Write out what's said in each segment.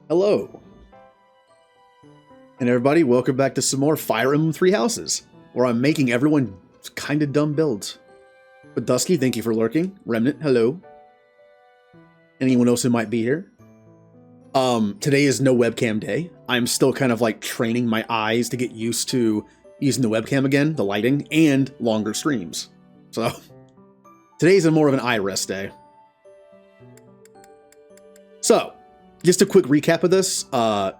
Hello. And everybody, welcome back to some more Fire Emblem Three Houses, where I'm making everyone kind of dumb builds. But Dusky, thank you for lurking. Remnant, hello. Anyone else who might be here? Today is no webcam day. I'm still kind of like training my eyes to get used to using the webcam again, the lighting, and longer streams. So, today's more of an eye rest day. So, just a quick recap of this. I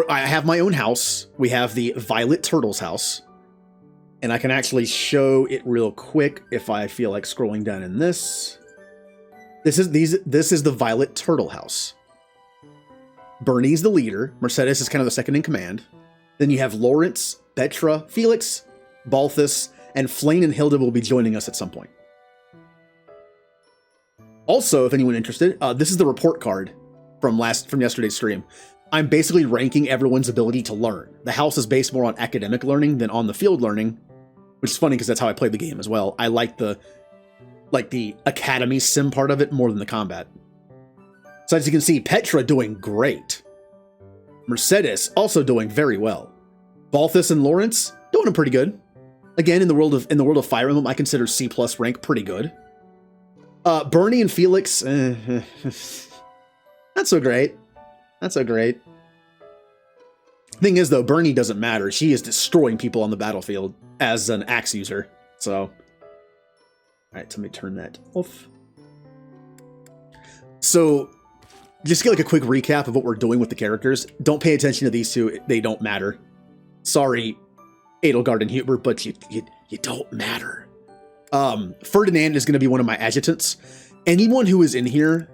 have my own house. We have the Violet Turtle's house. And I can actually show it real quick if I feel like scrolling down in this. This is the Violet Turtle house. Bernie's the leader. Mercedes is kind of the second in command. Then you have Lawrence, Petra, Felix, Balthus, and Flane and Hilda will be joining us at some point. Also, if anyone interested, this is the report card from yesterday's stream. I'm basically ranking everyone's ability to learn. The house is based more on academic learning than on the field learning, which is funny because that's how I played the game as well. I like the academy sim part of it more than the combat. So as you can see, Petra doing great. Mercedes also doing very well. Balthus and Lawrence doing pretty good. Again, in the world of Fire Emblem, I consider C+ rank pretty good. Bernie and Felix, not so great. Not so great. Thing is, though, Bernie doesn't matter. She is destroying people on the battlefield as an axe user. So, all right, so let me turn that off. So, just get like a quick recap of what we're doing with the characters. Don't pay attention to these two; they don't matter. Sorry, Edelgard and Hubert, but you don't matter. Ferdinand is going to be one of my adjutants. Anyone who is in here,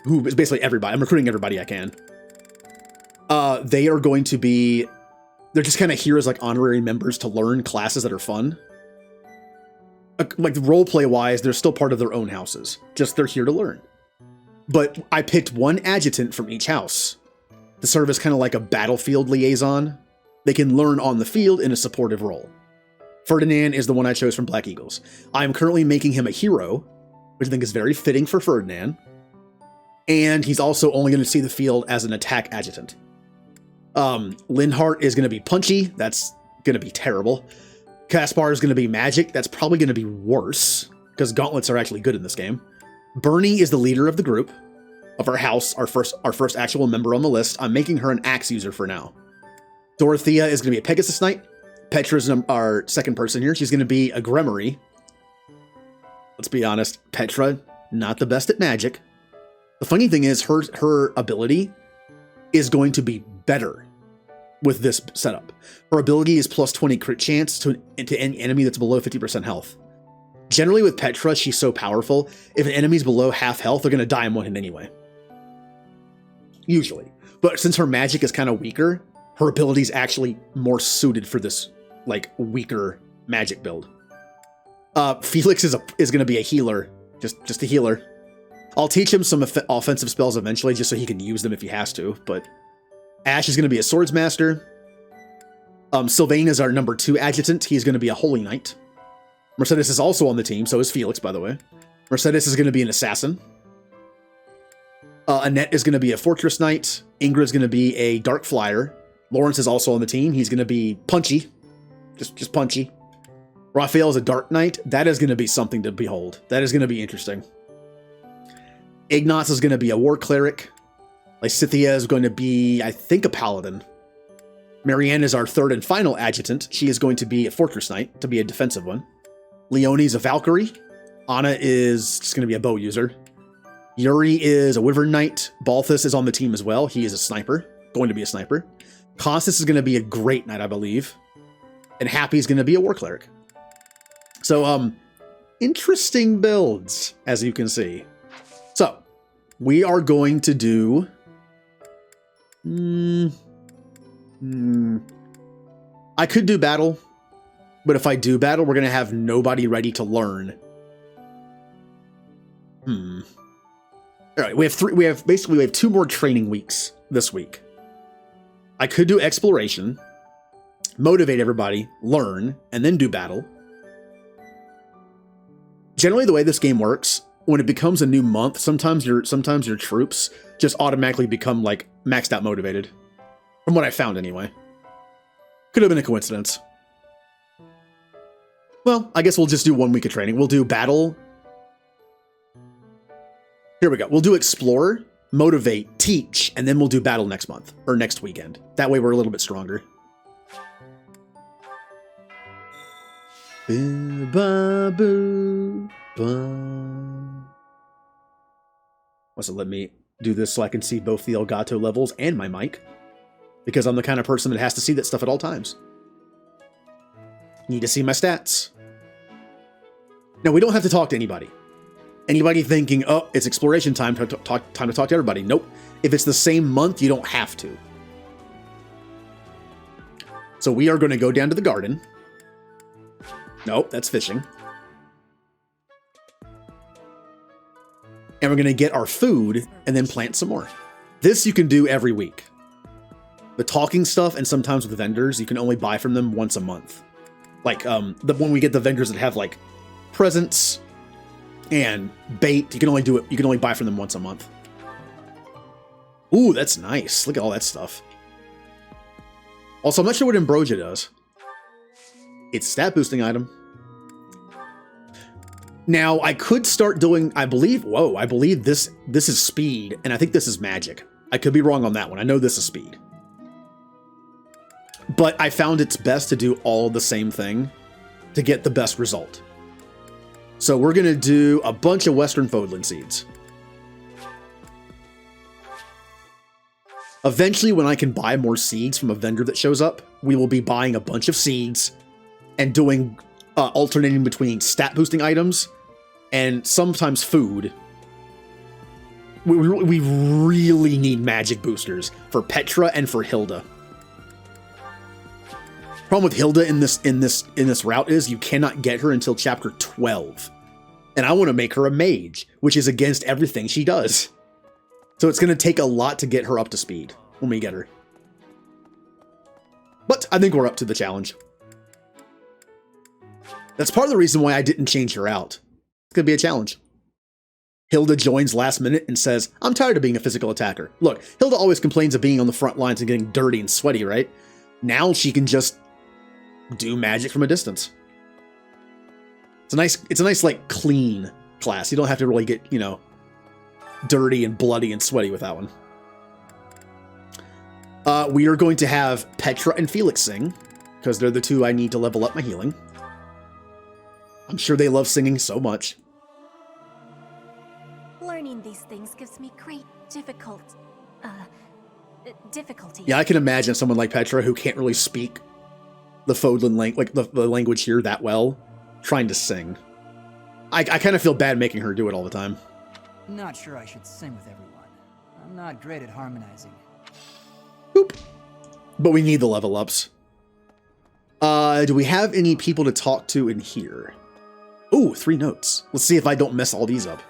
who is basically everybody, I'm recruiting everybody I can. They are going to be, they're just kind of here as like honorary members to learn classes that are fun. Like roleplay wise, they're still part of their own houses. Just they're here to learn. But I picked one adjutant from each house to serve as kind of like a battlefield liaison. They can learn on the field in a supportive role. Ferdinand is the one I chose from Black Eagles. I'm currently making him a hero, which I think is very fitting for Ferdinand. And he's also only going to see the field as an attack adjutant. Linhart is going to be punchy. That's going to be terrible. Caspar is going to be magic. That's probably going to be worse, because gauntlets are actually good in this game. Bernie is the leader of the group, of our house, our first actual member on the list. I'm making her an axe user for now. Dorothea is going to be a Pegasus Knight. Petra is our second person here. She's going to be a Gremory. Let's be honest, Petra, not the best at magic. The funny thing is, her ability is going to be better with this setup. Her ability is plus 20 crit chance to any enemy that's below 50% health. Generally with Petra, she's so powerful, if an enemy's below half health, they're going to die in one hit anyway. Usually. But since her magic is kind of weaker, her ability is actually more suited for this like weaker magic build. Felix is going to be a healer, just a healer. I'll teach him some offensive spells eventually, just so he can use them if he has to. But Ash is going to be a swordsmaster. Sylvain is our number 2 adjutant. He's going to be a holy knight. Mercedes is also on the team, so is Felix, by the way. Mercedes is going to be an assassin. Annette is going to be a fortress knight. Ingra is going to be a dark flyer. Lawrence is also on the team. He's going to be punchy. Just punchy. Raphael is a dark knight. That is going to be something to behold. That is going to be interesting. Ignatz is going to be a war cleric. Lysithea is going to be, I think, a paladin. Marianne is our third and final adjutant. She is going to be a fortress knight, to be a defensive one. Leonie's a Valkyrie. Anna is just going to be a bow user. Yuri is a wyvern knight. Balthus is on the team as well. He is a sniper, going to be a sniper. Constance is going to be a great knight, I believe. And Happy is going to be a war cleric. So, interesting builds, as you can see. So, we are going to do... I could do battle, but if I do battle, we're going to have nobody ready to learn. All right, we have 2 more training weeks this week. I could do exploration, motivate everybody, learn, and then do battle. Generally, the way this game works, when it becomes a new month, sometimes your troops just automatically become like maxed out motivated. From what I found anyway. Could have been a coincidence. Well, I guess we'll just do 1 week of training. We'll do battle. Here we go. We'll do explore, motivate, teach, and then we'll do battle next month or next weekend. That way we're a little bit stronger. Wants to let me do this so I can see both the Elgato levels and my mic, because I'm the kind of person that has to see that stuff at all times. Need to see my stats. Now, we don't have to talk to anybody. Anybody thinking, oh, it's exploration time to talk to everybody. Nope. If it's the same month, you don't have to. So we are going to go down to the garden. Nope, that's fishing. And we're going to get our food and then plant some more. This you can do every week. The talking stuff and sometimes with the vendors, you can only buy from them once a month. Like when we get the vendors that have like presents and bait, you can only do it. You can only buy from them once a month. Ooh, that's nice. Look at all that stuff. Also, I'm not sure what Ambrosia does. It's a stat boosting item. Now, I could start doing, I believe this is speed, and I think this is magic. I could be wrong on that one. I know this is speed. But I found it's best to do all the same thing to get the best result. So we're going to do a bunch of Western Fodland seeds. Eventually, when I can buy more seeds from a vendor that shows up, we will be buying a bunch of seeds and doing alternating between stat boosting items and sometimes food. We really need magic boosters for Petra and for Hilda. Problem with Hilda in this route is you cannot get her until chapter 12. And I want to make her a mage, which is against everything she does. So it's going to take a lot to get her up to speed when we get her. But I think we're up to the challenge. That's part of the reason why I didn't change her out. It's going to be a challenge. Hilda joins last minute and says, I'm tired of being a physical attacker. Look, Hilda always complains of being on the front lines and getting dirty and sweaty, right? Now she can just do magic from a distance. It's a nice like clean class. You don't have to really get, dirty and bloody and sweaty with that one. We are going to have Petra and Felix sing, because they're the two I need to level up my healing. I'm sure they love singing so much. Learning these things gives me great difficulty. Yeah, I can imagine someone like Petra who can't really speak the Fodland language, like the language here that well, trying to sing. I kind of feel bad making her do it all the time. Not sure I should sing with everyone. I'm not great at harmonizing. Boop. But we need the level ups. Do we have any people to talk to in here? Ooh, 3 notes. Let's see if I don't mess all these up.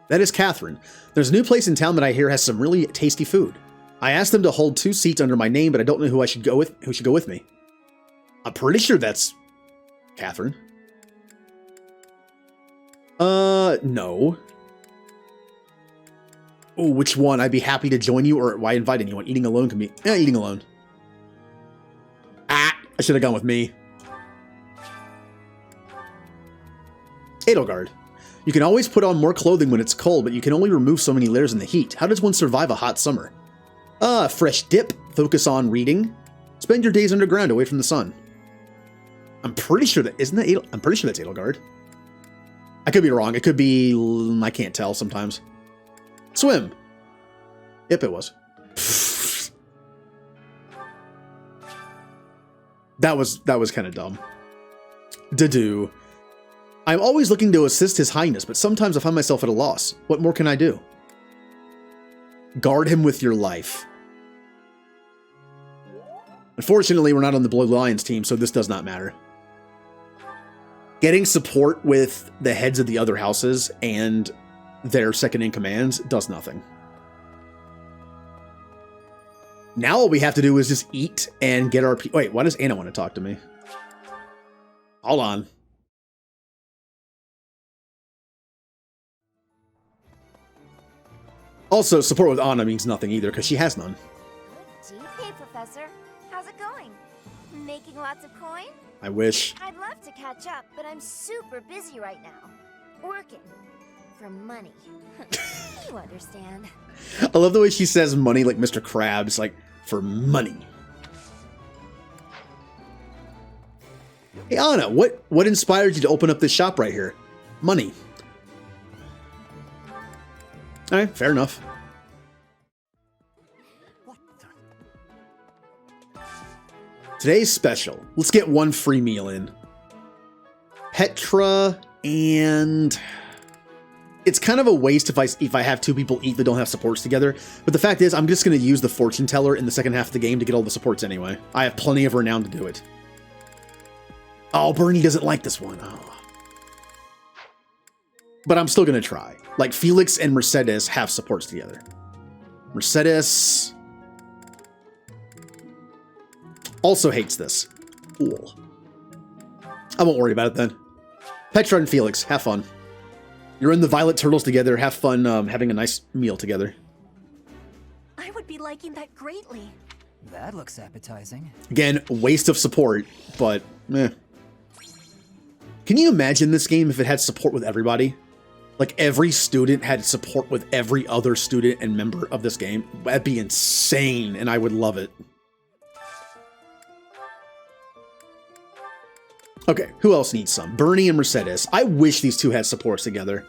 That is Catherine. There's a new place in town that I hear has some really tasty food. I asked them to hold 2 seats under my name, but I don't know who should go with me. I'm pretty sure that's Catherine. No. Oh, which one? I'd be happy to join you, or why invite anyone? Eating alone can be... Yeah, eating alone. I should have gone with me. Edelgard. You can always put on more clothing when it's cold, but you can only remove so many layers in the heat. How does one survive a hot summer? Fresh dip. Focus on reading. Spend your days underground away from the sun. I'm pretty sure that... Isn't that I'm pretty sure that's Edelgard. I could be wrong. It could be... I can't tell sometimes. Swim. Yep, it was. That was kind of dumb. Do. I'm always looking to assist His Highness, but sometimes I find myself at a loss. What more can I do? Guard him with your life. Unfortunately, we're not on the Blue Lions team, so this does not matter. Getting support with the heads of the other houses and their second-in-commands does nothing. Now all we have to do is just eat and get our... Wait, why does Anna want to talk to me? Hold on. Also, support with Anna means nothing either, because she has none. Good tea. Hey, Professor. How's it going? Making lots of coin? I wish. I'd love to catch up, but I'm super busy right now. Working. For money. You understand. I love the way she says money like Mr. Krabs, like, for money. Hey, Anna, what inspired you to open up this shop right here? Money. All right, fair enough. What the? Today's special. Let's get one free meal in. Petra and... It's kind of a waste if I have two people eat that don't have supports together. But the fact is, I'm just going to use the fortune teller in the second half of the game to get all the supports anyway. I have plenty of renown to do it. Oh, Bernie doesn't like this one. Oh. But I'm still going to try. Like, Felix and Mercedes have supports together. Mercedes also hates this. Cool. I won't worry about it then. Petra and Felix, have fun. You're in the Violet Turtles together. Have fun having a nice meal together. I would be liking that greatly. That looks appetizing. Again, waste of support, but eh. Can you imagine this game if it had support with everybody? Like every student had support with every other student and member of this game? That'd be insane, and I would love it. Okay, who else needs some? Bernie and Mercedes. I wish these two had supports together.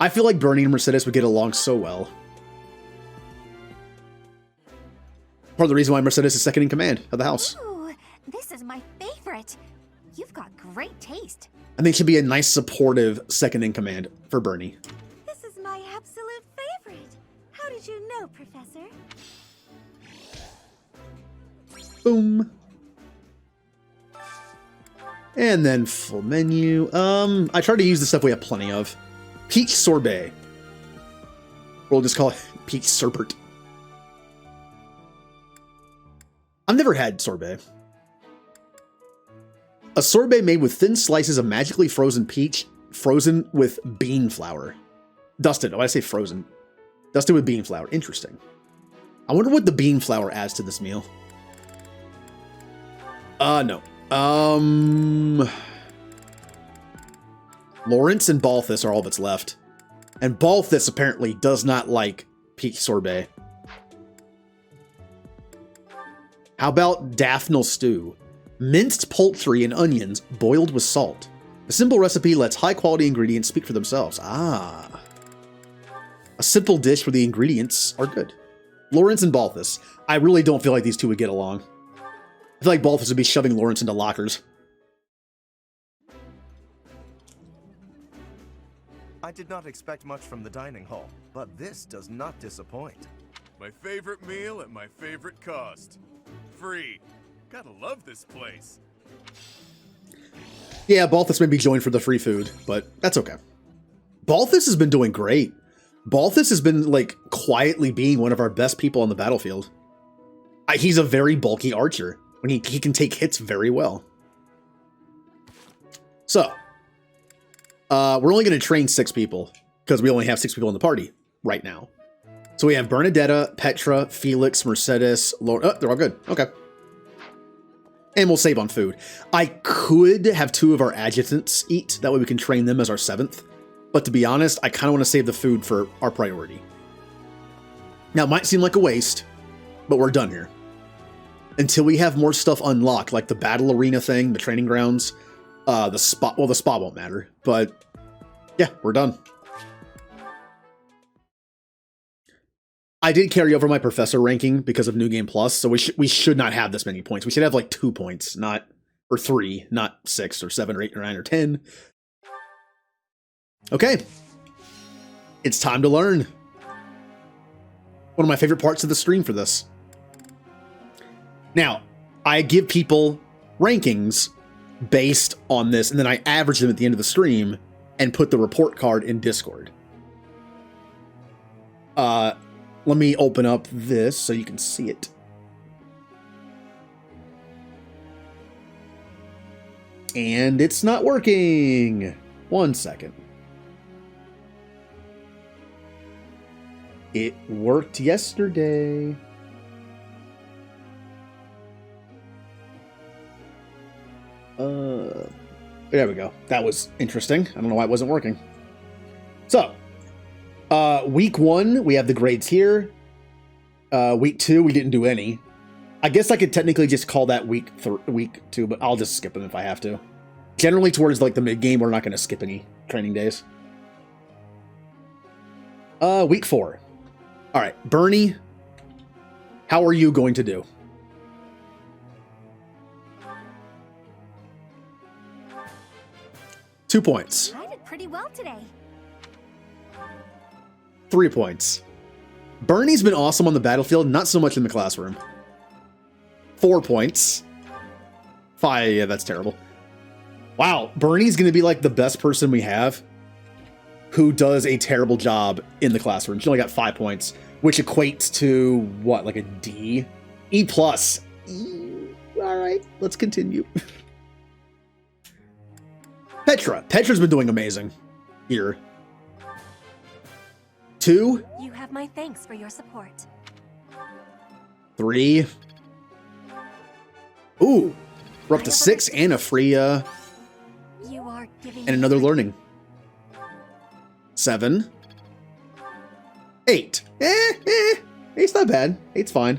I feel like Bernie and Mercedes would get along so well. Part of the reason why Mercedes is second in command of the house. Ooh, this is my favorite. You've got great taste. I think she'd be a nice supportive second in command for Bernie. This is my absolute favorite. How did you know, Professor? Boom. And then full menu. I try to use the stuff we have plenty of. Peach sorbet. We'll just call it peach sorbet. I've never had sorbet. A sorbet made with thin slices of magically frozen peach, frozen with bean flour. Dusted. Oh, I say frozen. Dusted with bean flour. Interesting. I wonder what the bean flour adds to this meal. No. Lawrence and Balthus are all that's left. And Balthus apparently does not like peach sorbet. How about Daphne stew? Minced poultry and onions boiled with salt. The simple recipe lets high-quality ingredients speak for themselves. Ah. A simple dish where the ingredients are good. Lawrence and Balthus. I really don't feel like these two would get along. I feel like Balthus would be shoving Lawrence into lockers. I did not expect much from the dining hall, but this does not disappoint. My favorite meal at my favorite cost. Free. Gotta love this place. Yeah, Balthus may be joined for the free food, but that's okay. Balthus has been doing great. Balthus has been, like, quietly being one of our best people on the battlefield. He's a very bulky archer. When he can take hits very well. So, we're only going to train 6 people, because we only have 6 people in the party right now. So we have Bernadeatha, Petra, Felix, Mercedes, Lauren. Oh, they're all good. Okay. And we'll save on food. I could have 2 of our adjutants eat. That way we can train them as our 7th. But to be honest, I kind of want to save the food for our priority. Now, it might seem like a waste, but we're done here. Until we have more stuff unlocked, like the battle arena thing, the training grounds, the spa. Well, the spa won't matter, but yeah, we're done. I did carry over my professor ranking because of New Game Plus, so we should not have this many points. We should have like 2 points, or 3, not 6 or 7 or 8 or 9 or 10. Okay. It's time to learn. One of my favorite parts of the stream for this. Now, I give people rankings based on this, and then I average them at the end of the stream and put the report card in Discord. Let me open up this so you can see it. And it's not working. 1 second. It worked yesterday. There we go. That was interesting. I don't know why it wasn't working. So, week 1, we have the grades here. Week 2, we didn't do any. I guess I could technically just call that week 2, but I'll just skip them if I have to. Generally, towards like the mid game, we're not going to skip any training days. Week 4. All right, Bernie, how are you going to do? Two points. I did pretty well today. 3 points. Bernie's been awesome on the battlefield, not so much in the classroom. 4 points. 5, yeah, that's terrible. Wow, Bernie's going to be like the best person we have who does a terrible job in the classroom. She only got 5 points, which equates to, what, like a D? E+. plus. All right, let's continue. Petra. Petra's been doing amazing here. 2. You have my thanks for your support. 3. Ooh, we're up to 6 and a free, You are giving and another learning. 7. 8. 8's not bad. 8's fine.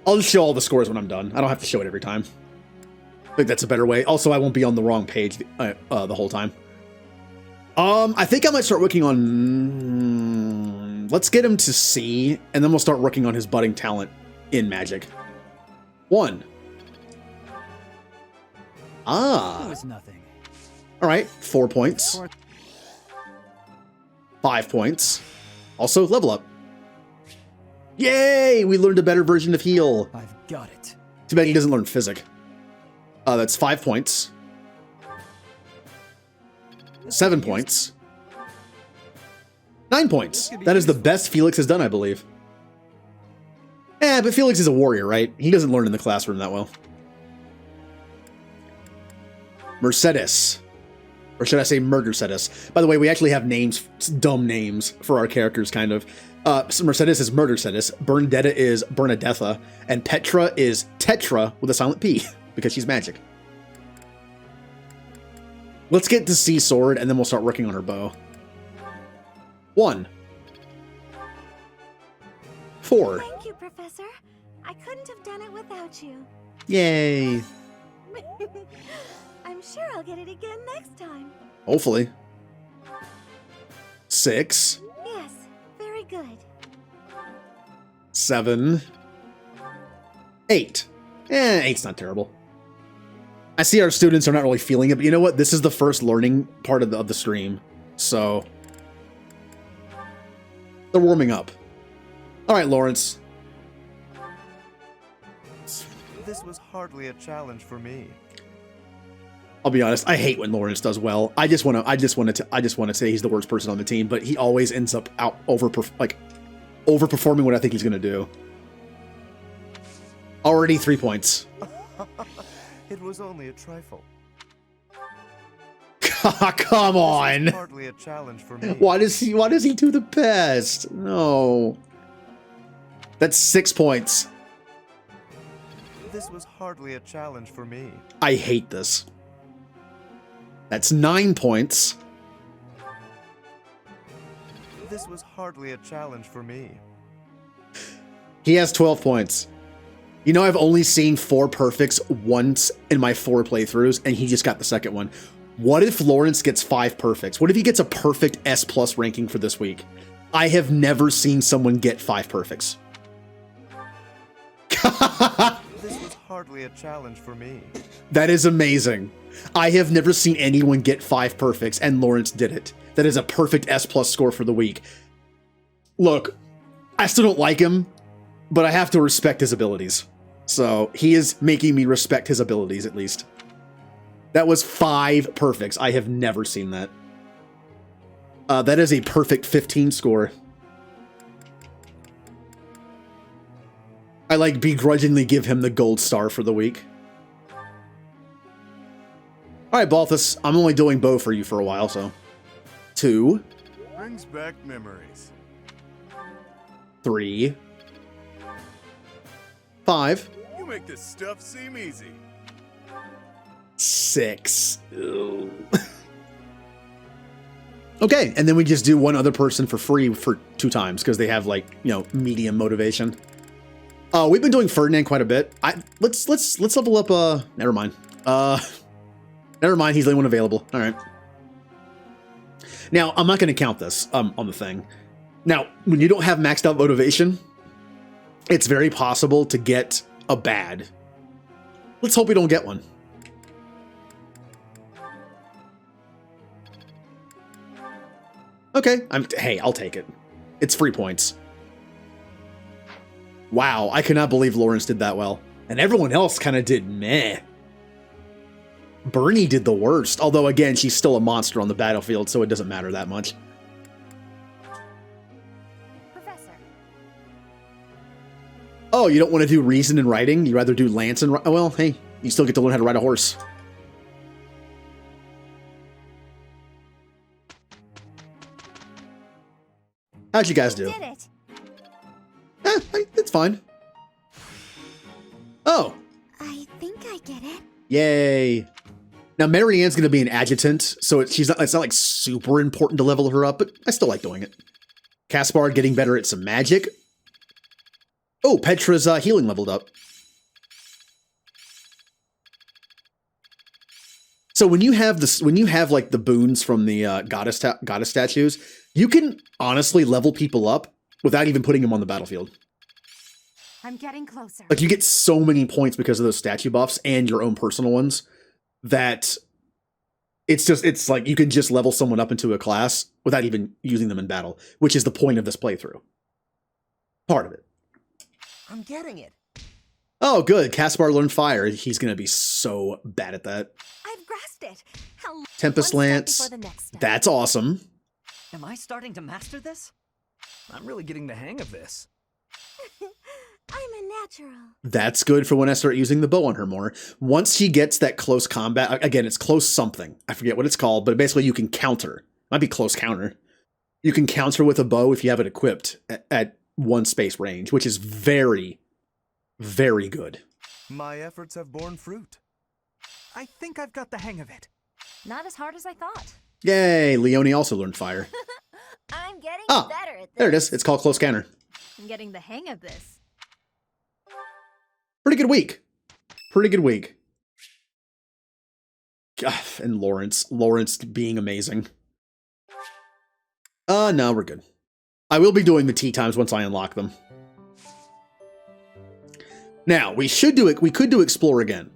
I'll just show all the scores when I'm done. I don't have to show it every time. I think that's a better way. Also, I won't be on the wrong page the whole time. I think I might start working on... let's get him to C, and then we'll start working on his budding talent in Magic. 1. Ah. It was nothing. All right, 4 points. 5 points. Also, level up. Yay! We learned a better version of heal. I've got it. Too bad he doesn't learn physic. That's 5 points. 7 points. 9 points. That is the best Felix has done, I believe. But Felix is a warrior, right? He doesn't learn in the classroom that well. Mercedes. Or should I say Murdercedes? By the way, we actually have names, dumb names for our characters, kind of. So Mercedes is Murdercedes, Bernadeatha is Bernadeatha, and Petra is Tetra with a silent P, because she's magic. Let's get to C sword, and then we'll start working on her bow. 1. 4. Thank you, Professor. I couldn't have done it without you. Yay. I'm sure I'll get it again next time. Hopefully. 6. Yes, very good. 7. 8. 8's not terrible. I see our students are not really feeling it, but you know what? This is the first learning part of the stream, so they're warming up. All right, Lawrence. This was hardly a challenge for me. I'll be honest. I hate when Lawrence does well. I just want to say he's the worst person on the team, but he always ends up overperforming what I think he's gonna do. Already 3 points. It was only a trifle. Come on. This was hardly a challenge for me. Why does he do the best? No. That's 6 points. This was hardly a challenge for me. I hate this. That's 9 points. This was hardly a challenge for me. He has 12 points. You know, I've only seen 4 perfects once in my 4 playthroughs, and he just got the second one. What if Lawrence gets 5 perfects? What if he gets a perfect S+ ranking for this week? I have never seen someone get 5 perfects. This was hardly a challenge for me. That is amazing. I have never seen anyone get 5 perfects, and Lawrence did it. That is a perfect S+ score for the week. Look, I still don't like him, but I have to respect his abilities. So he is making me respect his abilities, at least. That was 5 perfects. I have never seen that. That is a perfect 15 score. I begrudgingly give him the gold star for the week. All right, Balthus, I'm only doing bow for you for a while, so. 2. Brings back memories. 3, 5, You make this stuff seem easy. 6. Ew. Okay, and then we just do one other person for free for 2 times because they have like, you know, medium motivation. We've been doing Ferdinand quite a bit. Let's level up. Never mind. Never mind. He's the only one available. All right. Now I'm not going to count this on the thing. Now, when you don't have maxed out motivation, it's very possible to get a bad. Let's hope we don't get one. Okay, hey, I'll take it. It's free points. Wow, I cannot believe Lawrence did that well. And everyone else kind of did meh. Bernie did the worst, although again, she's still a monster on the battlefield, so it doesn't matter that much. Professor. Oh, you don't want to do reason and writing? You rather do lance and... Well, hey, you still get to learn how to ride a horse. How'd you guys do? Did it. It's fine. Oh. I think I get it. Yay. Now, Marianne's going to be an adjutant, so it's not like super important to level her up, but I still like doing it. Caspar getting better at some magic. Oh, Petra's healing leveled up. So when you have this, like the boons from the goddess statues, you can honestly level people up without even putting them on the battlefield. I'm getting closer. Like you get so many points because of those statue buffs and your own personal ones that it's like you can just level someone up into a class without even using them in battle, which is the point of this playthrough. Part of it. I'm getting it. Oh, good. Caspar learned fire. He's going to be so bad at that. I've grasped it. How Tempest one step Lance. before the next step. That's awesome. Am I starting to master this? I'm really getting the hang of this. I'm a natural. That's good for when I start using the bow on her more. Once she gets that close combat, again, it's close something. I forget what it's called, but basically you can counter. Might be close counter. You can counter with a bow if you have it equipped at 1 space range, which is very, very good. My efforts have borne fruit. I think I've got the hang of it. Not as hard as I thought. Yay, Leonie also learned fire. I'm getting Ah, better at this. There it is. It's called close counter. I'm getting the hang of this. Pretty good week. Pretty good week. God, and Lawrence being amazing. No, we're good. I will be doing the tea times once I unlock them. Now, we could do explore again.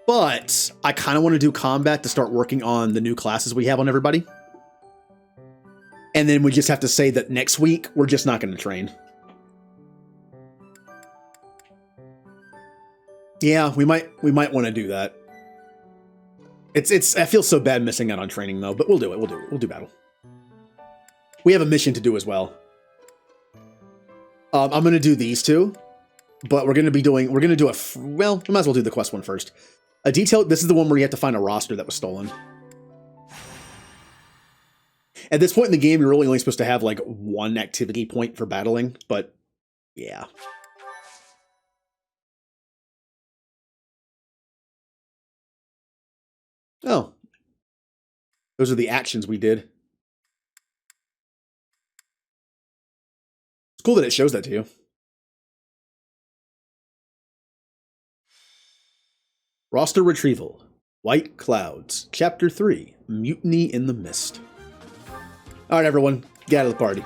But I kind of want to do combat to start working on the new classes we have on everybody. And then we just have to say that next week, we're just not going to train. Yeah, we might want to do that. I feel so bad missing out on training though, but we'll do it. We'll do battle. We have a mission to do as well. I'm going to do these two, but we're going to do well, we might as well do the quest one first. This is the one where you have to find a roster that was stolen. At this point in the game, you're really only supposed to have like 1 activity point for battling, but yeah. Oh. Those are the actions we did. It's cool that it shows that to you. Roster Retrieval. White Clouds. Chapter 3. Mutiny in the Mist. Alright, everyone. Get out of the party.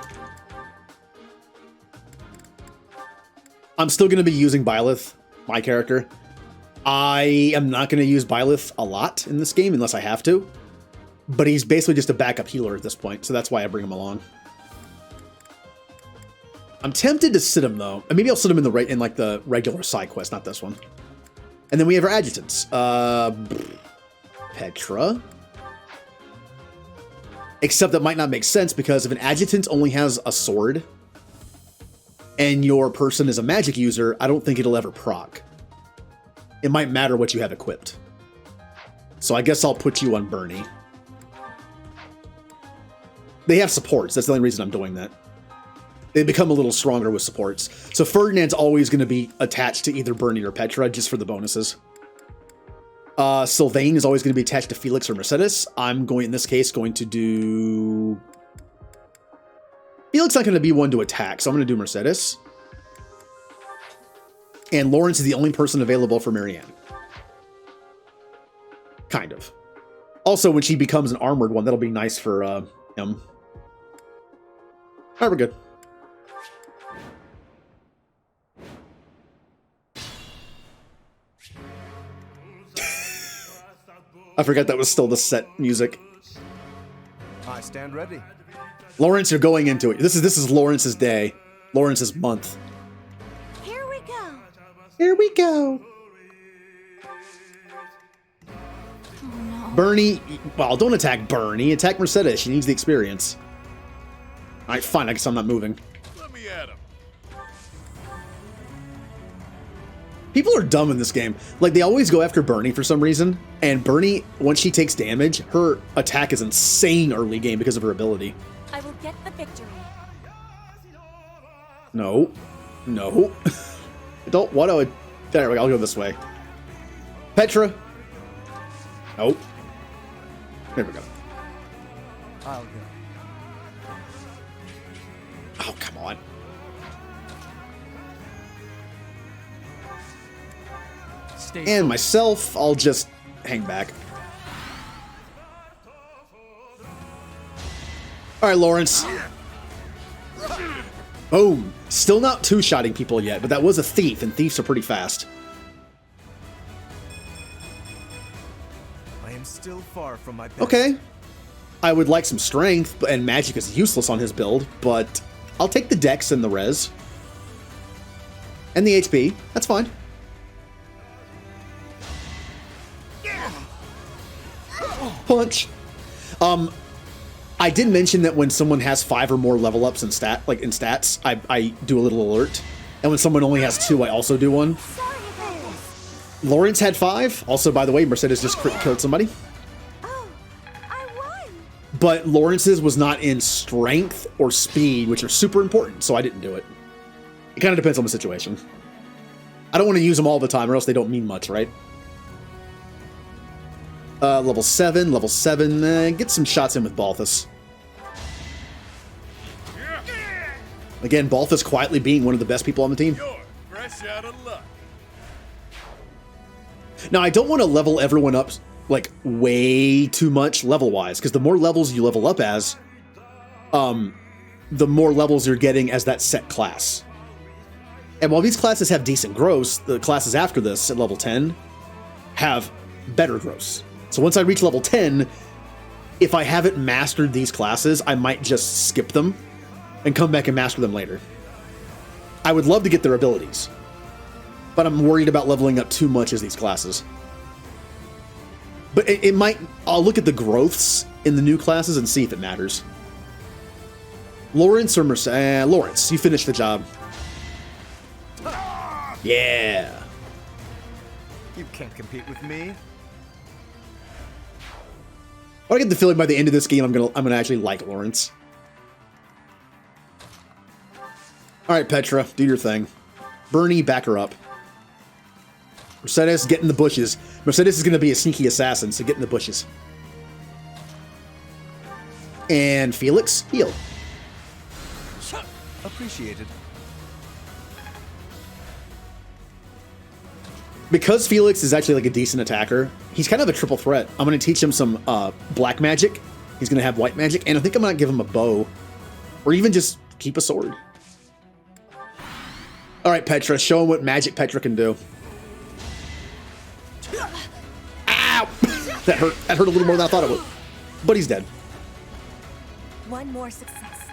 I'm still going to be using Byleth, my character. I am not going to use Byleth a lot in this game unless I have to. But he's basically just a backup healer at this point, so that's why I bring him along. I'm tempted to sit him, though. And maybe I'll sit him in like the regular side quest, not this one. And then we have our adjutants. Petra. Except that might not make sense, because if an adjutant only has a sword, and your person is a magic user, I don't think it'll ever proc. It might matter what you have equipped. So I guess I'll put you on Bernie. They have supports. That's the only reason I'm doing that. They become a little stronger with supports. So Ferdinand's always going to be attached to either Bernie or Petra, just for the bonuses. Sylvain is always going to be attached to Felix or Mercedes. I'm going, in this case, going to do... Felix not going to be one to attack, so I'm going to do Mercedes. And Lawrence is the only person available for Marianne. Kind of. Also, when she becomes an armored one, that'll be nice for him. Alright, we're good. I forgot that was still the set music. I stand ready. Lawrence, you're going into it. This is Lawrence's day. Lawrence's month. Here we go. Here we go. Bernie, well, don't attack Bernie. Attack Mercedes. She needs the experience. Alright, fine. I guess I'm not moving. Let me at him. People are dumb in this game. Like, they always go after Bernie for some reason. And Bernie, once she takes damage, her attack is insane early game because of her ability. I will get the victory. No. No. I don't want to... There we go. I'll go this way. Petra. Nope. There we go. I'll go. Oh, come on. Stay And myself, I'll just hang back. All right, Lawrence. Boom. Still not two-shotting people yet, but that was a thief, and thieves are pretty fast. I am still far from my best. Okay. I would like some strength, and magic is useless on his build, but I'll take the dex and the res. And the HP. That's fine. Punch. I did mention that when someone has 5 or more level ups in stats, I do a little alert. And when someone only has 2, I also do one. Sorry about this. Lawrence had 5. Also, by the way, Mercedes just killed somebody. Oh, I won. But Lawrence's was not in strength or speed, which are super important, so I didn't do it. It kind of depends on the situation. I don't want to use them all the time, or else they don't mean much, right? Level 7, get some shots in with Balthus. Again, Balthus quietly being one of the best people on the team. You're fresh out of luck. Now, I don't want to level everyone up, like, way too much level-wise, because the more levels you level up as, the more levels you're getting as that set class. And while these classes have decent gross, the classes after this, at level 10, have better gross. So once I reach level 10, if I haven't mastered these classes, I might just skip them and come back and master them later. I would love to get their abilities, but I'm worried about leveling up too much as these classes. But it might... I'll look at the growths in the new classes and see if it matters. Lawrence or Mercedes? Lawrence, you finished the job. Yeah. You can't compete with me. I get the feeling by the end of this game, I'm gonna actually like Lawrence. All right, Petra, do your thing. Bernie, back her up. Mercedes, get in the bushes. Mercedes is gonna be a sneaky assassin, so get in the bushes. And Felix, heal. Appreciated. Because Felix is actually like a decent attacker, he's kind of a triple threat. I'm going to teach him some black magic. He's going to have white magic, and I think I might give him a bow. Or even just keep a sword. All right, Petra, show him what magic Petra can do. Ow! That hurt a little more than I thought it would. But he's dead. One more success.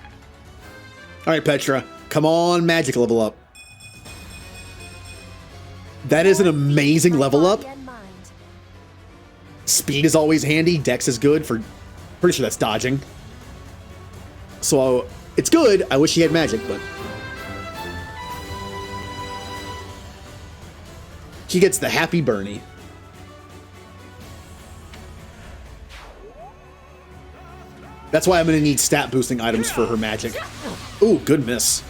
All right, Petra, come on, magic level up. That is an amazing level up. Speed is always handy. Dex is good for... Pretty sure that's dodging. So, it's good. I wish he had magic, but... He gets the happy Bernie. That's why I'm going to need stat boosting items for her magic. Ooh, good miss.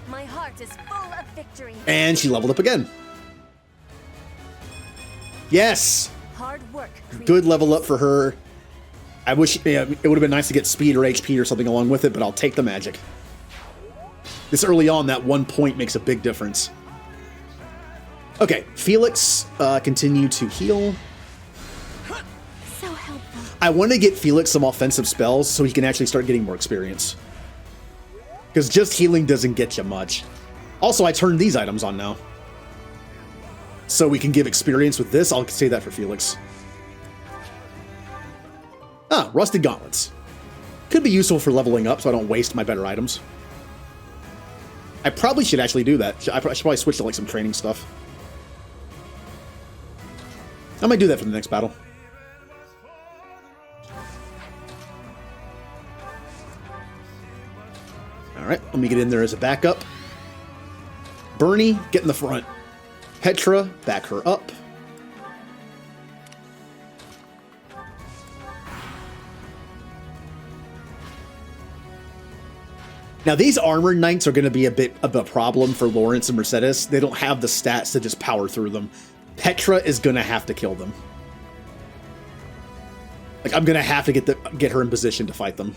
My heart is full of victory. And she leveled up again. Yes! Hard work. Good level up for her. I wish it would have been nice to get speed or HP or something along with it, but I'll take the magic. This early on, that 1 point makes a big difference. Okay, Felix, continue to heal. So helpful. I want to get Felix some offensive spells so he can actually start getting more experience. Because just healing doesn't get you much. Also, I turned these items on now. So we can give experience with this. I'll say that for Felix. Ah, Rusted Gauntlets. Could be useful for leveling up so I don't waste my better items. I probably should actually do that. I should probably switch to like some training stuff. I might do that for the next battle. Alright, let me get in there as a backup. Bernie, get in the front. Petra, back her up. Now, these armored knights are going to be a bit of a problem for Lawrence and Mercedes. They don't have the stats to just power through them. Petra is going to have to kill them. Like, I'm going to have to get her in position to fight them.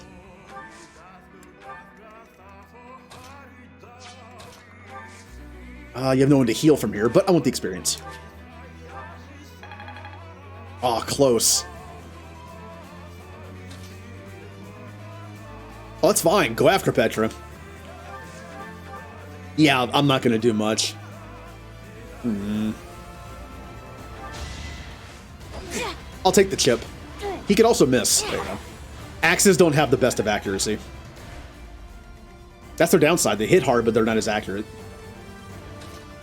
You have no one to heal from here, but I want the experience. Aw, close. Oh, that's fine. Go after Petra. Yeah, I'm not going to do much. I'll take the chip. He could also miss. There you go. Axes don't have the best of accuracy. That's their downside. They hit hard, but they're not as accurate.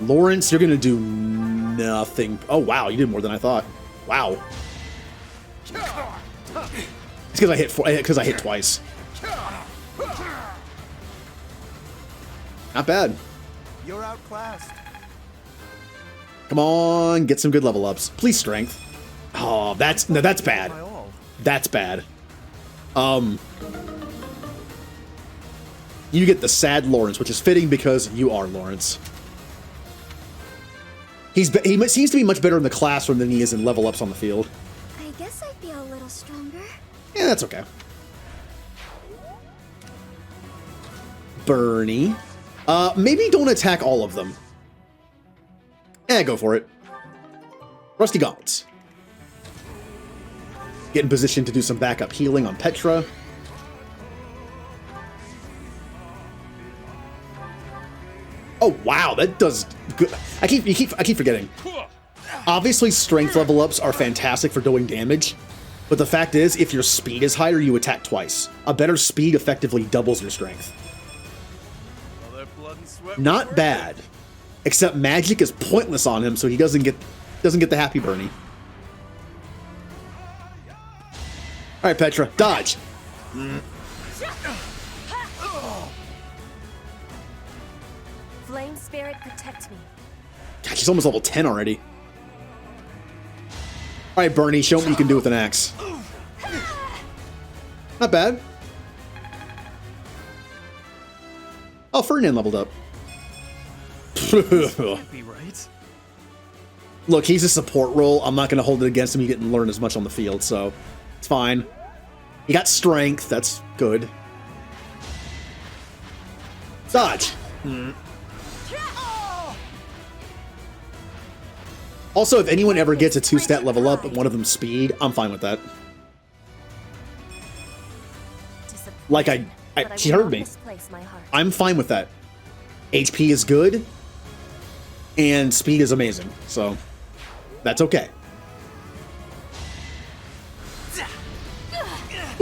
Lawrence, you're going to do nothing. Oh, wow. You did more than I thought. Wow. It's because I hit twice. Not bad. You're outclassed. Come on, get some good level ups. Please strength. Oh, that's bad. My all. That's bad. You get the sad Lawrence, which is fitting because you are Lawrence. He seems to be much better in the classroom than he is in level ups on the field. I guess I feel a little stronger. Yeah, that's okay. Bernie. Maybe don't attack all of them. Go for it. Rusty Gauntlets. Get in position to do some backup healing on Petra. Oh wow, that does good. I keep forgetting. Obviously, strength level ups are fantastic for doing damage, but the fact is, if your speed is higher, you attack twice. A better speed effectively doubles your strength. All that blood and sweat was Not worth bad, except magic is pointless on him, so he doesn't get the happy Bernie. All right, Petra, dodge. Flame spirit, protect me. God, she's almost level 10 already. All right, Bernie, show me what you can do with an axe. Not bad. Oh, Ferdinand leveled up. Can't be right. Look, he's a support role. I'm not going to hold it against him. He didn't learn as much on the field, so it's fine. He got strength. That's good. Dodge. Also, if anyone ever gets a 2-stat level up and one of them speed, I'm fine with that. Like she heard me. I'm fine with that. HP is good, and speed is amazing, so that's okay.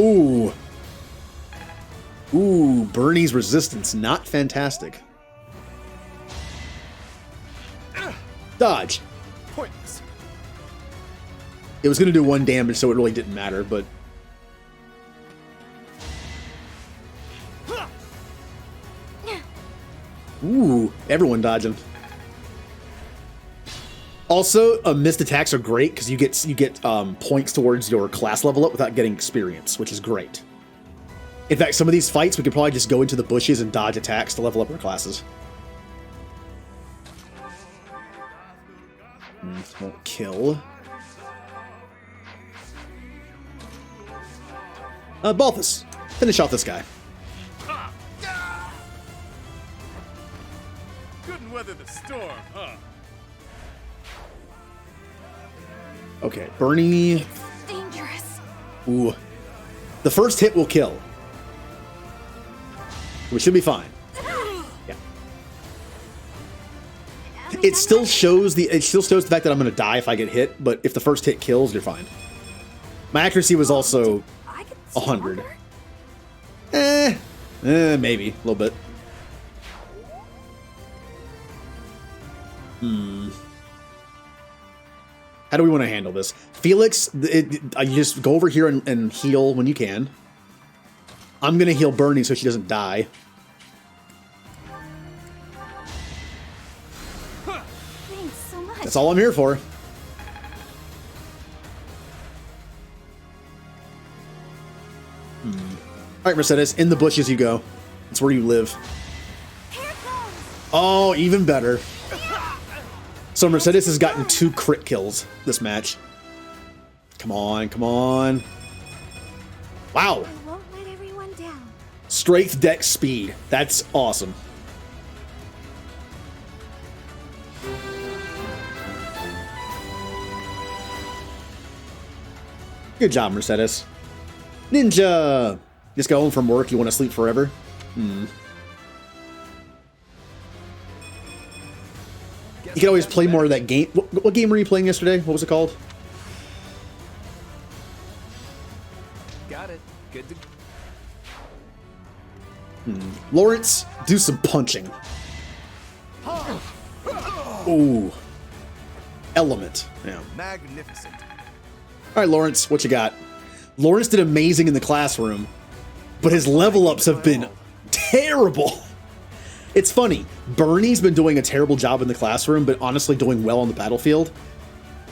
Ooh. Ooh, Bernie's resistance, not fantastic. Dodge. Pointless. It was going to do 1 damage, so it really didn't matter, but... Ooh, everyone dodging. Also, missed attacks are great because you get points towards your class level up without getting experience, which is great. In fact, some of these fights we could probably just go into the bushes and dodge attacks to level up our classes. Won't kill. Balthus, finish off this guy. Couldn't weather the storm, huh? Okay, Bernie. Dangerous. Ooh. The first hit will kill. We should be fine. Yeah. It still shows the fact that I'm gonna die if I get hit, but if the first hit kills, you're fine. My accuracy was also 100. Maybe a little bit. How do we want to handle this? Felix, you just go over here and heal when you can. I'm going to heal Bernie so she doesn't die. Thanks so much. That's all I'm here for. All right, Mercedes, in the bushes you go. That's where you live. Here it goes. Oh, even better. So Mercedes has gotten 2 crit kills this match. Come on, come on. Wow. I won't let everyone down. Strength, dex, speed. That's awesome. Good job, Mercedes. Ninja! Just got home from work, you want to sleep forever? You can always play more of that game. What game were you playing yesterday? What was it called? Got it. Good to... Lawrence, do some punching. Ooh. Element. Yeah. Magnificent. All right, Lawrence, what you got? Lawrence did amazing in the classroom, but his level ups have been terrible. It's funny. Bernie's been doing a terrible job in the classroom, but honestly doing well on the battlefield.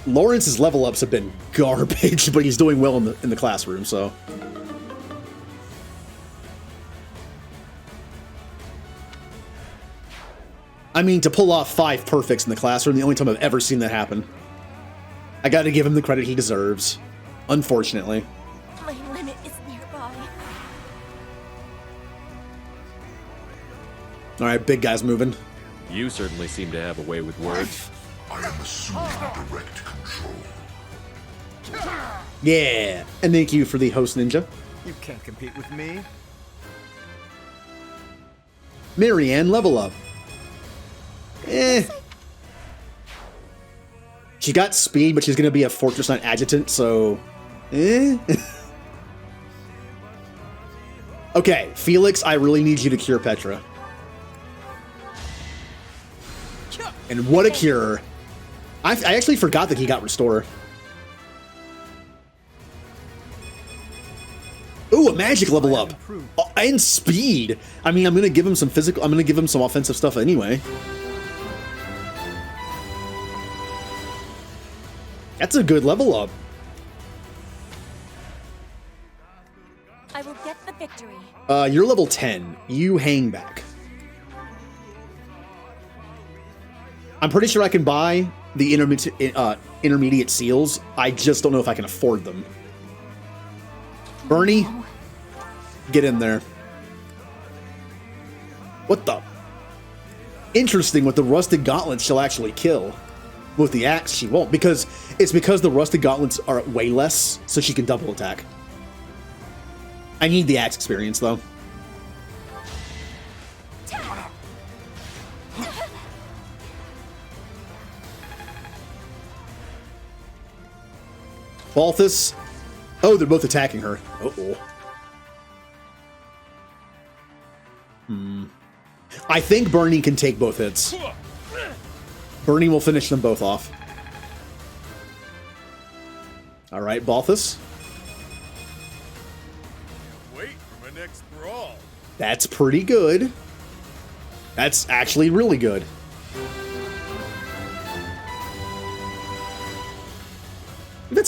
Lawrence's level ups have been garbage, but he's doing well in the classroom, so. I mean, to pull off 5 perfects in the classroom, the only time I've ever seen that happen. I gotta give him the credit he deserves. Unfortunately. My limit is nearby. Alright, big guy's moving. You certainly seem to have a way with words. I am assuming direct control. Yeah! And thank you for the host ninja. You can't compete with me. Marianne, level up. She got speed, but she's gonna be a Fortress Knight adjutant, so... Okay, Felix, I really need you to cure Petra. And what a cure. I actually forgot that he got Restore. Ooh, a magic level up. And speed. I mean, I'm gonna give him some physical... I'm gonna give him some offensive stuff anyway. That's a good level up. I will get the victory. You're level 10. You hang back. I'm pretty sure I can buy the intermediate seals. I just don't know if I can afford them. Bernie, get in there. What the? Interesting, with the rusted gauntlets, she'll actually kill. With the axe, she won't, because the rusted gauntlets are way less, so she can double attack. I need the axe experience, though. Balthus. Oh, they're both attacking her. Uh-oh. I think Bernie can take both hits. Bernie will finish them both off. All right, Balthus. Wait for my next brawl. That's pretty good. That's actually really good.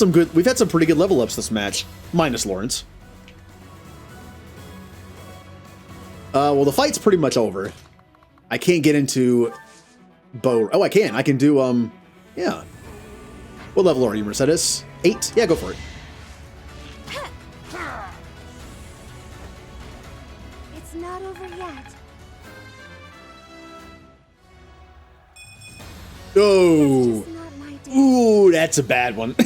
we've had some pretty good level ups this match, minus Lawrence. Well, the fight's pretty much over. I can't get into bow. Oh, I can. I can do, yeah. What level are you, Mercedes? 8? Yeah, go for it. It's not over yet. Oh. Just not my day. Ooh, that's a bad one.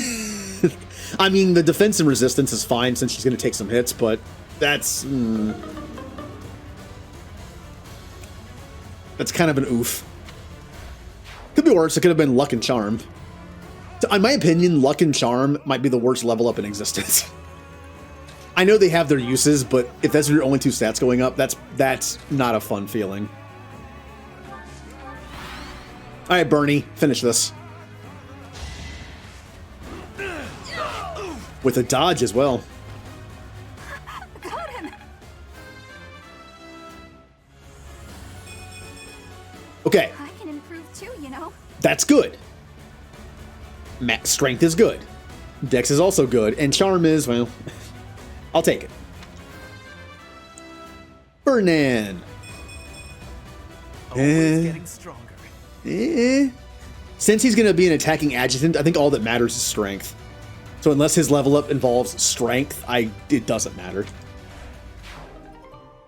I mean, the defense and resistance is fine since she's going to take some hits, but that's... That's kind of an oof. Could be worse. It could have been Luck and Charm. In my opinion, Luck and Charm might be the worst level up in existence. I know they have their uses, but if that's your only 2 stats going up, that's not a fun feeling. All right, Bernie, finish this. With a dodge as well. Got him. Okay, I can improve too, you know. that's good. Strength is good. Dex is also good. And Charm is, well, I'll take it. Bernan. Always getting stronger. Since he's going to be an attacking adjutant, I think all that matters is strength. So unless his level up involves strength, it doesn't matter.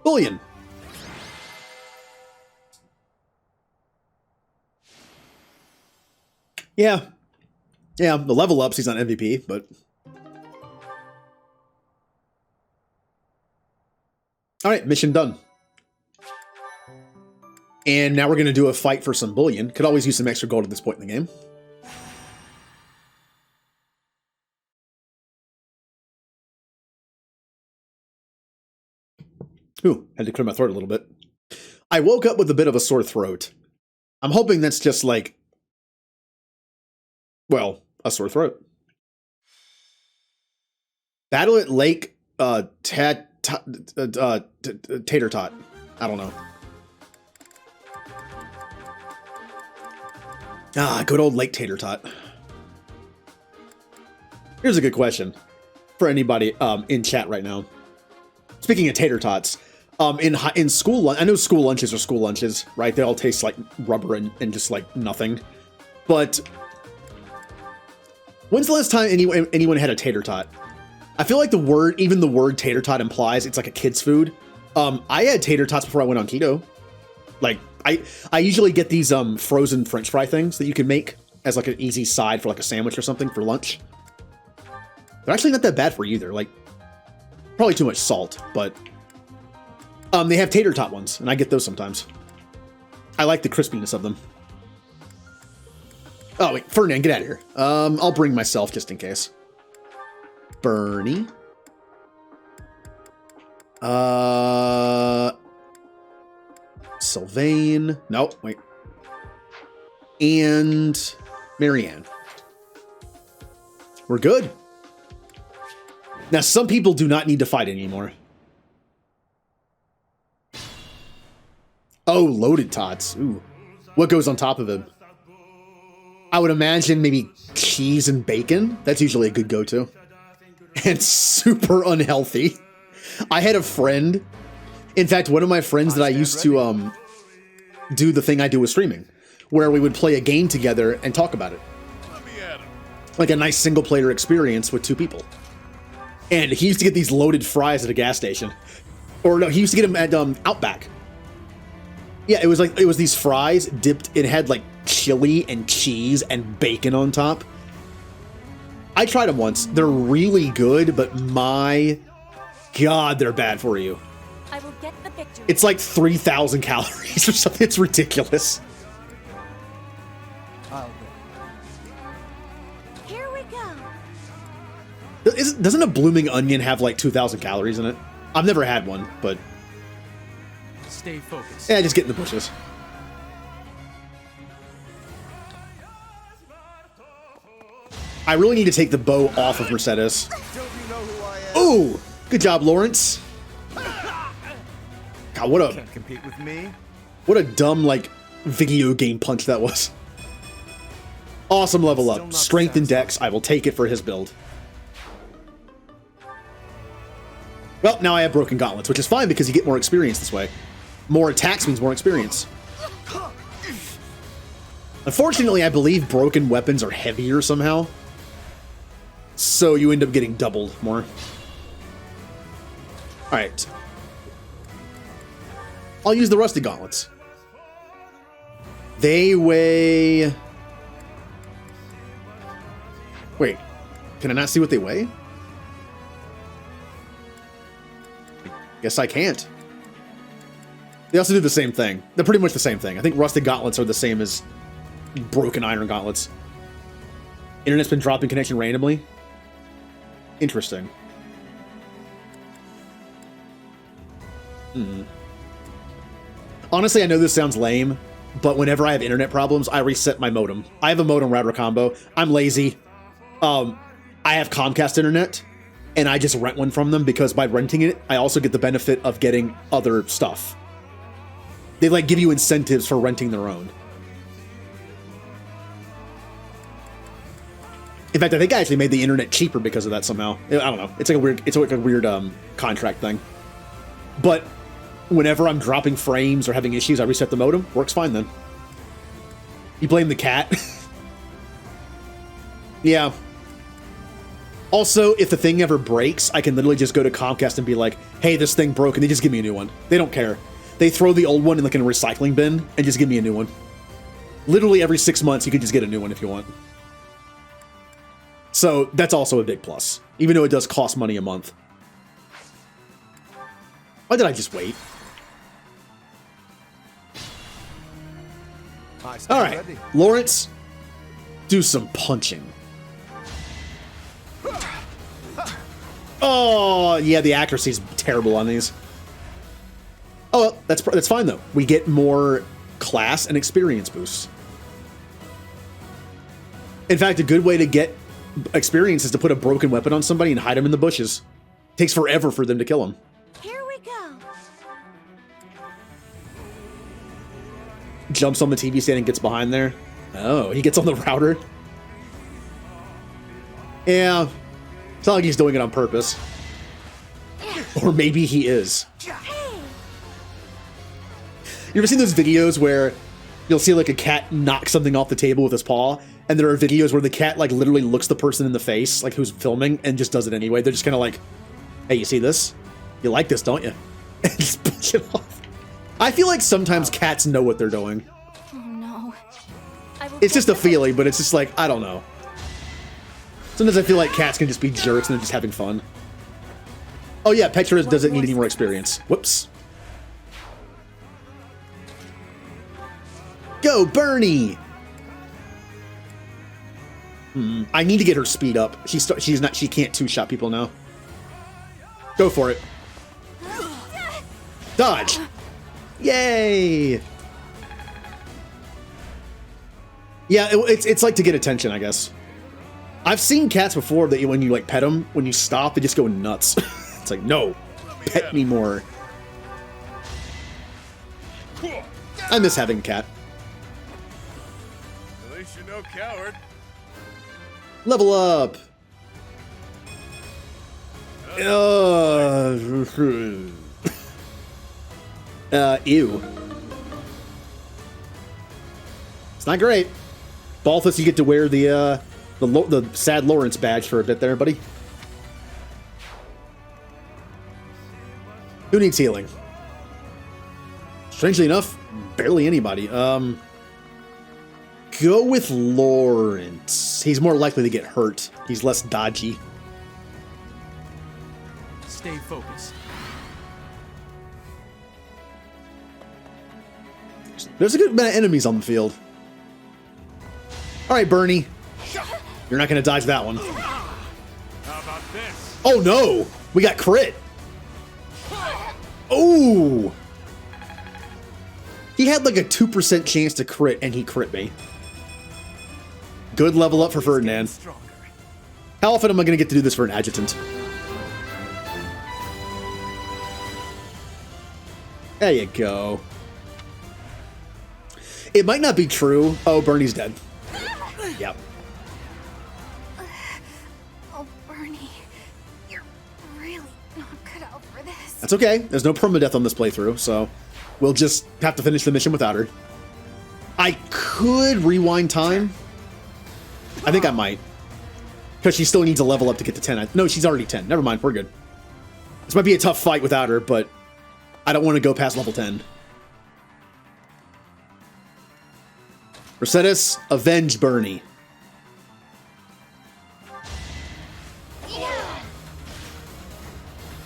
Bullion. Yeah. Yeah, the level ups, he's on MVP, but... Alright, mission done. And now we're going to do a fight for some bullion. Could always use some extra gold at this point in the game. Ooh, had to clear my throat a little bit. I woke up with a bit of a sore throat. I'm hoping that's just like... Well, a sore throat. Battle at Lake Tater Tot. I don't know. Ah, good old Lake Tater Tot. Here's a good question for anybody in chat right now. Speaking of tater tots, in school lunch, I know school lunches are school lunches, right? They all taste like rubber and just like nothing. But when's the last time anyone had a tater tot? I feel like even the word tater tot implies it's like a kid's food. I had tater tots before I went on keto. Like I usually get these frozen French fry things that you can make as like an easy side for like a sandwich or something for lunch. They're actually not that bad for you either. Like probably too much salt, but they have tater tot ones, and I get those sometimes. I like the crispiness of them. Oh wait, Ferdinand, get out of here. I'll bring myself just in case. Bernie. Sylvain. No, wait. And Marianne. We're good. Now, some people do not need to fight anymore. Oh, loaded tots. Ooh. What goes on top of him? I would imagine maybe cheese and bacon. That's usually a good go-to. And super unhealthy. I had a friend. In fact, one of my friends that I used to do the thing I do with streaming, where we would play a game together and talk about it. Like a nice single-player experience with 2 people. And he used to get these loaded fries at a gas station. Or no, he used to get them at Outback. Yeah, it was these fries dipped, it had like chili and cheese and bacon on top. I tried them once. They're really good, but my God, they're bad for you. I will get the victory. It's like 3,000 calories or something. It's ridiculous. I'll go. Here we go. Doesn't a blooming onion have like 2,000 calories in it? I've never had one, but... Stay focused. Yeah, just get in the bushes. I really need to take the bow off of Mercedes. Don't you know who I am? Ooh! Good job, Lawrence. God, Can't compete with me. what a dumb, like, video game punch that was. Awesome level Still up. not Strength and satisfied. dex. I will take it for his build. Well, now I have broken gauntlets, which is fine because you get more experience this way. More attacks means more experience. Unfortunately, I believe broken weapons are heavier somehow. So you end up getting doubled more. Alright. I'll use the rusty gauntlets. They weigh... Wait. Can I not see what they weigh? Guess I can't. They also do the same thing. They're pretty much the same thing. I think rusted gauntlets are the same as broken iron gauntlets. Internet's been dropping connection randomly. Interesting. Honestly, I know this sounds lame, but whenever I have internet problems, I reset my modem. I have a modem router combo. I'm lazy. I have Comcast internet, and I just rent one from them because by renting it, I also get the benefit of getting other stuff. They like give you incentives for renting their own. In fact, I think I actually made the internet cheaper because of that somehow. I don't know. It's like a weird contract thing. But whenever I'm dropping frames or having issues, I reset the modem. Works fine then. You blame the cat. Yeah. Also, if the thing ever breaks, I can literally just go to Comcast and be like, hey, this thing broke, and they just give me a new one. They don't care. They throw the old one in like in a recycling bin and just give me a new one. Literally every 6 months, you can just get a new one if you want. So that's also a big plus, even though it does cost money a month. Why did I just wait? All right, ready. Lawrence, do some punching. Oh, yeah, the accuracy's terrible on these. Oh, well, that's fine, though. We get more class and experience boosts. In fact, a good way to get experience is to put a broken weapon on somebody and hide them in the bushes. Takes forever for them to kill them. Here we go. Jumps on the TV stand and gets behind there. Oh, he gets on the router. Yeah. It's not like he's doing it on purpose. Or maybe he is. You ever seen those videos where you'll see like a cat knock something off the table with his paw, and there are videos where the cat like literally looks the person in the face, like who's filming, and just does it anyway. They're just kind of like, hey, you see this? You like this, don't you? And just push it off. I feel like sometimes cats know what they're doing. Oh no. It's just a feeling, but it's just like, I don't know. Sometimes I feel like cats can just be jerks and they're just having fun. Oh yeah, Petra doesn't need any more experience. Whoops. Go, Bernie! I need to get her speed up. She can't two-shot people now. Go for it. Dodge! Yay! Yeah, it's like to get attention, I guess. I've seen cats before that when you like pet them, when you stop, they just go nuts. It's like, no, pet me more. I miss having a cat. At least you're no coward. Level up. Ew. It's not great. Balthus, you get to wear the sad Lawrence badge for a bit there, buddy. Who needs healing? Strangely enough, barely anybody. Go with Lawrence. He's more likely to get hurt. He's less dodgy. Stay focused. There's a good amount of enemies on the field. All right, Bernie. You're not going to dodge that one. How about this? Oh, no. We got crit. Oh. He had like a 2% chance to crit, and he crit me. Good level up for Ferdinand. How often am I going to get to do this for an adjutant? There you go. It might not be true. Oh, Bernie's dead. Yep. Oh, Bernie, you're really not cut out for this. That's okay. There's no permadeath on this playthrough, so we'll just have to finish the mission without her. I could rewind time. I think I might. Because she still needs a level up to get to 10. No, she's already 10. Never mind, we're good. This might be a tough fight without her, but I don't want to go past level 10. Mercedes, avenge Bernie.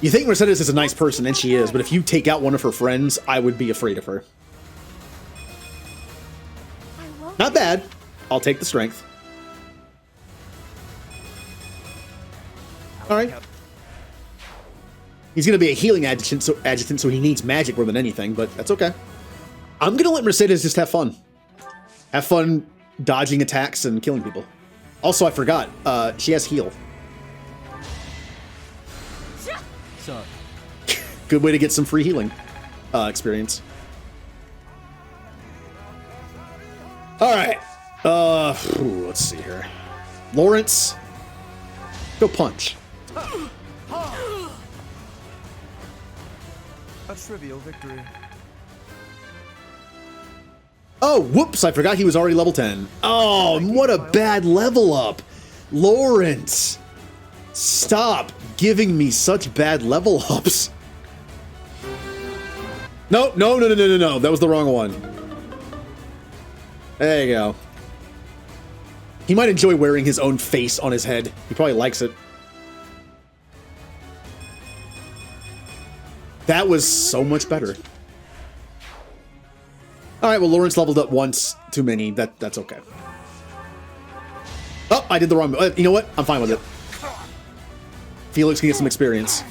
You think Mercedes is a nice person, and she is, but if you take out one of her friends, I would be afraid of her. Not bad. I'll take the strength. Alright. He's going to be a healing adjutant, so he needs magic more than anything, but that's okay. I'm going to let Mercedes just have fun. Have fun dodging attacks and killing people. Also, I forgot, she has heal. Sorry. Good way to get some free healing experience. Alright. Let's see here. Lawrence. Go punch. A trivial victory. Oh, whoops, I forgot he was already level 10. Oh, what a bad level up. Lawrence. Stop giving me such bad level ups. No. That was the wrong one. There you go. He might enjoy wearing his own face on his head. He probably likes it. That was so much better. Alright, well, Lawrence leveled up once too many. That's okay. Oh, I did the wrong... You know what? I'm fine with it. Felix can get some experience.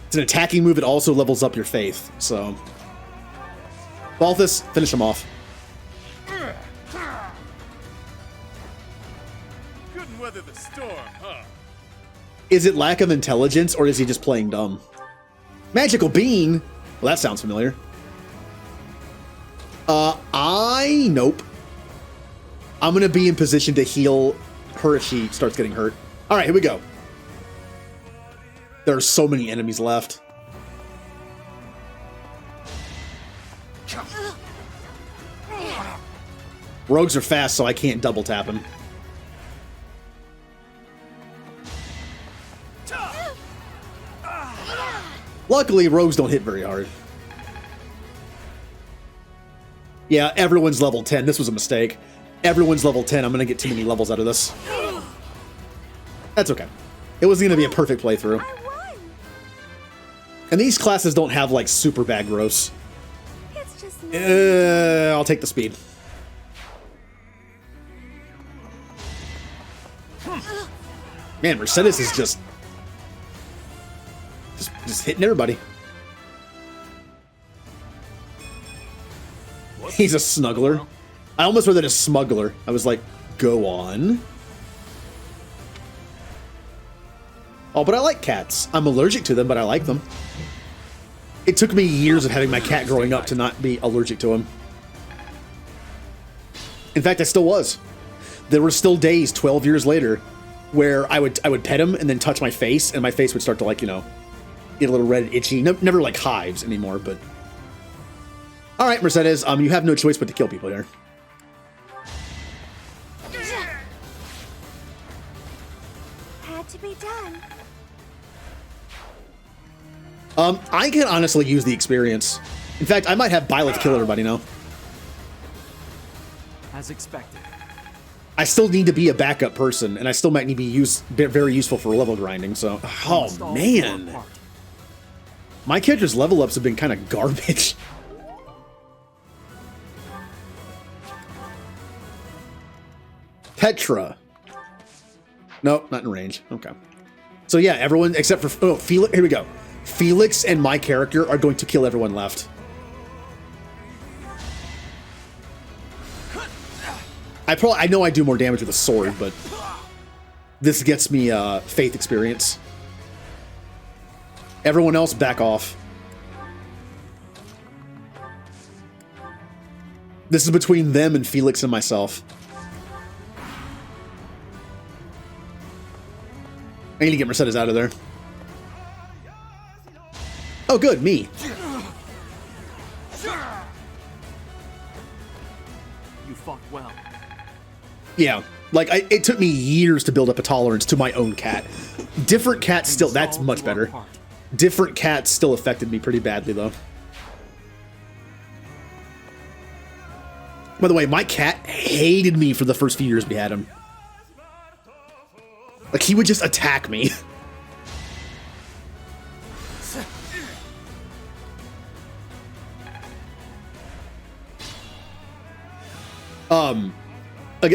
It's an attacking move. It also levels up your faith, so... Balthus, finish him off. Couldn't weather the storm, huh? Is it lack of intelligence, or is he just playing dumb? Magical bean? Well, that sounds familiar. Nope. I'm gonna be in position to heal her if she starts getting hurt. Alright, here we go. There are so many enemies left. Rogues are fast, so I can't double tap him. Luckily, rogues don't hit very hard. Yeah, everyone's level 10. This was a mistake. Everyone's level 10. I'm going to get too many levels out of this. That's okay. It wasn't going to be a perfect playthrough. And these classes don't have, like, super bad growths. It's just I'll take the speed. Man, Mercedes is just hitting everybody. He's a snuggler. I almost read that as smuggler. I was like, go on. Oh, but I like cats. I'm allergic to them, but I like them. It took me years of having my cat growing up to not be allergic to him. In fact, I still was. There were still days 12 years later where I would pet him and then touch my face, and my face would start to, like, you know, get a little red and itchy. Never like hives anymore, but... Alright, Mercedes, you have no choice but to kill people here. had to be done. I can honestly use the experience. In fact, I might have Byleth kill everybody now. As expected. I still need to be a backup person, and I still might need to be very useful for level grinding, so... Oh, man! My character's level ups have been kind of garbage. Petra. Nope, not in range. Okay. So yeah, everyone except for... Oh, Felix. Here we go. Felix and my character are going to kill everyone left. I know I do more damage with a sword, but this gets me faith experience. Everyone else, back off. This is between them and Felix and myself. I need to get Mercedes out of there. Oh, good, me. You fought well. Yeah, like, it took me years to build up a tolerance to my own cat. Different cats still, that's much better. Different cats still affected me pretty badly, though. By the way, my cat hated me for the first few years we had him. Like, he would just attack me.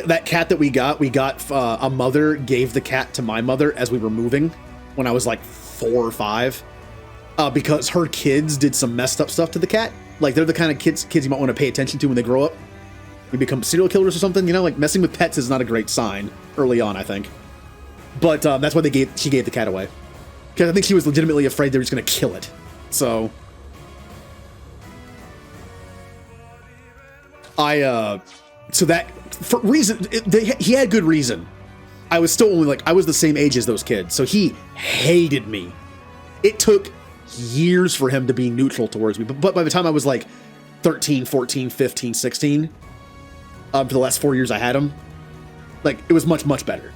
That cat that we got a mother gave the cat to my mother as we were moving when I was like 4 or 5, because her kids did some messed up stuff to the cat. Like, they're the kind of kids you might want to pay attention to when they grow up. We become serial killers or something, you know, like messing with pets is not a great sign early on, I think. But that's why she gave the cat away, because I think she was legitimately afraid they were just going to kill it. So so that for reason he had good reason. I was still only like, I was the same age as those kids, so he hated me. It took years for him to be neutral towards me, but by the time I was like 13, 14, 15, 16, for the last 4 years I had him, like, it was much, much better.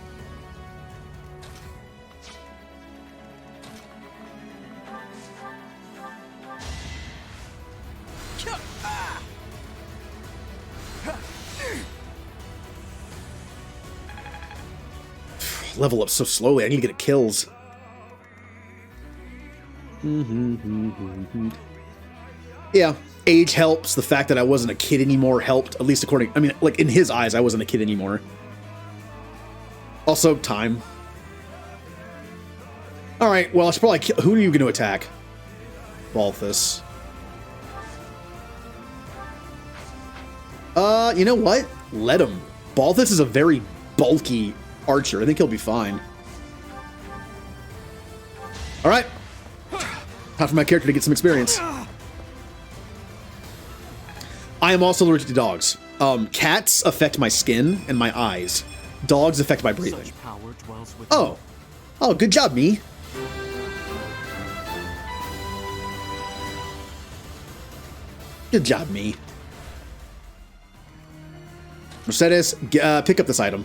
Level up so slowly, I need to get kills. Yeah, age helps. The fact that I wasn't a kid anymore helped, at least according, I mean, like, in his eyes, I wasn't a kid anymore. Also, time. Alright, well, I should probably kill, who are you going to attack? Balthus. You know what? Let him. Balthus is a very bulky archer. I think he'll be fine. Alright. Time for my character to get some experience. I am also allergic to dogs. Cats affect my skin and my eyes. Dogs affect my breathing. Oh. Oh, good job, me. Good job, me. Mercedes, pick up this item.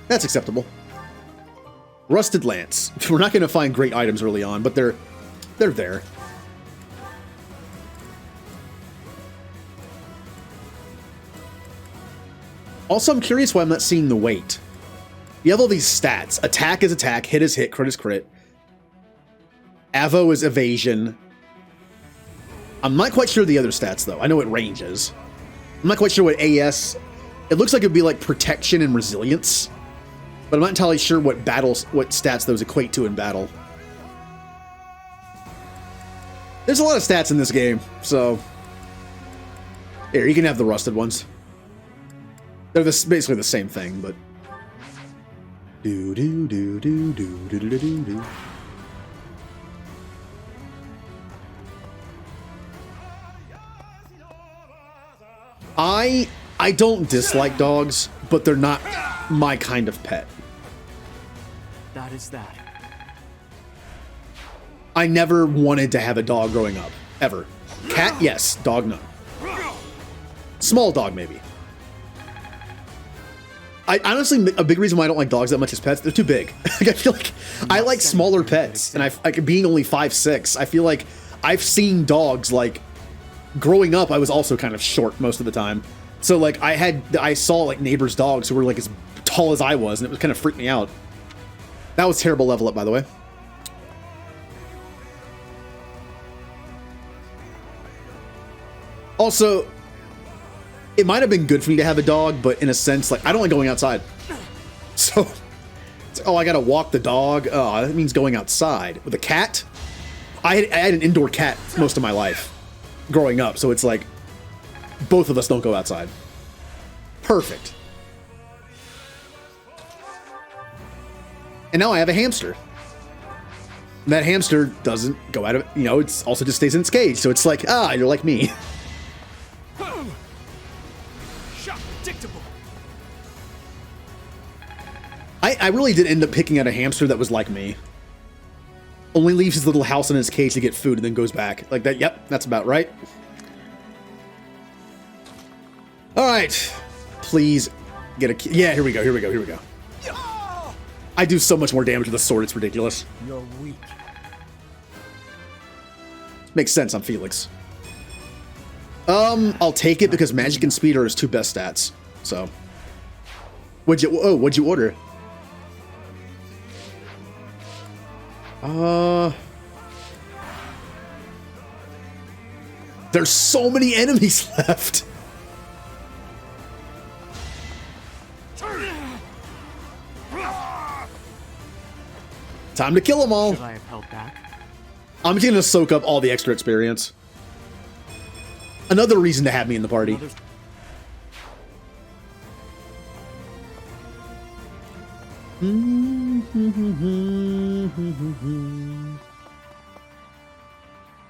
That's acceptable. Rusted Lance. We're not going to find great items early on, but they're there. Also, I'm curious why I'm not seeing the weight. You have all these stats. Attack is attack, hit is hit, crit is crit. Avo is evasion. I'm not quite sure the other stats, though. I know what range is. I'm not quite sure what AS... It looks like it'd be like protection and resilience, but I'm not entirely sure what stats those equate to in battle. There's a lot of stats in this game, so... Here, you can have the rusted ones. They're basically the same thing, but... I don't dislike dogs, but they're not my kind of pet. That is that. I never wanted to have a dog growing up, ever. Cat, yes. Dog, no. Small dog, maybe. I honestly, a big reason why I don't like dogs that much as pets, they're too big. Like, I feel like I like smaller pets, and being only 5'6", I feel like I've seen dogs, like, growing up, I was also kind of short most of the time. So, like, I saw, like, neighbors' dogs who were, like, as tall as I was, and it was kind of freaked me out. That was terrible level up, by the way. Also, it might have been good for me to have a dog, but in a sense, like, I don't like going outside. So, oh, I gotta walk the dog. Oh, that means going outside. With a cat, I had an indoor cat most of my life growing up, so it's like, both of us don't go outside. Perfect. And now I have a hamster. That hamster doesn't go out of, you know, it's also just stays in its cage. So it's like, ah, you're like me. Shock predictable. I really did end up picking out a hamster that was like me. Only leaves his little house in his cage to get food and then goes back. Like that, yep, that's about right. Alright. Please get a... Yeah, here we go, here we go, here we go. I do so much more damage with the sword, it's ridiculous. You're weak. Makes sense, I'm Felix. I'll take it because magic and speed are his 2 best stats. So. What'd you order? There's so many enemies left. Time to kill them all. Should I have held back? I'm just gonna soak up all the extra experience. Another reason to have me in the party.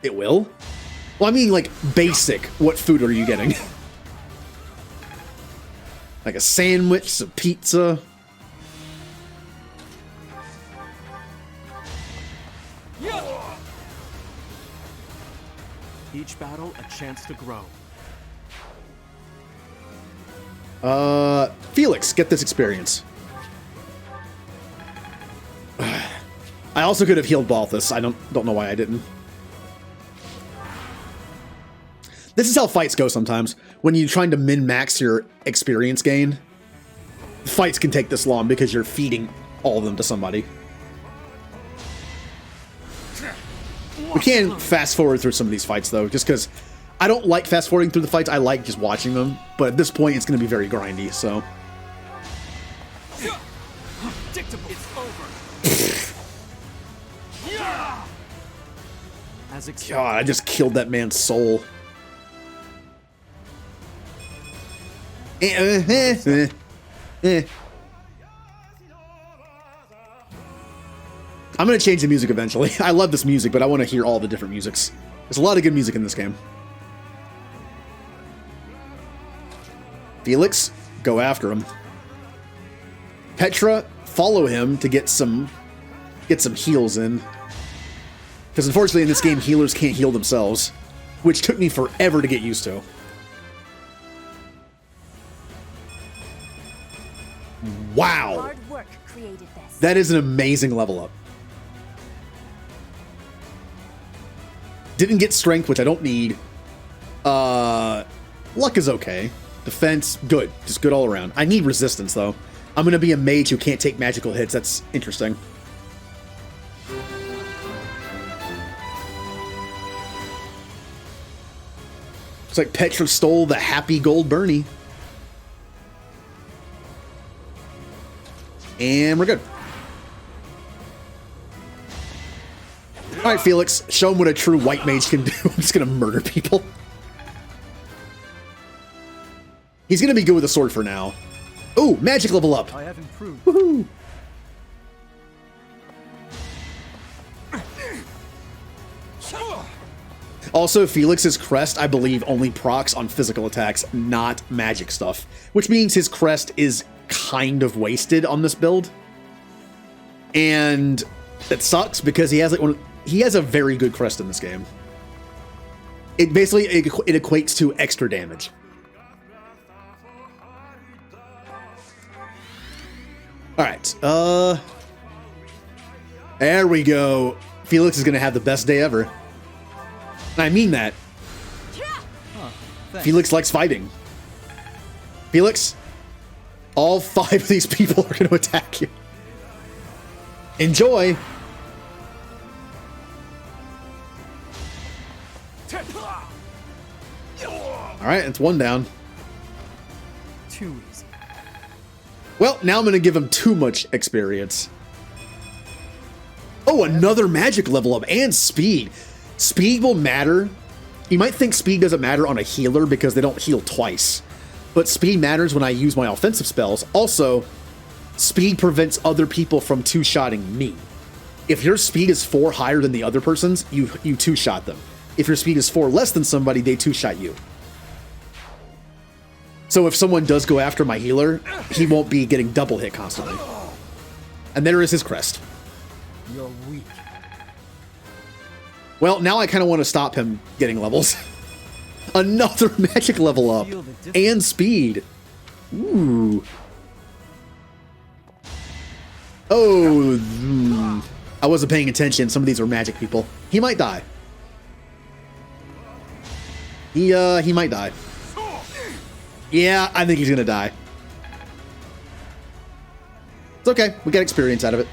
It will? Well, I mean, like, basic. What food are you getting? Like a sandwich, a pizza. Each battle, a chance to grow. Felix, get this experience. I also could have healed Balthus. I don't know why I didn't. This is how fights go sometimes. When you're trying to min-max your experience gain, fights can take this long because you're feeding all of them to somebody. We can fast forward through some of these fights though, just because I don't like fast forwarding through the fights. I like just watching them, but at this point it's going to be very grindy, so. Predictable. It's over. As expected. God, I just killed that man's soul. I'm going to change the music eventually. I love this music, but I want to hear all the different musics. There's a lot of good music in this game. Felix, go after him. Petra, follow him to get some heals in. Because unfortunately in this game, healers can't heal themselves, which took me forever to get used to. Wow! Hard work created this. That is an amazing level up. Didn't get strength, which I don't need. Luck is okay. Defense, good. Just good all around. I need resistance, though. I'm going to be a mage who can't take magical hits. That's interesting. It's like Petra stole the happy gold Bernie. And we're good. Alright, Felix. Show him what a true white mage can do. I'm just going to murder people. He's going to be good with a sword for now. Ooh, magic level up. I have improved. Woohoo! Also, Felix's crest, I believe, only procs on physical attacks, not magic stuff. Which means his crest is kind of wasted on this build. And it sucks because he has like he has a very good crest in this game. It basically it equates to extra damage. Alright, there we go. Felix is gonna have the best day ever. And I mean that. Felix likes fighting. Felix, all 5 of these people are gonna attack you. Enjoy! Alright, it's 1 down. Too easy. Well, now I'm gonna give him too much experience. Oh, another magic level up and speed. Speed will matter. You might think speed doesn't matter on a healer because they don't heal twice. But speed matters when I use my offensive spells. Also, speed prevents other people from two-shotting me. If your speed is 4 higher than the other person's, you two-shot them. If your speed is 4 less than somebody, they two-shot you. So if someone does go after my healer, he won't be getting double hit constantly. And there is his crest. You're weak. Well, now I kind of want to stop him getting levels. Another magic level up. And speed. Ooh. Oh. I wasn't paying attention. Some of these are magic people. He might die. He might die. Yeah, I think he's gonna die. It's okay. We got experience out of it.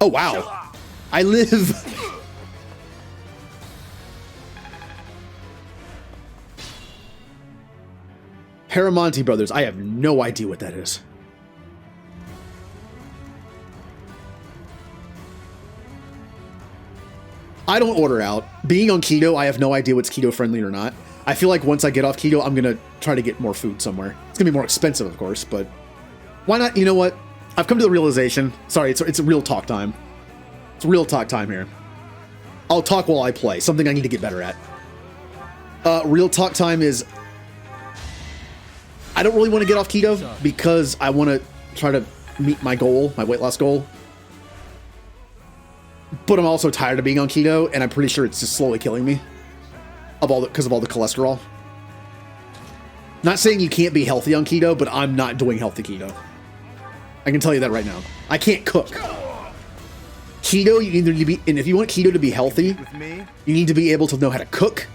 Oh, wow. I live. Paramonti Brothers. I have no idea what that is. I don't order out. Being on keto, I have no idea what's keto friendly or not. I feel like once I get off keto, I'm gonna try to get more food somewhere. It's gonna be more expensive, of course, but why not? You know what? I've come to the realization. Sorry, it's a real talk time. It's real talk time here. I'll talk while I play. Something I need to get better at. Real talk time is I don't really want to get off keto because I want to try to meet my goal, my weight loss goal. But I'm also tired of being on keto, and I'm pretty sure it's just slowly killing me because of all the cholesterol. Not saying you can't be healthy on keto, but I'm not doing healthy keto. I can tell you that right now. I can't cook. Keto, you either need to be, and if you want keto to be healthy, you need to be able to know how to cook,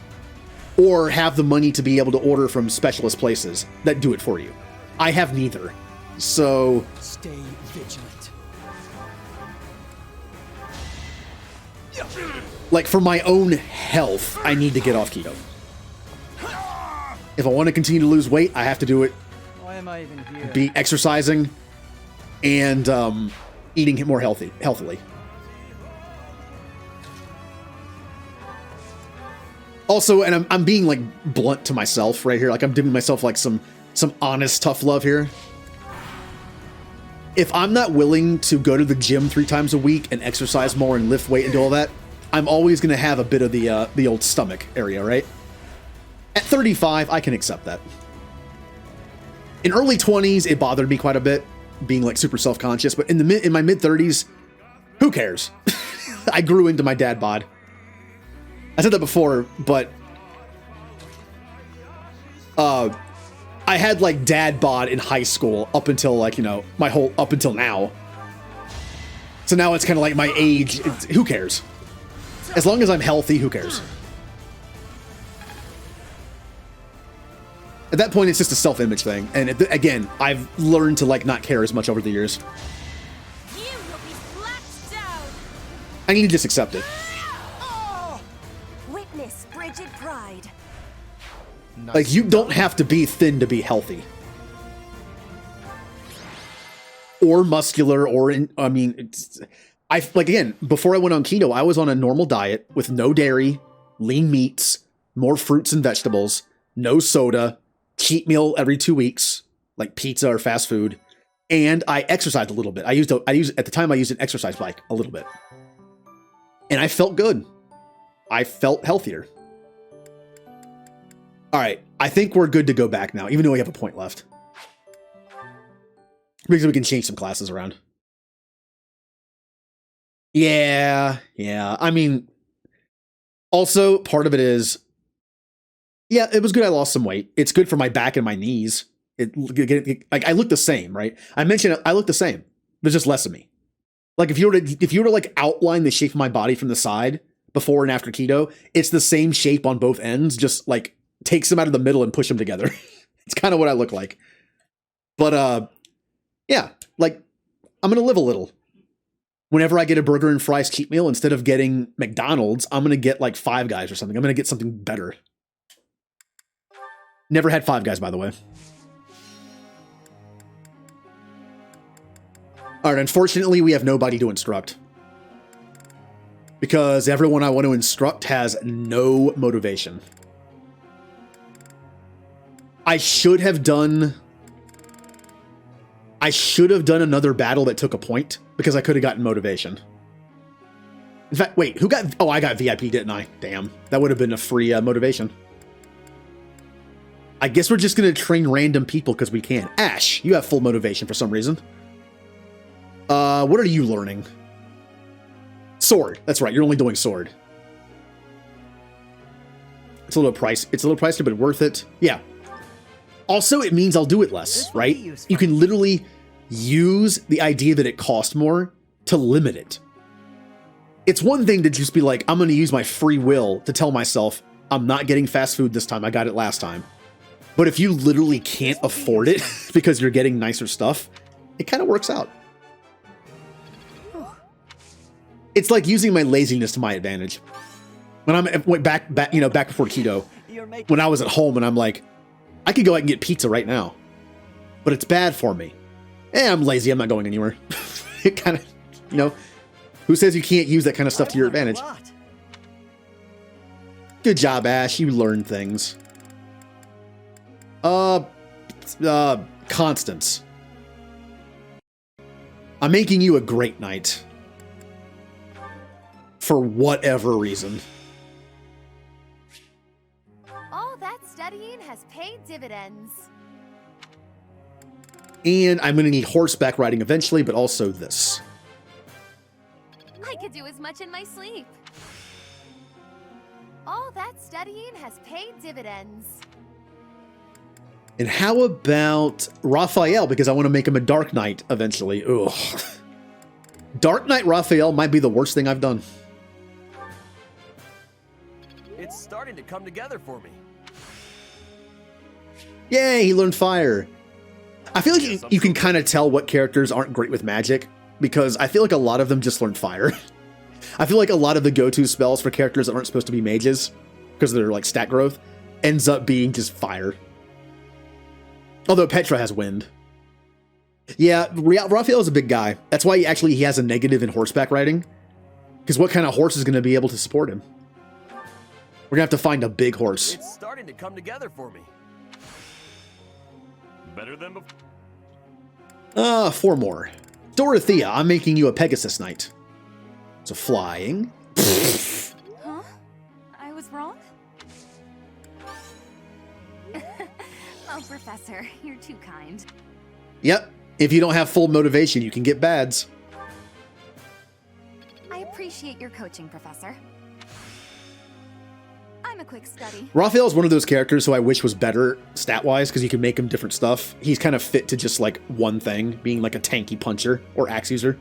or have the money to be able to order from specialist places that do it for you. I have neither. So stay vigilant. Like, for my own health, I need to get off keto. If I want to continue to lose weight, I have to do it. Why am I even here? Be exercising and eating more healthily. Also, and I'm being like blunt to myself right here. Like, I'm giving myself like some honest tough love here. If I'm not willing to go to the gym 3 times a week and exercise more and lift weight and do all that, I'm always going to have a bit of the old stomach area, right? At 35, I can accept that. In early 20s, it bothered me quite a bit, being like super self-conscious. But in my mid 30s, who cares? I grew into my dad bod. I said that before, but I had like dad bod in high school up until like, you know, up until now. So now it's kind of like my age. Who cares? As long as I'm healthy, who cares? At that point, it's just a self-image thing. And again, I've learned to like not care as much over the years. You will be flattened down. I need to just accept it. Witness frigid pride. Like, you don't have to be thin to be healthy. Or muscular, or again, before I went on keto, I was on a normal diet with no dairy, lean meats, more fruits and vegetables, no soda, cheat meal every 2 weeks, like pizza or fast food, and I exercised a little bit. At the time I used an exercise bike a little bit. And I felt good. I felt healthier. All right, I think we're good to go back now, even though we have a point left. Because we can change some classes around. Yeah. I mean, also, part of it is, yeah, it was good I lost some weight. It's good for my back and my knees. Like, I look the same, right? I mentioned I look the same. There's just less of me. Like, if you were to like outline the shape of my body from the side before and after keto, it's the same shape on both ends, just like takes them out of the middle and push them together. It's kind of what I look like. But yeah, like, I'm gonna live a little. Whenever I get a burger and fries cheat meal, instead of getting McDonald's, I'm gonna get like Five Guys or something. I'm gonna get something better. Never had Five Guys, by the way. All right, unfortunately, we have nobody to instruct. Because everyone I want to instruct has no motivation. I should have done another battle that took a point, because I could have gotten motivation. In fact, wait, who got... Oh, I got VIP, didn't I? Damn. That would have been a free motivation. I guess we're just going to train random people because we can. Ash, you have full motivation for some reason. What are you learning? Sword. That's right. You're only doing sword. It's a little pricey, but worth it. Yeah. Also, it means I'll do it less, right? You can literally use the idea that it costs more to limit it. It's one thing to just be like, I'm going to use my free will to tell myself, I'm not getting fast food this time. I got it last time. But if you literally can't afford it because you're getting nicer stuff, it kind of works out. It's like using my laziness to my advantage. When I'm back before keto, when I was at home and I'm like, I could go out and get pizza right now, but it's bad for me. I'm lazy. I'm not going anywhere. It kind of, who says you can't use that kind of stuff to your advantage? Good job, Ash. You learn things. Constance. I'm making you a great knight. For whatever reason. All that studying has paid dividends. And I'm going to need horseback riding eventually, but also this. I could do as much in my sleep. All that studying has paid dividends. And how about Raphael? Because I want to make him a Dark Knight eventually. Ugh. Dark Knight Raphael might be the worst thing I've done. It's starting to come together for me. Yay, he learned fire. I feel like you can kind of tell what characters aren't great with magic, because I feel like a lot of them just learn fire. I feel like a lot of the go-to spells for characters that aren't supposed to be mages, because of their like stat growth, ends up being just fire. Although Petra has wind. Yeah, Raphael is a big guy. That's why he has a negative in horseback riding, because what kind of horse is going to be able to support him? We're going to have to find a big horse. It's starting to come together for me. Better than before. 4 more. Dorothea, I'm making you a Pegasus Knight. So flying. Huh? I was wrong? Oh, Professor, you're too kind. Yep. If you don't have full motivation, you can get bads. I appreciate your coaching, Professor. I'm a quick study. Raphael is one of those characters who I wish was better stat-wise, because you can make him different stuff. He's kind of fit to just like one thing, being like a tanky puncher or axe user.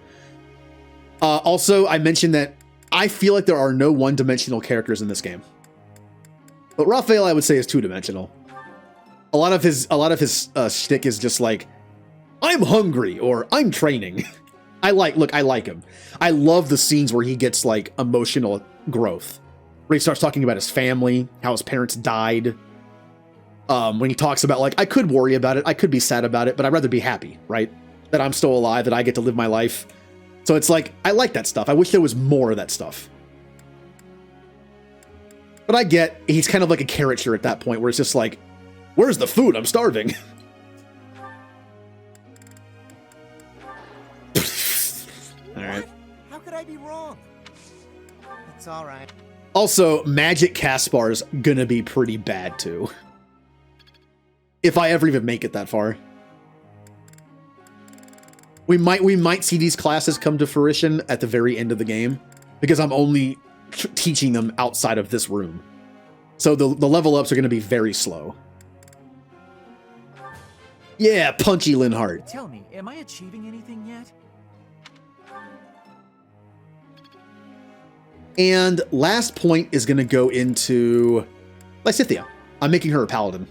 Also, I mentioned that I feel like there are no one-dimensional characters in this game. But Raphael, I would say, is two-dimensional. A lot of his shtick is just like, I'm hungry, or I'm training. I like him. I love the scenes where he gets like emotional growth. Where he starts talking about his family, how his parents died. When he talks about like, I could worry about it, I could be sad about it, but I'd rather be happy, right? That I'm still alive, that I get to live my life. So it's like, I like that stuff. I wish there was more of that stuff. But I get, he's kind of like a caricature at that point, where it's just like, where's the food? I'm starving. Alright. How could I be wrong? It's alright. Also, Magic Caspar's gonna be pretty bad too. If I ever even make it that far. We might see these classes come to fruition at the very end of the game, because I'm only teaching them outside of this room. So the level ups are gonna be very slow. Yeah, Punchy Linhart. Tell me, am I achieving anything yet? And last point is going to go into Lysithea. I'm making her a paladin.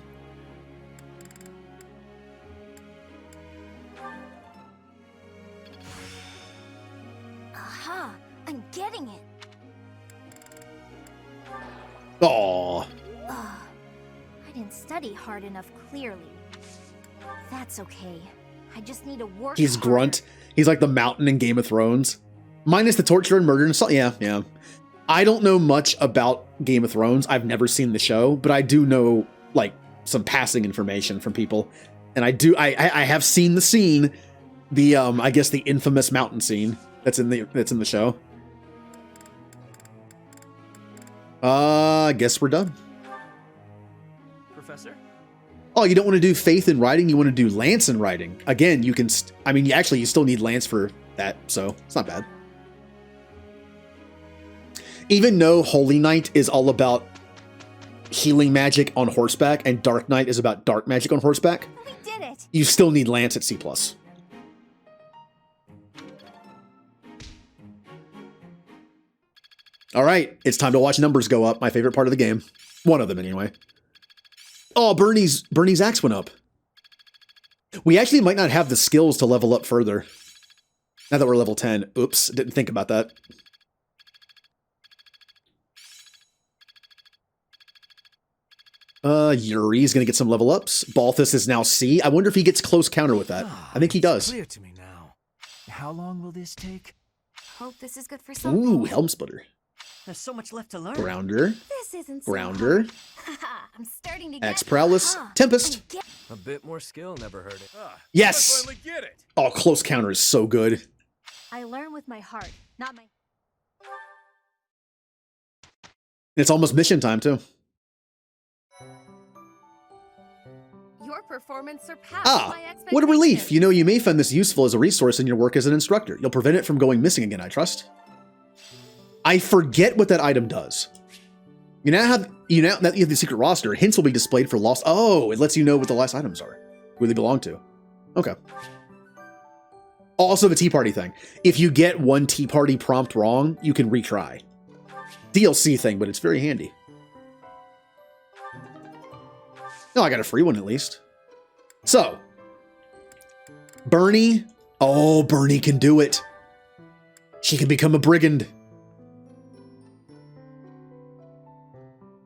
Aha! I'm getting it. Aww. Ugh. I didn't study hard enough, clearly. That's okay. I just need to work He's harder. Grunt. He's like the mountain in Game of Thrones. Minus the torture and murder and stuff. Yeah. I don't know much about Game of Thrones. I've never seen the show, but I do know like some passing information from people. And I have seen the scene, the I guess the infamous mountain scene that's in the show. I guess we're done. Professor? Oh, you don't want to do faith in writing? You want to do lance in writing? Again, you can... I mean, actually, you still need lance for that, so it's not bad. Even though Holy Knight is all about healing magic on horseback and Dark Knight is about dark magic on horseback, We did it. you still need lance at C+. All right, it's time to watch numbers go up. My favorite part of the game. One of them, anyway. Oh, Bernie's axe went up. We actually might not have the skills to level up further. Now that we're level 10. Oops, didn't think about that. Yuri's gonna get some level ups. Balthus is now C. I wonder if he gets close counter with that. I think he does. Clear to me now. How long will this take? Hope this is good for something. Ooh, Helm Splitter. There's so much left to learn. Grounder. This isn't so Grounder. Haha, I'm starting to get... Axe Prowess. Tempest. A bit more skill never hurt it. Yes! I finally get it. Oh, close counter is so good. I learn with my heart, not my... It's almost mission time, too. Your performance surpassed Ah, my expectations. what a relief. You know, you may find this useful as a resource in your work as an instructor. You'll prevent it from going missing again, I trust. I forget what that item does. Now that you have the secret roster, hints will be displayed for lost. Oh, it lets you know what the last items are, who they belong to. Okay. Also, the Tea Party thing. If you get one Tea Party prompt wrong, you can retry. DLC thing, but it's very handy. No, I got a free one at least. So, Bernie. Oh, Bernie can do it. She can become a brigand.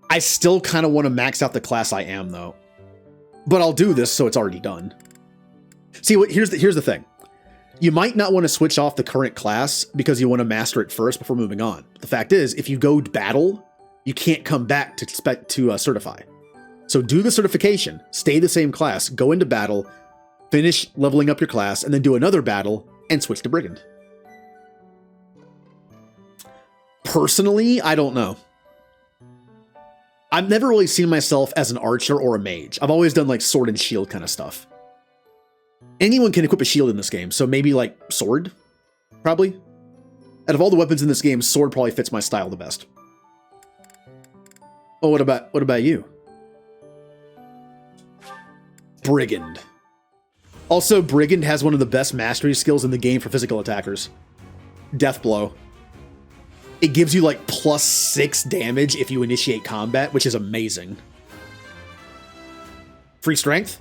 I still kind of want to max out the class I am, though. But I'll do this so it's already done. See, here's the thing. You might not want to switch off the current class because you want to master it first before moving on. But the fact is, if you go to battle, you can't come back to certify. So do the certification, stay the same class, go into battle, finish leveling up your class, and then do another battle and switch to brigand. Personally, I don't know. I've never really seen myself as an archer or a mage. I've always done like sword and shield kind of stuff. Anyone can equip a shield in this game, so maybe like sword, probably. Out of all the weapons in this game, sword probably fits my style the best. Oh, what about you? Brigand. Also, Brigand has one of the best mastery skills in the game for physical attackers. Death Blow. It gives you like +6 damage if you initiate combat, which is amazing. Free strength?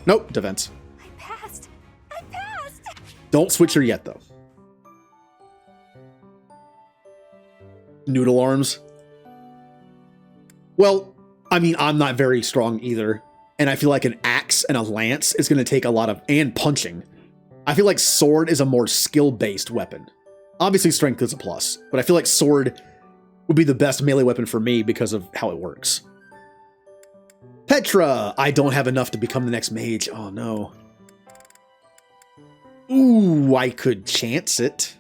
Nope, defense. I passed! I passed! Don't switch her yet, though. Noodle arms. Well, I mean, I'm not very strong either. And I feel like an axe and a lance is going to take a lot of... And punching. I feel like sword is a more skill-based weapon. Obviously, strength is a plus. But I feel like sword would be the best melee weapon for me because of how it works. Petra! I don't have enough to become the next mage. Oh, no. Ooh, I could chance it.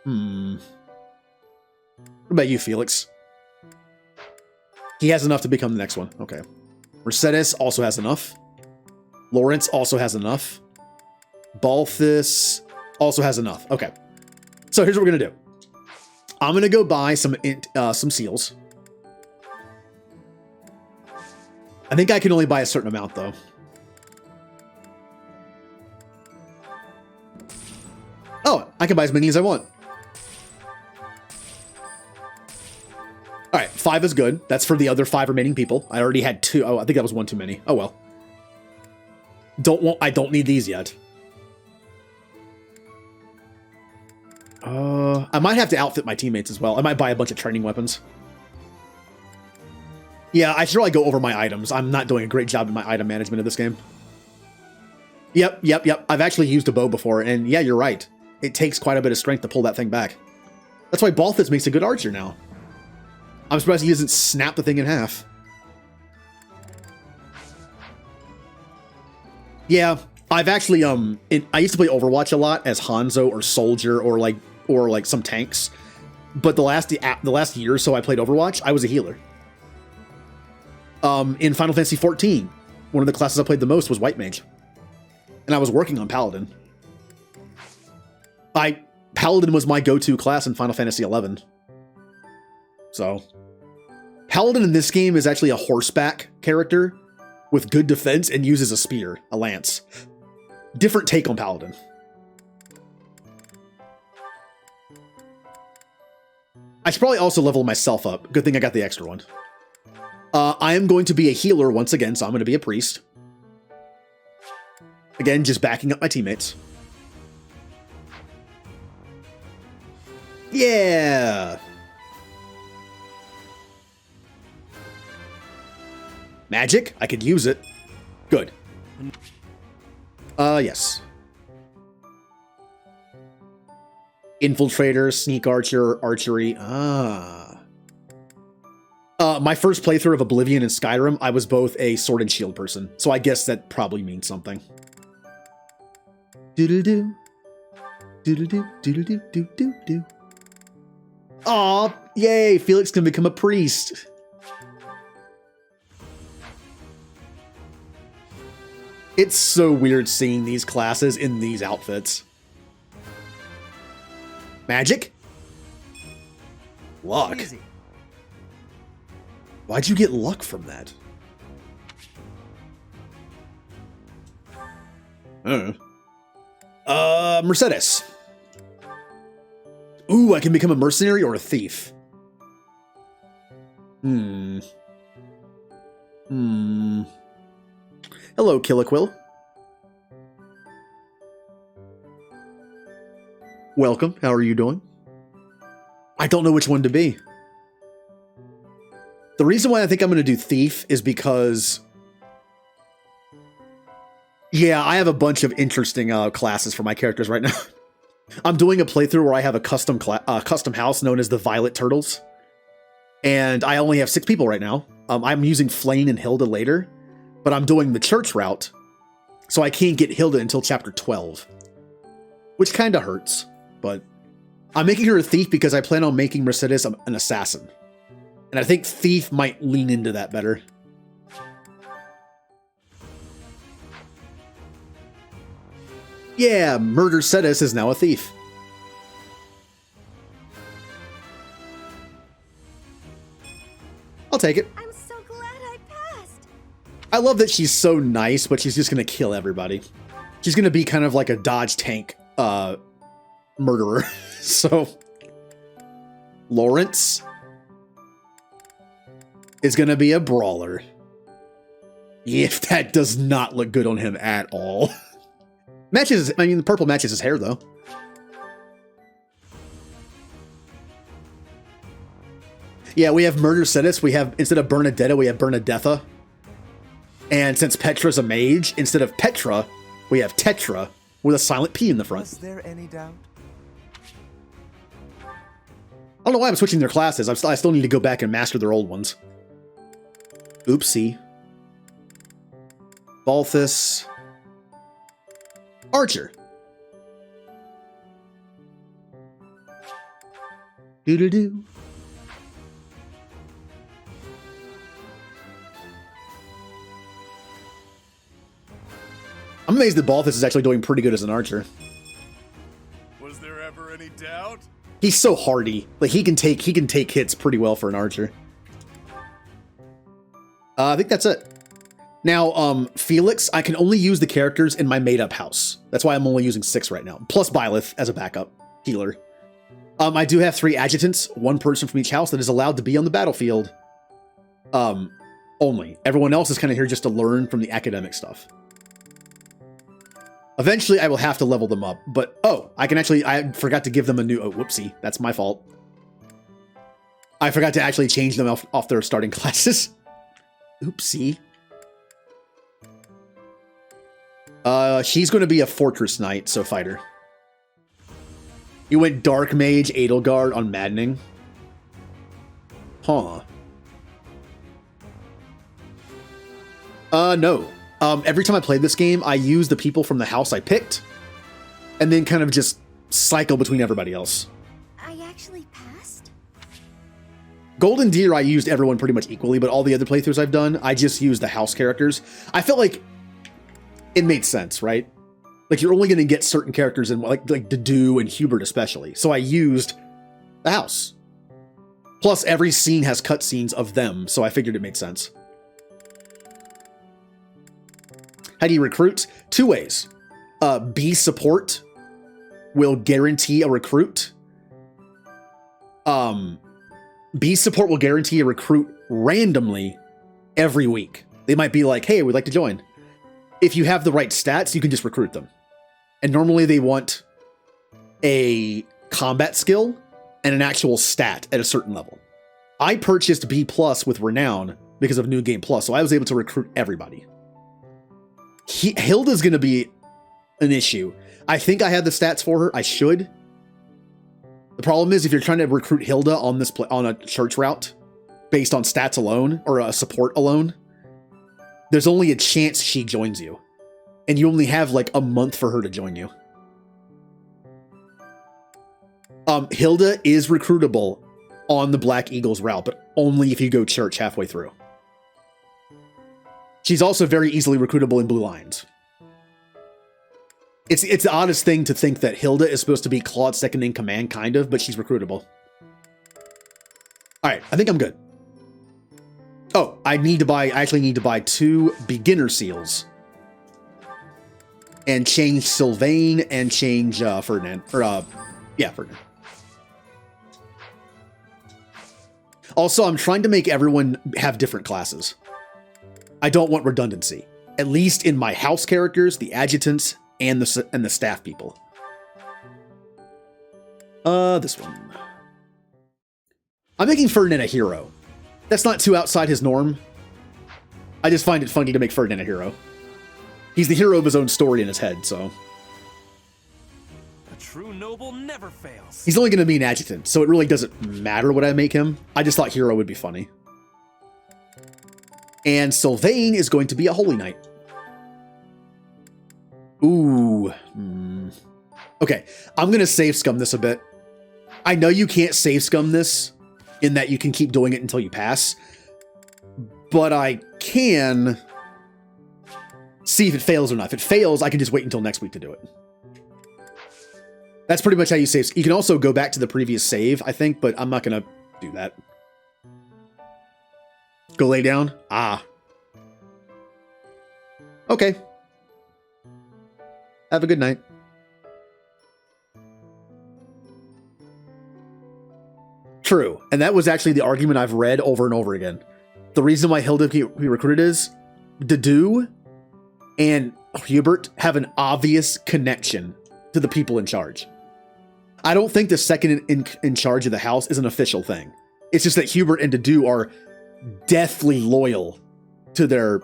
What about you, Felix? He has enough to become the next one. Okay. Mercedes also has enough. Lawrence also has enough. Balthus also has enough. Okay. So here's what we're gonna do. I'm gonna go buy some seals. I think I can only buy a certain amount though. Oh, I can buy as many as I want. All right, 5 is good. That's for the other 5 remaining people. I already had 2. Oh, I think that was 1 too many. Oh well. I don't need these yet. I might have to outfit my teammates as well. I might buy a bunch of training weapons. Yeah, I should probably go over my items. I'm not doing a great job in my item management of this game. Yep. I've actually used a bow before, and yeah, you're right. It takes quite a bit of strength to pull that thing back. That's why Balthus makes a good archer now. I'm surprised he doesn't snap the thing in half. Yeah, I've actually I used to play Overwatch a lot as Hanzo or Soldier or like some tanks, but the last year or so I played Overwatch, I was a healer. In Final Fantasy XIV, one of the classes I played the most was White Mage. And I was working on Paladin. Paladin was my go-to class in Final Fantasy XI. So, Paladin in this game is actually a horseback character with good defense and uses a spear, a lance. Different take on Paladin. I should probably also level myself up. Good thing I got the extra one. I am going to be a healer once again, so I'm going to be a priest. Again, just backing up my teammates. Yeah! Magic? I could use it. Good. Yes. Infiltrator, sneak archer, archery. My first playthrough of Oblivion and Skyrim, I was both a sword and shield person, so I guess that probably means something. Doodle-doo. Doodle-doo, doodle-doo, doodle-doo. Aw, yay, Felix can become a priest. It's so weird seeing these classes in these outfits. Magic? Luck. Easy. Why'd you get luck from that? Mercedes. Ooh, I can become a mercenary or a thief. Hello, Killaquill. Welcome. How are you doing? I don't know which one to be. The reason why I think I'm going to do thief is because, yeah, I have a bunch of interesting classes for my characters right now. I'm doing a playthrough where I have a custom house known as the Violet Turtles, and I only have 6 people right now. I'm using Flane and Hilda later, but I'm doing the church route, so I can't get Hilda until chapter 12, which kind of hurts. But I'm making her a thief because I plan on making Mercedes an assassin. And I think thief might lean into that better. Yeah, Murder Cetus is now a thief. I'll take it. I'm so glad I passed. I love that she's so nice, but she's just going to kill everybody. She's going to be kind of like a dodge tank murderer. So, Lawrence is going to be a brawler. If that does not look good on him at all. Matches, I mean, the purple matches his hair, though. Yeah, we have Murder Cetus. We have, instead of Bernadeatha, we have Bernadeatha. And since Petra's a mage, instead of Petra, we have Tetra with a silent P in the front. Was there any doubt? I don't know why I'm switching their classes. I still need to go back and master their old ones. Oopsie. Balthus. Archer. Doo-doo-doo. I'm amazed that Balthus is actually doing pretty good as an archer. Was there ever any doubt? He's so hardy. Like he can take hits pretty well for an archer. I think that's it. Now, Felix, I can only use the characters in my made-up house. That's why I'm only using 6 right now. Plus Byleth as a backup healer. I do have 3 adjutants, 1 person from each house that is allowed to be on the battlefield. Only. Everyone else is kind of here just to learn from the academic stuff. Eventually, I will have to level them up, but, I forgot to give them a new, whoopsie, that's my fault. I forgot to actually change them off their starting classes. Oopsie. She's going to be a Fortress Knight, so fighter. You went Dark Mage, Edelgard on Maddening. Huh. No. Every time I played this game, I used the people from the house I picked, and then kind of just cycle between everybody else. I actually passed? Golden Deer, I used everyone pretty much equally, but all the other playthroughs I've done, I just used the house characters. I felt like it made sense, right? Like, you're only going to get certain characters in, like Dedue and Hubert especially. So I used the house. Plus, every scene has cutscenes of them, so I figured it made sense. How do you recruit? 2 ways. B support will guarantee a recruit. B support will guarantee a recruit randomly every week. They might be like, hey, we'd like to join. If you have the right stats, you can just recruit them. And normally they want a combat skill and an actual stat at a certain level. I purchased B+ with Renown because of New Game Plus, so I was able to recruit everybody. Hilda's going to be an issue. I think I have the stats for her. I should. The problem is if you're trying to recruit Hilda on on a church route based on stats alone or a support alone, there's only a chance she joins you. And you only have like a month for her to join you. Hilda is recruitable on the Black Eagles route, but only if you go church halfway through. She's also very easily recruitable in Blue Lions. It's the oddest thing to think that Hilda is supposed to be Claude's second in command, kind of, but she's recruitable. Alright, I think I'm good. Oh, I actually need to buy 2 beginner seals. And change Sylvain and change Ferdinand. Ferdinand. Also, I'm trying to make everyone have different classes. I don't want redundancy. At least in my house characters, the adjutants, and the staff people. This one. I'm making Ferdinand a hero. That's not too outside his norm. I just find it funny to make Ferdinand a hero. He's the hero of his own story in his head, so. A true noble never fails. He's only going to be an adjutant, so it really doesn't matter what I make him. I just thought hero would be funny. And Sylvain is going to be a holy knight. Ooh. Okay, I'm going to save scum this a bit. I know you can't save scum this in that you can keep doing it until you pass, but I can see if it fails or not. If it fails, I can just wait until next week to do it. That's pretty much how you save. You can also go back to the previous save, I think, but I'm not going to do that. Go lay down? Ah. Okay. Have a good night. True, and that was actually the argument I've read over and over again. The reason why Hilda can be recruited is Dedue and Hubert have an obvious connection to the people in charge. I don't think the second in charge of the house is an official thing. It's just that Hubert and Dedue are deathly loyal to their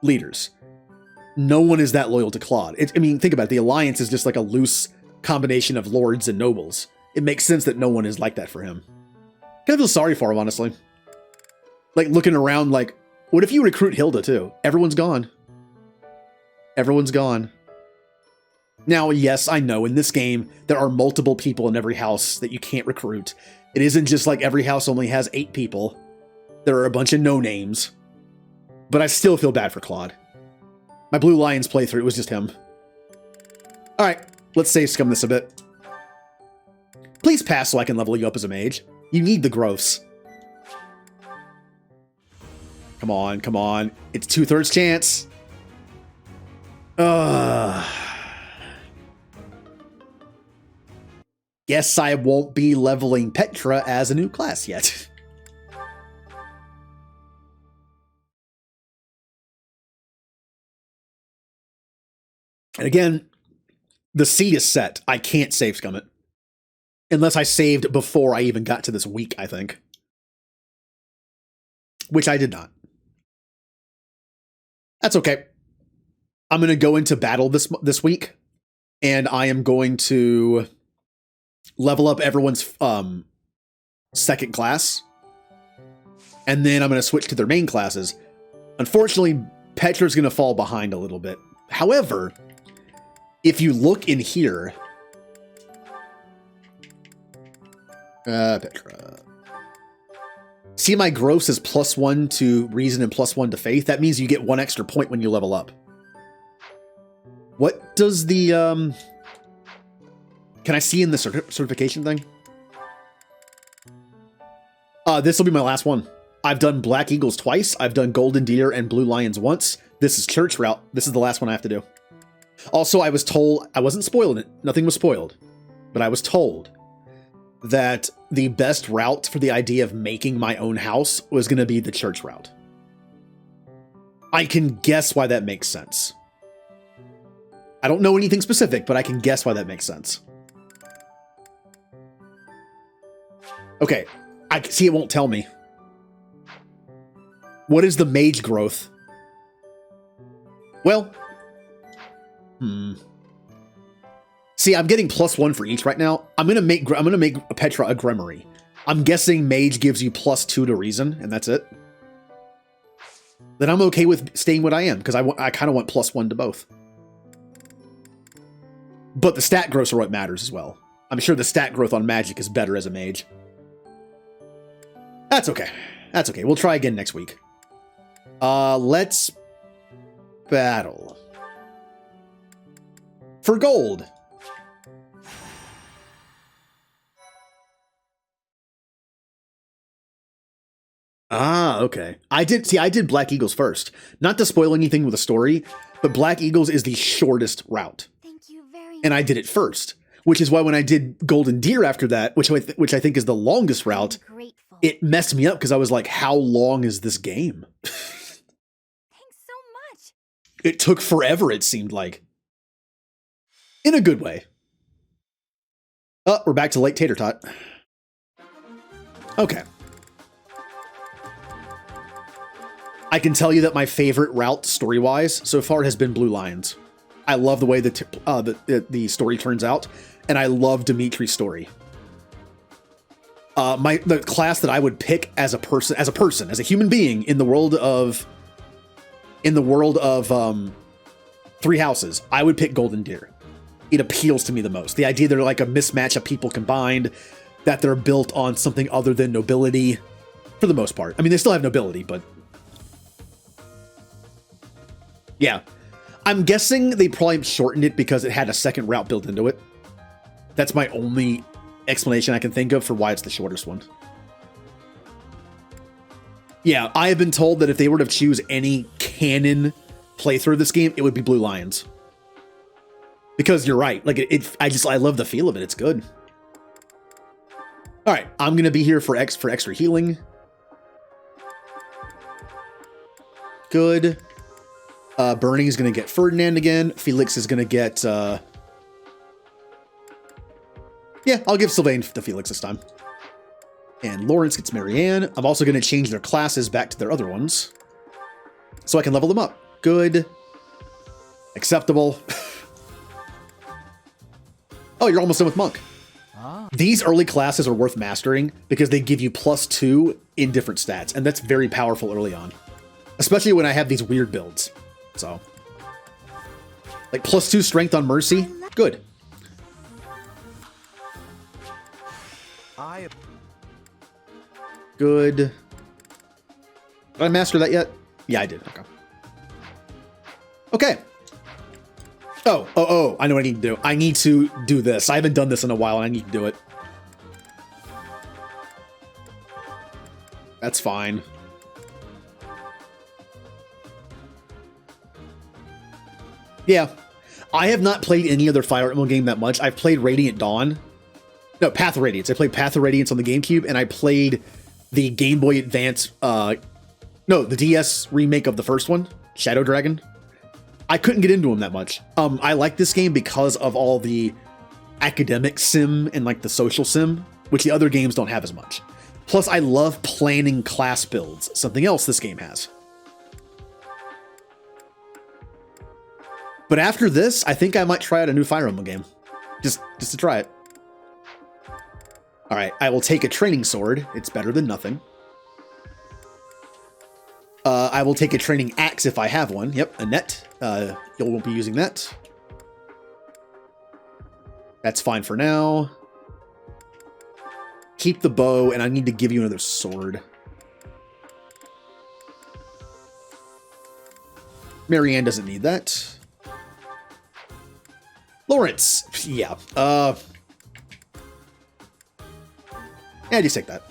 leaders. No one is that loyal to Claude. I mean, think about it. The Alliance is just like a loose combination of lords and nobles. It makes sense that no one is like that for him. Kind of feel sorry for him, honestly. Like, looking around like, what if you recruit Hilda, too? Everyone's gone. Everyone's gone. Now, yes, I know, in this game, there are multiple people in every house that you can't recruit. It isn't just like every house only has 8 people. There are a bunch of no-names. But I still feel bad for Claude. My Blue Lions playthrough, it was just him. Alright, let's save scum this a bit. Please pass so I can level you up as a mage. You need the growths. Come on, come on. It's 2/3 chance. Guess I won't be leveling Petra as a new class yet. And again, the seed is set. I can't save scum it. Unless I saved before I even got to this week, I think. Which I did not. That's okay. I'm going to go into battle this week. And I am going to level up everyone's second class. And then I'm going to switch to their main classes. Unfortunately, Petra's going to fall behind a little bit. However, if you look in here... Petra. See, my gross is +1 to reason and +1 to faith. That means you get 1 extra point when you level up. What does the, can I see in the certification thing? This will be my last one. I've done Black Eagles twice. I've done Golden Deer and Blue Lions once. This is Church Route. This is the last one I have to do. Also, I was told, I wasn't spoiled it. Nothing was spoiled. But I was told that the best route for the idea of making my own house was going to be the Church Route. I can guess why that makes sense. I don't know anything specific, but I can guess why that makes sense. Okay, I see it won't tell me. What is the mage growth? Well, see, I'm getting +1 for each right now. I'm gonna make Petra a Grimory. I'm guessing mage gives you +2 to reason, and that's it. Then I'm okay with staying what I am because I kind of want +1 to both. But the stat growths are what matters as well. I'm sure the stat growth on magic is better as a mage. That's okay. That's okay. We'll try again next week. Let's battle. For gold. Ah, okay. I did Black Eagles first. Not to spoil anything with the story, but Black Eagles is the shortest route. Thank you very much. And I did it first, which is why when I did Golden Deer after that, which I think is the longest route, Grateful. it messed me up because I was like, how long is this game? Thanks so much. It took forever, it seemed like. In a good way. Oh, we're back to Lake Tater Tot. Okay. I can tell you that my favorite route, story-wise, so far has been Blue Lions. I love the way the story turns out, and I love Dimitri's story. The class that I would pick as a human being in the world of Three Houses, I would pick Golden Deer. It appeals to me the most. The idea they're like a mismatch of people combined, that they're built on something other than nobility, for the most part. I mean, they still have nobility, but yeah. I'm guessing they probably shortened it because it had a second route built into it. That's my only explanation I can think of for why it's the shortest one. Yeah, I have been told that if they were to choose any canon playthrough of this game, it would be Blue Lions. Because you're right, like I love the feel of it. It's good. All right, I'm gonna be here for extra healing. Good. Bernie is gonna get Ferdinand again. Felix is gonna get. Yeah, I'll give Sylvain to Felix this time. And Lawrence gets Marianne. I'm also gonna change their classes back to their other ones, so I can level them up. Good. Acceptable. Oh, you're almost done with Monk. These early classes are worth mastering because they give you +2 in different stats, and that's very powerful early on. Especially when I have these weird builds. So, like +2 strength on Mercy, good. Good. Did I master that yet? Yeah, I did. Okay. Okay. Oh, I know what I need to do. I need to do this. I haven't done this in a while, and I need to do it. That's fine. Yeah. I have not played any other Fire Emblem game that much. I've played Radiant Dawn. No, Path of Radiance. I played Path of Radiance on the GameCube, and I played the Game Boy Advance, the DS remake of the first one, Shadow Dragon. I couldn't get into them that much. I like this game because of all the academic sim and like the social sim, which the other games don't have as much. Plus, I love planning class builds, something else this game has. But after this, I think I might try out a new Fire Emblem game. Just to try it. Alright, I will take a training sword. It's better than nothing. I will take a training axe if I have one. Yep, a net. You won't be using that. That's fine for now. Keep the bow, and I need to give you another sword. Marianne doesn't need that. Lawrence. Yeah. Yeah, just take that.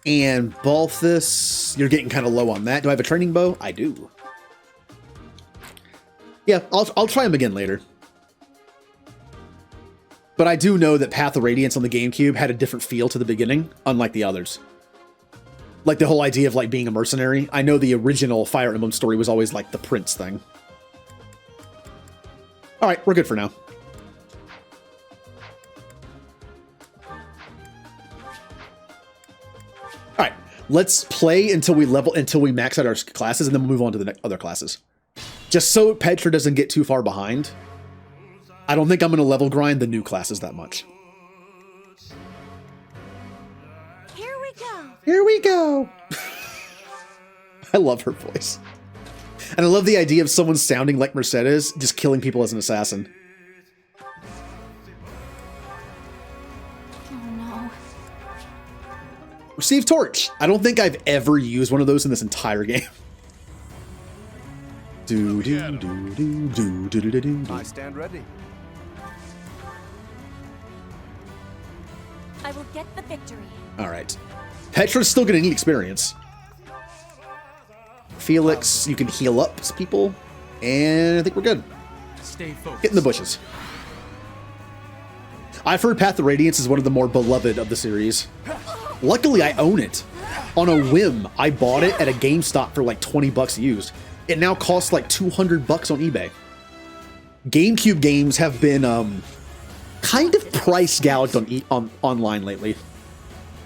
And Balthus, you're getting kind of low on that. Do I have a training bow? I do. Yeah, I'll try him again later. But I do know that Path of Radiance on the GameCube had a different feel to the beginning, unlike the others. Like the whole idea of like being a mercenary. I know the original Fire Emblem story was always like the prince thing. All right, we're good for now. All right, let's play until we max out our classes, and then we'll move on to the other classes. Just so Petra doesn't get too far behind. I don't think I'm going to level grind the new classes that much. Here we go. Here we go. I love her voice. And I love the idea of someone sounding like Mercedes, just killing people as an assassin. Oh no. Receive Torch. I don't think I've ever used one of those in this entire game. Do do do do do do do do. I stand ready. I will get the victory. All right. Petra's still going to need experience. Felix, you can heal up people. And I think we're good. Stay focused. Get in the bushes. I've heard Path of Radiance is one of the more beloved of the series. Luckily, I own it. On a whim, I bought it at a GameStop for like 20 bucks used. It now costs like 200 bucks on eBay. GameCube games have been kind of price gouged on online lately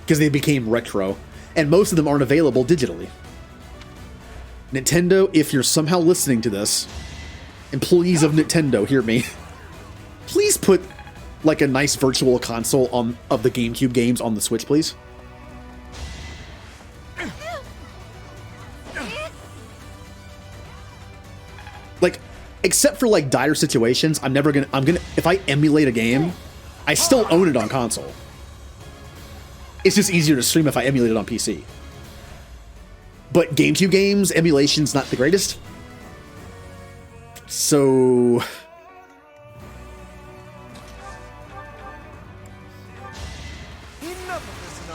because they became retro, and most of them aren't available digitally. Nintendo, if you're somehow listening to this, employees of Nintendo, hear me. Please put like a nice virtual console of the GameCube games on the Switch, please. Like, except for like dire situations, if I emulate a game, I still own it on console. It's just easier to stream if I emulate it on PC. But GameCube games, emulation's not the greatest. So...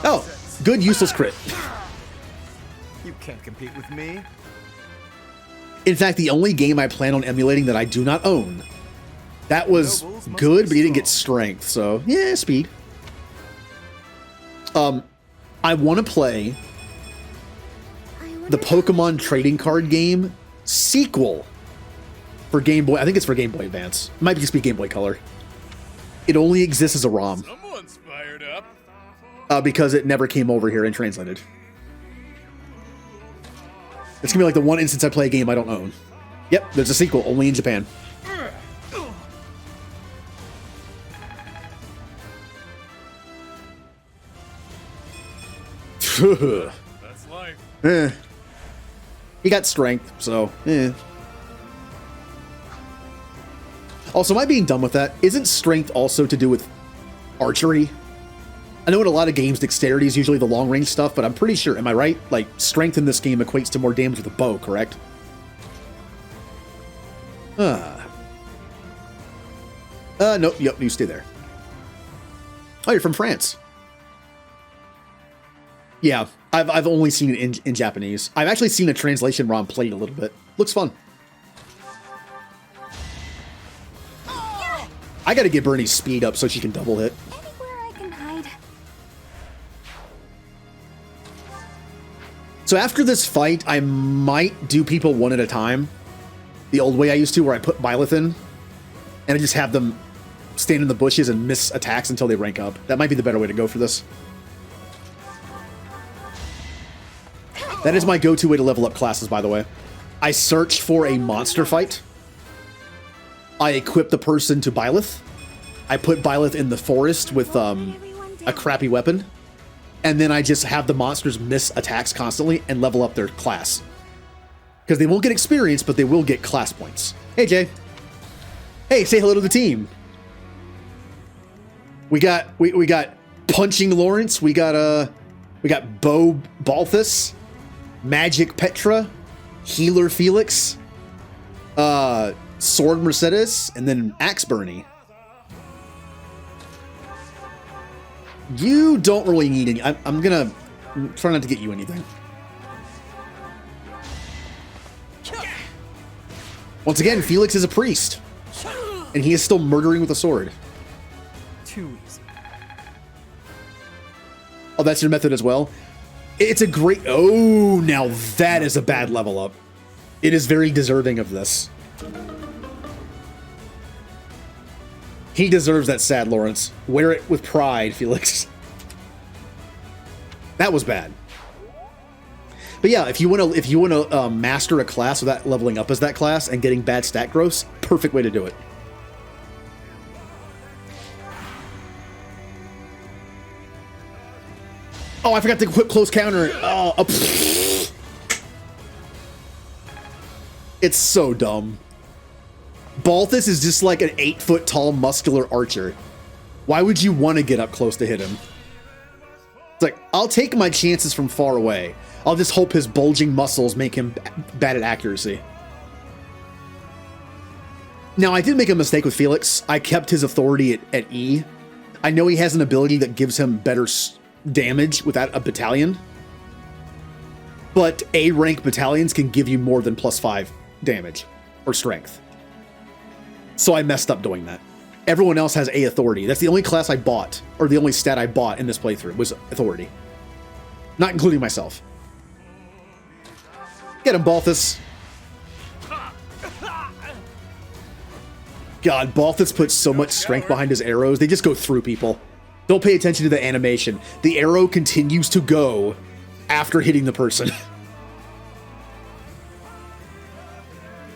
Oh, good useless crit. You can't compete with me. In fact, the only game I plan on emulating that I do not own, that was good, but he didn't get strength, so yeah, speed. I want to play the Pokemon trading card game sequel for Game Boy. I think it's for Game Boy Advance. It might just be Game Boy Color. It only exists as a ROM. Someone's fired up. Because it never came over here and translated. It's gonna be like the one instance I play a game I don't own. Yep, there's a sequel, only in Japan. That's life. He got strength, so Also, am I being dumb with that? Isn't strength also to do with archery? I know in a lot of games, dexterity is usually the long-range stuff, but I'm pretty sure, am I right? Like, strength in this game equates to more damage with a bow, correct? Nope, yep, you stay there. Oh, you're from France. Yeah, I've only seen it in Japanese. I've actually seen a translation ROM played a little bit. Looks fun. I gotta get Bernie's speed up so she can double hit. Anywhere I can hide. So after this fight, I might do people one at a time. The old way I used to, where I put Byleth in, and I just have them stand in the bushes and miss attacks until they rank up. That might be the better way to go for this. That is my go-to way to level up classes, by the way. I search for a monster fight. I equip the person to Byleth. I put Byleth in the forest with a crappy weapon. And then I just have the monsters miss attacks constantly and level up their class. Because they won't get experience, but they will get class points. Hey, Jay. Hey, say hello to the team. We got Punching Lawrence. We got We got Bow Balthus, Magic Petra, Healer Felix, Sword Mercedes, and then Axe Bernie. You don't really need any. I'm gonna try not to get you anything. Once again, Felix is a priest, and he is still murdering with a sword. Too easy. Oh, that's your method as well? It's a great... Oh, now that is a bad level up. It is very deserving of this. He deserves that, sad Lawrence. Wear it with pride, Felix. That was bad. But yeah, if you want to master a class without leveling up as that class and getting bad stat growths, perfect way to do it. Oh, I forgot to equip close counter. Oh, it's so dumb. Balthus is just like an 8-foot tall muscular archer. Why would you want to get up close to hit him? It's like, I'll take my chances from far away. I'll just hope his bulging muscles make him bad at accuracy. Now, I did make a mistake with Felix. I kept his authority at E. I know he has an ability that gives him better damage without a battalion. But A-rank battalions can give you more than +5 damage or strength. So I messed up doing that. Everyone else has A authority. That's the only class I bought, or the only stat I bought in this playthrough was authority. Not including myself. Get him, Balthus. God, Balthus puts so much strength behind his arrows. They just go through people. Don't pay attention to the animation. The arrow continues to go after hitting the person.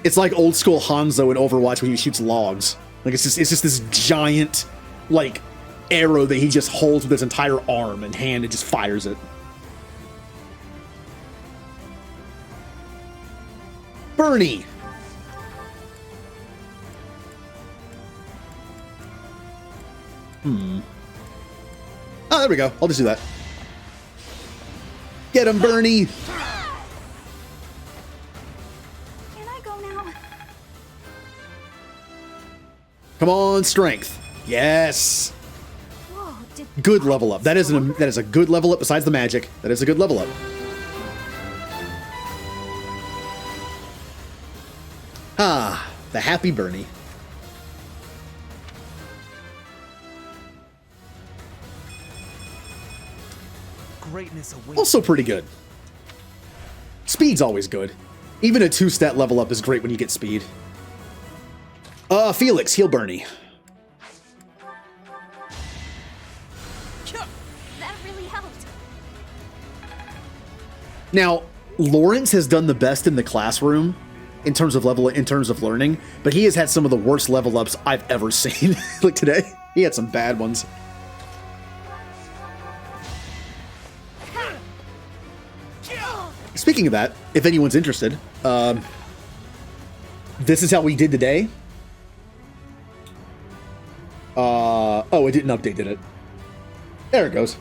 It's like old school Hanzo in Overwatch when he shoots logs. Like it's just this giant, like, arrow that he just holds with his entire arm and hand and just fires it. Bernie! Oh, there we go. I'll just do that. Get him, Bernie! Can I go now? Come on, strength. Yes! Whoa, did Good level up. That is a good level up besides the magic. That is a good level up. Ah, the happy Bernie. Greatness awaits. Also pretty good. Speed's always good. Even a 2-stat level up is great when you get speed. Felix, heal Bernie. that really helped? Now, Lawrence has done the best in the classroom in terms of learning, but he has had some of the worst level ups I've ever seen. Like today, he had some bad ones. Speaking of that, if anyone's interested, this is how we did today. Oh, it didn't update, did it? There it goes.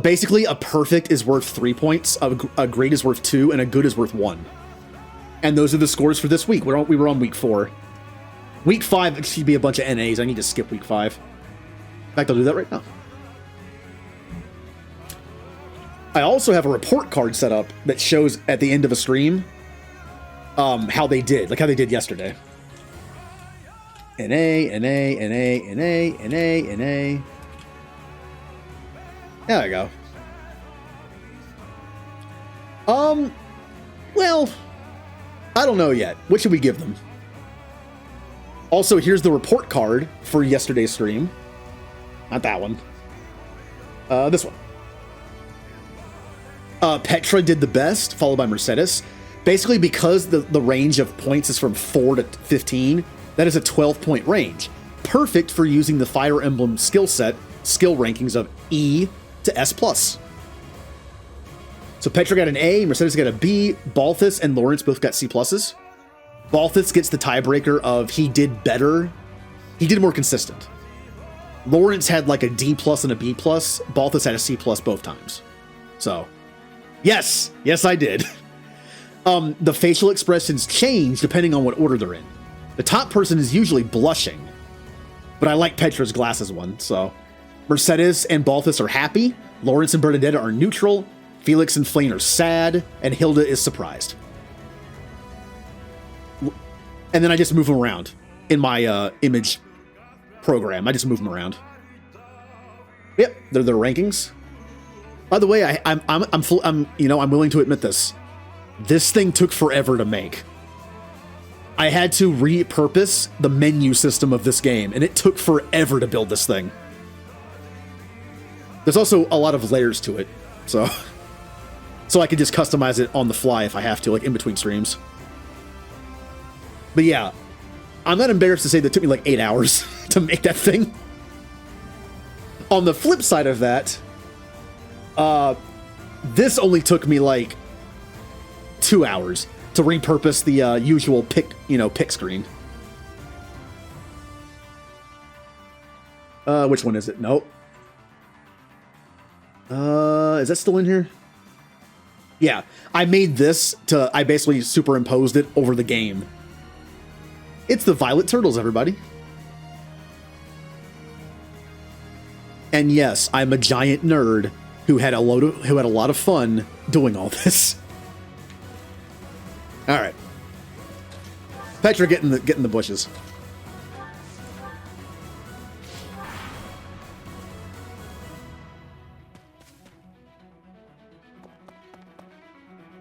Basically, a perfect is worth 3 points, a great is worth 2, and a good is worth 1. And those are the scores for this week. We were on week 4. Week 5, it should be a bunch of NAs. I need to skip week 5. In fact, I'll do that right now. I also have a report card set up that shows at the end of a stream how they did, like how they did yesterday. NA. There we go. Well, I don't know yet. What should we give them? Also, here's the report card for yesterday's stream. Not that one. This one. Petra did the best, followed by Mercedes. Basically, because the range of points is from 4 to 15, that is a 12-point range. Perfect for using the Fire Emblem skill rankings of E to S+. So Petra got an A, Mercedes got a B, Balthus and Lawrence both got C+. Balthus gets the tiebreaker of he did better. He did more consistent. Lawrence had like a D plus and a B plus. Balthus had a C plus both times. So, yes, I did. The facial expressions change depending on what order they're in. The top person is usually blushing, but I like Petra's glasses one, so. Mercedes and Balthus are happy, Lawrence and Bernadeatha are neutral, Felix and Flane are sad, and Hilda is surprised. And then I just move them around in my image program. I just move them around. Yep, they're their rankings. By the way, I'm willing to admit this. This thing took forever to make. I had to repurpose the menu system of this game, and it took forever to build this thing. There's also a lot of layers to it, so I could just customize it on the fly if I have to, like in between streams. But yeah, I'm not embarrassed to say that it took me like 8 hours to make that thing. On the flip side of that, this only took me like 2 hours to repurpose the usual pick screen. Which one is it? Nope. Is that still in here? Yeah, I made this I basically superimposed it over the game. It's the Violet Turtles, everybody. And yes, I'm a giant nerd who had a lot of fun doing all this. All right, Petra, get in the bushes.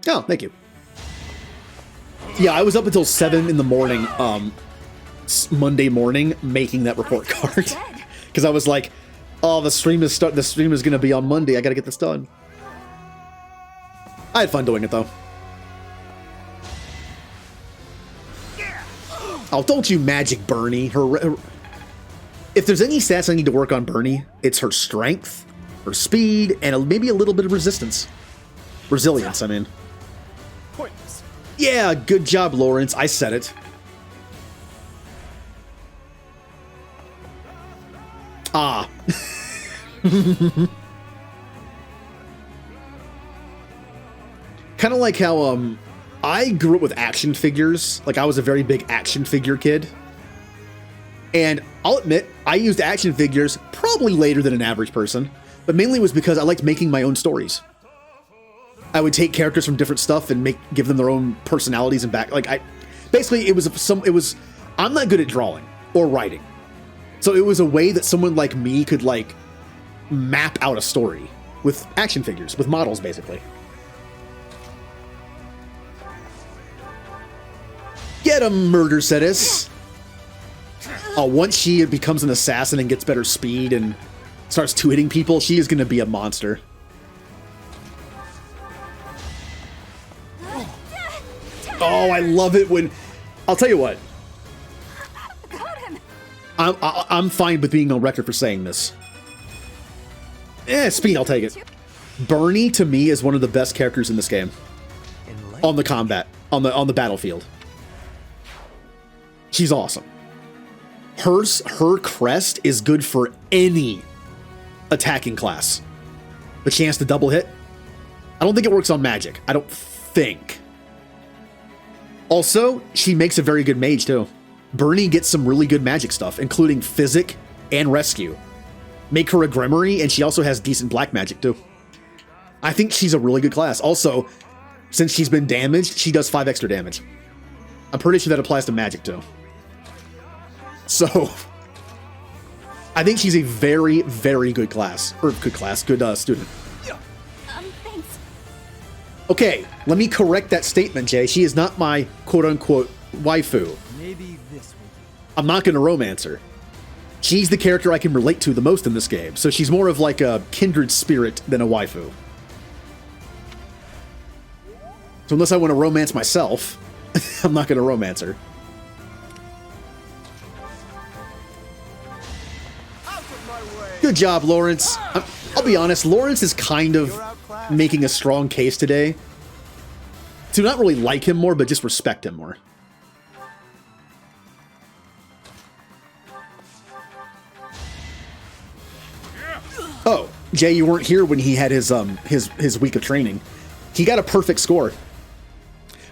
Oh, thank you. Yeah, I was up until 7 in the morning, Monday morning, making that report card because I was like, "Oh, the stream is going to be on Monday. I got to get this done." I had fun doing it though. Oh, don't you magic Bernie. If there's any stats I need to work on Bernie, it's her strength, her speed, and maybe a little bit of resilience, I mean. Pointless. Yeah, good job, Lawrence. I said it. Ah. Kind of like how I grew up with action figures. Like, I was a very big action figure kid. And I'll admit, I used action figures probably later than an average person, but mainly it was because I liked making my own stories. I would take characters from different stuff and give them their own personalities and back. Like, I'm not good at drawing or writing. So it was a way that someone like me could like map out a story with action figures, with models, basically. Get him, Mercedes. Once she becomes an assassin and gets better speed and starts two-hitting people, she is going to be a monster. Oh, I love it when... I'll tell you what. Got him. I'm fine with being on record for saying this. Speed, I'll take it. Bernie, to me, is one of the best characters in this game. On the combat. On the battlefield. She's awesome. Her crest is good for any attacking class. The chance to double hit. I don't think it works on magic. I don't think. Also, she makes a very good mage too. Bernie gets some really good magic stuff, including physic and rescue. Make her a Grimoire, and she also has decent black magic too. I think she's a really good class. Also, since she's been damaged, she does 5 extra damage. I'm pretty sure that applies to magic too. So, I think she's a very, very good class. Or good student. Thanks. Okay, let me correct that statement, Jay. She is not my quote-unquote waifu. Maybe this will do. I'm not going to romance her. She's the character I can relate to the most in this game, so she's more of like a kindred spirit than a waifu. So unless I want to romance myself, I'm not going to romance her. Good job, Lawrence. I'll be honest, Lawrence is kind of making a strong case today to not really like him more, but just respect him more. Jay, you weren't here when he had his week of training. He got a perfect score.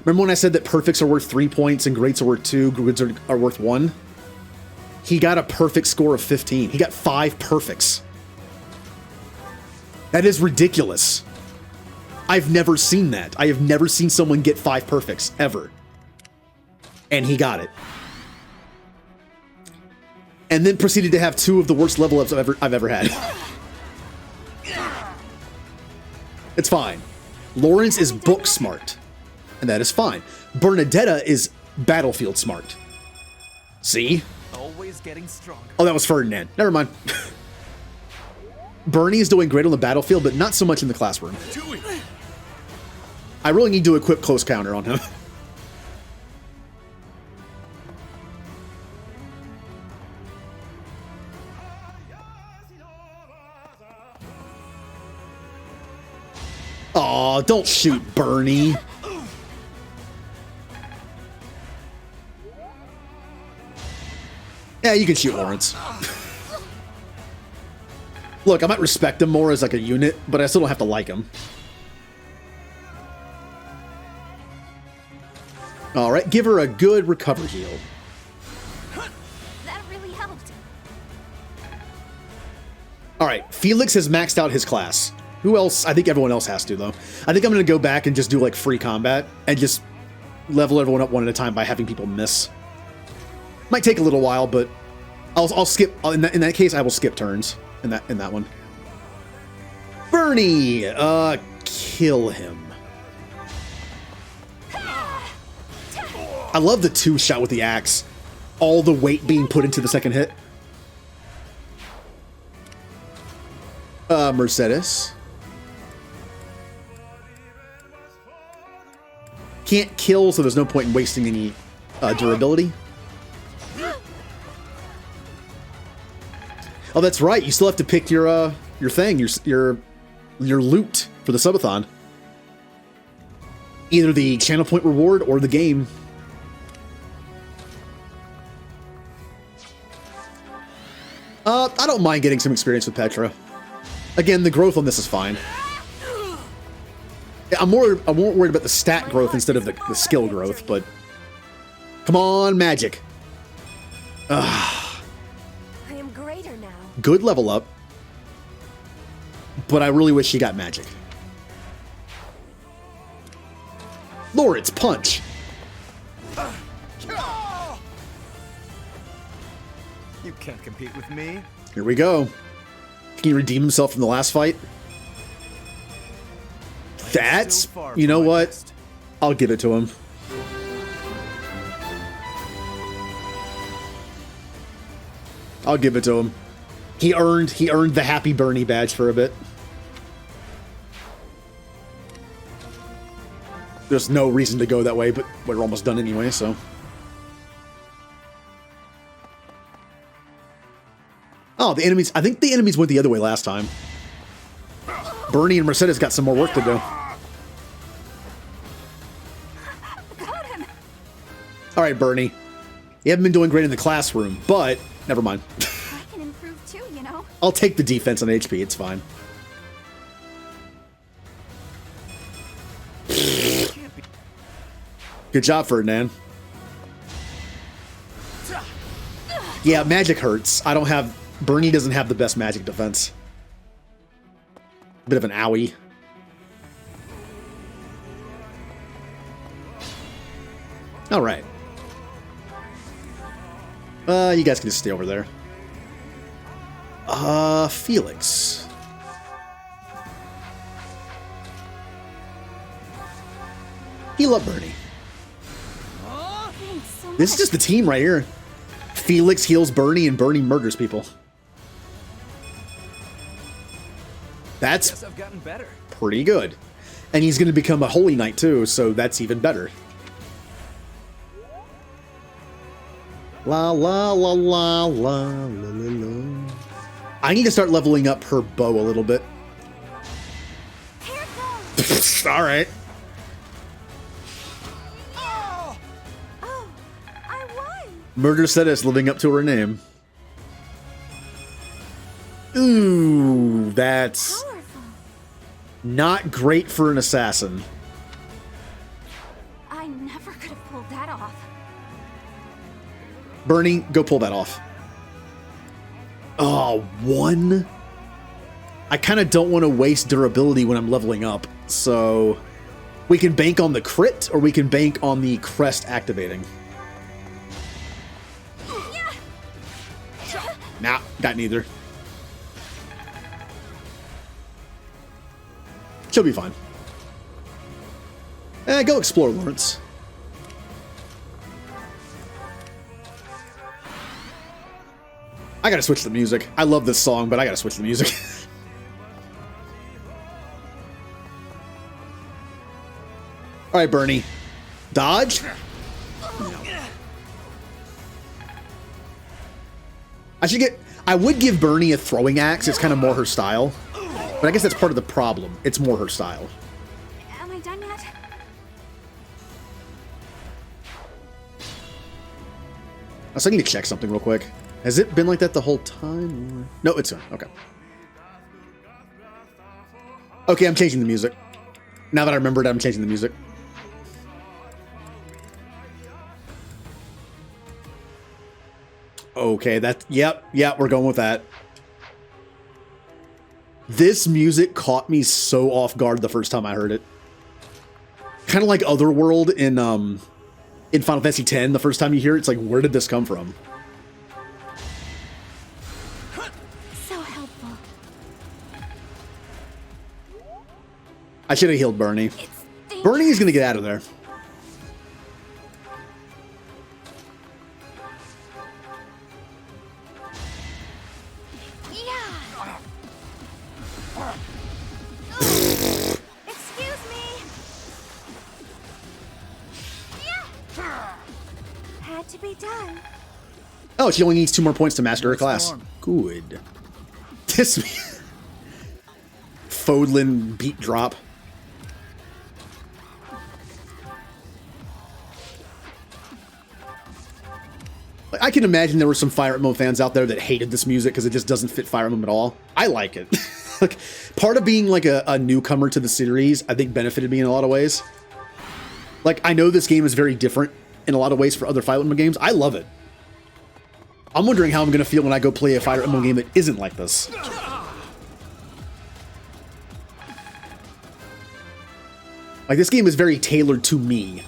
Remember when I said that perfects are worth 3 points and greats are worth 2, goods are worth 1? He got a perfect score of 15. He got 5 perfects. That is ridiculous. I've never seen that. I have never seen someone get 5 perfects, ever. And he got it. And then proceeded to have 2 of the worst level ups I've ever had. It's fine. Lawrence is book smart. And that is fine. Bernadeatha is battlefield smart. See? Always getting stronger. Oh, that was Ferdinand. Never mind. Bernie is doing great on the battlefield, but not so much in the classroom. I really need to equip close counter on him. Aw, don't shoot Bernie. Yeah, you can shoot Lawrence. Look, I might respect him more as like a unit, but I still don't have to like him. Alright, give her a good recover heal. That really helped. Alright, Felix has maxed out his class. Who else? I think everyone else has to, though. I think I'm going to go back and just do like free combat and just level everyone up one at a time by having people miss. Might take a little while, but I'll skip. In that case, I will skip turns in that one. Bernie, kill him. I love the 2-shot with the axe. All the weight being put into the second hit. Mercedes. Can't kill, so there's no point in wasting any durability. Oh, that's right. You still have to pick your thing, your loot for the subathon. Either the channel point reward or the game. I don't mind getting some experience with Petra. Again, the growth on this is fine. I'm more worried about the stat growth instead of the skill growth, but come on, magic. I am greater now. Good level up, but I really wish she got magic. Lawrence, punch. You can't compete with me. Here we go. Can he redeem himself from the last fight? That's, you know what? I'll give it to him. I'll give it to him. He earned the Happy Bernie badge for a bit. There's no reason to go that way, but we're almost done anyway, so. Oh, the enemies. I think the enemies went the other way last time. Bernie and Mercedes got some more work to do. Got him. All right, Bernie. You haven't been doing great in the classroom, but never mind. I can improve too, you know. I'll take the defense on HP. It's fine. Good job, Ferdinand. Yeah, magic hurts. I don't have... Bernie doesn't have the best magic defense. Bit of an owie. All right. You guys can just stay over there. Felix. Heal up Bernie. Thanks so much. This is just the team right here. Felix heals Bernie and Bernie murders people. That's Guess I've gotten better. pretty good. And he's going to become a Holy Knight too, so that's even better. La la la la la la la la. I need to start leveling up her bow a little bit. Here it goes. All right. Oh, I won. Murder Cetus living up to her name. Ooh, That's Powerful. not great for an assassin. I never could have pulled that off. Bernie, go pull that off. Oh, 1? I kind of don't want to waste durability when I'm leveling up, so we can bank on the crit, or we can bank on the crest activating. Nah, got neither. She'll be fine. Go explore, Lawrence. I gotta switch the music. I love this song, but I gotta switch the music. All right, Bernie. Dodge? No. I would give Bernie a throwing axe. It's kind of more her style. But I guess that's part of the problem. It's more her style. Am I done yet? I was thinking to check something real quick. Has it been like that the whole time? No, it's okay. Okay, I'm changing the music. Now that I remembered, I'm changing the music. Okay, yep, we're going with that. This music caught me so off guard the first time I heard it. Kind of like Otherworld in Final Fantasy X, the first time you hear it, it's like, where did this come from? So helpful. I should have healed Bernie. Bernie's gonna get out of there. Excuse me. Had to be done. Oh, she only needs 2 more points to master her class. Storm. Good. This Fodlin beat drop. Like, I can imagine there were some Fire Emblem fans out there that hated this music because it just doesn't fit Fire Emblem at all. I like it. Like, part of being like a newcomer to the series, I think benefited me in a lot of ways. Like, I know this game is very different in a lot of ways for other Fire Emblem games. I love it. I'm wondering how I'm going to feel when I go play a Fire Emblem game that isn't like this. Like, this game is very tailored to me.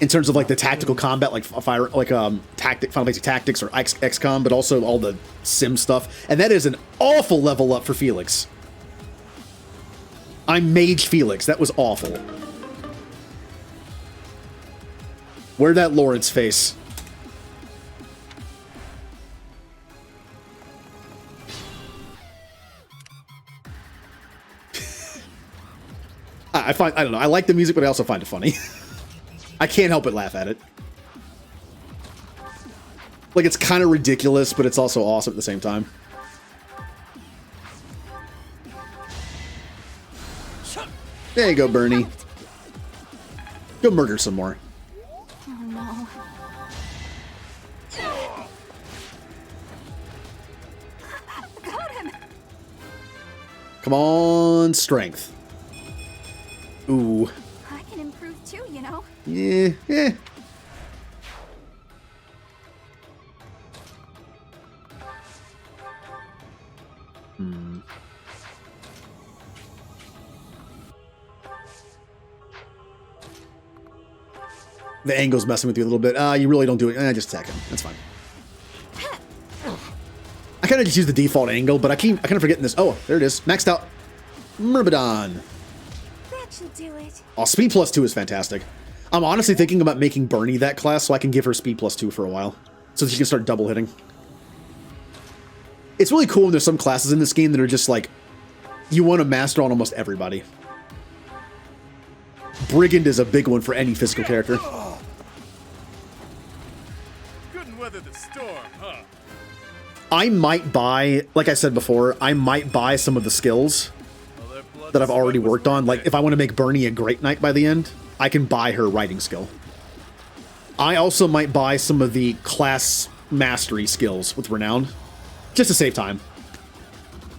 In terms of like the tactical combat, like Final Fantasy Tactics or XCOM, but also all the sim stuff. And that is an awful level up for Felix. I'm Mage Felix. That was awful. Where'd that Lawrence face? I don't know. I like the music, but I also find it funny. I can't help but laugh at it. Like, it's kind of ridiculous, but it's also awesome at the same time. There you go, Bernie. Go murder some more. Oh no. Got him. Come on, strength. Ooh. I can improve too, you know. Yeah, yeah. The angle's messing with you a little bit. You really don't do it. Just attack him. That's fine. I kind of just use the default angle, but I kind of forgetting this. Oh, there it is. Maxed out. Myrmidon. That should do it. Oh, speed +2 is fantastic. I'm honestly thinking about making Bernie that class so I can give her speed +2 for a while. So that she can start double hitting. It's really cool when there's some classes in this game that are just like, you want to master on almost everybody. Brigand is a big one for any physical character. Couldn't weather the storm, huh? I might buy, like I said before, I might buy some of the skills that I've already worked on. Like, if I want to make Bernie a Great Knight by the end, I can buy her writing skill. I also might buy some of the class mastery skills with Renown, just to save time.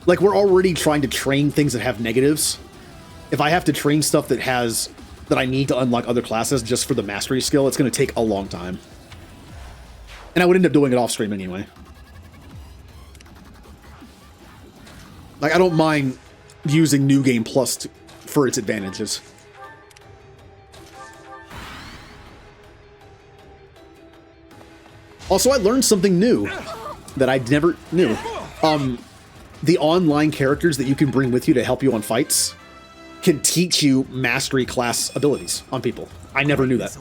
Like, we're already trying to train things that have negatives. If I have to train stuff that I need to unlock other classes just for the mastery skill, it's going to take a long time. And I would end up doing it off stream anyway. Like, I don't mind using New Game Plus for its advantages. Also, I learned something new that I never knew. The online characters that you can bring with you to help you on fights can teach you mastery class abilities on people. I never knew that.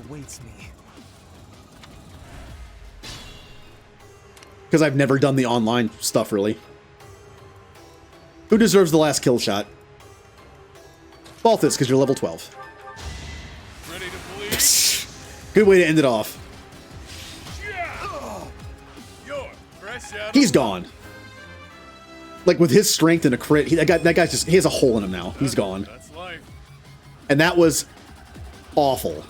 Because I've never done the online stuff, really. Who deserves the last kill shot? Balthus, because you're level 12. Ready to bleed? Good way to end it off. You're fresh out. He's gone. Like, with his strength and a crit, that guy's just, he has a hole in him now. He's gone. That's life. And that was awful.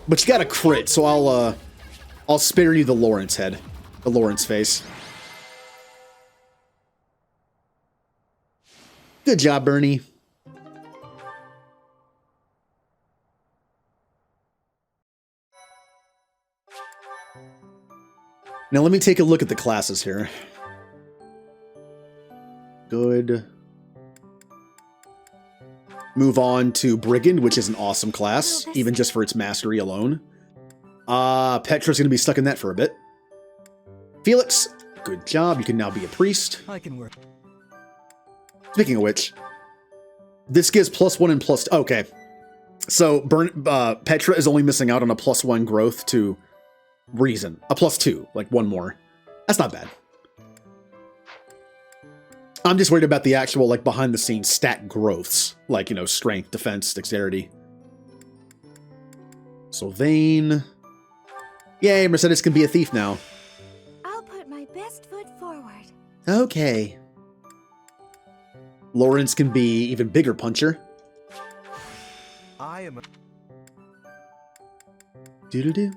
But you got a crit, so I'll spare you the Lawrence head. The Lawrence face. Good job, Bernie. Now let me take a look at the classes here. Good. Move on to Brigand, which is an awesome class, even just for its mastery alone. Petra's going to be stuck in that for a bit. Felix, good job. You can now be a priest. I can work. Speaking of which, this gives +1 and +2. Okay. So Petra is only missing out on a +1 growth to reason. A +2, like one more. That's not bad. I'm just worried about the actual, like, behind the scenes stat growths. Like, you know, strength, defense, dexterity. Sylvain. Yay, Mercedes can be a thief now. I'll put my best foot forward. Okay. Lawrence can be even bigger puncher. I am a Do-do-do.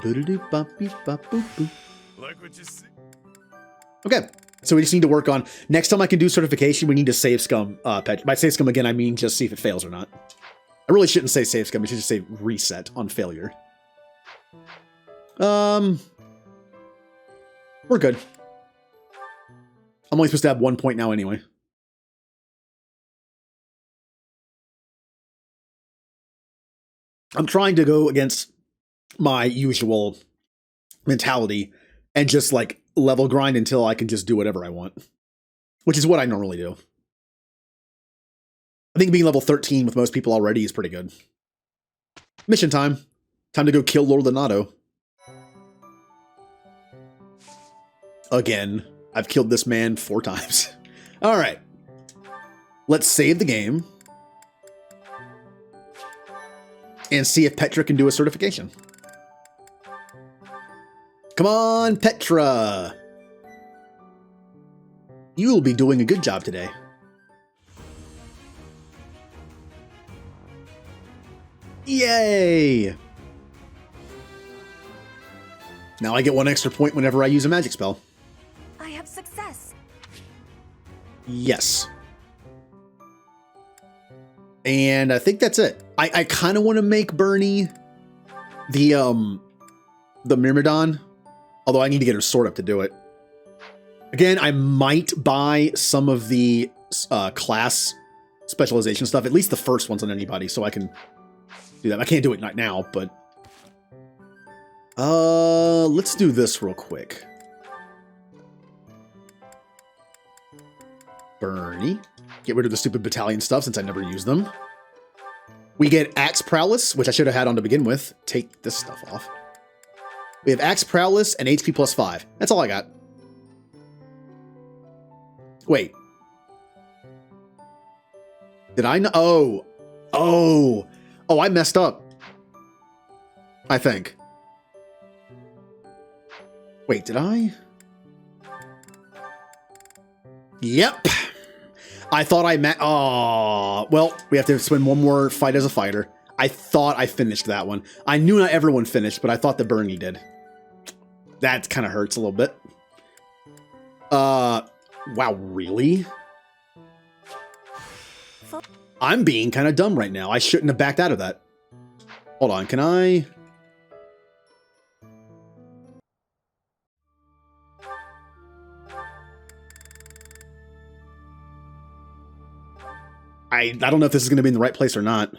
Do-do-do, bop-beep-bop-boop-boop. Like what you see. Okay, so we just need to work on... Next time I can do certification, we need to save scum Petra. By save scum, again, I mean just see if it fails or not. I really shouldn't say save scum, I should just say reset on failure. We're good. I'm only supposed to have 1 point now anyway. I'm trying to go against my usual mentality and just, like, level grind until I can just do whatever I want. Which is what I normally do. I think being level 13 with most people already is pretty good. Mission time. Time to go kill Lord Donato. Again. I've killed this man 4 times. Alright. Let's save the game. And see if Petra can do a certification. Come on, Petra! You'll be doing a good job today. Yay! Now I get 1 extra point whenever I use a magic spell. I have success. Yes. And I think that's it. I kind of want to make Bernie the Myrmidon, although I need to get her sword up to do it. Again, I might buy some of the class specialization stuff, at least the first ones on anybody, so I can do that. I can't do it right now, but let's do this real quick. Bernie. Get rid of the stupid battalion stuff since I never use them. We get Axe Prowess, which I should have had on to begin with. Take this stuff off. We have Axe Prowess and HP +5. That's all I got. Wait. Did I know? Oh, I messed up. I think. Wait, did I? Yep. I thought I met. Oh, well, we have to spend one more fight as a fighter. I thought I finished that one. I knew not everyone finished, but I thought that Bernie did. That kind of hurts a little bit. Wow, really? I'm being kind of dumb right now. I shouldn't have backed out of that. Hold on, can I... I don't know if this is going to be in the right place or not.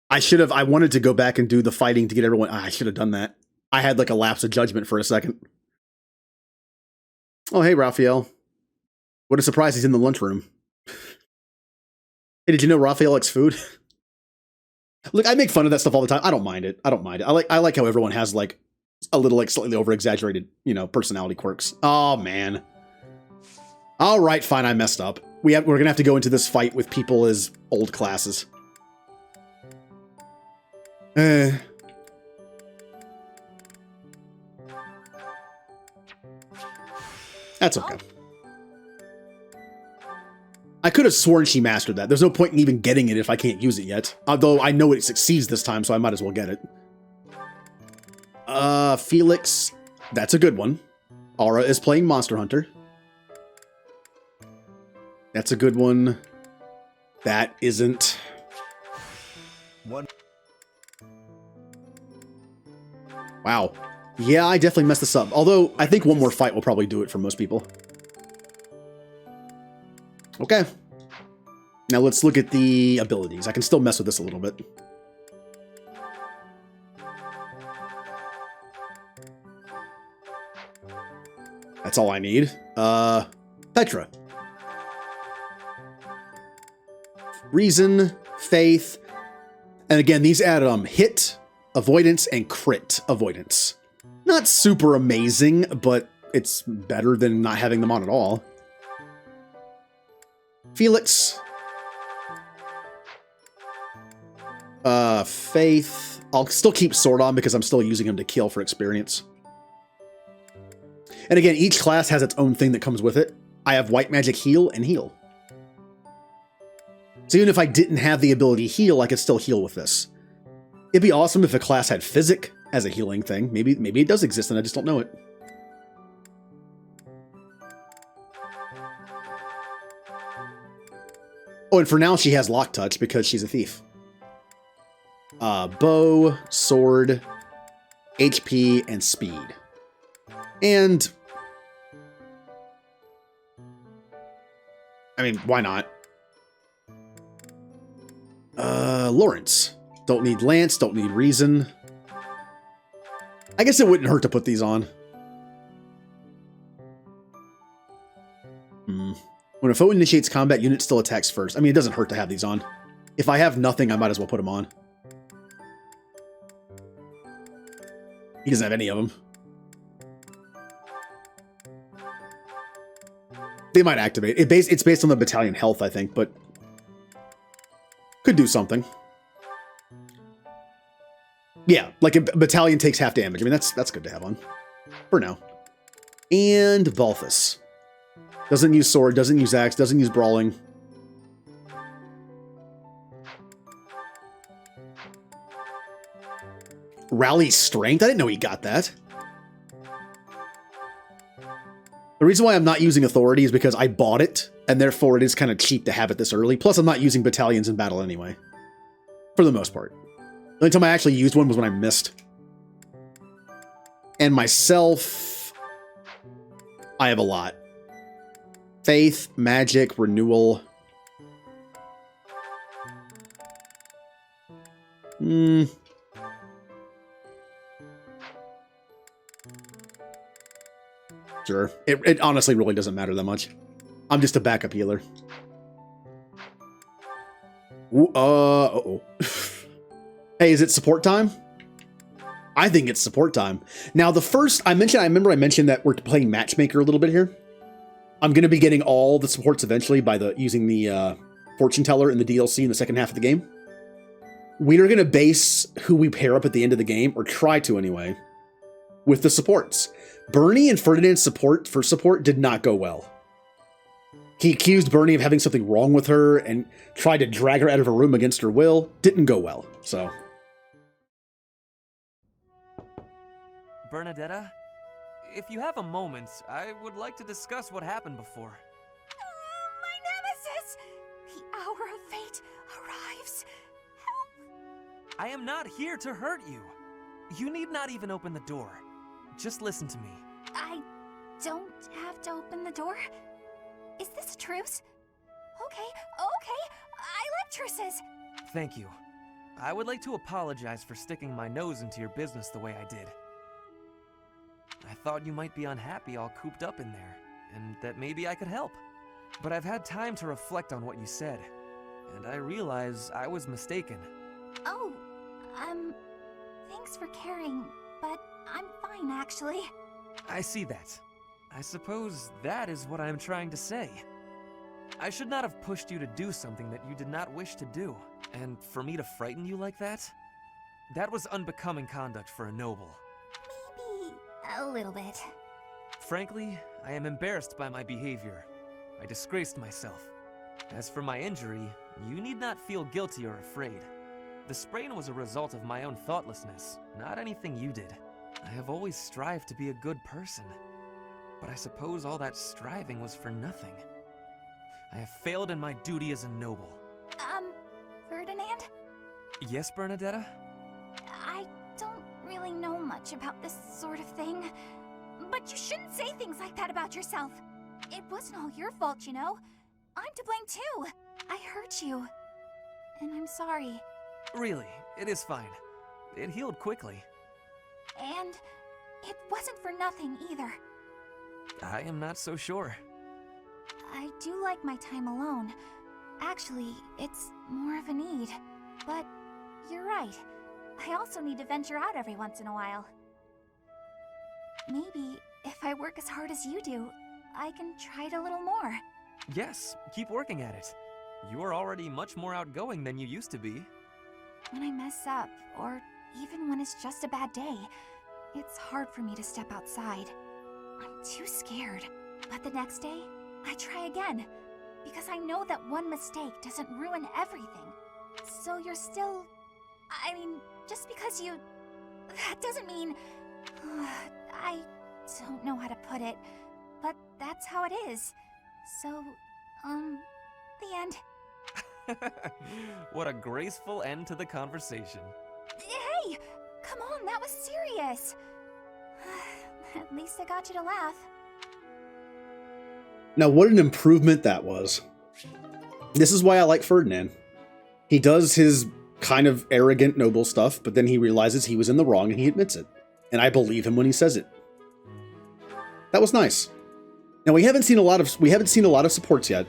I wanted to go back and do the fighting to get everyone... I should have done that. I had like a lapse of judgment for a second. Oh, hey, Raphael. What a surprise, he's in the lunchroom. Hey, did you know Raphael likes food? Look, I make fun of that stuff all the time. I don't mind it. I don't mind it. I like how everyone has like a little like slightly over-exaggerated, you know, personality quirks. Oh, man. All right, fine, I messed up. We're going to have to go into this fight with people as old classes. That's okay. I could have sworn she mastered that. There's no point in even getting it if I can't use it yet. Although I know it succeeds this time, so I might as well get it. Felix. That's a good one. Aura is playing Monster Hunter. That's a good one. That isn't. Wow. Yeah, I definitely messed this up. Although, I think one more fight will probably do it for most people. Okay. Now let's look at the abilities. I can still mess with this a little bit. That's all I need. Petra. Reason, faith, and again, these add hit, avoidance, and crit avoidance. Not super amazing, but it's better than not having them on at all. Felix. Faith. I'll still keep Sword on because I'm still using him to kill for experience. And again, each class has its own thing that comes with it. I have White Magic Heal and Heal. So even if I didn't have the ability Heal, I could still heal with this. It'd be awesome if a class had Physic as a healing thing. Maybe it does exist and I just don't know it. Oh, and for now she has Lock Touch because she's a thief. Bow, sword, HP, and speed. And I mean, why not? Lawrence. Don't need Lance, don't need Reason. I guess it wouldn't hurt to put these on. When a foe initiates combat, unit still attacks first. I mean, it doesn't hurt to have these on. If I have nothing, I might as well put them on. He doesn't have any of them. They might activate. It's based on the battalion health, I think, but could do something. Yeah, like a battalion takes half damage. I mean, that's good to have on for now. And Balthus. Doesn't use sword, doesn't use axe, doesn't use brawling. Rally strength? I didn't know he got that. The reason why I'm not using authority is because I bought it, and therefore it is kind of cheap to have it this early. Plus, I'm not using battalions in battle anyway. For the most part. The only time I actually used one was when I missed. And myself, I have a lot. Faith, magic, renewal. Sure. It honestly really doesn't matter that much. I'm just a backup healer. Ooh, uh-oh. Hey, is it support time? I think it's support time. Now, the first, I remember I mentioned that we're playing Matchmaker a little bit here. I'm going to be getting all the supports eventually by using the Fortune Teller in the DLC in the second half of the game. We are going to base who we pair up at the end of the game, or try to anyway, with the supports. Bernie and Ferdinand's support did not go well. He accused Bernie of having something wrong with her and tried to drag her out of her room against her will. Didn't go well, so. Bernadeatha? if you have a moment, I would like to discuss what happened before. My nemesis! The hour of fate arrives. Help! I am not here to hurt you. You need not even open the door. Just listen to me. I don't have to open the door? Is this a truce? Okay. I like truces. Thank you. I would like to apologize for sticking my nose into your business the way I did. I thought you might be unhappy all cooped up in there, and that maybe I could help. But I've had time to reflect on what you said, and I realize I was mistaken. Oh, thanks for caring, but I'm fine actually. I see that. I suppose that is what I am trying to say. I should not have pushed you to do something that you did not wish to do. And for me to frighten you like that was unbecoming conduct for a noble. Maybe a little bit. Frankly, I am embarrassed by my behavior. I disgraced myself. As for my injury, you need not feel guilty or afraid. The sprain was a result of my own thoughtlessness, not anything you did. I have always strived to be a good person, but I suppose all that striving was for nothing. I have failed in my duty as a noble. Ferdinand? Yes, Bernadeatha? I don't really know much about this sort of thing, but you shouldn't say things like that about yourself. It wasn't all your fault, you know. I'm to blame too. I hurt you, and I'm sorry. Really, it is fine. It healed quickly. And it wasn't for nothing either. I am not so sure. I do like my time alone. Actually, it's more of a need. But you're right. I also need to venture out every once in a while. Maybe if I work as hard as you do, I can try it a little more. Yes, keep working at it. You are already much more outgoing than you used to be. When I mess up, or even when it's just a bad day, it's hard for me to step outside. I'm too scared. But the next day, I try again, because I know that one mistake doesn't ruin everything. So you're still... I mean, just because you... That doesn't mean... I don't know how to put it, but that's how it is. So, the end. What a graceful end to the conversation. Hey! Come on, that was serious! At least I got you to laugh. Now, what an improvement that was. This is why I like Ferdinand. He does his kind of arrogant, noble stuff, but then he realizes he was in the wrong and he admits it. And I believe him when he says it. That was nice. Now, we haven't seen a lot of supports yet.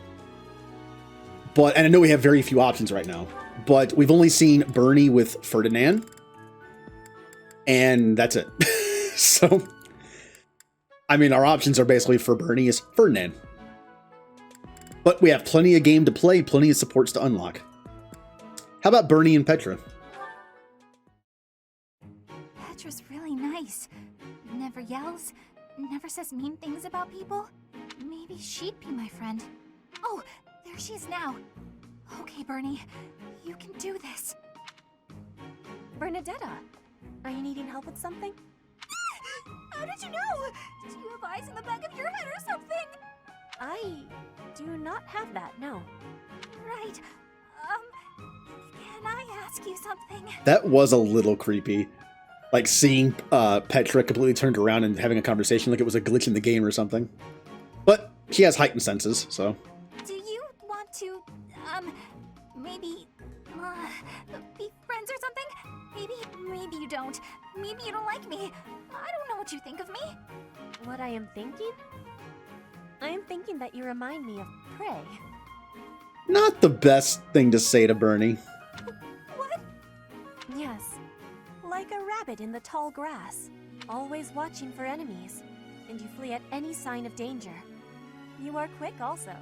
And I know we have very few options right now, but we've only seen Bernie with Ferdinand, and that's it. So, I mean, our options are basically for Bernie is Ferdinand. But we have plenty of game to play, plenty of supports to unlock. How about Bernie and Petra? Petra's really nice. Never yells, never says mean things about people. Maybe she'd be my friend. Oh, there she is now. Okay, Bernie, you can do this. Bernadeatha, are you needing help with something? How did you know? Do you have eyes in the back of your head or something? I do not have that, no. Right. Can I ask you something? That was a little creepy. Like seeing Petra completely turned around and having a conversation like it was a glitch in the game or something. But she has heightened senses, so... Do you want to, maybe, be friends or something? Maybe you don't. Maybe you don't like me. I don't know what you think of me. What I am thinking? I am thinking that you remind me of prey. Not the best thing to say to Bernie. What? Yes. Like a rabbit in the tall grass, always watching for enemies, and you flee at any sign of danger. You are quick also.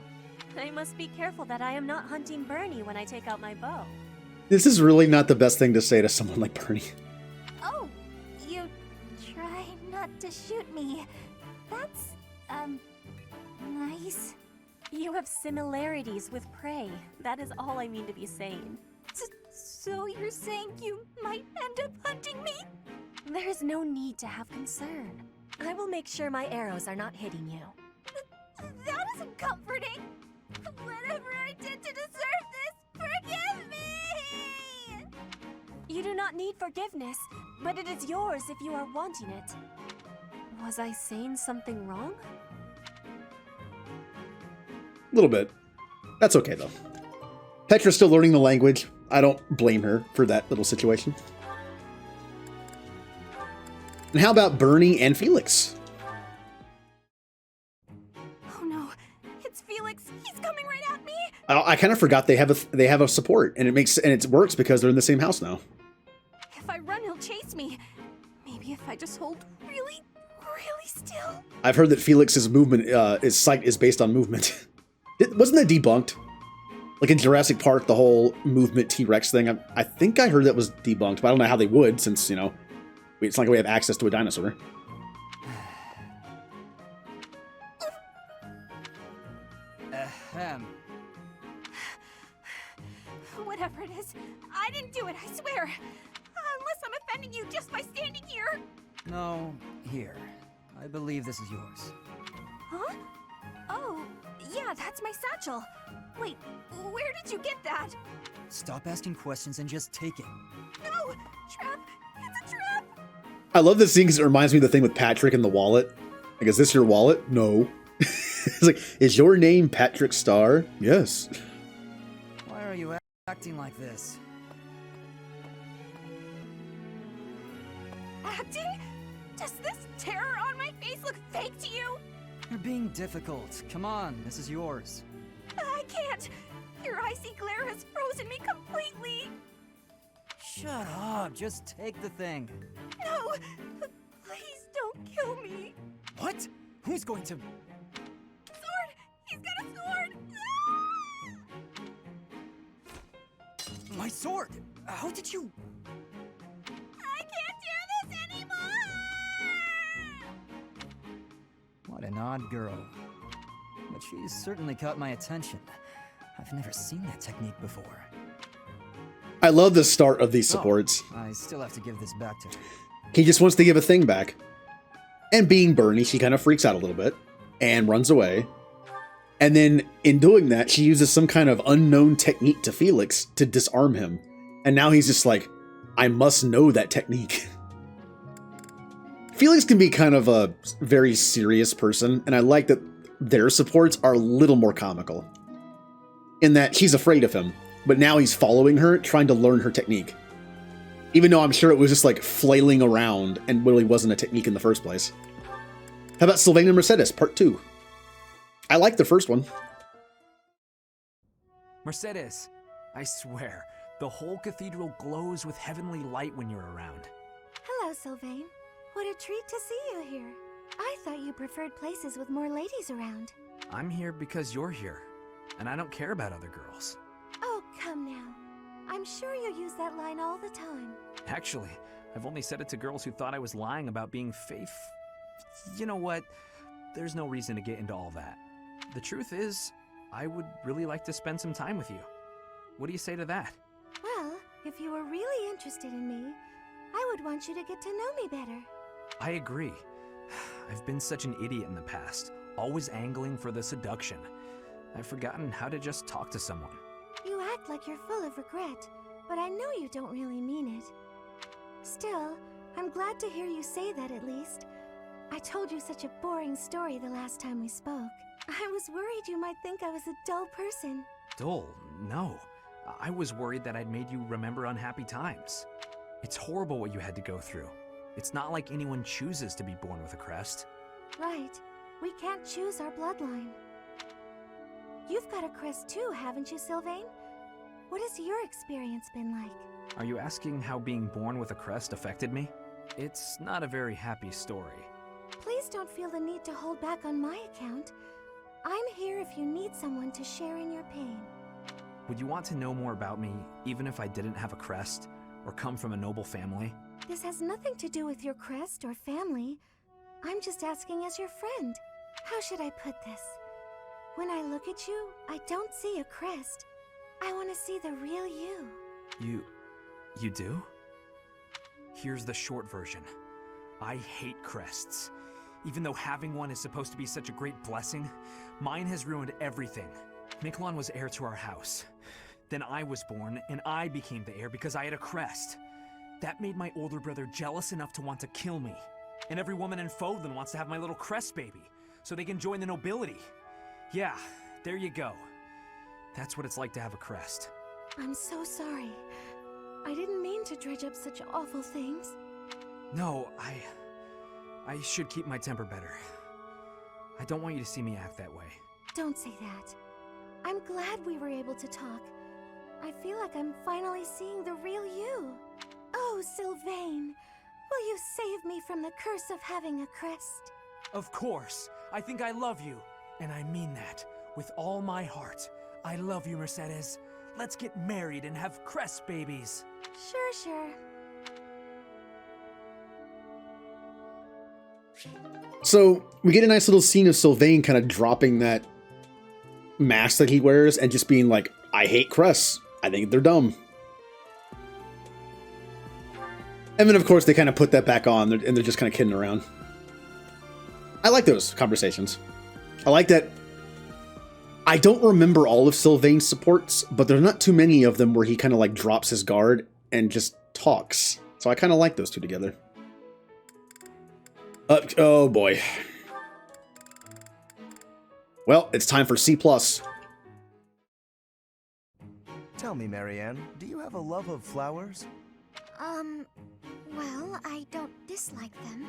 I must be careful that I am not hunting Bernie when I take out my bow. This is really not the best thing to say to someone like Bernie. Oh, you try not to shoot me. That's, nice. You have similarities with prey. That is all I mean to be saying. So you're saying you might end up hunting me? There is no need to have concern. I will make sure my arrows are not hitting you. That isn't comforting. Whatever I did to deserve this, forgive me! You do not need forgiveness, but it is yours if you are wanting it. Was I saying something wrong? A little bit. That's okay, though. Petra's still learning the language. I don't blame her for that little situation. And how about Bernie and Felix? Oh no, it's Felix. He's coming right at me. I kind of forgot they have a support, and it works because they're in the same house now. If I run, he'll chase me. Maybe if I just hold really still. I've heard that Felix's movement, his sight is based on movement. Wasn't that debunked? Like in Jurassic Park, the whole movement T-Rex thing. I think I heard that was debunked, but I don't know how they would, since, you know, it's not like we have access to a dinosaur. Ahem. Whatever it is, I didn't do it, I swear. Unless I'm offending you just by standing here. No, here. I believe this is yours. Huh? Oh, yeah, that's my satchel. Wait, where did you get that? Stop asking questions and just take it. No! Trap! It's a trap! I love this scene because it reminds me of the thing with Patrick and the wallet. Like, is this your wallet? No. It's like, is your name Patrick Starr? Yes. Why are you acting like this? Acting? Does this terror on my face look fake to you? You're being difficult. Come on, this is yours. I can't! Your icy glare has frozen me completely! Shut up, just take the thing. No! Please don't kill me! What? Who's going to... Sword! He's got a sword! My sword! How did you... I can't do this anymore! What an odd girl. But she's certainly caught my attention. I've never seen that technique before. I love the start of these supports. Oh, I still have to give this back to her. He just wants to give a thing back. And being Bernie, she kind of freaks out a little bit and runs away. And then in doing that, she uses some kind of unknown technique to Felix to disarm him. And now he's just like, I must know that technique. Felix can be kind of a very serious person, and I like that their supports are a little more comical. In that she's afraid of him, but now he's following her, trying to learn her technique. Even though I'm sure it was just like flailing around and really wasn't a technique in the first place. How about Sylvain and Mercedes, part 2? I like the first one. Mercedes, I swear, the whole cathedral glows with heavenly light when you're around. Hello, Sylvain. What a treat to see you here. I thought you preferred places with more ladies around. I'm here because you're here, and I don't care about other girls. Oh, come now. I'm sure you use that line all the time. Actually, I've only said it to girls who thought I was lying about being faith. You know what? There's no reason to get into all that. The truth is, I would really like to spend some time with you. What do you say to that? Well, if you were really interested in me, I would want you to get to know me better. I agree. I've been such an idiot in the past, always angling for the seduction. I've forgotten how to just talk to someone. You act like you're full of regret, but I know you don't really mean it. Still, I'm glad to hear you say that at least. I told you such a boring story the last time we spoke. I was worried you might think I was a dull person. Dull? No. I was worried that I'd made you remember unhappy times. It's horrible what you had to go through. It's not like anyone chooses to be born with a crest. Right. We can't choose our bloodline. You've got a crest too, haven't you, Sylvain? What has your experience been like? Are you asking how being born with a crest affected me? It's not a very happy story. Please don't feel the need to hold back on my account. I'm here if you need someone to share in your pain. Would you want to know more about me, even if I didn't have a crest, or come from a noble family? This has nothing to do with your crest or family. I'm just asking as your friend. How should I put this? When I look at you, I don't see a crest. I want to see the real you. You do? Here's the short version. I hate crests. Even though having one is supposed to be such a great blessing, mine has ruined everything. Miquelon was heir to our house. Then I was born, and I became the heir because I had a crest. That made my older brother jealous enough to want to kill me. And every woman in Fodlan wants to have my little crest baby, so they can join the nobility. Yeah, there you go. That's what it's like to have a crest. I'm so sorry. I didn't mean to dredge up such awful things. No, I should keep my temper better. I don't want you to see me act that way. Don't say that. I'm glad we were able to talk. I feel like I'm finally seeing the real you. Oh, Sylvain, will you save me from the curse of having a crest? Of course. I think I love you. And I mean that. With all my heart. I love you, Mercedes. Let's get married and have crest babies. Sure. So we get a nice little scene of Sylvain kind of dropping that mask that he wears and just being like, I hate crests. I think they're dumb. And then, of course, they kind of put that back on, and they're just kind of kidding around. I like those conversations. I like that. I don't remember all of Sylvain's supports, but there's not too many of them where he kind of like drops his guard and just talks. So I kind of like those two together. Oh boy. Well, it's time for C+. Tell me, Marianne, do you have a love of flowers? Well, I don't dislike them.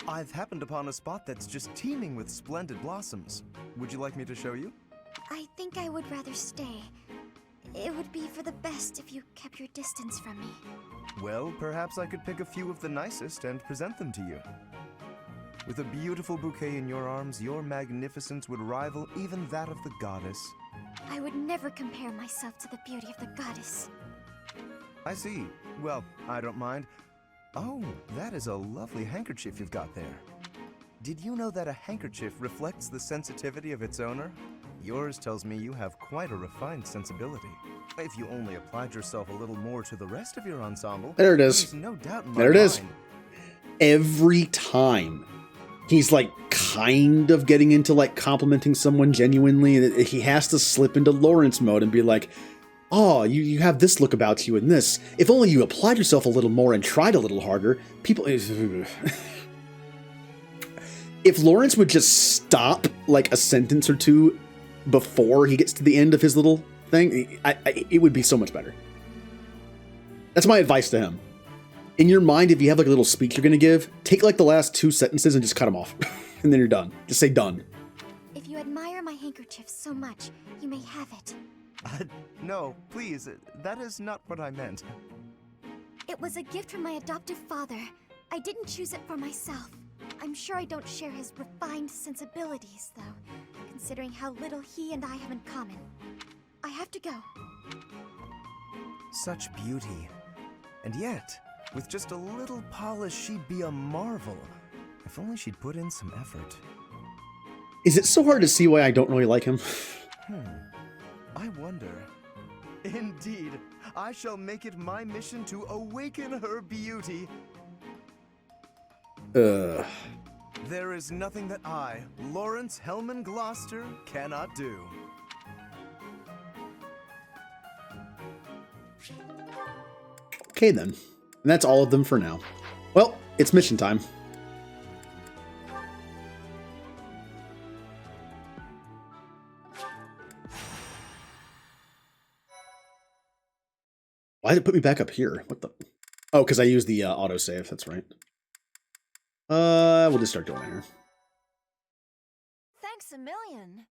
I've happened upon a spot that's just teeming with splendid blossoms. Would you like me to show you? I think I would rather stay. It would be for the best if you kept your distance from me. Well, perhaps I could pick a few of the nicest and present them to you. With a beautiful bouquet in your arms, your magnificence would rival even that of the goddess. I would never compare myself to the beauty of the goddess. I see. Well, I don't mind. Oh, that is a lovely handkerchief you've got there. Did you know that a handkerchief reflects the sensitivity of its owner? Yours tells me you have quite a refined sensibility. If you only applied yourself a little more to the rest of your ensemble, there it is. there's no doubt in my There it is. mind. Every time he's like kind of getting into like complimenting someone genuinely, he has to slip into Lawrence mode and be like, oh, you have this look about you and this. If only you applied yourself a little more and tried a little harder, people... If Lawrence would just stop like a sentence or two before he gets to the end of his little thing, it would be so much better. That's my advice to him. In your mind, if you have like a little speech you're going to give, take like the last 2 sentences and just cut them off. And then you're done. Just say done. If you admire my handkerchief so much, you may have it. No, please, that is not what I meant. It was a gift from my adoptive father. I didn't choose it for myself. I'm sure I don't share his refined sensibilities, though, considering how little he and I have in common. I have to go. Such beauty. And yet, with just a little polish, she'd be a marvel. If only she'd put in some effort. Is it so hard to see why I don't really like him? I wonder. Indeed, I shall make it my mission to awaken her beauty. There is nothing that I, Lawrence Hellman Gloucester, cannot do. Okay then. And that's all of them for now. Well, it's mission time. Why did it put me back up here? What the? Oh, because I used the autosave. That's right. We'll just start doing it here. Thanks a million.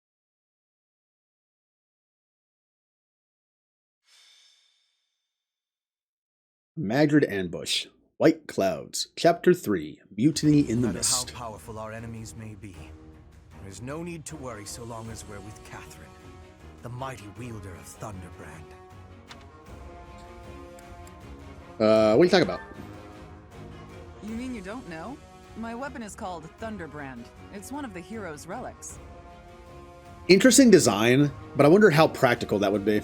Magrid Ambush. White Clouds. Chapter 3. Mutiny in the Mist. No matter how powerful our enemies may be, there's no need to worry so long as we're with Catherine, the mighty wielder of Thunderbrand. What are you talking about? You mean you don't know? My weapon is called Thunderbrand. It's one of the hero's relics. Interesting design, but I wonder how practical that would be.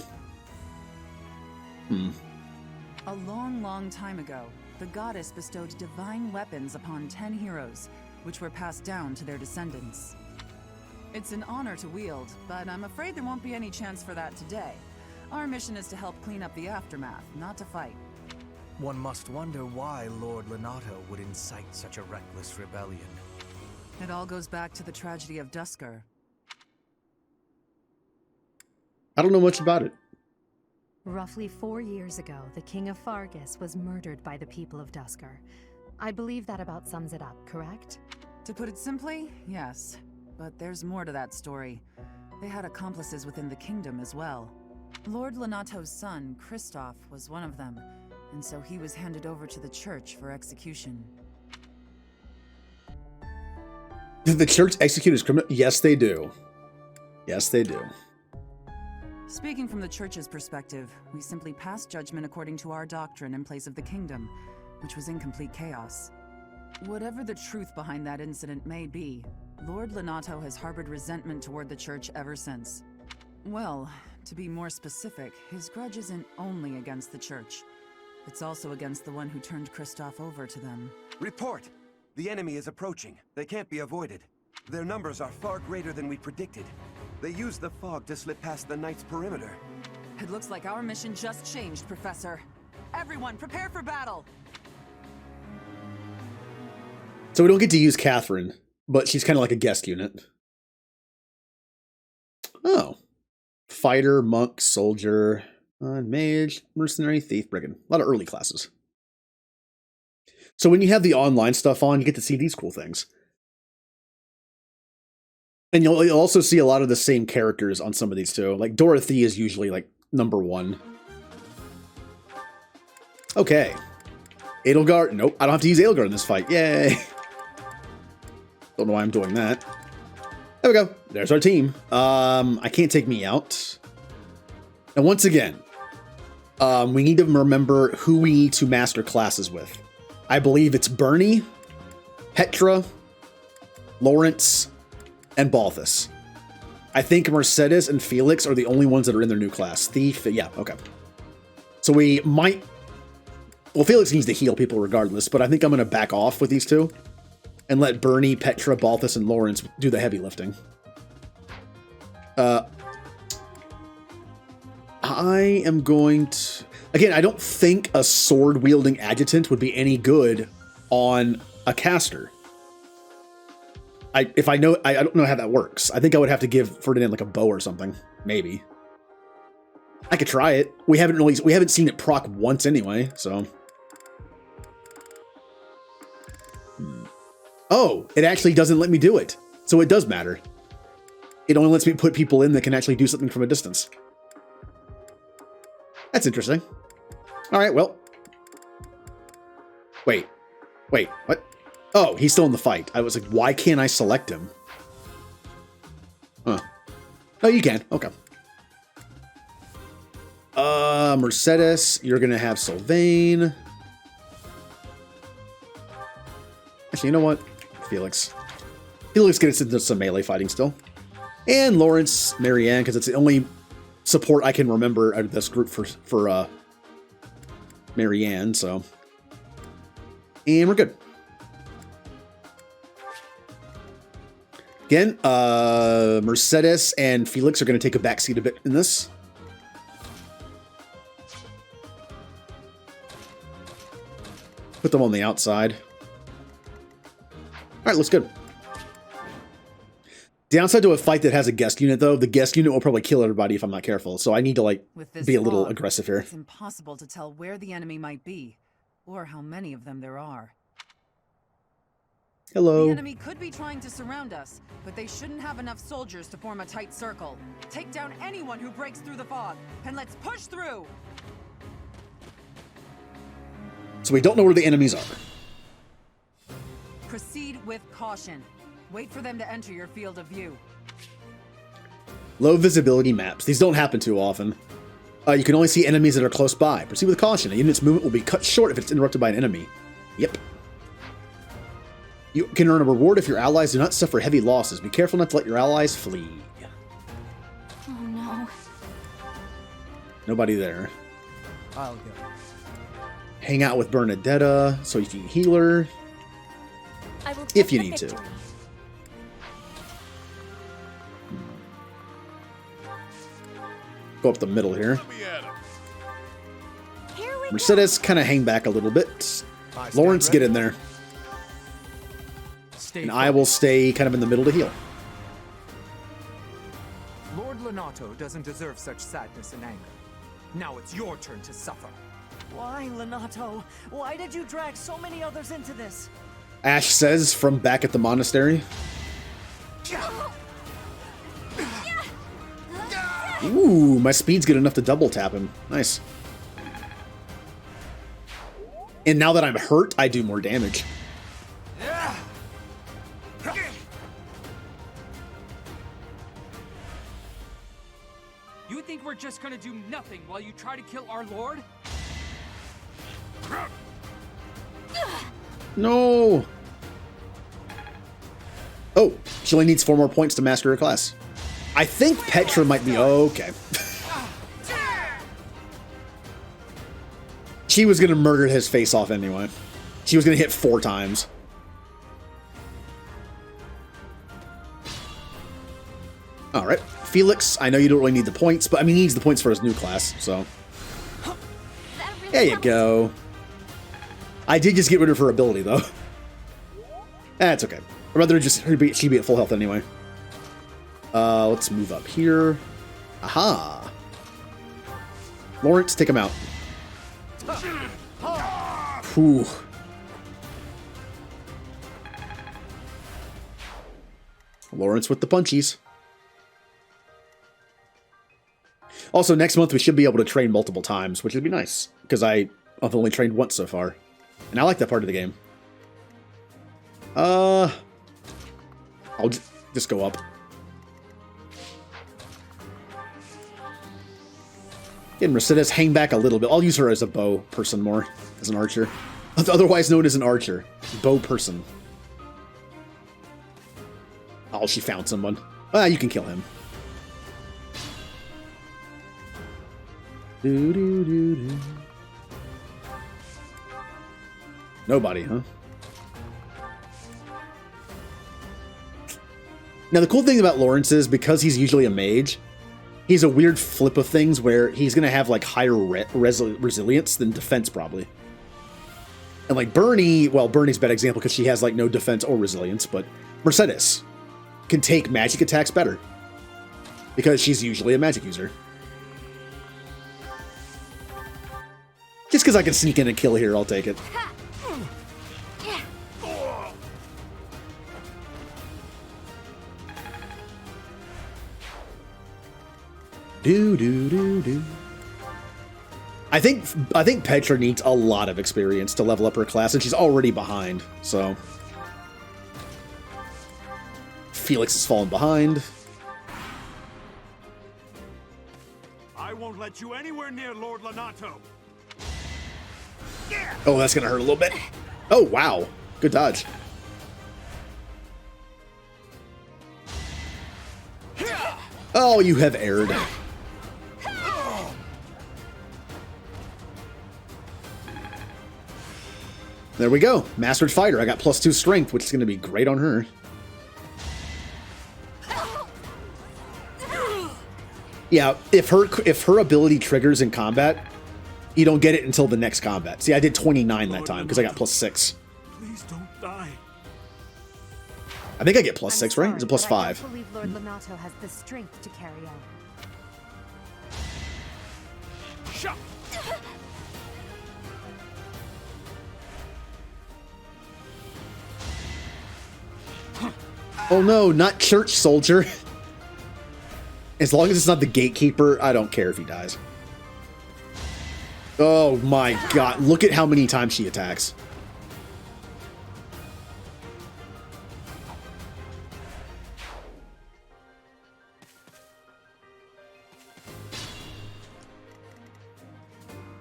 A long, long time ago, the goddess bestowed divine weapons upon 10 heroes, which were passed down to their descendants. It's an honor to wield, but I'm afraid there won't be any chance for that today. Our mission is to help clean up the aftermath, not to fight. One must wonder why Lord Lenato would incite such a reckless rebellion. It all goes back to the tragedy of Dusker. I don't know much about it. Roughly 4 years ago, the King of Fargus was murdered by the people of Dusker. I believe that about sums it up, correct? To put it simply, yes. But there's more to that story. They had accomplices within the kingdom as well. Lord Lenato's son, Kristoff, was one of them, and so he was handed over to the church for execution. Did the church execute his criminal? Yes, they do. Yes, they do. Speaking from the church's perspective, we simply passed judgment according to our doctrine in place of the kingdom, which was in complete chaos. Whatever the truth behind that incident may be, Lord Lenato has harbored resentment toward the church ever since. Well, to be more specific, his grudge isn't only against the church. It's also against the one who turned Kristoff over to them. Report! The enemy is approaching. They can't be avoided. Their numbers are far greater than we predicted. They used the fog to slip past the Knight's perimeter. It looks like our mission just changed, Professor. Everyone, prepare for battle! So we don't get to use Catherine, but she's kind of like a guest unit. Oh. Fighter, monk, soldier, mage, mercenary, thief, brigand. A lot of early classes. So when you have the online stuff on, you get to see these cool things. And you'll also see a lot of the same characters on some of these too. Like Dorothy is usually like #1. Okay. Edelgard. Nope, I don't have to use Edelgard in this fight. Yay. Don't know why I'm doing that. There we go. There's our team. I can't take me out. And once again, we need to remember who we need to master classes with. I believe it's Bernie, Petra, Lawrence, and Balthus. I think Mercedes and Felix are the only ones that are in their new class. Thief, yeah, okay. So we might... Well, Felix needs to heal people regardless, but I think I'm going to back off with these two and let Bernie, Petra, Balthus, and Lawrence do the heavy lifting. I am going to... Again, I don't think a sword-wielding adjutant would be any good on a caster. I don't know how that works. I think I would have to give Ferdinand like a bow or something. Maybe. I could try it. We haven't seen it proc once anyway, so. Oh, it actually doesn't let me do it. So it does matter. It only lets me put people in that can actually do something from a distance. That's interesting. All right, well. Wait, what? Oh, he's still in the fight. I was like, why can't I select him? Huh. Oh, you can. Okay. Mercedes, you're going to have Sylvain. Actually, you know what? Felix. Felix gets into some melee fighting still. And Lawrence, Marianne, because it's the only support I can remember out of this group for Marianne, so. And we're good. Again, Mercedes and Felix are going to take a backseat a bit in this. Put them on the outside. All right, looks good. Downside to a fight that has a guest unit, though, the guest unit will probably kill everybody if I'm not careful. So I need to, like, be a little aggressive here. It's impossible to tell where the enemy might be, or how many of them there are. Hello. The enemy could be trying to surround us, but they shouldn't have enough soldiers to form a tight circle. Take down anyone who breaks through the fog, and let's push through! So we don't know where the enemies are. Proceed with caution. Wait for them to enter your field of view. Low visibility maps. These don't happen too often. You can only see enemies that are close by. Proceed with caution. A unit's movement will be cut short if it's interrupted by an enemy. Yep. You can earn a reward if your allies do not suffer heavy losses. Be careful not to let your allies flee. Oh no. Nobody there. I'll go. Hang out with Bernadeatha so you can heal her. I will if you need to. Go up the middle here. Mercedes, kind of hang back a little bit. Lawrence, get in there. And I will stay kind of in the middle to heal. Lord Lenato doesn't deserve such sadness and anger. Now it's your turn to suffer. Why, Lenato? Why did you drag so many others into this? Ash says from back at the monastery. Ooh, my speed's good enough to double tap him. Nice. And now that I'm hurt, I do more damage. You think we're just gonna do nothing while you try to kill our lord? No. Oh, she only needs 4 more points to master her class. I think Petra might be okay. She was gonna murder his face off anyway. She was gonna hit 4 times. Alright. Felix, I know you don't really need the points, but I mean he needs the points for his new class, so. There you go. I did just get rid of her ability though. That's okay. I'd rather just she'd be at full health anyway. Let's move up here. Aha! Lawrence, take him out. Whew. Lawrence with the punchies. Also, next month we should be able to train multiple times, which would be nice, because I've only trained once so far. And I like that part of the game. I'll just go up. And Mercedes, hang back a little bit. I'll use her as a bow person more, as an archer. Otherwise known as an archer. Bow person. Oh, she found someone. Ah, you can kill him. Nobody, huh? Now, the cool thing about Lawrence is, because he's usually a mage, he's a weird flip of things where he's going to have, like, higher resilience than defense, probably. And, like, Bernie, well, Bernie's a bad example because she has, like, no defense or resilience, but Mercedes can take magic attacks better because she's usually a magic user. Just because I can sneak in and kill here, I'll take it. I think Petra needs a lot of experience to level up her class, and she's already behind, so. Felix has fallen behind. I won't let you anywhere near Lord Lenato. Oh, that's gonna hurt a little bit. Oh, wow. Good dodge. Oh, you have erred. There we go. Mastered fighter. I got +2 strength, which is going to be great on her. Yeah, if her ability triggers in combat, you don't get it until the next combat. See, I did 29 that time because I got +6. Please don't die. I think I get +6, right? Is it +5? I don't believe Lord Lenato has the strength to carry on. Shut. Oh no, not church soldier. As long as it's not the gatekeeper, I don't care if he dies. Oh my god, look at how many times she attacks.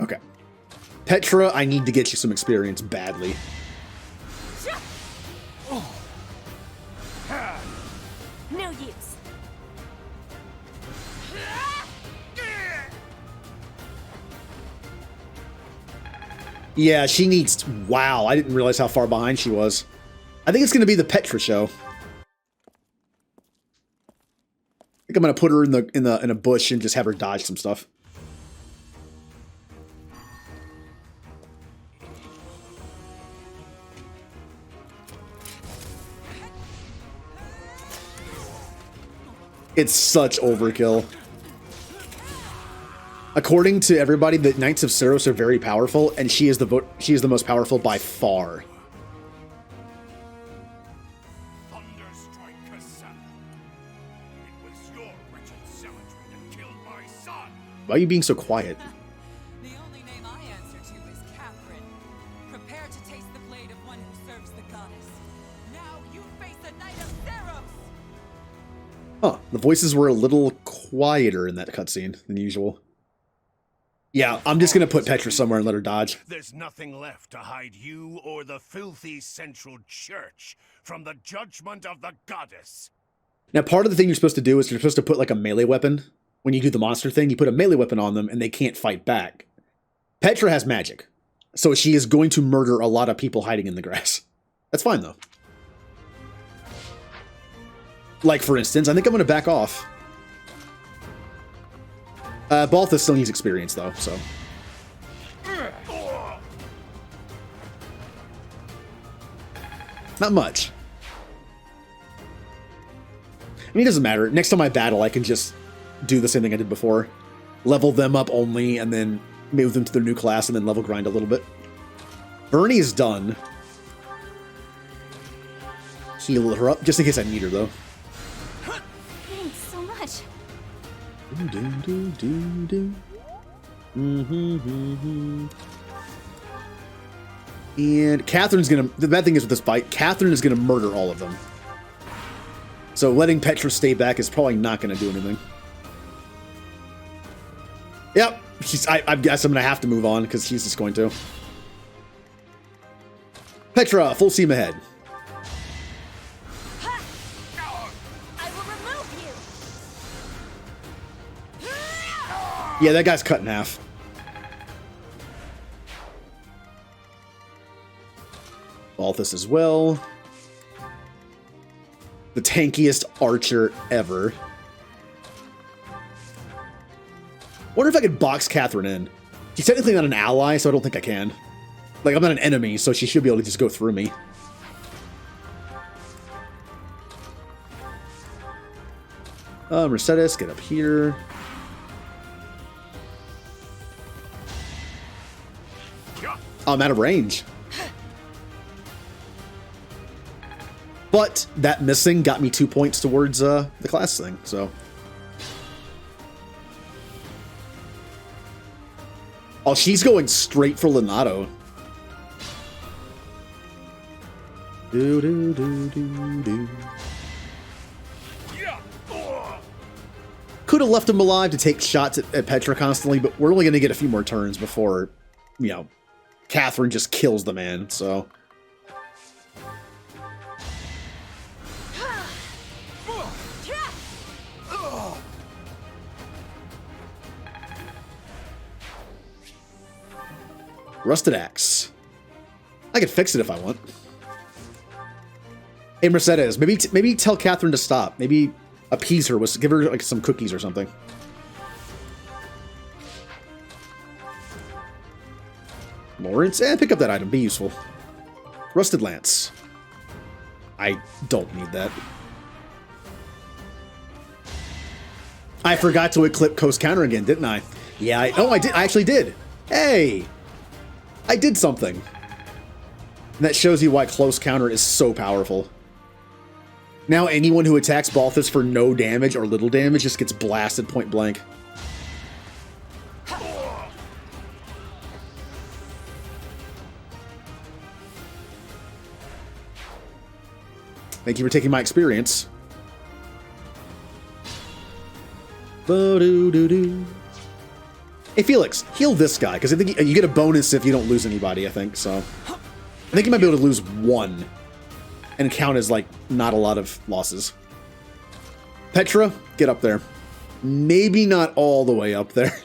Okay. Petra, I need to get you some experience badly. No use. Yeah, she needs... Wow, I didn't realize how far behind she was. I think it's going to be the Petra show. I think I'm going to put her in a bush and just have her dodge some stuff. It's such overkill. According to everybody, the Knights of Saros are very powerful, and she is the most powerful by far. Why are you being so quiet? The only name I answer to is Catherine. Prepare to taste the blade of one who serves the goddess. Now you face the Knight of Saros! Huh, the voices were a little quieter in that cutscene than usual. Yeah, I'm just gonna put Petra somewhere and let her dodge. There's nothing left to hide you or the filthy Central Church from the judgment of the goddess. Now, part of the thing you're supposed to do is you're supposed to put like a melee weapon. When you do the monster thing, you put a melee weapon on them and they can't fight back. Petra has magic, so she is going to murder a lot of people hiding in the grass. That's fine, though. Like, for instance, I think I'm going to back off. Balthus still needs experience, though, so. Not much. I mean, it doesn't matter. Next time I battle, I can just do the same thing I did before. Level them up only, and then move them to their new class, and then level grind a little bit. Bernie is done. Heal her up, just in case I need her, though. Thanks so much. And Catherine's gonna... The bad thing is with this fight, Catherine is gonna murder all of them. So letting Petra stay back is probably not gonna do anything. Yep, I guess I'm gonna have to move on, because she's just going to. Petra, full steam ahead. I will remove you. Yeah, that guy's cut in half. Balthus as well. The tankiest archer ever. Wonder if I could box Catherine in. She's technically not an ally, so I don't think I can. Like, I'm not an enemy, so she should be able to just go through me. Mercedes, get up here. Oh, I'm out of range. But that missing got me 2 points towards the class thing, so. Oh, she's going straight for Lenato. Do do do do do. Could have left him alive to take shots at Petra constantly, but we're only going to get a few more turns before, you know, Catherine just kills the man, so. Rusted axe. I could fix it if I want. Hey, Mercedes, maybe tell Catherine to stop. Maybe appease her with, give her like some cookies or something. Lawrence, pick up that item. Be useful. Rusted lance. I don't need that. I forgot to equip Coast Counter again, didn't I? Yeah, I did. I actually did. Hey! I did something. And that shows you why close counter is so powerful. Now anyone who attacks Balthus for no damage or little damage just gets blasted point blank. Thank you for taking my experience. Bo-doo-doo-doo. Hey, Felix, heal this guy, because I think you get a bonus if you don't lose anybody, I think, so. I think you might be able to lose one and count as, like, not a lot of losses. Petra, get up there. Maybe not all the way up there.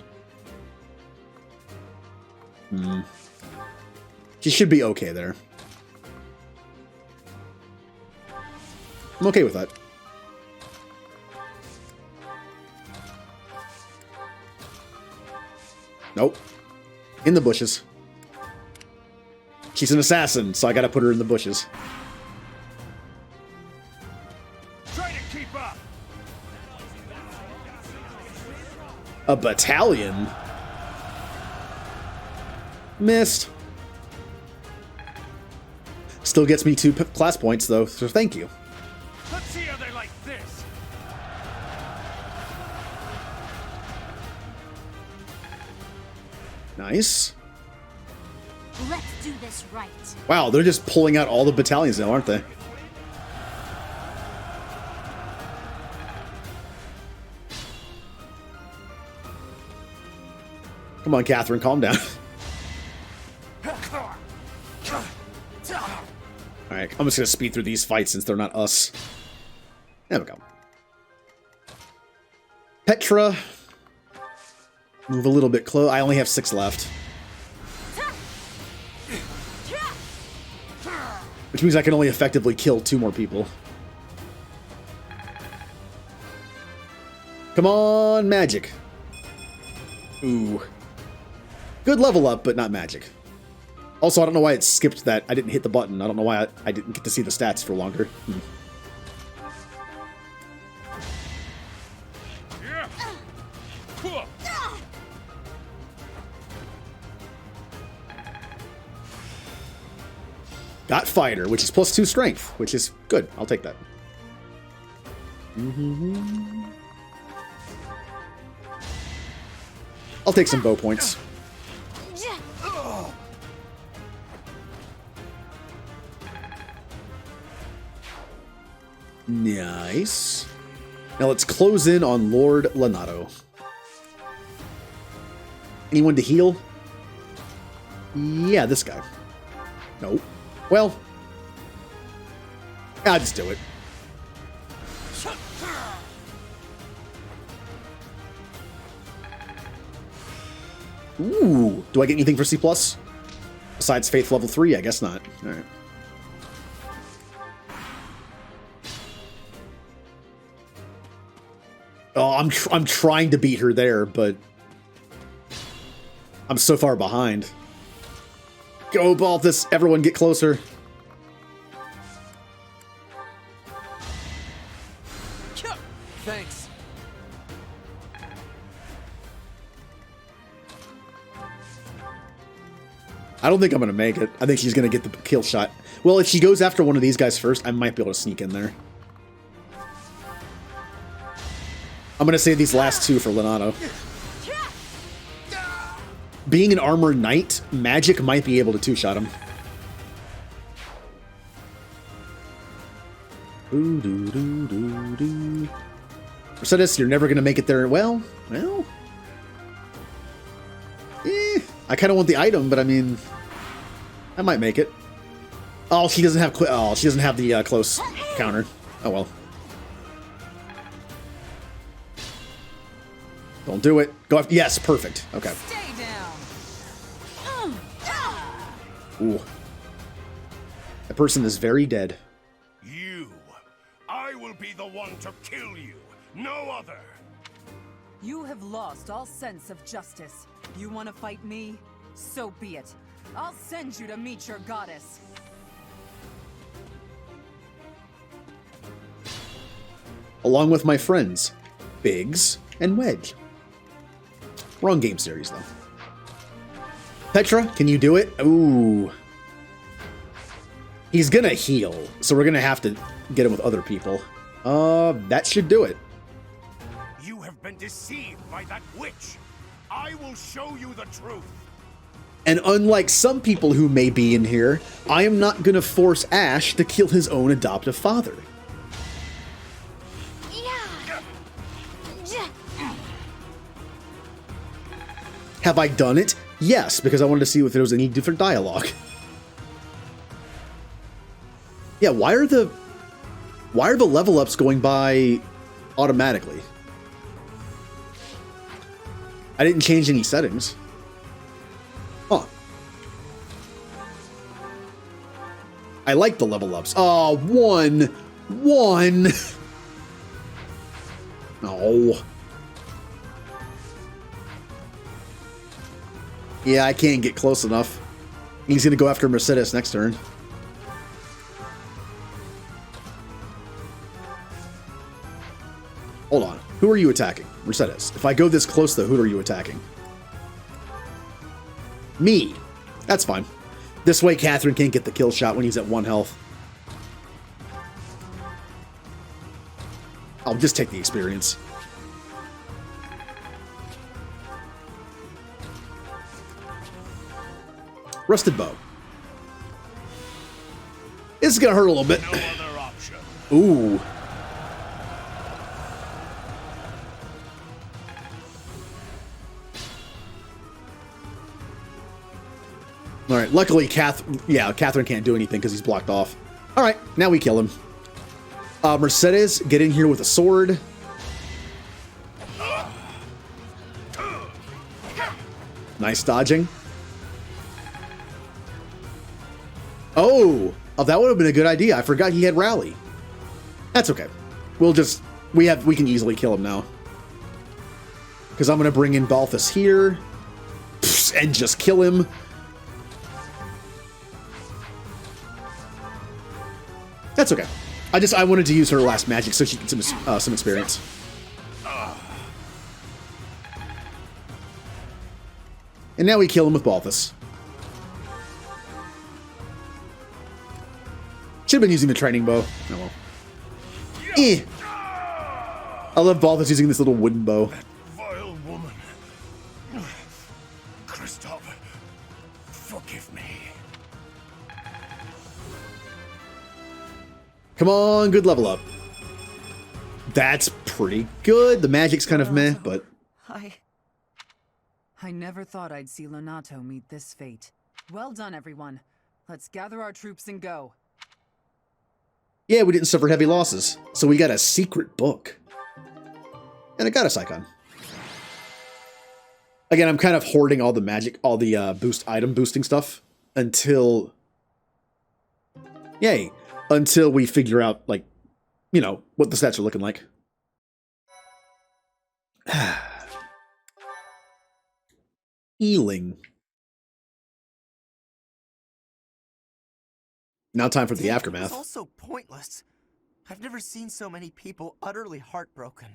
She should be okay there. I'm okay with that. Nope. In the bushes. She's an assassin, so I gotta put her in the bushes. Try to keep up. A battalion? Missed. Still gets me 2 class points, though, so thank you. Let's see how they like this. Nice. Let's do this right. Wow, they're just pulling out all the battalions now, aren't they? Come on, Catherine, calm down. Alright, I'm just gonna speed through these fights since they're not us. There we go. Petra. Move a little bit close. I only have 6 left. Which means I can only effectively kill 2 more people. Come on, magic. Ooh. Good level up, but not magic. Also, I don't know why it skipped that. I didn't hit the button. I don't know why I didn't get to see the stats for longer. Got fighter, which is +2 strength, which is good. I'll take that. I'll take some bow points. Nice. Now let's close in on Lord Lonato. Anyone to heal? Yeah, this guy. Nope. Well, I'll just do it. Ooh, do I get anything for C+? Besides Faith level 3? I guess not. All right. Oh, I'm trying to beat her there, but I'm so far behind. Go, Balthus! Everyone get closer. Thanks. I don't think I'm going to make it. I think she's going to get the kill shot. Well, if she goes after one of these guys first, I might be able to sneak in there. I'm going to save these last 2 for Lonato. Being an armored knight, magic might be able to 2-shot him. Mercedes, you're never going to make it there. Well. I kind of want the item, but I mean, I might make it. Oh, she doesn't have she doesn't have the close counter. Oh well. Don't do it. Go after. Yes, perfect. Okay. Stay down. Ooh. That person is very dead. I will be the one to kill you, no other. You have lost all sense of justice. You want to fight me? So be it. I'll send you to meet your goddess. Along with my friends, Biggs and Wedge. Wrong game series, though. Petra, can you do it? Ooh. He's gonna heal, so we're gonna have to get him with other people. That should do it. You have been deceived by that witch. I will show you the truth. And unlike some people who may be in here, I am not gonna force Ash to kill his own adoptive father. Have I done it? Yes, because I wanted to see if there was any different dialogue. Yeah, why are the level ups going by automatically? I didn't change any settings. Huh. I like the level ups. Oh, one. 1. No. Yeah, I can't get close enough. He's gonna go after Mercedes next turn. Hold on. Who are you attacking? Mercedes. If I go this close, though, who are you attacking? Me. That's fine. This way, Catherine can't get the kill shot when he's at 1 health. I'll just take the experience. Rusted bow. This is gonna hurt a little bit. No other option. Ooh. All right. Luckily, Catherine can't do anything because he's blocked off. All right. Now we kill him. Mercedes, get in here with a sword. Nice dodging. Oh, that would have been a good idea. I forgot he had rally. That's okay. We can easily kill him now. Because I'm going to bring in Balthus here and just kill him. That's okay. I wanted to use her last magic so she can get some experience. And now we kill him with Balthus. Should have been using the training bow. Oh well. Eh. I love Balthus using this little wooden bow. That vile woman. Christoph, forgive me. Come on, good level up. That's pretty good. The magic's kind of meh, but... I never thought I'd see Lonato meet this fate. Well done, everyone. Let's gather our troops and go. Yeah, we didn't suffer heavy losses, so we got a secret book. And a goddess icon. Again, I'm kind of hoarding all the magic, all the item boosting stuff until... Yay. Until we figure out, like, you know, what the stats are looking like. Healing. Now time for the aftermath. It's also pointless. I've never seen so many people utterly heartbroken.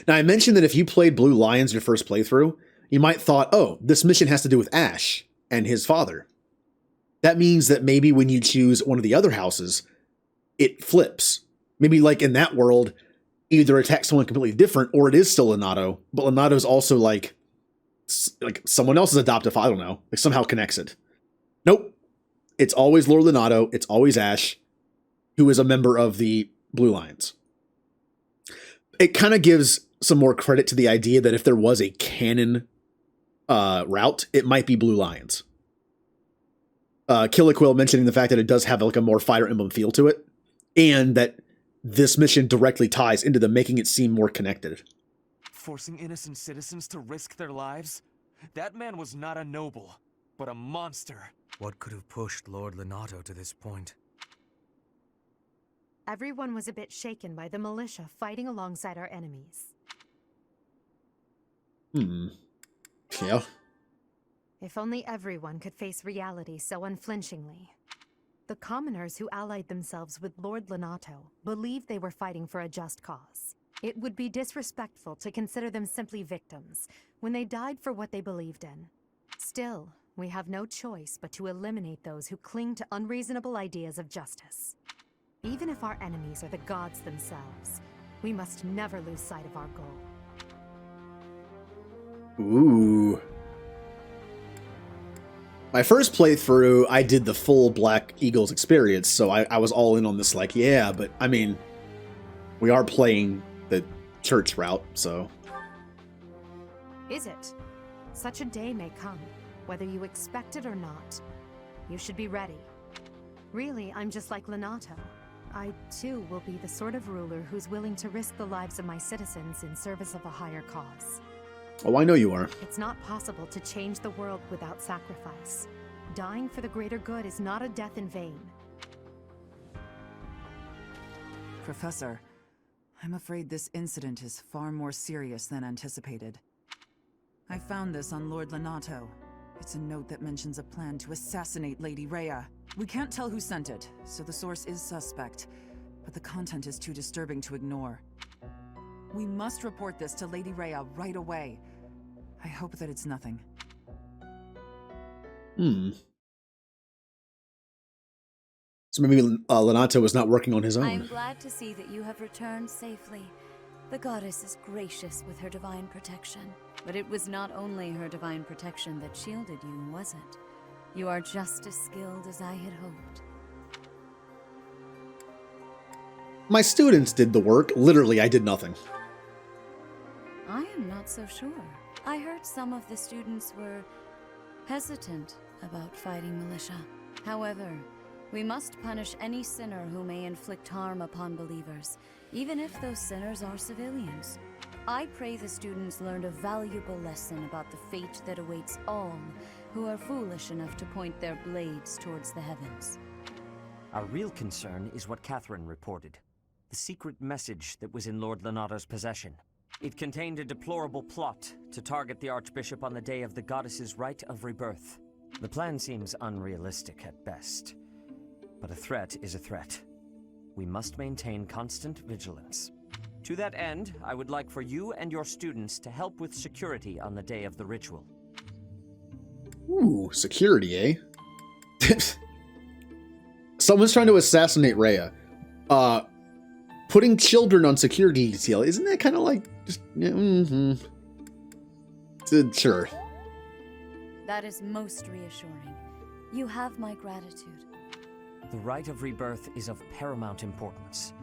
Now, I mentioned that if you played Blue Lions your first playthrough, you might thought, oh, this mission has to do with Ash and his father. That means that maybe when you choose one of the other houses, it flips. Maybe like in that world, either attack someone completely different or it is still Lonato, but Lonato's also like someone else's adoptive, I don't know, like somehow connects it. Nope. It's always Lord Lonato. It's always Ash, who is a member of the Blue Lions. It kind of gives some more credit to the idea that if there was a canon route, it might be Blue Lions. Killaquill mentioning the fact that it does have like a more Fire Emblem feel to it, and that this mission directly ties into them, making it seem more connected. Forcing innocent citizens to risk their lives? That man was not a noble, but a monster. What could have pushed Lord Lonato to this point? Everyone was a bit shaken by the militia fighting alongside our enemies. Yeah. If only everyone could face reality so unflinchingly. The commoners who allied themselves with Lord Lonato believed they were fighting for a just cause. It would be disrespectful to consider them simply victims when they died for what they believed in. Still, we have no choice but to eliminate those who cling to unreasonable ideas of justice. Even if our enemies are the gods themselves, we must never lose sight of our goal. Ooh. My first playthrough, I did the full Black Eagles experience, so I was all in on this, like, yeah, but, I mean, we are playing the church route, so... Is it? Such a day may come, whether you expect it or not. You should be ready. Really, I'm just like Lonato. I, too, will be the sort of ruler who's willing to risk the lives of my citizens in service of a higher cause. Oh, I know you are. It's not possible to change the world without sacrifice. Dying for the greater good is not a death in vain. Professor, I'm afraid this incident is far more serious than anticipated. I found this on Lord Lonato. It's a note that mentions a plan to assassinate Lady Rhea. We can't tell who sent it, so the source is suspect, but the content is too disturbing to ignore. We must report this to Lady Rhea right away. I hope that it's nothing. So maybe Lonato was not working on his own. I'm glad to see that you have returned safely. The goddess is gracious with her divine protection. But it was not only her divine protection that shielded you, was it? You are just as skilled as I had hoped. My students did the work. Literally, I did nothing. I am not so sure. I heard some of the students were hesitant about fighting militia. However, we must punish any sinner who may inflict harm upon believers, even if those sinners are civilians. I pray the students learned a valuable lesson about the fate that awaits all who are foolish enough to point their blades towards the heavens. Our real concern is what Catherine reported. The secret message that was in Lord Lonato's possession. It contained a deplorable plot to target the Archbishop on the day of the goddess's rite of rebirth. The plan seems unrealistic at best. But a threat is a threat. We must maintain constant vigilance. To that end, I would like for you and your students to help with security on the day of the ritual. Ooh, security, eh? Someone's trying to assassinate Rhea. Putting children on security detail, isn't that kind of like just sure. That is most reassuring. You have my gratitude. The rite of rebirth is of paramount importance.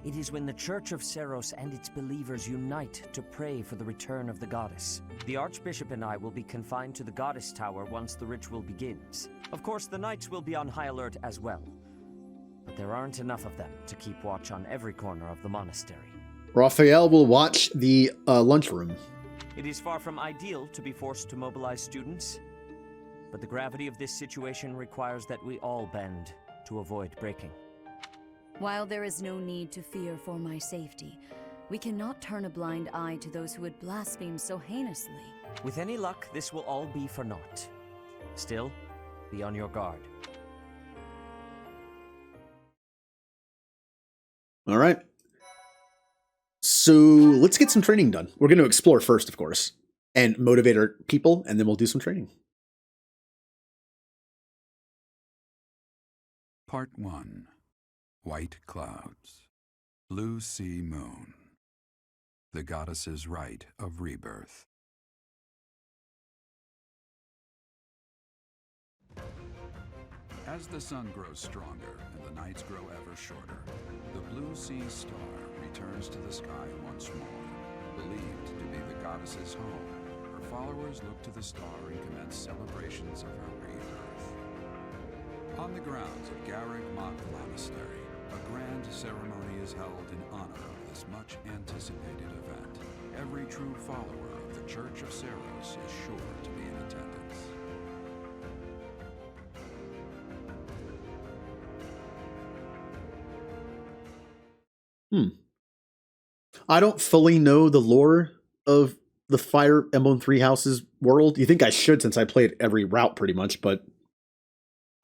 It is when the Church of Seros and its believers unite to pray for the return of the goddess. The Archbishop and I will be confined to the Goddess Tower once the ritual begins. Of course, the knights will be on high alert as well. But there aren't enough of them to keep watch on every corner of the monastery. Raphael will watch the lunchroom. It is far from ideal to be forced to mobilize students, but the gravity of this situation requires that we all bend to avoid breaking. While there is no need to fear for my safety, we cannot turn a blind eye to those who would blaspheme so heinously. With any luck, this will all be for naught. Still, be on your guard. All right. So let's get some training done. We're going to explore first, of course, and motivate our people, and then we'll do some training. Part 1. White Clouds. Blue Sea Moon. The Goddess's Rite of Rebirth. As the sun grows stronger and the nights grow ever shorter, the Blue Sea Star returns to the sky once more. Believed to be the goddess's home, her followers look to the star and commence celebrations of her rebirth. On the grounds of Garreg Mach Monastery, a grand ceremony is held in honor of this much-anticipated event. Every true follower of the Church of Seros is sure to be in attendance. I don't fully know the lore of the Fire Emblem Three Houses world. You think I should, since I played every route pretty much, but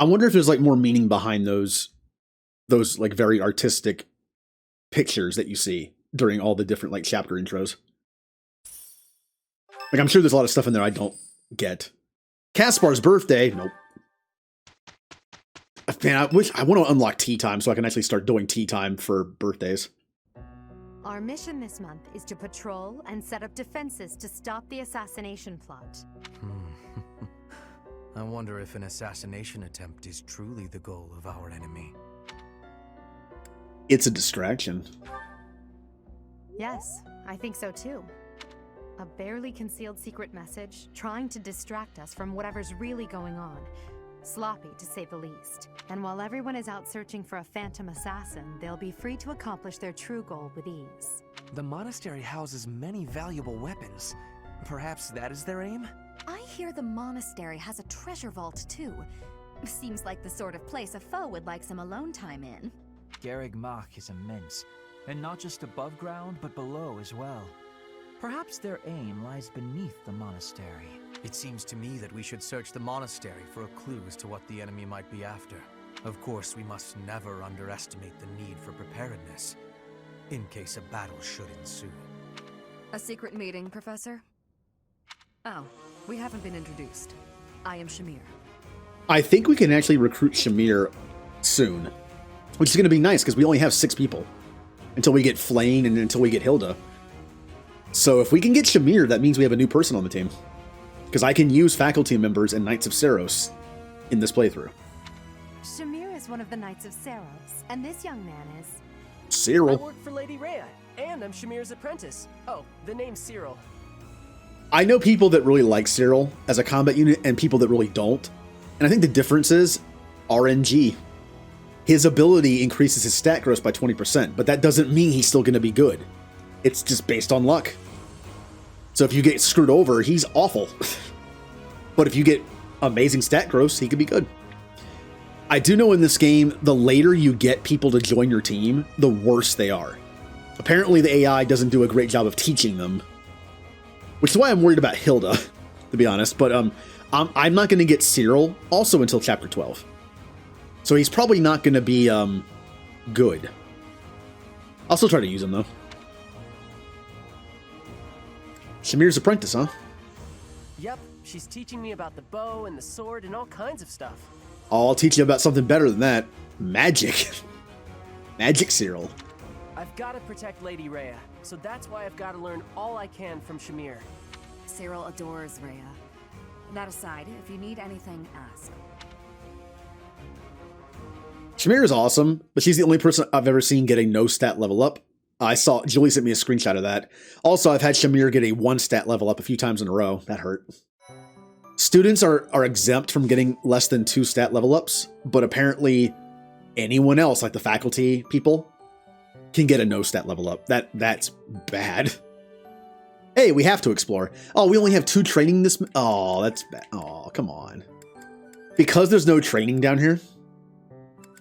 I wonder if there's like more meaning behind those like very artistic pictures that you see during all the different like chapter intros. Like I'm sure there's a lot of stuff in there I don't get. Caspar's birthday, nope. Man, I want to unlock tea time so I can actually start doing tea time for birthdays. Our mission this month is to patrol and set up defenses to stop the assassination plot. I wonder if an assassination attempt is truly the goal of our enemy. It's a distraction. Yes, I think so too. A barely concealed secret message trying to distract us from whatever's really going on. Sloppy, to say the least. And while everyone is out searching for a phantom assassin, they'll be free to accomplish their true goal with ease. The monastery houses many valuable weapons. Perhaps that is their aim? I hear the monastery has a treasure vault, too. Seems like the sort of place a foe would like some alone time in. Garreg Mach is immense, And not just above ground, but below as well. Perhaps their aim lies beneath the monastery. It seems to me that we should search the monastery for a clue as to what the enemy might be after. Of course, we must never underestimate the need for preparedness, in case a battle should ensue. A secret meeting, Professor? Oh, we haven't been introduced. I am Shamir. I think we can actually recruit Shamir soon, which is going to be nice because we only have 6 people until we get Flayn and until we get Hilda. So if we can get Shamir, that means we have a new person on the team. Because I can use faculty members and Knights of Saros in this playthrough. Shamir is one of the Knights of Saros, and this young man is... Cyril. I work for Lady Rhea, and I'm Shamir's apprentice. Oh, the name's Cyril. I know people that really like Cyril as a combat unit and people that really don't. And I think the difference is RNG. His ability increases his stat growth by 20%, but that doesn't mean he's still going to be good. It's just based on luck. So if you get screwed over, he's awful. But if you get amazing stat growth, he could be good. I do know in this game, the later you get people to join your team, the worse they are. Apparently the AI doesn't do a great job of teaching them. Which is why I'm worried about Hilda, to be honest. But I'm not going to get Cyril also until Chapter 12. So he's probably not going to be good. I'll still try to use him, though. Shamir's apprentice, huh? Yep, she's teaching me about the bow and the sword and all kinds of stuff. I'll teach you about something better than that. Magic. Magic Cyril. I've got to protect Lady Rhea, so that's why I've got to learn all I can from Shamir. Cyril adores Rhea. That aside, if you need anything, ask. Shamir is awesome, but she's the only person I've ever seen get a no stat level up. I saw, Julie sent me a screenshot of that. Also, I've had Shamir get a 1 stat level up a few times in a row. That hurt. Students are exempt from getting less than 2 stat level ups, but apparently anyone else, like the faculty people, can get a no stat level up. That's bad. Hey, we have to explore. Oh, we only have 2 training this... Oh, that's bad. Oh, come on. Because there's no training down here,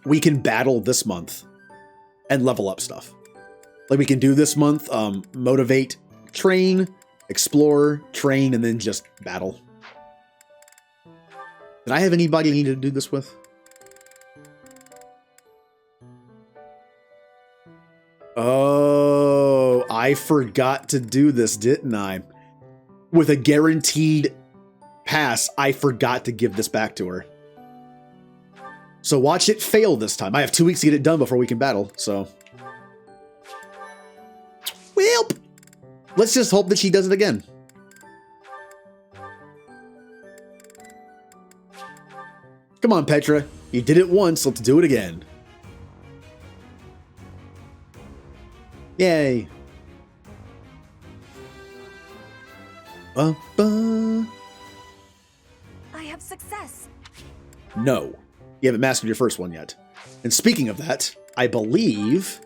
we can battle this month and level up stuff. Like we can do this month, motivate, train, explore, train, and then just battle. Did I have anybody I needed to do this with? Oh, I forgot to do this, didn't I? With a guaranteed pass, I forgot to give this back to her. So watch it fail this time. I have 2 weeks to get it done before we can battle, so... Well, let's just hope that she does it again. Come on, Petra. You did it once, let's do it again. Yay. I have success. No, you haven't mastered your first one yet. And speaking of that, I believe...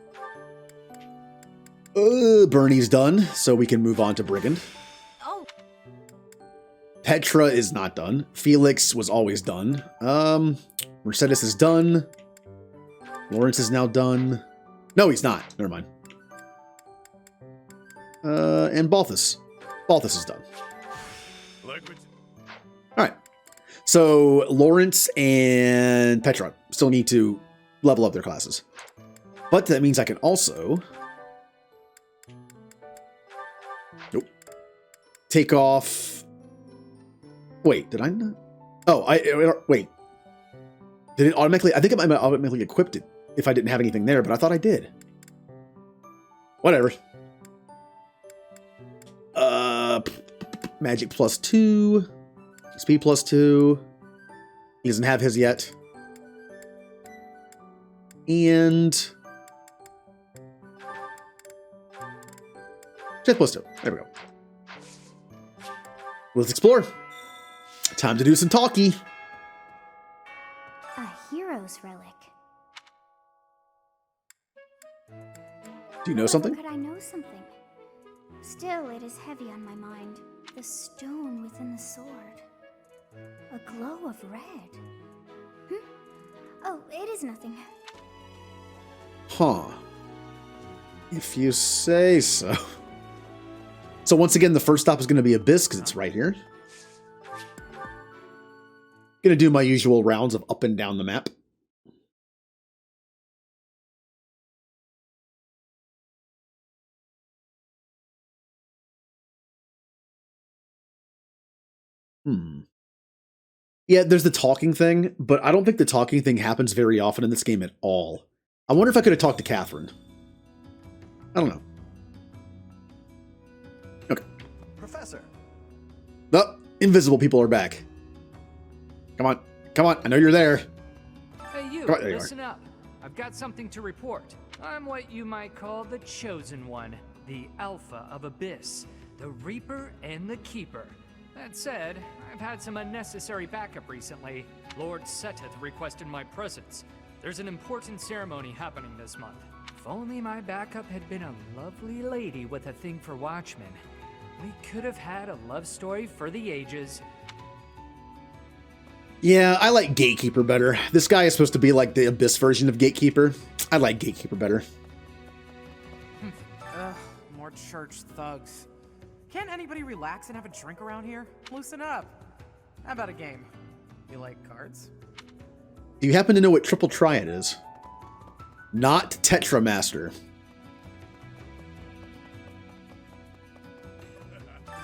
Bernie's done, so we can move on to Brigand. Oh. Petra is not done. Felix was always done. Mercedes is done. Lawrence is now done. No, he's not. Never mind. And Balthus. Balthus is done. Alright. So, Lawrence and Petra still need to level up their classes. But that means I can also... Nope. Take off... Wait, did I not? Oh, wait. Did it automatically... I think it might automatically equipped it if I didn't have anything there, but I thought I did. Whatever. Magic +2. Speed +2. He doesn't have his yet. And... Strength +2. There we go. Let's explore. Time to do some talkie. A hero's relic. Do you know something? How could I know something? Still, it is heavy on my mind. The stone within the sword. A glow of red. Oh, it is nothing. Huh. If you say so. So once again, the first stop is going to be Abyss, because it's right here. Gonna do my usual rounds of up and down the map. Yeah, there's the talking thing, but I don't think the talking thing happens very often in this game at all. I wonder if I could have talked to Catherine. I don't know. Okay. Professor. The invisible people are back. Come on. Come on. I know you're there. Hey, you. Come on, there you Listen up. I've got something to report. I'm what you might call the Chosen One. The Alpha of Abyss. The Reaper and the Keeper. That said, I've had some unnecessary backup recently. Lord Seteth requested my presence. There's an important ceremony happening this month. If only my backup had been a lovely lady with a thing for Watchmen. We could have had a love story for the ages. Yeah, I like Gatekeeper better. This guy is supposed to be like the Abyss version of Gatekeeper. I like Gatekeeper better. Ugh, more church thugs. Can't anybody relax and have a drink around here? Loosen up. How about a game? You like cards? Do you happen to know what Triple Triad is? Not Tetramaster.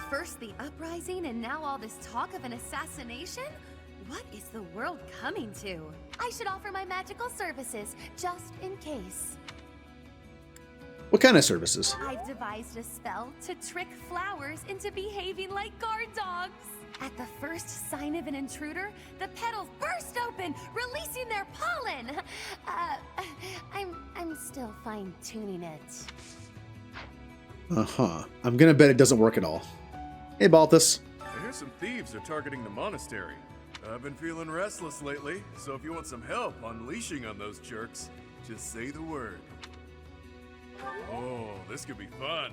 First the uprising and now all this talk of an assassination? What is the world coming to? I should offer my magical services, just in case. What kind of services? I've devised a spell to trick flowers into behaving like guard dogs. At the first sign of an intruder, the petals burst open, releasing their pollen. I'm still fine-tuning it. Uh-huh. I'm gonna bet it doesn't work at all. Hey, Balthus. I hear some thieves are targeting the monastery. I've been feeling restless lately, so if you want some help unleashing on those jerks, just say the word. Oh, this could be fun.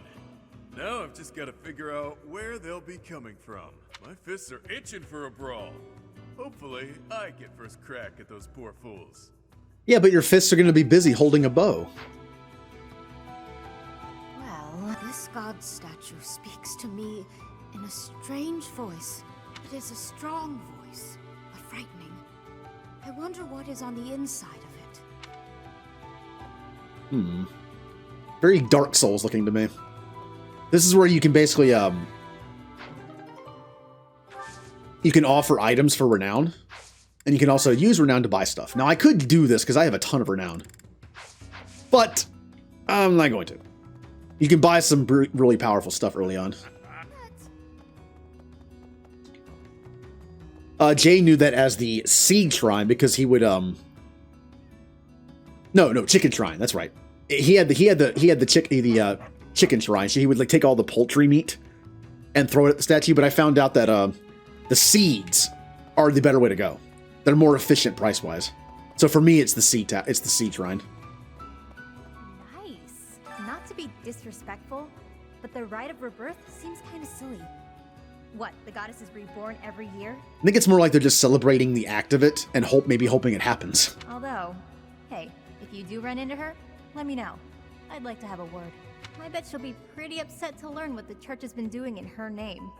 Now I've just got to figure out where they'll be coming from. My fists are itching for a brawl. Hopefully, I get first crack at those poor fools. Yeah, but your fists are gonna be busy holding a bow. Well, this god statue speaks to me in a strange voice. It is a strong voice, but frightening. I wonder what is on the inside of it. Very Dark Souls looking to me. This is where you can basically, you can offer items for renown, and you can also use renown to buy stuff. Now, I could do this because I have a ton of renown, but I'm not going to. You can buy some really powerful stuff early on. Jay knew that as the Seed Shrine because he would, no, Chicken Shrine. That's right. He had the chicken shrine. So he would like take all the poultry meat and throw it at the statue. But I found out that the seeds are the better way to go. They're more efficient price wise. So for me, it's the seed shrine. Nice. Not to be disrespectful, but the rite of rebirth seems kind of silly. What, the goddess is reborn every year? I think it's more like they're just celebrating the act of it and maybe hoping it happens. Although, hey, if you do run into her, let me know. I'd like to have a word. I bet she'll be pretty upset to learn what the church has been doing in her name.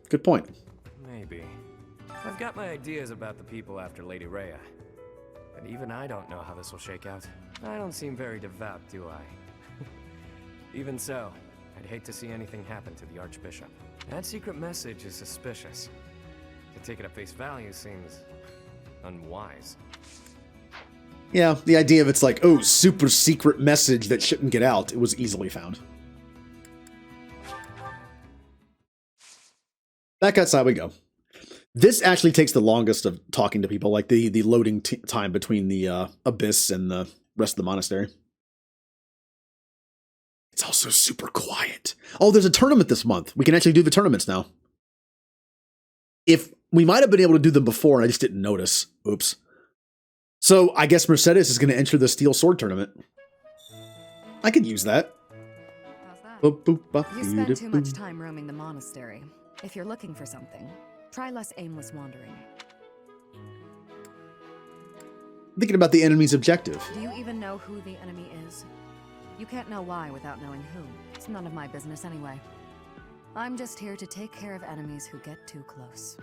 Good point. Maybe. I've got my ideas about the people after Lady Rhea. But even I don't know how this will shake out. I don't seem very devout, do I? Even so, I'd hate to see anything happen to the Archbishop. That secret message is suspicious. To take it at face value seems unwise. Yeah, the idea of it's like, oh, super secret message that shouldn't get out. It was easily found. Back outside we go. This actually takes the longest of talking to people, like the loading time between the Abyss and the rest of the monastery. It's also super quiet. Oh, there's a tournament this month. We can actually do the tournaments now. If we might have been able to do them before and I just didn't notice. Oops. So I guess Mercedes is going to enter the Steel Sword tournament. I could use that. How's that? You spend too much time roaming the monastery. If you're looking for something, try less aimless wandering. Thinking about the enemy's objective. Do you even know who the enemy is? You can't know why without knowing who. It's none of my business anyway. I'm just here to take care of enemies who get too close.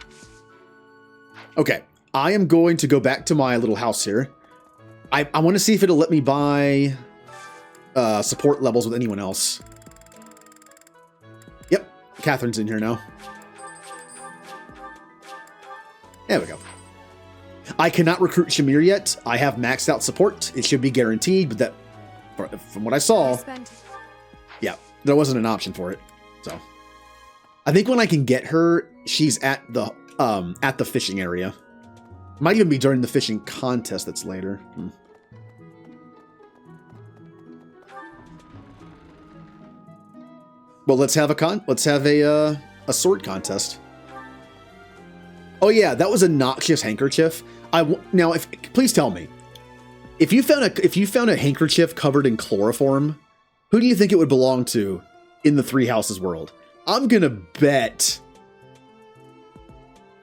Okay, I am going to go back to my little house here. I want to see if it'll let me buy support levels with anyone else. Yep, Catherine's in here now. There we go. I cannot recruit Shamir yet. I have maxed out support. It should be guaranteed, but that, from what I saw, yeah, there wasn't an option for it. So I think when I can get her, she's at the fishing area. Might even be during the fishing contest that's later. Well, let's have a sword contest. Oh yeah, that was a noxious handkerchief. Now, please tell me, if you found a handkerchief covered in chloroform, who do you think it would belong to in the Three Houses world? I'm gonna bet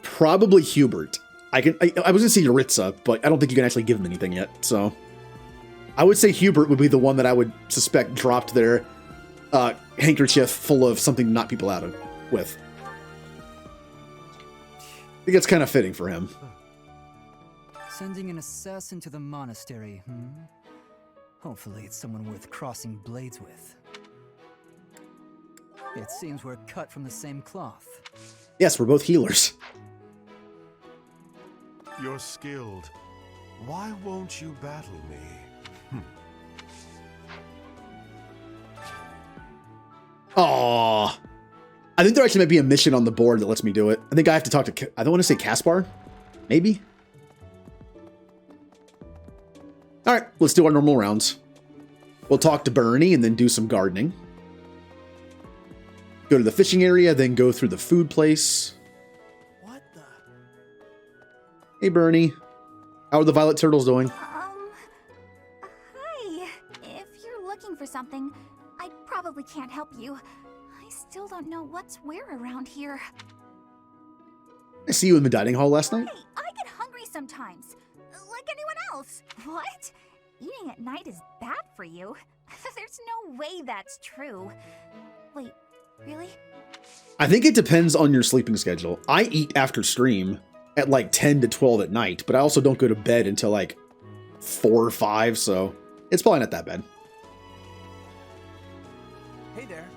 probably Hubert. I was gonna say Yuritsa, but I don't think you can actually give him anything yet. So I would say Hubert would be the one that I would suspect dropped their handkerchief full of something to knock people out with. I think it's kind of fitting for him. Sending an assassin to the monastery, Hopefully it's someone worth crossing blades with. It seems we're cut from the same cloth. Yes, we're both healers. You're skilled. Why won't you battle me? Aww. I think there actually might be a mission on the board that lets me do it. I think I have to talk to... I don't want to say Caspar? Maybe? Alright, let's do our normal rounds. We'll talk to Bernie and then do some gardening. Go to the fishing area, then go through the food place. What the? Hey, Bernie. How are the violet turtles doing? Hi. If you're looking for something, I probably can't help you. I still don't know what's where around here. I see you in the dining hall last night. Hey, I get hungry sometimes. Like anyone else. What? Eating at night is bad for you? There's no way that's true. Wait, really? I think it depends on your sleeping schedule. I eat after stream at like 10 to 12 at night, but I also don't go to bed until like 4 or 5, so it's probably not that bad. Hey there.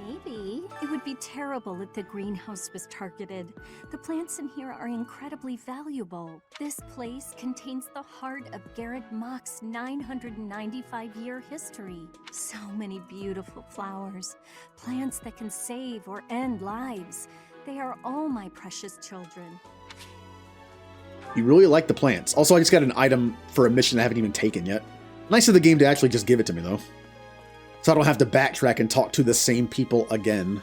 Maybe. It would be terrible if the greenhouse was targeted. The plants in here are incredibly valuable. This place contains the heart of Garrett Mock's 995-year history. So many beautiful flowers, plants that can save or end lives. They are all my precious children. You really like the plants. Also, I just got an item for a mission I haven't even taken yet. Nice of the game to actually just give it to me, though. So I don't have to backtrack and talk to the same people again.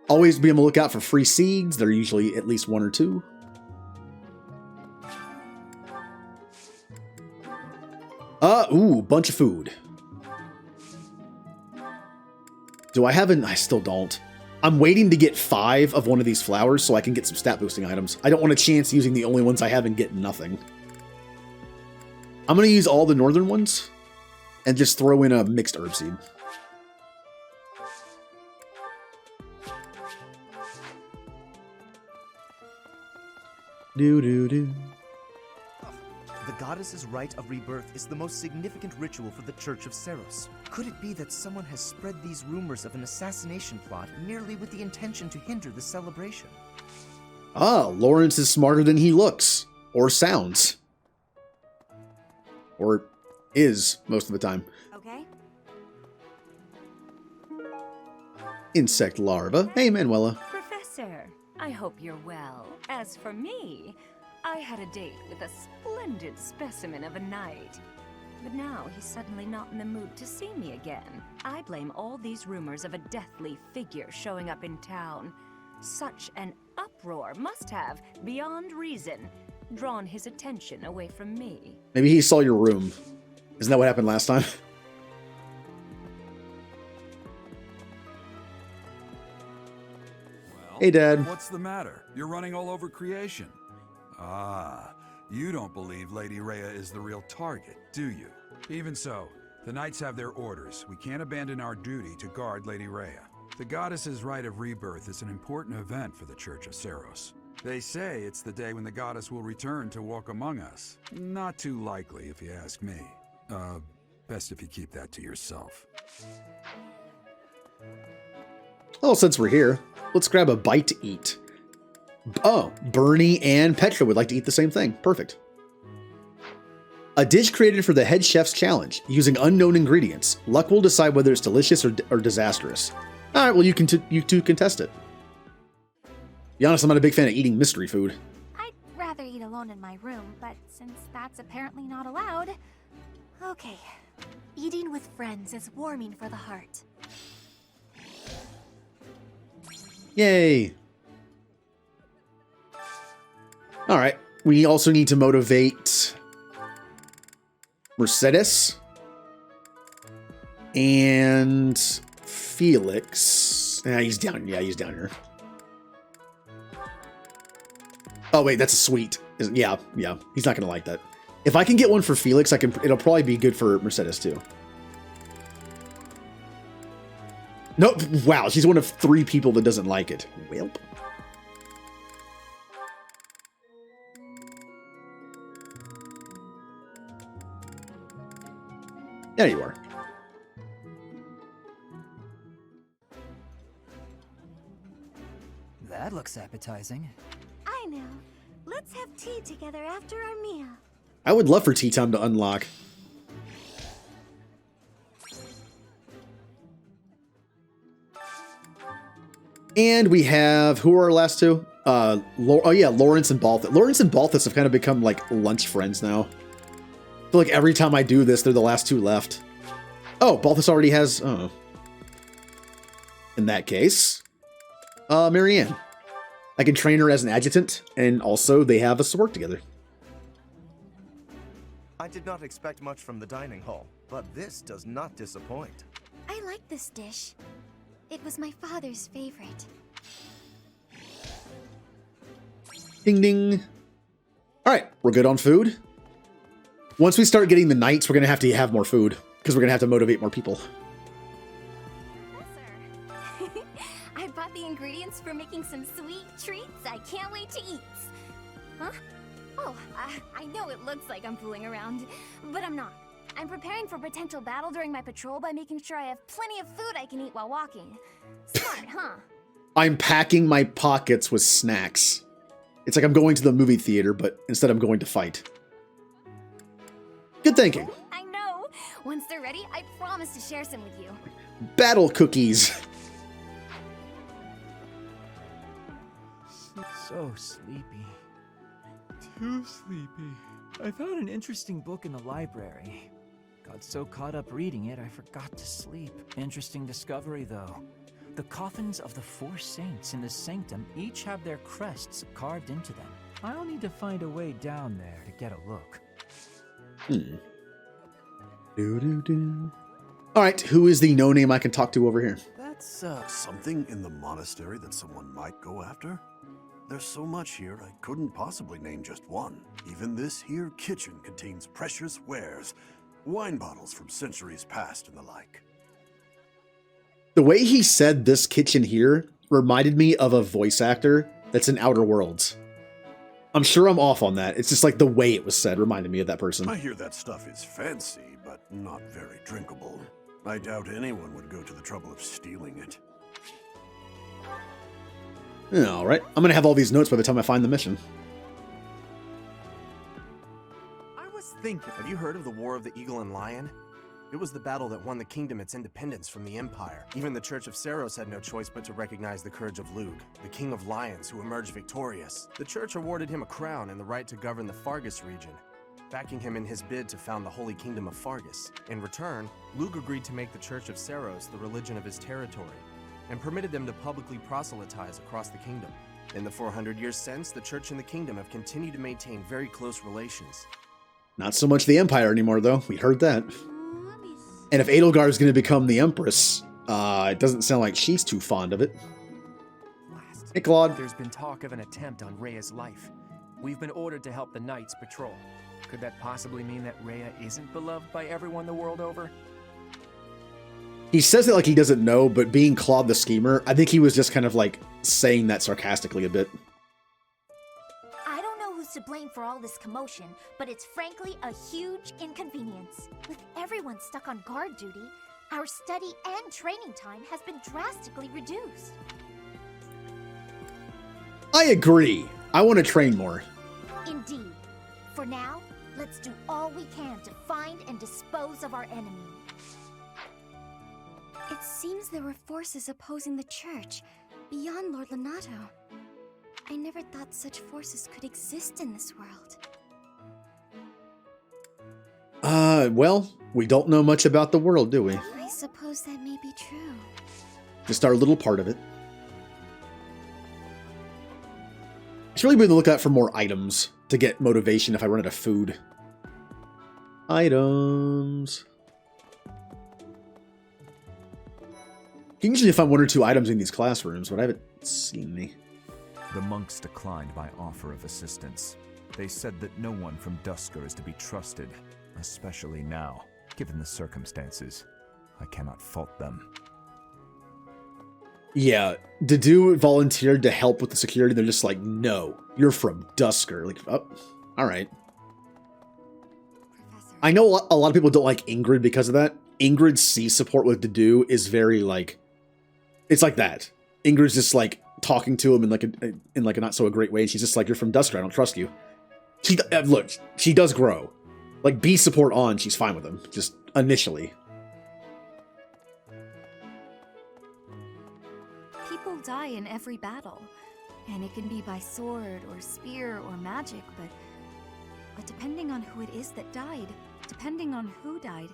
Always be on the lookout for free seeds. They're usually at least 1 or 2. Ooh, bunch of food. Do I have an... I still don't. I'm waiting to get 5 of one of these flowers so I can get some stat boosting items. I don't want a chance using the only ones I have and get nothing. I'm going to use all the northern ones and just throw in a mixed herb seed. Do-do-do. The goddess's rite of rebirth is the most significant ritual for the Church of Seros. Could it be that someone has spread these rumors of an assassination plot merely with the intention to hinder the celebration? Ah, Lawrence is smarter than he looks. Or sounds. Or is, most of the time. Okay. Insect larva. Hey, Manuela. Professor, I hope you're well. As for me, I had a date with a splendid specimen of a knight. But now he's suddenly not in the mood to see me again. I blame all these rumors of a deathly figure showing up in town. Such an uproar must have, beyond reason, drawn his attention away from me. Maybe he saw your room. Isn't that what happened last time? Well, hey, Dad. What's the matter? You're running all over creation. Ah, You don't believe Lady Rhea is the real target, do you? Even so, the Knights have their orders. We can't abandon our duty to guard Lady Rhea. The goddess's rite of rebirth is an important event for the Church of Seiros. They say it's the day when the goddess will return to walk among us. Not too likely, if you ask me. Best if you keep that to yourself. Well, since we're here, let's grab a bite to eat. Oh, Bernie and Petra would like to eat the same thing. Perfect. A dish created for the head chef's challenge, using unknown ingredients. Luck will decide whether it's delicious or disastrous. All right, well, you two can test it. Be honest, I'm not a big fan of eating mystery food. I'd rather eat alone in my room, but since that's apparently not allowed... Okay. Eating with friends is warming for the heart. Yay! Alright, we also need to motivate Mercedes and Felix. He's down. Yeah, he's down here. Oh wait, that's a sweet. Yeah. He's not gonna like that. If I can get one for Felix, it'll probably be good for Mercedes too. Nope. Wow, she's one of 3 people that doesn't like it. Welp. There you are. That looks appetizing. I know. Let's have tea together after our meal. I would love for tea time to unlock. And we have, who are our last two? Lawrence and Balthus. Lawrence and Balthus have kind of become like lunch friends now. I feel like every time I do this, they're the last 2 left. Oh, Balthus already has, oh. In that case, Marianne. I can train her as an adjutant, and also they have us to work together. I did not expect much from the dining hall, but this does not disappoint. I like this dish. It was my father's favorite. Ding ding. All right, we're good on food. Once we start getting the knights, we're going to have more food, because we're going to have to motivate more people. I bought the ingredients for making some sweet treats I can't wait to eat. Huh? Oh, I know it looks like I'm fooling around, but I'm not. I'm preparing for potential battle during my patrol by making sure I have plenty of food I can eat while walking. Smart, huh? I'm packing my pockets with snacks. It's like I'm going to the movie theater, but instead I'm going to fight. Good thinking. I know. Once they're ready, I promise to share some with you. Battle cookies. So sleepy. Too sleepy. I found an interesting book in the library. Got so caught up reading it, I forgot to sleep. Interesting discovery, though. The coffins of the 4 saints in the sanctum each have their crests carved into them. I'll need to find a way down there to get a look. All right, who is the no-name I can talk to over here? That's something in the monastery that someone might go after? There's so much here, I couldn't possibly name just one. Even this here kitchen contains precious wares, wine bottles from centuries past and the like. The way he said this kitchen here reminded me of a voice actor that's in Outer Worlds. I'm sure I'm off on that. It's just like the way it was said reminded me of that person. I hear that stuff is fancy, but not very drinkable. I doubt anyone would go to the trouble of stealing it. All right, I'm going to have all these notes by the time I find the mission. I was thinking, have you heard of the War of the Eagle and Lion? It was the battle that won the kingdom its independence from the Empire. Even the Church of Seiros had no choice but to recognize the courage of Lug, the King of Lions, who emerged victorious. The Church awarded him a crown and the right to govern the Fargus region, backing him in his bid to found the Holy Kingdom of Fargus. In return, Lug agreed to make the Church of Seiros the religion of his territory, and permitted them to publicly proselytize across the kingdom. In the 400 years since, the Church and the kingdom have continued to maintain very close relations. Not so much the Empire anymore, though. We heard that. And if Edelgard is going to become the Empress, it doesn't sound like she's too fond of it. Hey, Claude. There's been talk of an attempt on Rhea's life. We've been ordered to help the Knights patrol. Could that possibly mean that Rhea isn't beloved by everyone the world over? He says it like he doesn't know, but being Claude the Schemer, I think he was just kind of like saying that sarcastically a bit. I don't know who's to blame for all this commotion, but it's frankly a huge inconvenience. With everyone stuck on guard duty, our study and training time has been drastically reduced. I agree. I want to train more. Indeed. For now, let's do all we can to find and dispose of our enemy. It seems there were forces opposing the church, beyond Lord Lonato. I never thought such forces could exist in this world. Well, we don't know much about the world, do we? I suppose that may be true. Just our little part of it. I should really be on the lookout for more items to get motivation if I run out of food. Items. You can usually find 1 or 2 items in these classrooms, but I haven't seen any. The monks declined my offer of assistance. They said that no one from Dusker is to be trusted, especially now. Given the circumstances, I cannot fault them. Yeah, Dedu volunteered to help with the security. They're just like, no, you're from Dusker. Like, oh, all right. I know a lot of people don't like Ingrid because of that. Ingrid's C support with Dedu is very like, it's like that. Ingrid's just like talking to him in like a not so great way. And she's just like, you're from Dusker. I don't trust you. Look, she does grow. Like B support on, she's fine with him. Just initially. People die in every battle, and it can be by sword or spear or magic, but depending on who it is that died, depending on who died,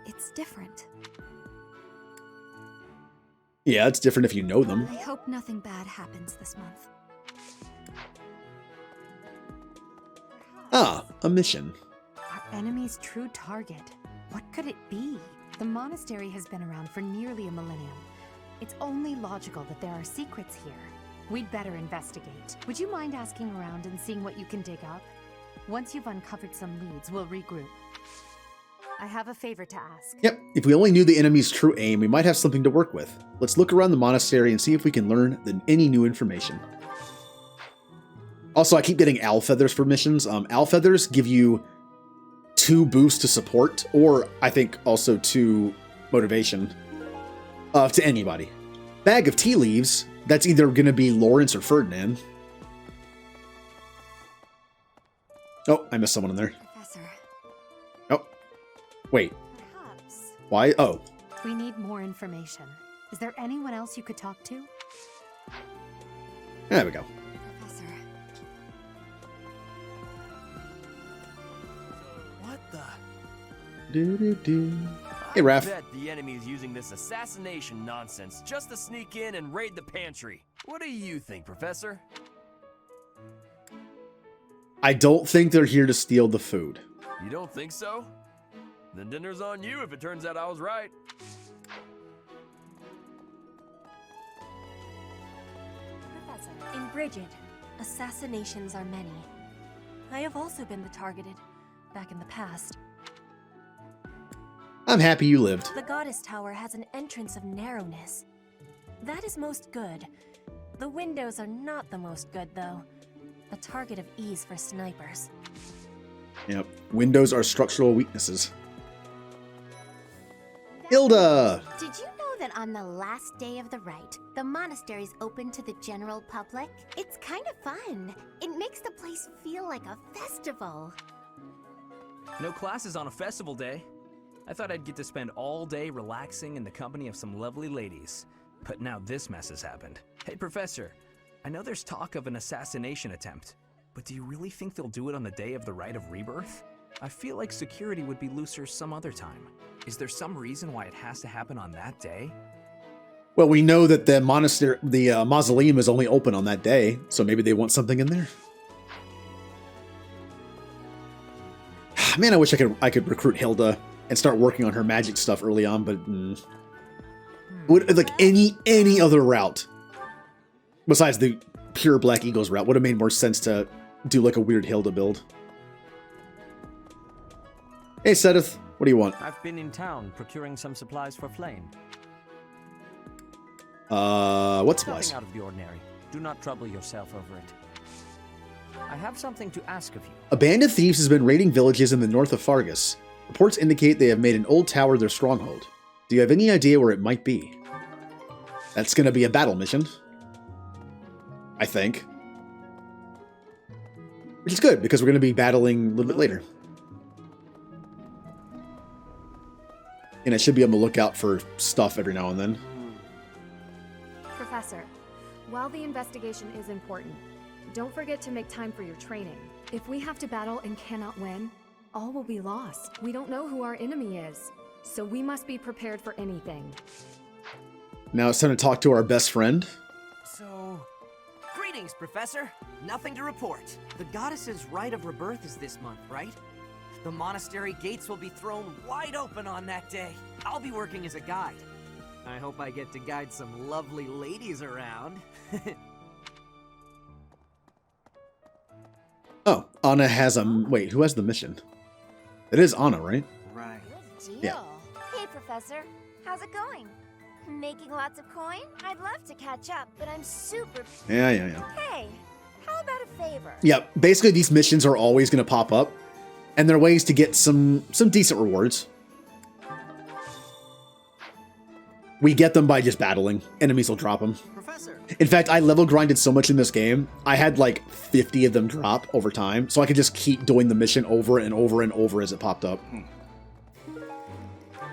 it's different. Yeah, it's different if you know them. I hope nothing bad happens this month. Ah, a mission. Our enemy's true target. What could it be? The monastery has been around for nearly a millennium. It's only logical that there are secrets here. We'd better investigate. Would you mind asking around and seeing what you can dig up? Once you've uncovered some leads, we'll regroup. I have a favor to ask. Yep, if we only knew the enemy's true aim, we might have something to work with. Let's look around the monastery and see if we can learn any new information. Also, I keep getting owl feathers for missions. Owl feathers give you 2 boosts to support, or I think also 2 motivation to anybody. Bag of tea leaves, that's either going to be Lawrence or Ferdinand. Oh, I missed someone in there. Professor. Oh, wait. Perhaps. Why? Oh. We need more information. Is there anyone else you could talk to? There we go. Professor. What the? Hey, Raph. I bet the enemy is using this assassination nonsense just to sneak in and raid the pantry. What do you think, Professor? I don't think they're here to steal the food. You don't think so? Then dinner's on you if it turns out I was right. Professor, in Brigid, assassinations are many. I have also been the targeted, back in the past. I'm happy you lived. The Goddess Tower has an entrance of narrowness. That is most good. The windows are not the most good, though. A target of ease for snipers. Yep, windows are structural weaknesses. Hilda! Did you know that on the last day of the rite, the monastery's open to the general public? It's kind of fun. It makes the place feel like a festival. No classes on a festival day. I thought I'd get to spend all day relaxing in the company of some lovely ladies. But now this mess has happened. Hey, Professor, I know there's talk of an assassination attempt, but do you really think they'll do it on the day of the Rite of Rebirth? I feel like security would be looser some other time. Is there some reason why it has to happen on that day? Well, we know that the monastery, the mausoleum is only open on that day, so maybe they want something in there. Man, I wish I could recruit Hilda and start working on her magic stuff early on, but would like any other route besides the pure Black Eagles route would have made more sense to do like a weird Hilda build. Hey, Sedith, what do you want? I've been in town procuring some supplies for Flame. What supplies? Nothing out of the ordinary. Do not trouble yourself over it. I have something to ask of you. A band of thieves has been raiding villages in the north of Fargus. Reports indicate they have made an old tower their stronghold. Do you have any idea where it might be? That's going to be a battle mission, I think. Which is good, because we're going to be battling a little bit later. And I should be able to look out for stuff every now and then. Professor, while the investigation is important, don't forget to make time for your training. If we have to battle and cannot win, all will be lost. We don't know who our enemy is, so we must be prepared for anything. Now it's time to talk to our best friend. So, greetings, Professor. Nothing to report. The goddess's rite of rebirth is this month, right? The monastery gates will be thrown wide open on that day. I'll be working as a guide. I hope I get to guide some lovely ladies around. Oh, Anna has a... Wait, who has the mission? It is Anna, right? Right. Yeah. Hey, Professor. How's it going? Making lots of coin? I'd love to catch up, but I'm super... Yeah. Hey, how about a favor? Yeah, basically these missions are always going to pop up, and they're ways to get some decent rewards. We get them by just battling. Enemies will drop them. Professor. In fact, I level grinded so much in this game, I had like 50 of them drop over time, so I could just keep doing the mission over and over and over as it popped up.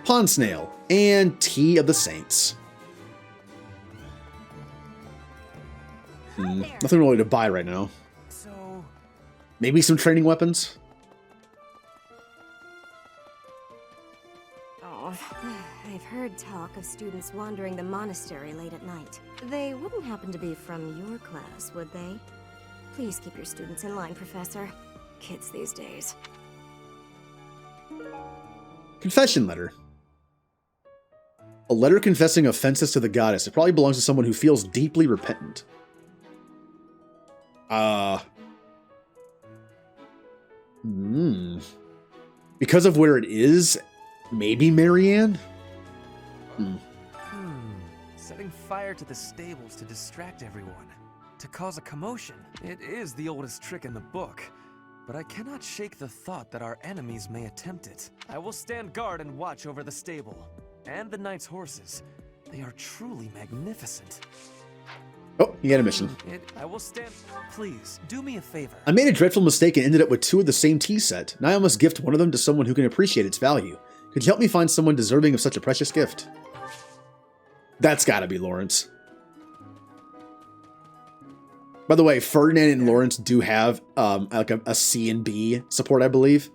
Pond Snail and Tea of the Saints. Nothing really to buy right now. So, maybe some training weapons? Oh, I've heard talk of students wandering the monastery late at night. They wouldn't happen to be from your class, would they? Please keep your students in line, Professor. Kids these days. Confession letter. A letter confessing offenses to the goddess. It probably belongs to someone who feels deeply repentant. Because of where it is, maybe Marianne? Setting fire to the stables to distract everyone. To cause a commotion. It is the oldest trick in the book. But I cannot shake the thought that our enemies may attempt it. I will stand guard and watch over the stable. And the knight's horses. They are truly magnificent. Oh, you got a mission. I will stand... Please, do me a favor. I made a dreadful mistake and ended up with 2 of the same tea set. Now I must gift one of them to someone who can appreciate its value. Could you help me find someone deserving of such a precious gift? That's gotta be Lawrence. By the way, Ferdinand and Lawrence do have like a C and B support, I believe.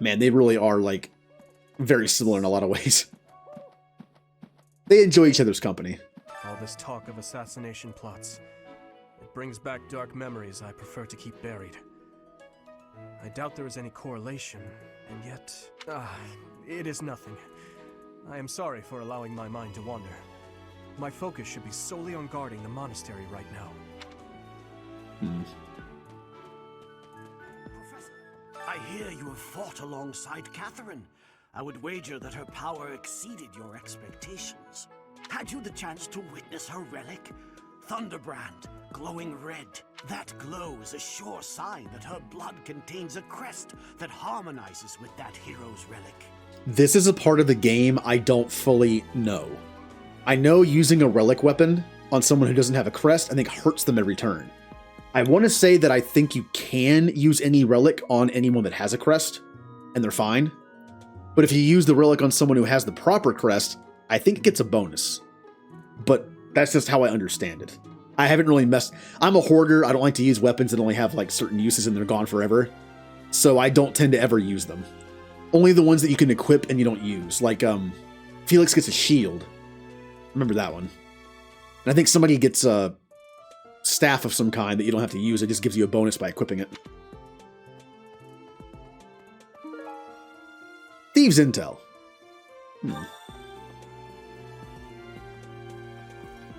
Man, they really are like very similar in a lot of ways. They enjoy each other's company. All this talk of assassination plots. It brings back dark memories I prefer to keep buried. I doubt there is any correlation, and yet... it is nothing. I am sorry for allowing my mind to wander. My focus should be solely on guarding the monastery right now. Professor, I hear you have fought alongside Catherine. I would wager that her power exceeded your expectations. Had you the chance to witness her relic? Thunderbrand, glowing red. That glow is a sure sign that her blood contains a crest that harmonizes with that hero's relic. This is a part of the game I don't fully know. I know using a relic weapon on someone who doesn't have a crest, I think hurts them every turn. I want to say that I think you can use any relic on anyone that has a crest, and they're fine. But if you use the relic on someone who has the proper crest, I think it gets a bonus. But that's just how I understand it. I haven't really messed... I'm a hoarder, I don't like to use weapons that only have like certain uses and they're gone forever. So I don't tend to ever use them. Only the ones that you can equip and you don't use. Like, Felix gets a shield. Remember that one. And I think somebody gets a staff of some kind that you don't have to use. It just gives you a bonus by equipping it. Thieves Intel.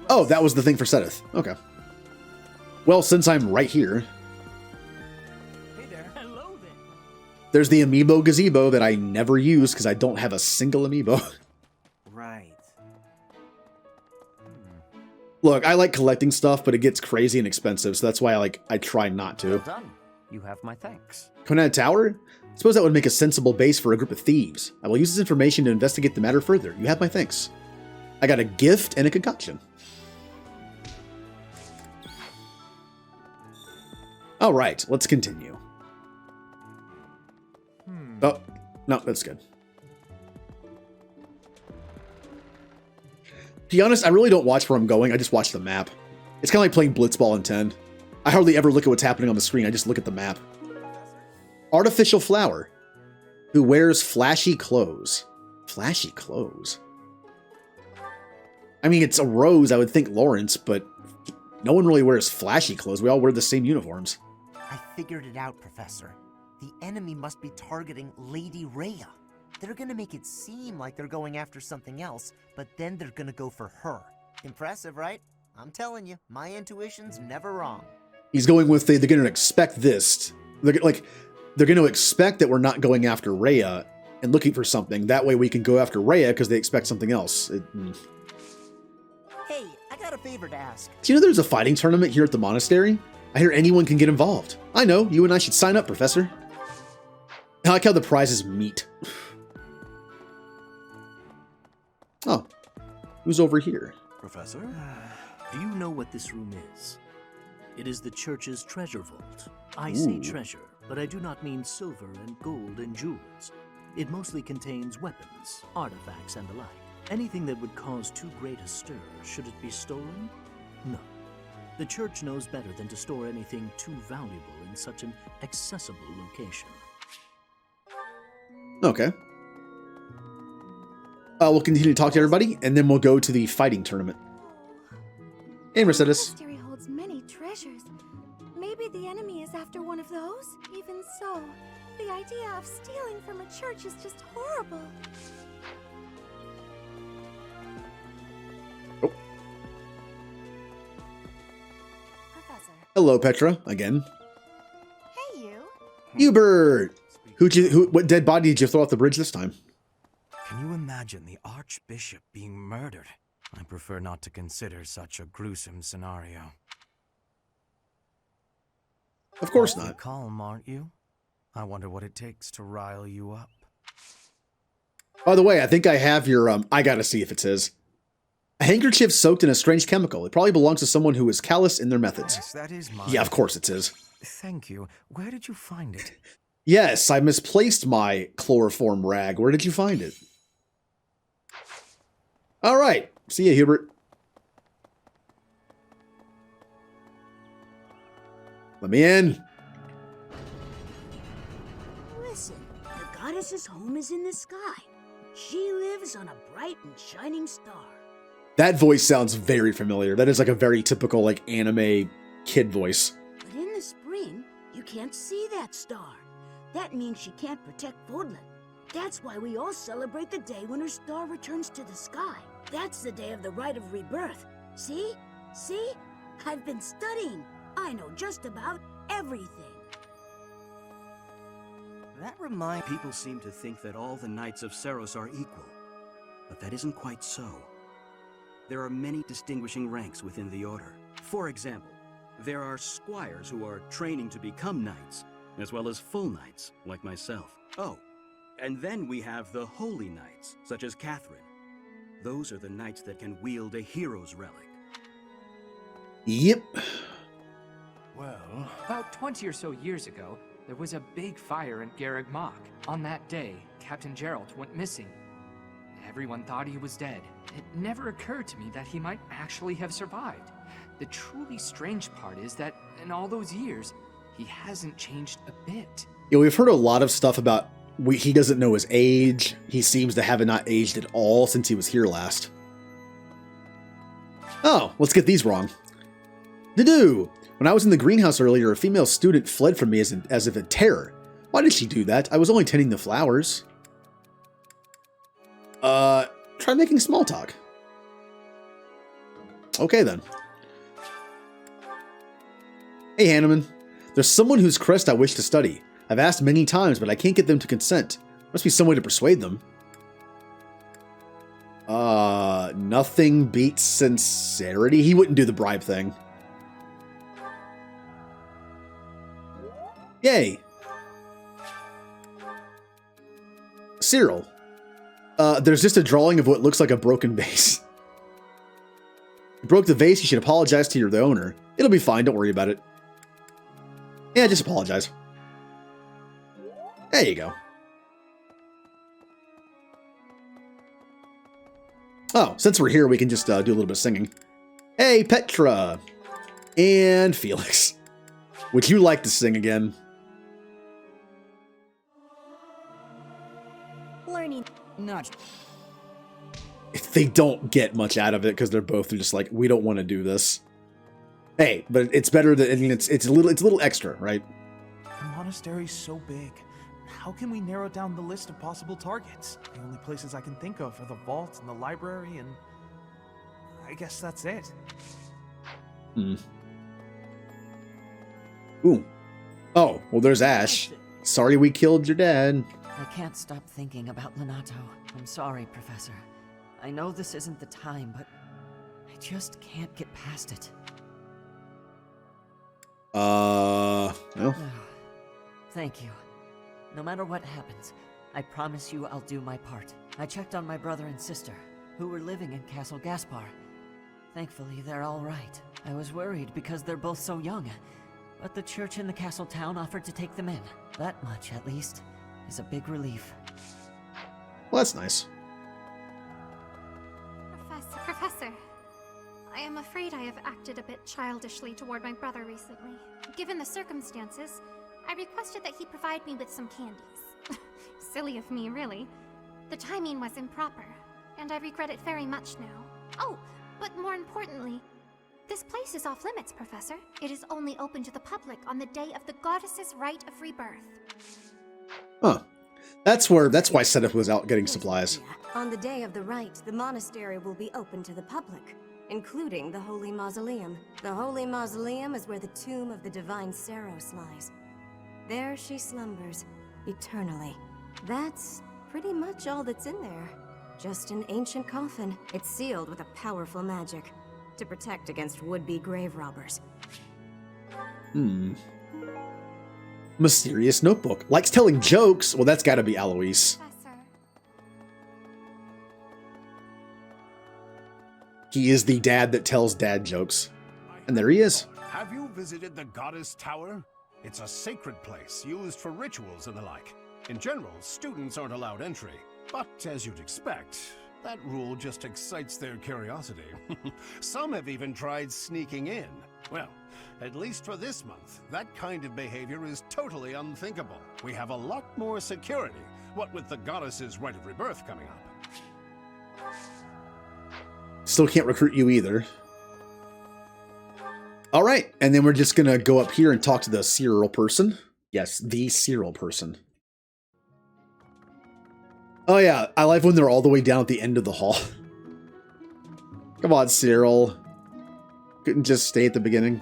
Oh, that was the thing for Sedith. Okay. Well, since I'm right here, Hey there. Hello there. there's the amiibo gazebo that I never use because I don't have a single amiibo. Right. Look, I like collecting stuff, but it gets crazy and expensive, so that's why I try not to. Well done. You have my thanks. Conrad Tower? Suppose that would make a sensible base for a group of thieves. I will use this information to investigate the matter further. You have my thanks. I got a gift and a concoction. All right, let's continue. Oh, no, that's good. To be honest, I really don't watch where I'm going. I just watch the map. It's kind of like playing Blitzball in 10. I hardly ever look at what's happening on the screen. I just look at the map. Artificial flower who wears flashy clothes. Flashy clothes? I mean, it's a rose, I would think Lawrence, but no one really wears flashy clothes. We all wear the same uniforms. I figured it out, Professor. The enemy must be targeting Lady Rhea. They're gonna make it seem like they're going after something else, but then they're gonna go for her. Impressive, right? I'm telling you, my intuition's never wrong. He's going with they're going to expect this. They're going to expect that we're not going after Rhea and looking for something. That way we can go after Rhea because they expect something else. Hey, I got a favor to ask. Do you know there's a fighting tournament here at the monastery? I hear anyone can get involved. I know, you and I should sign up, Professor. I like how the prizes meet. Oh, who's over here? Professor? Do you know what this room is? It is the church's treasure vault. I say treasure, but I do not mean silver and gold and jewels. It mostly contains weapons, artifacts, and the like. Anything that would cause too great a stir, should it be stolen? No. The church knows better than to store anything too valuable in such an accessible location. Okay. We'll continue to talk to everybody, and then we'll go to the fighting tournament. Hey, Mercedes. The monastery holds many treasures. Maybe the enemy is after one of those? Even so, the idea of stealing from a church is just horrible. Oh. Professor. Hello, Petra, again. Hey, you. Hubert! What dead body did you throw off the bridge this time? Can you imagine the Archbishop being murdered? I prefer not to consider such a gruesome scenario. Of course Awfully not. Calm, aren't you? I wonder what it takes to rile you up. By the way, I think I have your, I gotta see if it's his. A handkerchief soaked in a strange chemical. It probably belongs to someone who is callous in their methods. Yes, that is mine. Yeah, of course it's his. Thank you. Where did you find it? Yes, I misplaced my chloroform rag. Where did you find it? All right. See ya, Hubert. Let me in. Listen, the goddess's home is in the sky. She lives on a bright and shining star. That voice sounds very familiar. That is like a very typical like anime kid voice. But in the spring, you can't see that star. That means she can't protect Fodlan. That's why we all celebrate the day when her star returns to the sky. That's the day of the rite of rebirth. See? See? I've been studying. I know just about everything. That reminds people seem to think that all the knights of Seiros are equal, but that isn't quite so. There are many distinguishing ranks within the order. For example, there are squires who are training to become knights, as well as full knights, like myself. Oh, and then we have the holy knights, such as Catherine. Those are the knights that can wield a hero's relic. Yep. Well, about 20 or so years ago, there was a big fire in Garreg Mach. On that day, Captain Gerald went missing. Everyone thought he was dead. It never occurred to me that he might actually have survived. The truly strange part is that in all those years, he hasn't changed a bit. Yeah, we've heard a lot of stuff about he doesn't know his age. He seems to have not aged at all since he was here last. Oh, let's get these wrong. Doo-doo! When I was in the greenhouse earlier, a female student fled from me as if in terror. Why did she do that? I was only tending the flowers. Try making small talk. Okay then. Hey, Hanneman. There's someone whose crest I wish to study. I've asked many times, but I can't get them to consent. Must be some way to persuade them. Nothing beats sincerity. He wouldn't do the bribe thing. Yay. Cyril. There's just a drawing of what looks like a broken vase. You broke the vase, you should apologize to the owner. It'll be fine, don't worry about it. Yeah, just apologize. There you go. Oh, since we're here, we can just do a little bit of singing. Hey, Petra. And Felix. Would you like to sing again? Learning. Not. They don't get much out of it because they're both just like, we don't want to do this. Hey, but it's better than, I mean, it's a little extra, right? The monastery's so big. How can we narrow down the list of possible targets? The only places I can think of are the vault and the library, and I guess that's it. Hmm. Ooh. Oh, well, there's Ash. Sorry we killed your dad. I can't stop thinking about Lonato. I'm sorry, Professor. I know this isn't the time, but I just can't get past it. No. Thank you. No matter what happens, I promise you I'll do my part. I checked on my brother and sister, who were living in Castle Gaspar. Thankfully, they're all right. I was worried because they're both so young, but the church in the castle town offered to take them in. That much, at least, is a big relief. Well, that's nice. Professor, I am afraid I have acted a bit childishly toward my brother recently. Given the circumstances, I requested that he provide me with some candies. Silly of me, really. The timing was improper, and I regret it very much now. Oh, but more importantly, this place is off limits, Professor. It is only open to the public on the day of the goddess's rite of rebirth. Huh. That's why Setup was out getting supplies. On the day of the rite, the monastery will be open to the public, including the Holy Mausoleum. The Holy Mausoleum is where the tomb of the divine Saros lies. There she slumbers, eternally. That's pretty much all that's in there. Just an ancient coffin. It's sealed with a powerful magic to protect against would-be grave robbers. Hmm. Mysterious notebook. Likes telling jokes. Well, that's gotta be Alois. He is the dad that tells dad jokes. And there he is. Have you visited the Goddess Tower? It's a sacred place used for rituals and the like. In general, students aren't allowed entry. But as you'd expect, that rule just excites their curiosity. Some have even tried sneaking in. Well, at least for this month, that kind of behavior is totally unthinkable. We have a lot more security, what with the goddess's rite of rebirth coming up. Still can't recruit you either. All right, and then we're just gonna go up here and talk to the Cyril person. Yes, the Cyril person. Oh yeah, I like when they're all the way down at the end of the hall. Come on, Cyril. Couldn't just stay at the beginning.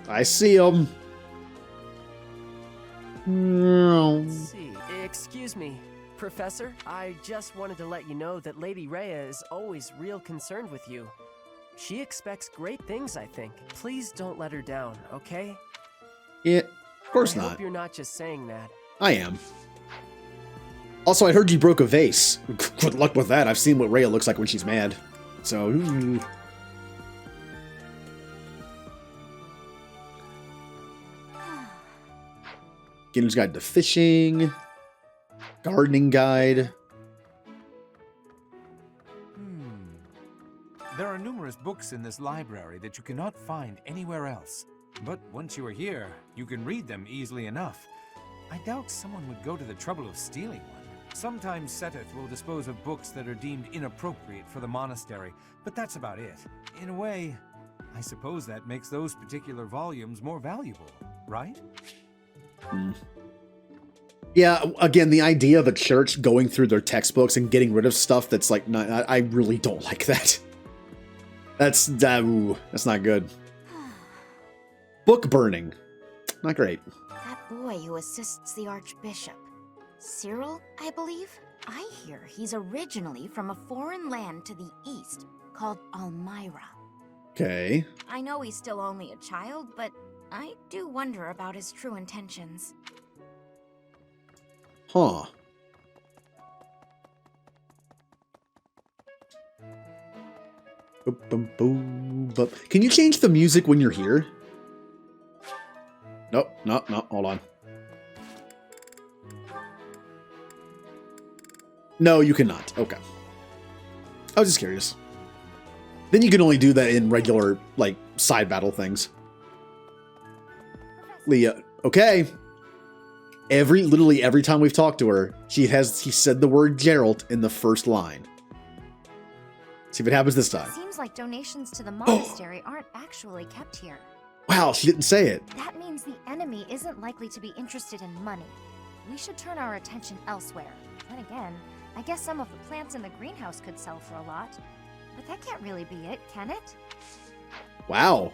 I see him. Let's see. Excuse me, Professor. I just wanted to let you know that Lady Rhea is always real concerned with you. She expects great things, I think. Please don't let her down, okay? Yeah, of course I not. hope you're not just saying that. I am. Also, I heard you broke a vase. Good luck with that. I've seen what Rhea looks like when she's mad. So, Beginner's Guide to Fishing. Gardening Guide. There are numerous books in this library that you cannot find anywhere else. But once you are here, you can read them easily enough. I doubt someone would go to the trouble of stealing one. Sometimes Seteth will dispose of books that are deemed inappropriate for the monastery, but that's about it. In a way, I suppose that makes those particular volumes more valuable, right? Yeah, again, the idea of a church going through their textbooks and getting rid of stuff that's like, not, I really don't like that. That's not good. Book burning. Not great. That boy who assists the Archbishop. Cyril, I believe? I hear he's originally from a foreign land to the east called Almyra. Okay. I know he's still only a child, but I do wonder about his true intentions. Huh. Boop, boom, boom, boop. Can you change the music when you're here? Nope, no, hold on. No, you cannot. Okay. I was just curious. Then you can only do that in regular, like, side battle things. Leah, okay. Literally every time we've talked to her, he said the word Geralt in the first line. See if it happens this time. Seems like donations to the monastery aren't actually kept here. Wow, she didn't say it. That means the enemy isn't likely to be interested in money. We should turn our attention elsewhere. Then again, I guess some of the plants in the greenhouse could sell for a lot. But that can't really be it, can it? Wow.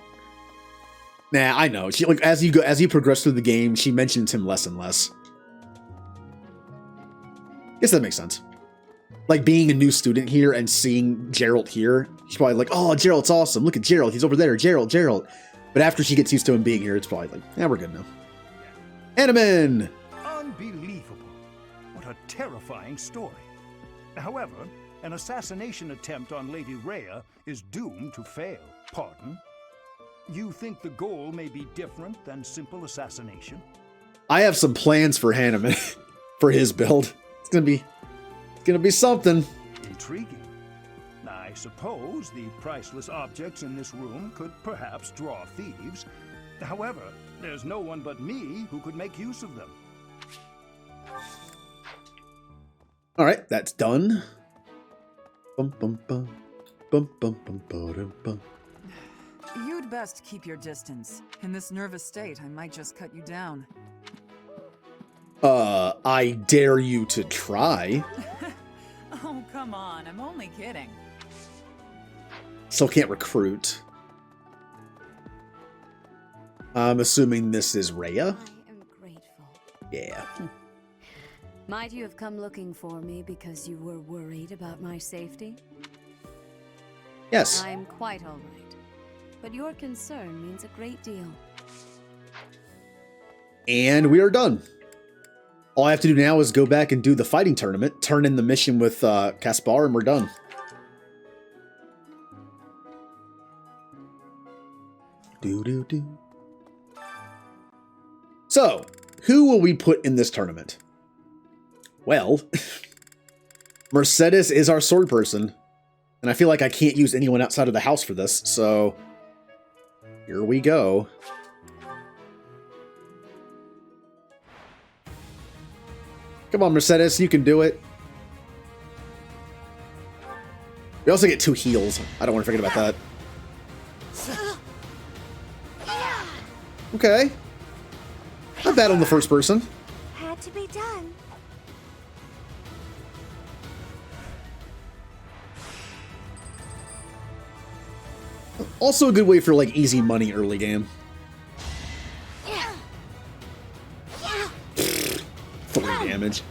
Nah, I know. She as you progress through the game, she mentions him less and less. Guess that makes sense. Like being a new student here and seeing Geralt here, she's probably like, "Oh, Geralt's awesome. Look at Geralt. He's over there. Geralt." But after she gets used to him being here, it's probably like, "Yeah, we're good now." Animan! Unbelievable. What a terrifying story. However, an assassination attempt on Lady Rhea is doomed to fail. Pardon? You think the goal may be different than simple assassination? I have some plans for Hanneman for his build. It's gonna be something. Intriguing. I suppose the priceless objects in this room could perhaps draw thieves. However, there's no one but me who could make use of them. All right, that's done. Bum, bum, bum. Bum, bum, bum, ba-dum, bum. You'd best keep your distance. In this nervous state, I might just cut you down. I dare you to try. Oh, come on. I'm only kidding. Still can't recruit. I'm assuming this is Rhea? I am grateful. Yeah. Might you have come looking for me because you were worried about my safety? Yes. I'm quite all right. But your concern means a great deal. And we are done. All I have to do now is go back and do the fighting tournament, turn in the mission with Caspar, and we're done. Do. So, who will we put in this tournament? Well, Mercedes is our sword person, and I feel like I can't use anyone outside of the house for this, so here we go. Come on, Mercedes, you can do it. We also get 2 heals. I don't want to forget about that. Okay. Not bad on the first person. Had to be done. Also a good way for, like, easy money early game. 3 damage.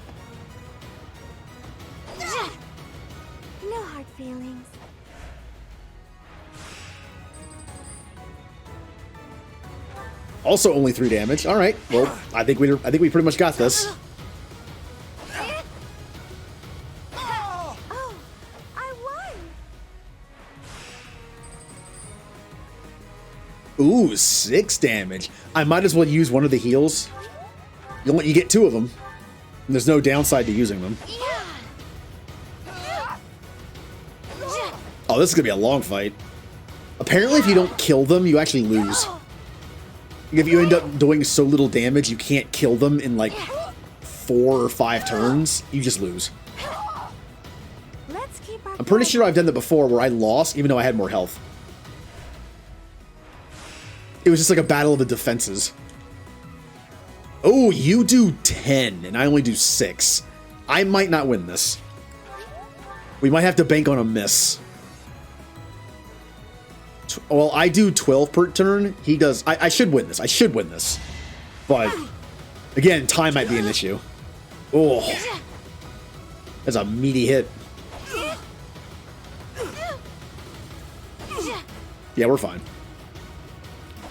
No hard feelings. Also only 3 damage. All right. Well, I think we pretty much got this. Oh, I won. Ooh, 6 damage. I might as well use one of the heals. You get 2 of them. And there's no downside to using them. Oh, this is gonna be a long fight. Apparently, if you don't kill them, you actually lose. If you end up doing so little damage, you can't kill them in like 4 or 5 turns, you just lose. I'm pretty sure I've done that before where I lost even though I had more health. It was just like a battle of the defenses. Oh, you do 10 and I only do 6. I might not win this. We might have to bank on a miss. Well, I do 12 per turn. He does. I should win this. I should win this. But again, time might be an issue. Oh, that's a meaty hit. Yeah, we're fine.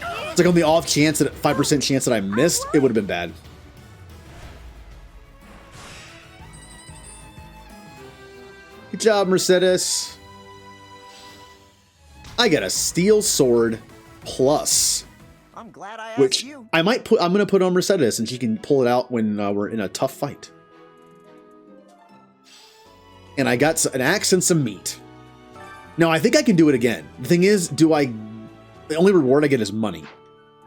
It's like on the off chance that 5% chance that I missed, it would have been bad. Good job, Mercedes. I got a steel sword plus, I'm glad I asked which you. I'm gonna put on Mercedes, and she can pull it out when we're in a tough fight. And I got an axe and some meat. Now I think I can do it again. The thing is, the only reward I get is money.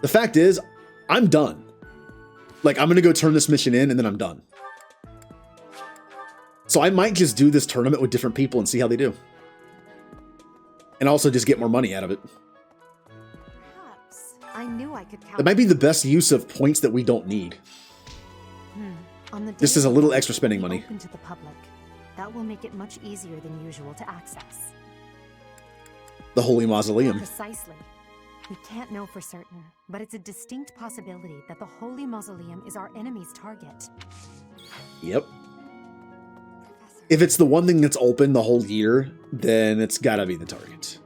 The fact is, I'm done. Like, I'm gonna go turn this mission in, and then I'm done. So I might just do this tournament with different people and see how they do. And also just get more money out of it. Perhaps. I knew I could count. It might be the best use of points that we don't need. On the This day is a the little vault extra spending will be money. Open to the public. That will make it much easier than usual to access. The Holy Mausoleum. Precisely. We can't know for certain, but it's a distinct possibility that the Holy Mausoleum is our enemy's target. Yep. If it's the one thing that's open the whole year, then it's gotta be the target.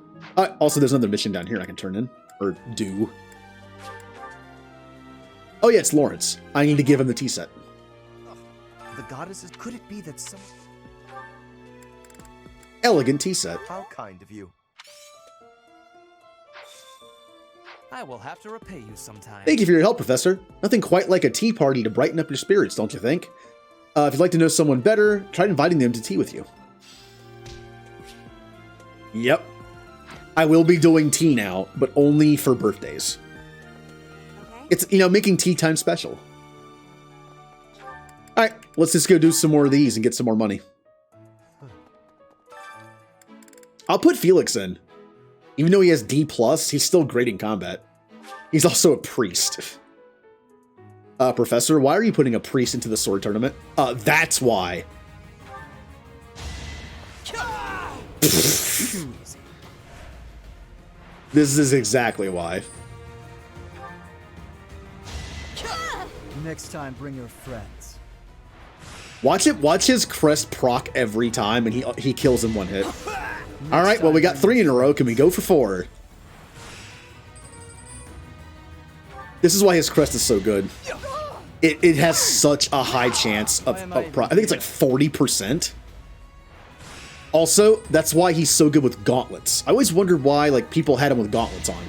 Also, there's another mission down here I can turn in. Or do. Oh yeah, it's Lawrence. I need to give him the tea set. The goddesses, could it be that some... Elegant tea set. How kind of you. I will have to repay you sometime. Thank you for your help, Professor. Nothing quite like a tea party to brighten up your spirits, don't you think? If you'd like to know someone better, try inviting them to tea with you. Yep. I will be doing tea now, but only for birthdays. Okay. It's, making tea time special. Alright, let's just go do some more of these and get some more money. I'll put Felix in. Even though he has D+, he's still great in combat. He's also a priest. Professor, why are you putting a priest into the sword tournament? That's why. This is exactly why. Next time, bring your friends. Watch his crest proc every time, and he kills in one hit. All right, well, we got 3 in a row. Can we go for 4? This is why his crest is so good. It has such a high chance of proc. I think it's like 40%. Also, that's why he's so good with gauntlets. I always wondered why people had him with gauntlets on.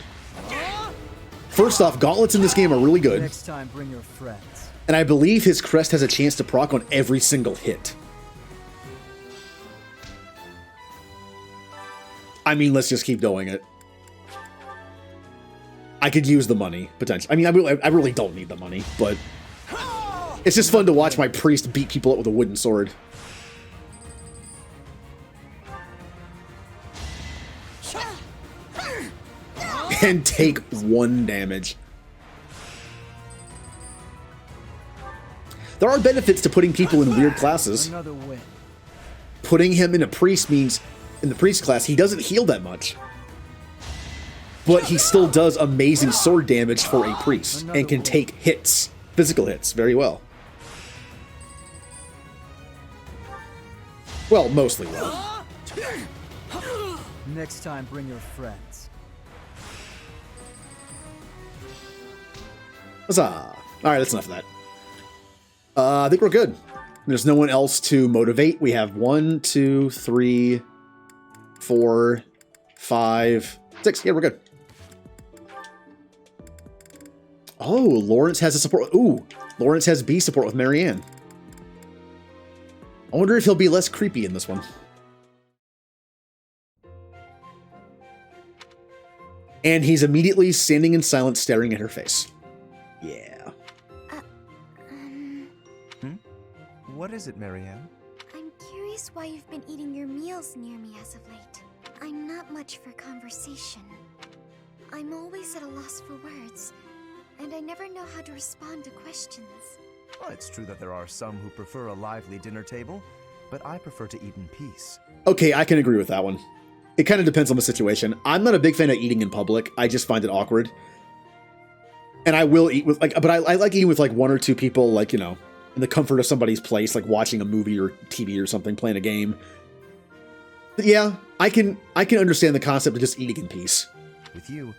First off, gauntlets in this game are really good. Next time, bring your friends. And I believe his crest has a chance to proc on every single hit. I mean, let's just keep doing it. I could use the money, potentially. I mean, I really don't need the money, but it's just fun to watch my priest beat people up with a wooden sword. And take 1 damage. There are benefits to putting people in weird classes. Another win. Putting him in a priest means, in the priest class, he doesn't heal that much. But he still does amazing sword damage for a priest and can take hits, physical hits, very well. Well, mostly well. Next time, bring your friends. Huzzah. Alright, that's enough of that. I think we're good. There's no one else to motivate. We have 1, 2, 3, 4, 5, 6. Yeah, we're good. Oh, Lawrence has a support. Ooh, Lawrence has B support with Marianne. I wonder if he'll be less creepy in this one. And he's immediately standing in silence, staring at her face. Yeah. What is it, Marianne? I'm curious why you've been eating your meals near me as of late. I'm not much for conversation. I'm always at a loss for words, and I never know how to respond to questions. Well, it's true that there are some who prefer a lively dinner table, but I prefer to eat in peace. Okay, I can agree with that one. it kind of depends on the situation. I'm not a big fan of eating in public. I just find it awkward. And I will eat with, like, but I like eating with, like, one or two people, like, you know, in the comfort of somebody's place, like watching a movie or TV or something, playing a game. But yeah, I can understand the concept of just eating in peace. With you,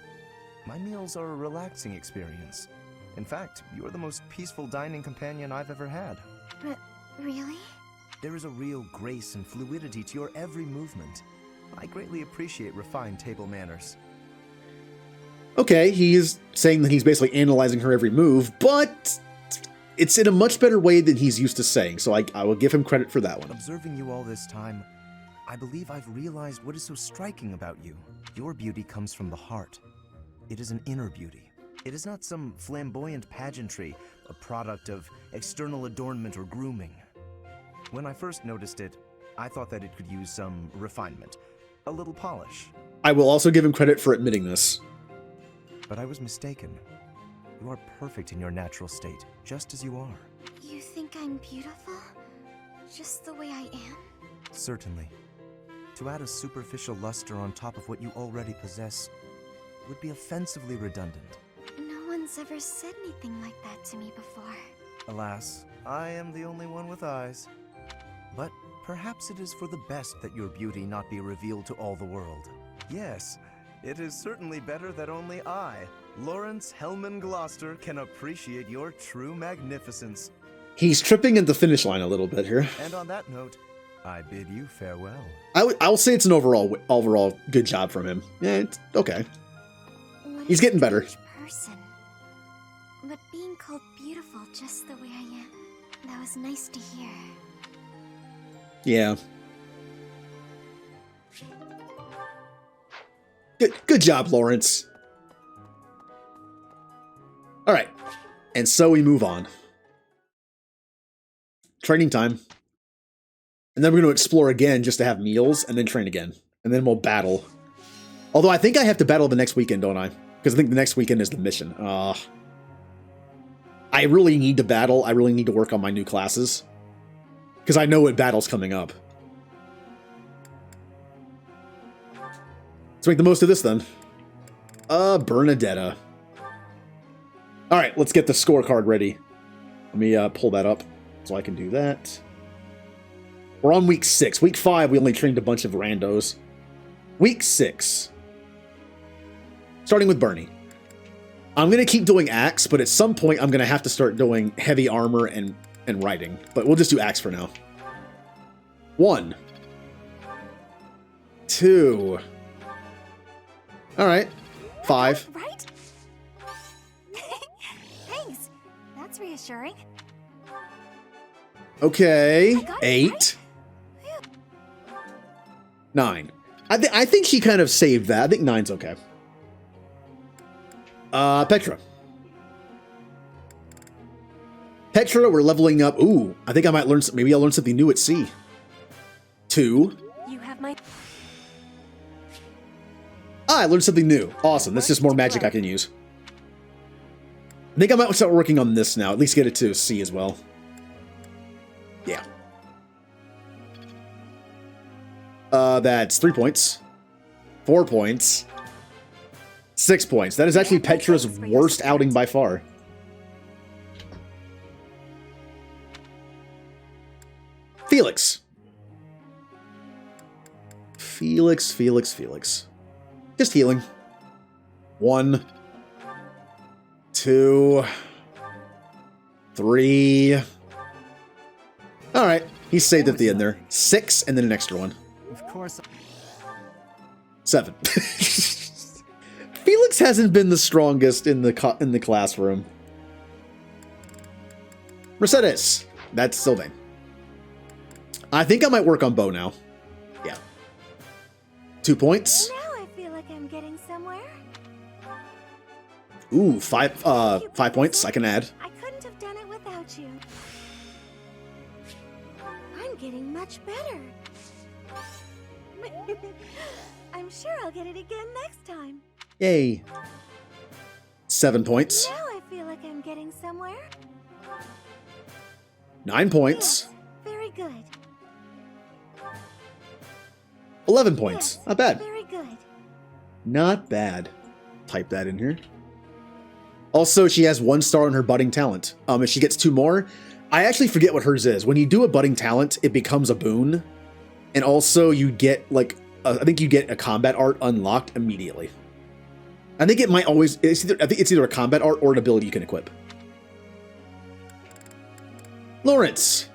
my meals are a relaxing experience. In fact, you are the most peaceful dining companion I've ever had. Really? There is a real grace and fluidity to your every movement. I greatly appreciate refined table manners. Okay, he is saying that he's basically analyzing her every move, but it's in a much better way than he's used to saying, so I will give him credit for that one. Observing you all this time, I believe I've realized what is so striking about you. Your beauty comes from the heart. It is an inner beauty. It is not some flamboyant pageantry, a product of external adornment or grooming. When I first noticed it, I thought that it could use some refinement, a little polish. I will also give him credit for admitting this. But I was mistaken. You are perfect in your natural state, just as you are. You think I'm beautiful? Just the way I am? Certainly. To add a superficial luster on top of what you already possess would be offensively redundant. No one's ever said anything like that to me before. Alas, I am the only one with eyes. But perhaps it is for the best that your beauty not be revealed to all the world. Yes, it is certainly better that only I, Lawrence Hellman Gloucester, can appreciate your true magnificence. He's tripping at the finish line a little bit here. And on that note, I bid you farewell. I'll say it's an overall good job from him. Yeah, it's okay. He's getting better. Person. But being called beautiful just the way I am, that was nice to hear. Yeah. Good job, Lawrence. All right. And so we move on. Training time. And then we're going to explore again just to have meals and then train again. And then we'll battle. Although I think I have to battle the next weekend, don't I? Because I think the next weekend is the mission. I really need to battle. I really need to work on my new classes. Because I know what battle's coming up. Let's make the most of this then. Bernadeatha. Alright, let's get the scorecard ready. Let me pull that up so I can do that. We're on week 6. Week 5, we only trained a bunch of randos. Week 6. Starting with Bernie. I'm going to keep doing axe, but at some point I'm going to have to start doing heavy armor and riding. But we'll just do axe for now. 1. 2. Alright. 5. Right? Thanks. That's reassuring. Okay. 8. 9. I think she kind of saved that. I think 9's okay. Petra. Petra, we're leveling up. Ooh, I think I might learn. Maybe I'll learn something new at sea. 2. You have my... I learned something new. Awesome. That's just more magic I can use. I think I might start working on this now. At least get it to C as well. Yeah. That's 3 points. 4 points. 6 points. That is actually Petra's worst outing by far. Felix. Felix. Just healing. 1, 2, 3. Alright, he saved at the end there. 6, and then an extra one. Of course. 7. Felix hasn't been the strongest in the classroom. Mercedes. That's Sylvain. I think I might work on Bo now. Yeah. 2 points. Now I feel like I'm getting somewhere. Ooh, 5 points I can add. I couldn't have done it without you. I'm getting much better. I'm sure I'll get it again next time. Yay. 7 points. Now I feel like I'm getting somewhere. 9 points. Yes, very good. 11 points. Not bad. Very good. Not bad. Type that in here. Also, she has 1 star on her budding talent. If she gets 2 more, I actually forget what hers is. When you do a budding talent, it becomes a boon. And also you get like, I think you get a combat art unlocked immediately. I think it might always, I think it's either a combat art or an ability you can equip. Lawrence.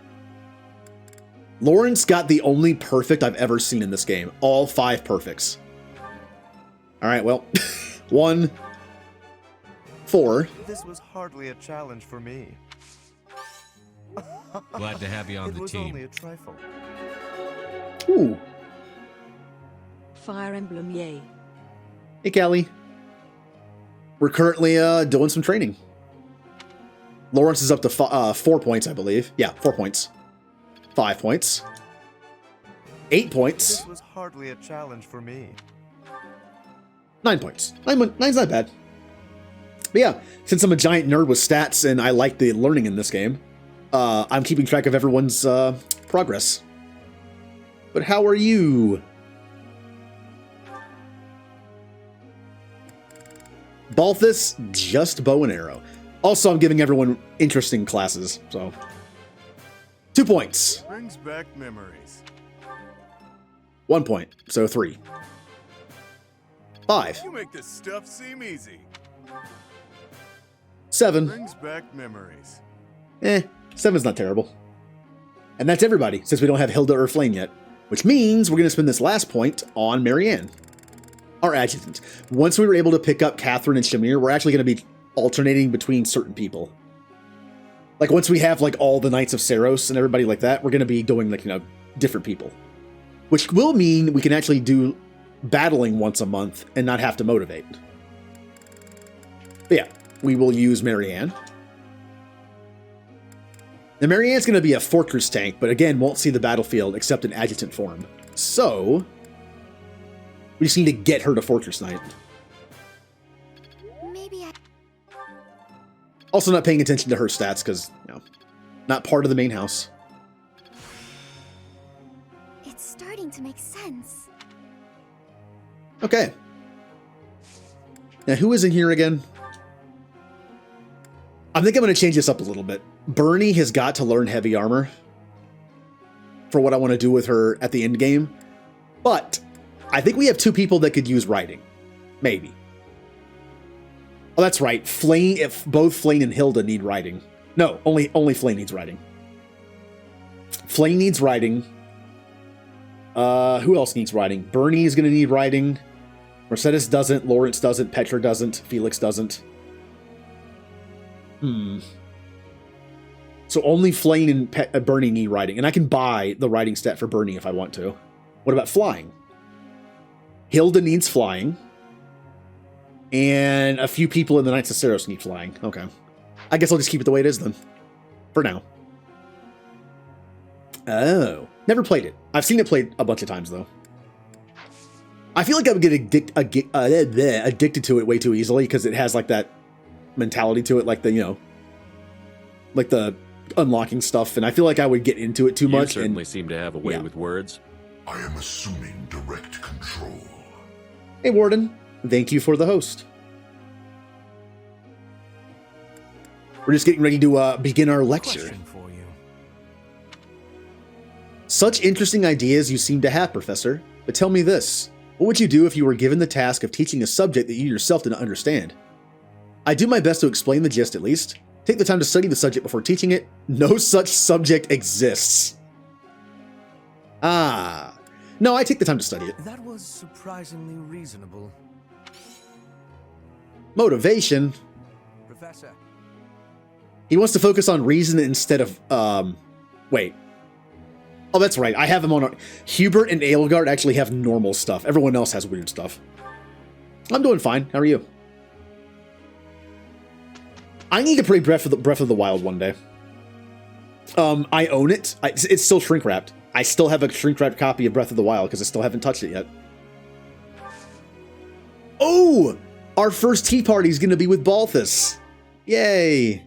Lawrence got the only perfect I've ever seen in this game. All 5 perfects. All right, well, 1, 4. This was hardly a challenge for me. Glad to have you on the team. It was only a trifle. Ooh. Fire Emblem, yay. Hey, Callie. We're currently doing some training. Lawrence is up to 4 points, I believe. Yeah, 4 points. 5 points. 8 points. This was hardly a challenge for me. 9 points. 9's not bad. But yeah, since I'm a giant nerd with stats and I like the learning in this game, I'm keeping track of everyone's progress. But how are you? Balthus, just bow and arrow. Also, I'm giving everyone interesting classes, so. 2 points. Brings back memories. 1 point, so 3. 5. You make this stuff seem easy. 7. Brings back memories. 7's not terrible. And that's everybody, since we don't have Hilda or Flame yet. Which means we're going to spend this last point on Marianne, our adjutant. Once we were able to pick up Catherine and Shamir, we're actually going to be alternating between certain people. Like, once we have, like, all the Knights of Saros and everybody like that, we're going to be doing, like, different people. Which will mean we can actually do battling once a month and not have to motivate. But yeah, we will use Marianne. Now, Marianne's going to be a fortress tank, but again, won't see the battlefield except in adjutant form. So, we just need to get her to Fortress Knight. Maybe I... Also not paying attention to her stats because, not part of the main house. It's starting to make sense. Okay. Now, who is in here again? I think I'm going to change this up a little bit. Bernie has got to learn heavy armor for what I want to do with her at the end game. But I think we have 2 people that could use riding. Maybe. Oh, that's right. Flame, if both Flame and Hilda need riding. No, only Flame needs riding. Flame needs riding. Who else needs riding? Bernie is going to need riding. Mercedes doesn't. Lawrence doesn't. Petra doesn't. Felix doesn't. So only Flame and Bernie need riding. And I can buy the riding stat for Bernie if I want to. What about flying? Hilda needs flying. And a few people in the Knights of Saros need flying. Okay. I guess I'll just keep it the way it is then. For now. Oh. Never played it. I've seen it played a bunch of times, though. I feel like I would get addicted to it way too easily because it has like that mentality to it, like the, like the unlocking stuff, and I feel like I would get into it too much. You certainly seem to have a way with words. I am assuming direct control. Hey, Warden. Thank you for the host. We're just getting ready to begin our lecture. Question for you. Such interesting ideas you seem to have, Professor. But tell me this. What would you do if you were given the task of teaching a subject that you yourself didn't understand? I do my best to explain the gist, at least. Take the time to study the subject before teaching it. No such subject exists. Ah. No, I take the time to study it. That was surprisingly reasonable. Motivation. Professor. He wants to focus on reason instead of, wait. Oh, that's right. I have him on. Hubert and Aelgard actually have normal stuff. Everyone else has weird stuff. I'm doing fine. How are you? I need to play Breath of the Wild one day. I own it. It's still shrink wrapped. I still have a shrink wrapped copy of Breath of the Wild because I still haven't touched it yet. Oh, our first tea party is going to be with Balthus. Yay.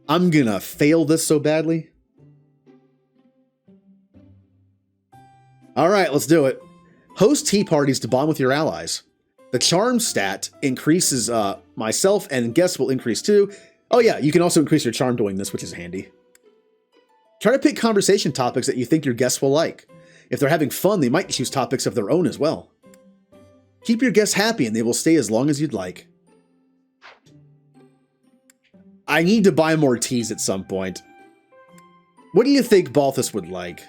I'm going to fail this so badly. All right, let's do it. Host tea parties to bond with your allies. The charm stat increases myself, and guests will increase too. Oh yeah, you can also increase your charm doing this, which is handy. Try to pick conversation topics that you think your guests will like. If they're having fun, they might choose topics of their own as well. Keep your guests happy and they will stay as long as you'd like. I need to buy more teas at some point. What do you think Balthus would like?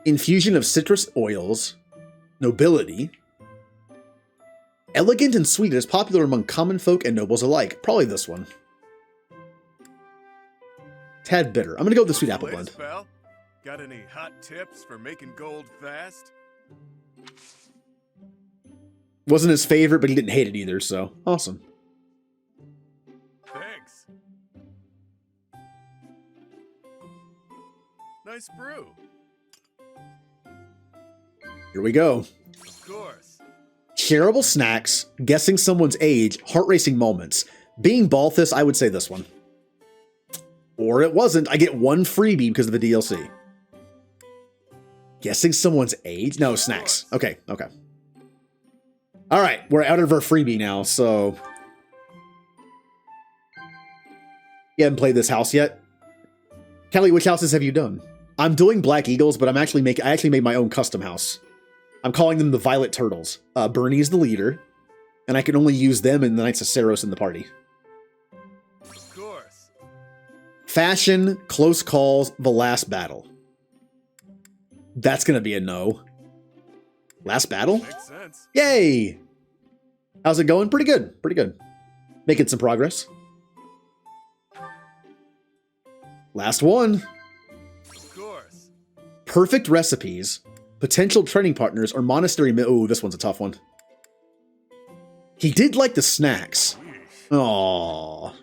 Infusion of citrus oils. Nobility. Elegant and sweet is popular among common folk and nobles alike. Probably this one. Tad bitter. I'm gonna go with the sweet apple blend. Pal? Got any hot tips for making gold fast? Wasn't his favorite, but he didn't hate it either, so awesome. Thanks. Nice brew. Here we go. Of course. Shareable snacks, guessing someone's age, heart-racing moments. Being Balthus, I would say this one. Or it wasn't. I get one freebie because of the DLC. Guessing someone's age? No, snacks. Okay, okay. All right, we're out of our freebie now, so... You haven't played this house yet? Kelly, which houses have you done? I'm doing Black Eagles, but I actually made my own custom house. I'm calling them the Violet Turtles. Bernie is the leader, and I can only use them and the Knights of Saros in the party. Of course. Fashion, close calls, the last battle. That's gonna be a no. Last battle? Makes sense. Yay! How's it going? Pretty good. Pretty good. Making some progress. Last one. Of course. Perfect recipes, potential training partners, or monastery. Oh, this one's a tough one. He did like the snacks. Aww.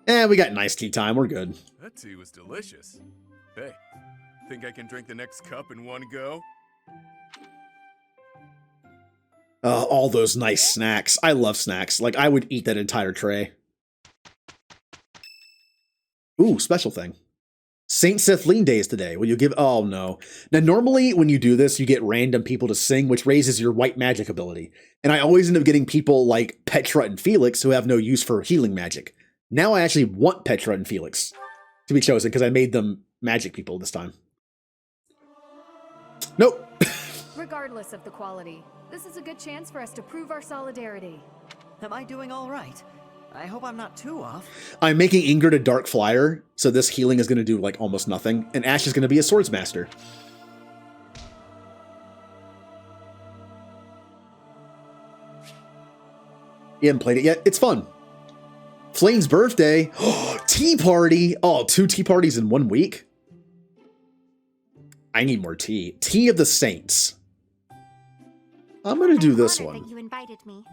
We got nice tea time. We're good. That tea was delicious. Hey, think I can drink the next cup in one go? All those nice snacks. I love snacks. Like, I would eat that entire tray. Ooh, special thing. Saint Sethleen Day is today. Will you give... Oh, no. Now, normally, when you do this, you get random people to sing, which raises your white magic ability. And I always end up getting people like Petra and Felix who have no use for healing magic. Now I actually want Petra and Felix to be chosen because I made them magic people this time. Nope. Regardless of the quality, this is a good chance for us to prove our solidarity. Am I doing all right? I hope I'm not too off. I'm making Ingrid a Dark Flyer, so this healing is going to do like almost nothing, and Ash is going to be a Swordsmaster. You haven't played it yet? It's fun. Flame's birthday. Tea party. Oh, 2 tea parties in 1 week? I need more tea. Tea of the Saints. I'm going to do this one. That you invited me.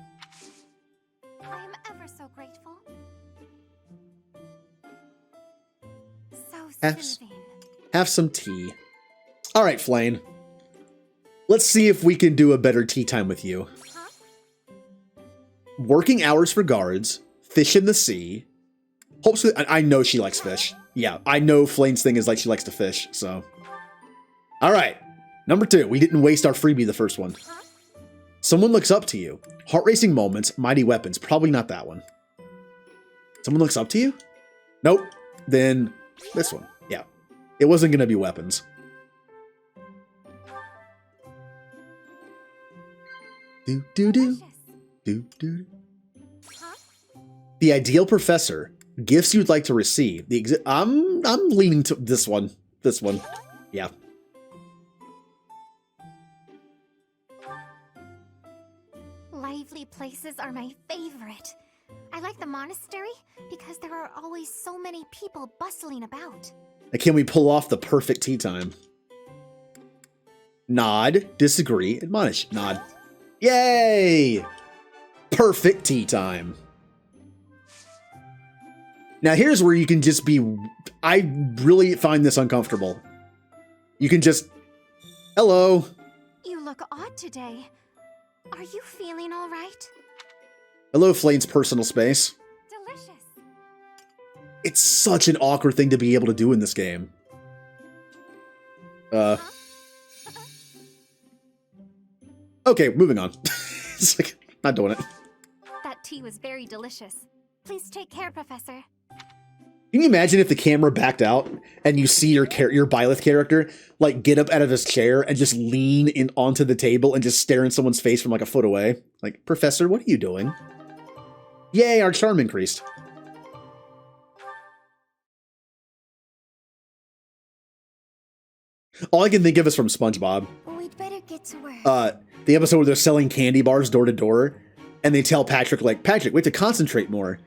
I am ever so grateful. So soothing. Have some tea. All right, Flane. Let's see if we can do a better tea time with you. Huh? Working hours for guards. Fish in the sea. Hopes I know she likes fish. Yeah, I know Flane's thing is like she likes to fish, so. All right. Number 2. We didn't waste our freebie the first one. Someone looks up to you. Heart-racing moments, mighty weapons. Probably not that one. Someone looks up to you? Nope. Then this one. Yeah. It wasn't going to be weapons. Do do do. Do do. The ideal professor. Gifts you'd like to receive. I'm leaning to this one. This one. Yeah. Lively places are my favorite. I like the monastery because there are always so many people bustling about. Can we pull off the perfect tea time? Nod, disagree, admonish, nod. Yay! Perfect tea time. Now here's where you can just be... I really find this uncomfortable. You can just... Hello. You look odd today. Are you feeling all right? Hello, Flane's personal space. Delicious. It's such an awkward thing to be able to do in this game. Okay, moving on. It's like, not doing it. That tea was very delicious. Please take care, Professor. Can you imagine if the camera backed out and you see your Byleth character like get up out of his chair and just lean in onto the table and just stare in someone's face from like a foot away? Like, Professor, what are you doing? Yay, our charm increased. All I can think of is from SpongeBob. We'd better get to work. The episode where they're selling candy bars door to door, and they tell Patrick, like, Patrick, we have to concentrate more.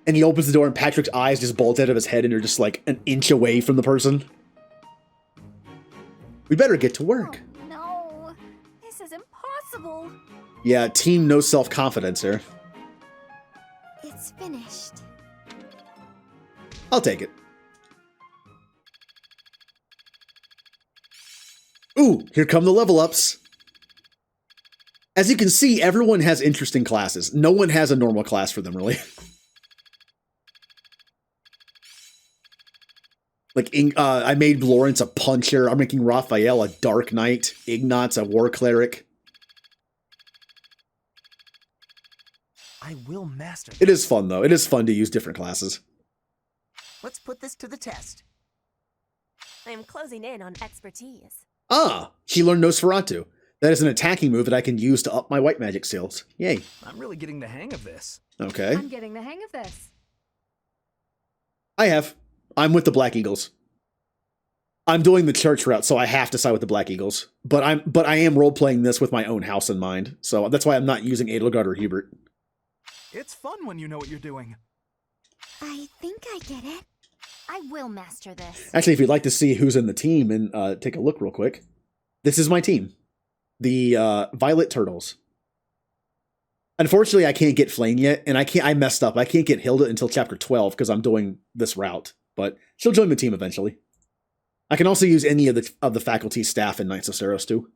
And he opens the door, and Patrick's eyes just bolt out of his head, and they're just like an inch away from the person. We better get to work. Oh, no, this is impossible. Yeah, team no self-confidence here. It's finished. I'll take it. Ooh, here come the level ups. As you can see, everyone has interesting classes. No one has a normal class for them, really. Like, I made Lawrence a puncher. I'm making Raphael a dark knight. Ignat's a war cleric. I will master this. It is fun, though. It is fun to use different classes. Let's put this to the test. I'm closing in on expertise. Ah, she learned Nosferatu. That is an attacking move that I can use to up my white magic skills. Yay. I'm really getting the hang of this. Okay. I'm getting the hang of this. I have. I'm with the Black Eagles. I'm doing the church route, so I have to side with the Black Eagles. But I am role-playing this with my own house in mind, so that's why I'm not using Edelgard or Hubert. It's fun when you know what you're doing. I think I get it. I will master this. Actually, if you'd like to see who's in the team, and take a look real quick. This is my team. The Violet Turtles. Unfortunately, I can't get Flame yet, and I messed up. I can't get Hilda until chapter 12 because I'm doing this route. But she'll join the team eventually. I can also use any of the faculty staff in Knights of Saros too.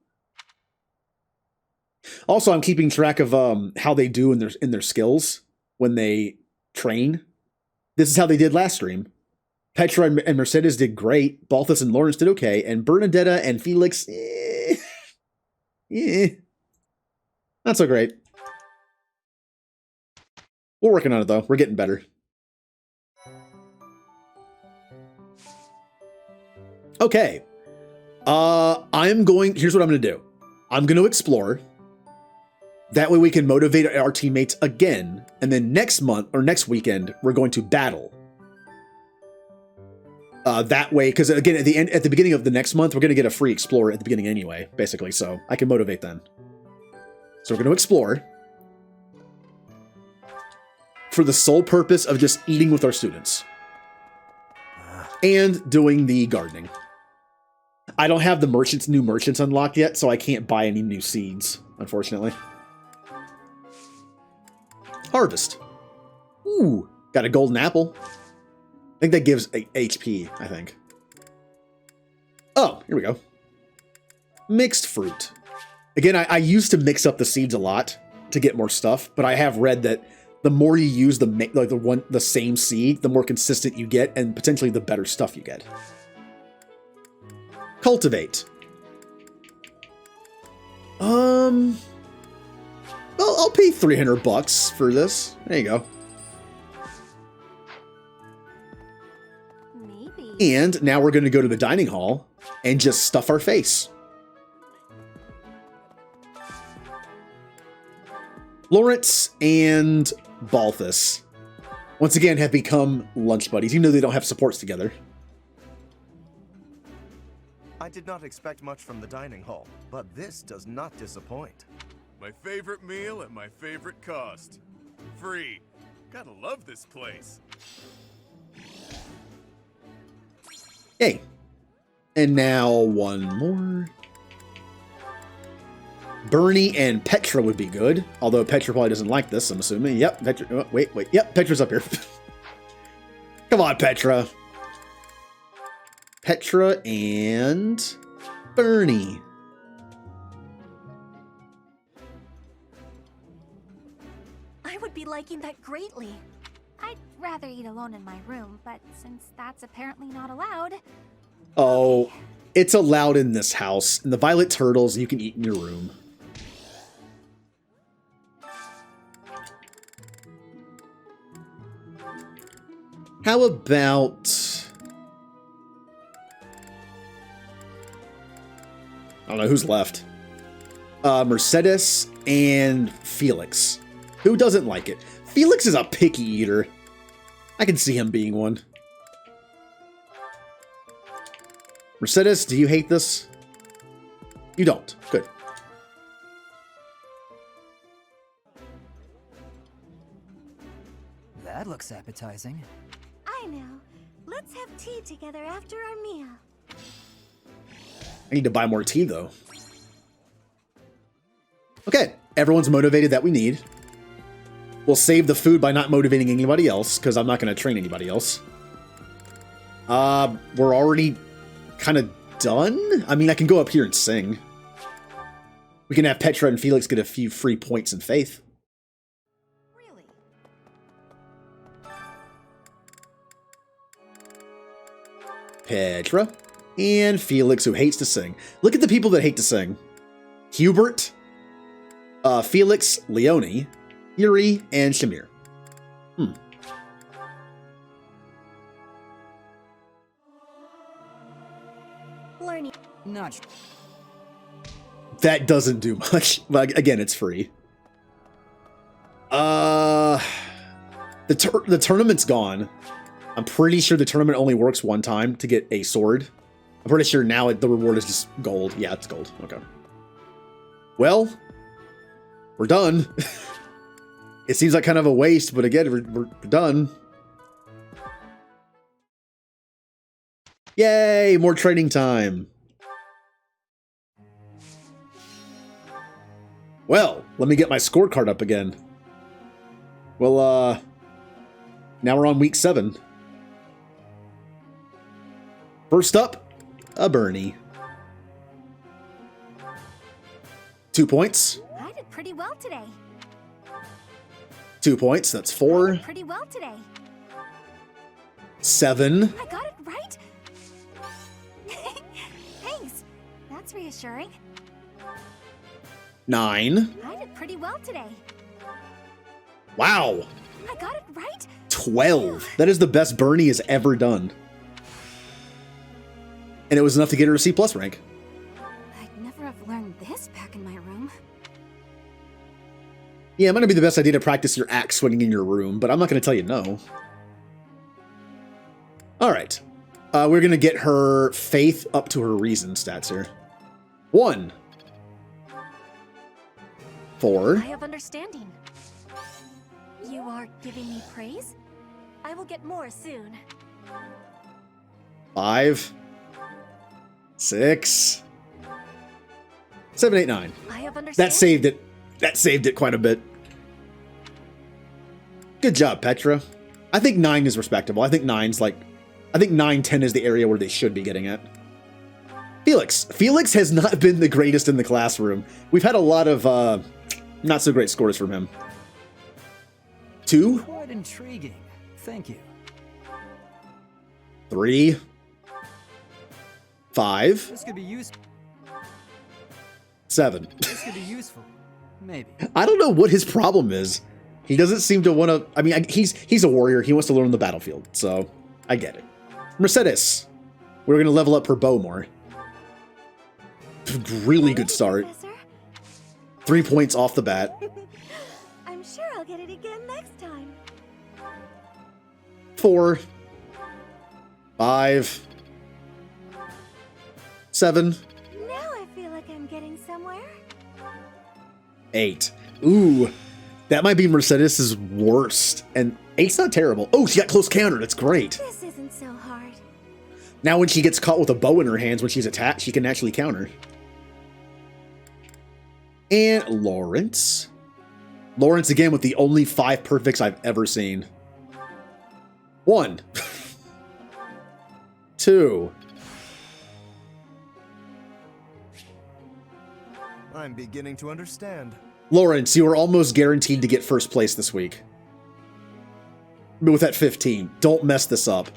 Also, I'm keeping track of how they do in their skills when they train. This is how they did last stream. Petra and Mercedes did great. Balthus and Lawrence did okay, and Bernadeatha and Felix, not so great. We're working on it though. We're getting better. Okay. Here's what I'm going to do. I'm going to explore. That way we can motivate our teammates again. And then next month or next weekend, we're going to battle. That way, because again, at the beginning of the next month, we're going to get a free explorer at the beginning anyway, basically. So I can motivate then. So we're going to explore. For the sole purpose of just eating with our students. And doing the gardening. I don't have the new merchants unlocked yet, so I can't buy any new seeds, unfortunately. Harvest. Ooh, got a golden apple. I think that gives a HP, I think. Oh, here we go. Mixed fruit. Again, I used to mix up the seeds a lot to get more stuff, but I have read that the more you use the same seed, the more consistent you get, and potentially the better stuff you get. Cultivate. Well, I'll pay $300 for this. There you go. Maybe. And now we're going to go to the dining hall and just stuff our face. Lawrence and Balthus, once again, have become lunch buddies, even though they don't have supports together. I did not expect much from the dining hall, but this does not disappoint. My favorite meal at my favorite cost. Free. Gotta love this place. Hey. And now one more. Bernie and Petra would be good. Although Petra probably doesn't like this, I'm assuming. Yep, Petra. Oh, wait. Yep, Petra's up here. Come on, Petra. Petra and Bernie. I would be liking that greatly. I'd rather eat alone in my room, but since that's apparently not allowed... Oh, it's allowed in this house. And the violet turtles you can eat in your room. How about... I don't know who's left. Mercedes and Felix. Who doesn't like it? Felix is a picky eater. I can see him being one. Mercedes, do you hate this? You don't. Good. That looks appetizing. I know. Let's have tea together after our meal. I need to buy more tea, though. Okay, everyone's motivated that we need. We'll save the food by not motivating anybody else, because I'm not going to train anybody else. We're already kind of done? I mean, I can go up here and sing. We can have Petra and Felix get a few free points in faith. Really? Petra and Felix, who hates to sing. Look at the people that hate to sing. Hubert, Felix, Leonie, Yuri, and Shamir. Learning. Not. That doesn't do much. But again, it's free. The tournament's gone. I'm pretty sure the tournament only works one time to get a sword. I'm pretty sure now the reward is just gold. Yeah, it's gold. Okay. Well, we're done. It seems like kind of a waste, but again, we're done. Yay, more training time. Well, let me get my scorecard up again. Well, now we're on week 7. First up, a Bernie. 2 points. I did pretty well today. 2 points, that's 4. Pretty well today. 7. I got it right. Thanks. That's reassuring. 9. I did pretty well today. Wow. I got it right. 12. That is the best Bernie has ever done. And it was enough to get her a C+ rank. I'd never have learned this back in my room. Yeah, it might not be the best idea to practice your axe swinging in your room, but I'm not going to tell you no. Alright. We're going to get her faith up to her reason stats here. 1. 4. I have understanding. You are giving me praise? I will get more soon. 5. 6. 7, 8, 9. I have understanding. That saved it. That saved it quite a bit. Good job, Petra. I think 9 is respectable. I think 9's like... I think 9, 10 is the area where they should be getting at. Felix. Felix has not been the greatest in the classroom. We've had a lot of not so great scores from him. 2. Quite intriguing. Thank you. 3. 5. This could be useful. 7. This could be useful. Maybe. I don't know what his problem is. He doesn't seem to want to... I mean, he's a warrior. He wants to learn the battlefield, so I get it. Mercedes. We're going to level up her bow more. Really good start. 3 points off the bat. I'm sure I'll get it again next time. 4. 5. 7. Now I feel like I'm getting somewhere. 8. Ooh, that might be Mercedes' worst. And 8's not terrible. Oh, she got close counter. That's great. This isn't so hard. Now when she gets caught with a bow in her hands when she's attacked, she can actually counter. And Lawrence. Lawrence again with the only 5 perfects I've ever seen. 1. 2. I'm beginning to understand. Lawrence, you are almost guaranteed to get first place this week. With that 15. Don't mess this up.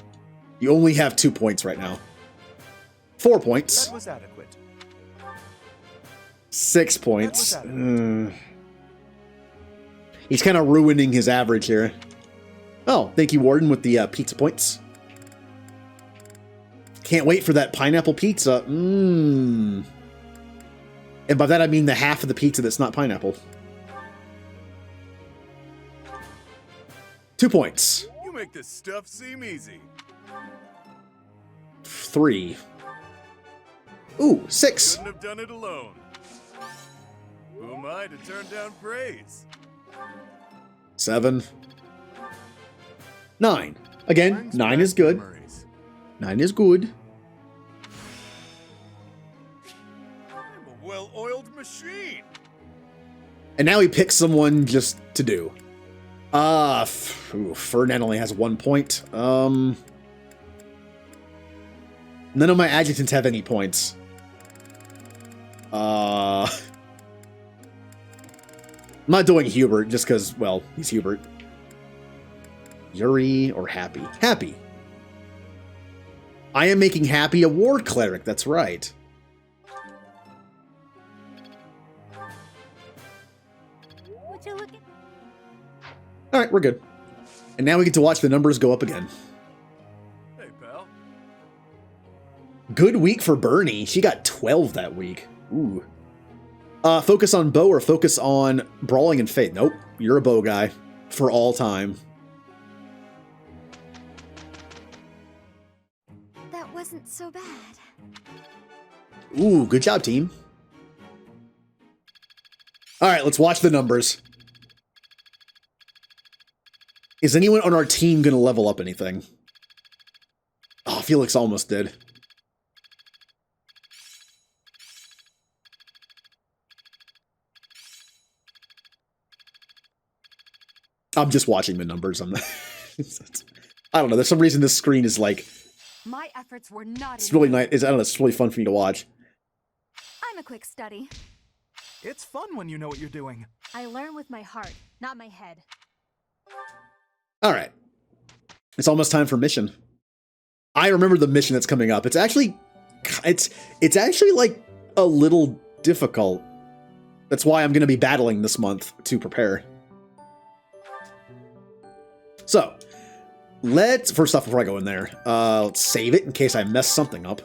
You only have 2 points right now. 4 points. That was adequate. 6 points. He's kind of ruining his average here. Oh, thank you, Warden, with the pizza points. Can't wait for that pineapple pizza. And by that I mean the half of the pizza that's not pineapple. 2 points. You make this stuff seem easy. 3. Ooh, 6. Couldn't have done it alone. Who am I to turn down praise? 7. 9. Again, 9 is good. 9 is good. I'm a well-oiled machine. And now he picks someone just to do. Ferdinand only has 1 point. None of my adjutants have any points. I'm not doing Hubert just because, well, he's Hubert. Yuri or Happy? Happy. I am making Happy a war cleric, that's right. Would you look at... Alright, we're good. And now we get to watch the numbers go up again. Hey, pal. Good week for Bernie. She got 12 that week. Ooh. Focus on bow or focus on brawling and fate? Nope, you're a bow guy for all time. That wasn't so bad. Ooh, good job, team. All right, let's watch the numbers. Is anyone on our team going to level up anything? Oh, Felix almost did. I'm just watching the numbers. I'm not, I don't know. There's some reason this screen is like... My efforts were not... It's really nice. I don't know. It's really fun for me to watch. I'm a quick study. It's fun when you know what you're doing. I learn with my heart, not my head. All right. It's almost time for mission. I remember the mission that's coming up. It's actually like a little difficult. That's why I'm going to be battling this month to prepare. So, first off, before I go in there, let's save it in case I mess something up.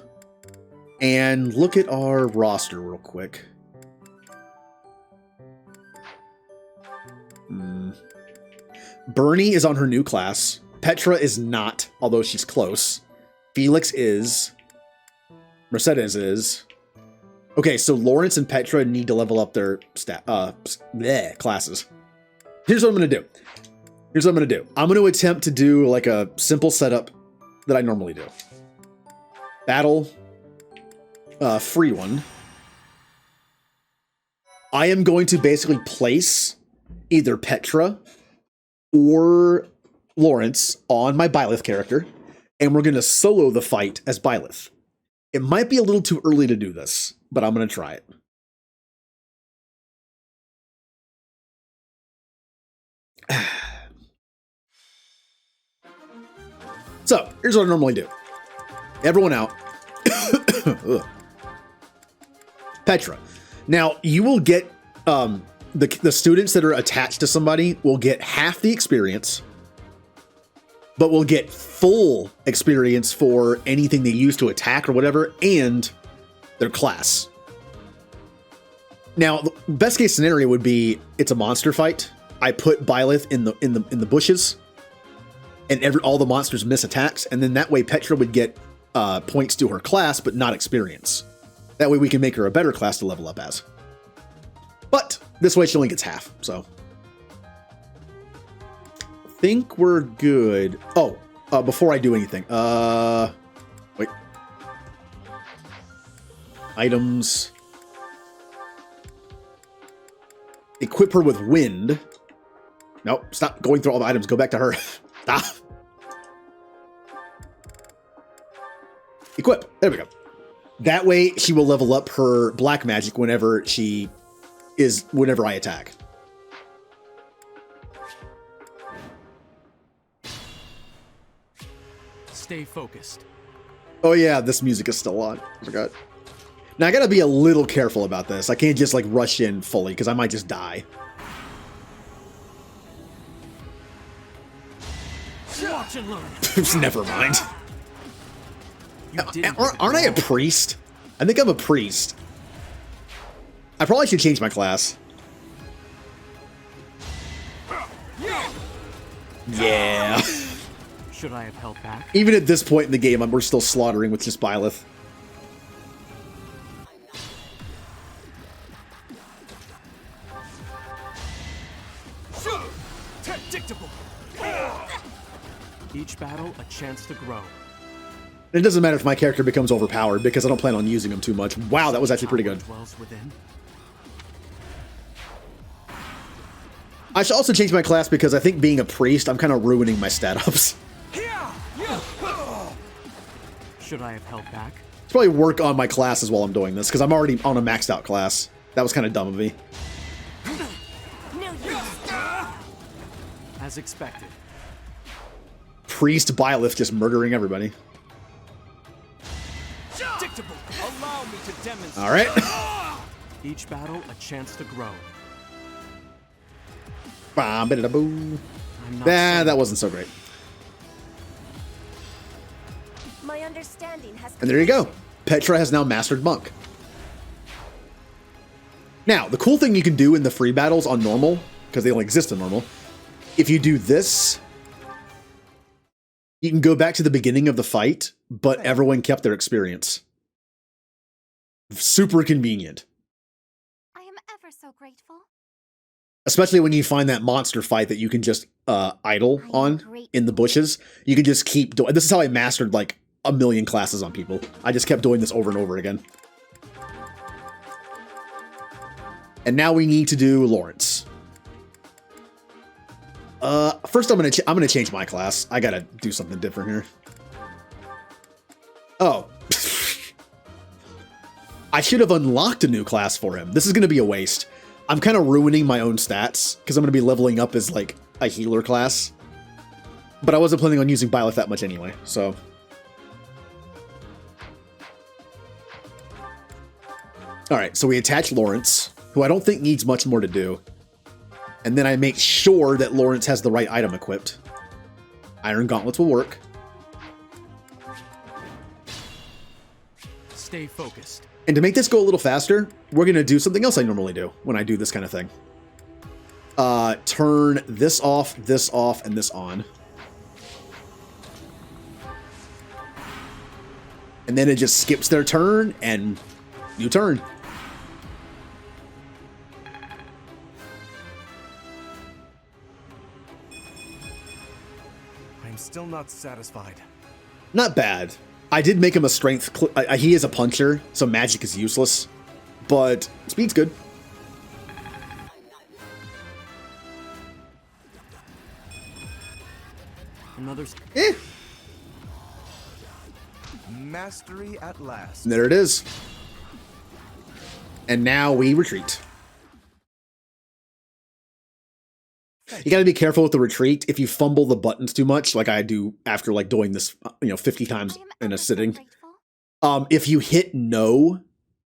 And look at our roster real quick. Bernie is on her new class. Petra is not, although she's close. Felix is. Mercedes is. Okay, so Lawrence and Petra need to level up their classes. Here's what I'm going to do. I'm going to attempt to do like a simple setup that I normally do. Battle. Free one. I am going to basically place either Petra or Lawrence on my Byleth character, and we're going to solo the fight as Byleth. It might be a little too early to do this, but I'm going to try it. So, here's what I normally do. Everyone out. Petra. Now, you will get, the students that are attached to somebody will get half the experience, but will get full experience for anything they use to attack or whatever, and their class. Now, the best case scenario would be it's a monster fight. I put Byleth in the bushes, and all the monsters miss attacks, and then that way Petra would get points to her class, but not experience. That way we can make her a better class to level up as. But this way she only gets half, so. I think we're good. Oh, before I do anything, wait. Items. Equip her with wind. Nope, stop going through all the items. Go back to her. Stop. Equip. There we go. That way she will level up her black magic whenever I attack. Stay focused. Oh yeah, this music is still on. I forgot. Now I gotta be a little careful about this. I can't just like rush in fully because I might just die. Watch and learn. Never mind. Aren't I a priest? I think I'm a priest. I probably should change my class. Yeah. Should I have held back? Even at this point in the game, we're still slaughtering with just Byleth. Predictable. Each battle a chance to grow. It doesn't matter if my character becomes overpowered because I don't plan on using him too much. Wow, that was actually pretty good. I should also change my class because I think being a priest, I'm kind of ruining my stat ups. Should I have held back? Should probably work on my classes while I'm doing this because I'm already on a maxed out class. That was kind of dumb of me. As expected. Priest Byleth just murdering everybody. Predictable. Allow me to demonstrate. All right. Each battle a chance to grow. Bam-bida-da-boo. That wasn't so great. My understanding has And there you go. Petra has now mastered Monk. Now, the cool thing you can do in the free battles on normal, because they only exist in normal, if you do this, you can go back to the beginning of the fight, but everyone kept their experience. Super convenient. I am ever so grateful. Especially when you find that monster fight that you can just idle on in the bushes. You can just keep doing. This is how I mastered like 1,000,000 classes on people. I just kept doing this over and over again. And now we need to do Lawrence. First I'm gonna change my class. I gotta do something different here. Oh. I should have unlocked a new class for him. This is gonna be a waste. I'm kind of ruining my own stats because I'm going to be leveling up as like a healer class. But I wasn't planning on using Byleth that much anyway, so. Alright, so we attach Lawrence, who I don't think needs much more to do. And then I make sure that Lawrence has the right item equipped. Iron Gauntlets will work. Stay focused. And to make this go a little faster, we're going to do something else I normally do when I do this kind of thing. Turn this off, and this on. And then it just skips their turn, and you turn. I'm still not satisfied. Not bad. I did make him a strength. He is a puncher, so magic is useless. But speed's good. Another. Mastery at last. And there it is. And now we retreat. You gotta be careful with the retreat. If you fumble the buttons too much, like I do after like doing this, 50 times in a sitting. If you hit no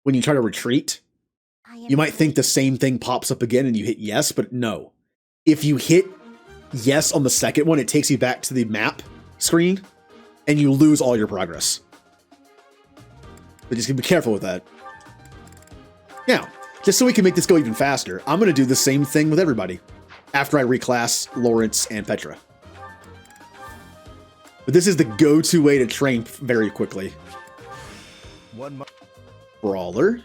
when you try to retreat, you might think the same thing pops up again and you hit yes, but no. If you hit yes on the second one, it takes you back to the map screen and you lose all your progress. But just be careful with that. Now, just so we can make this go even faster, I'm gonna do the same thing with everybody after I reclass Lawrence and Petra. But this is the go-to way to train very quickly. Brawler.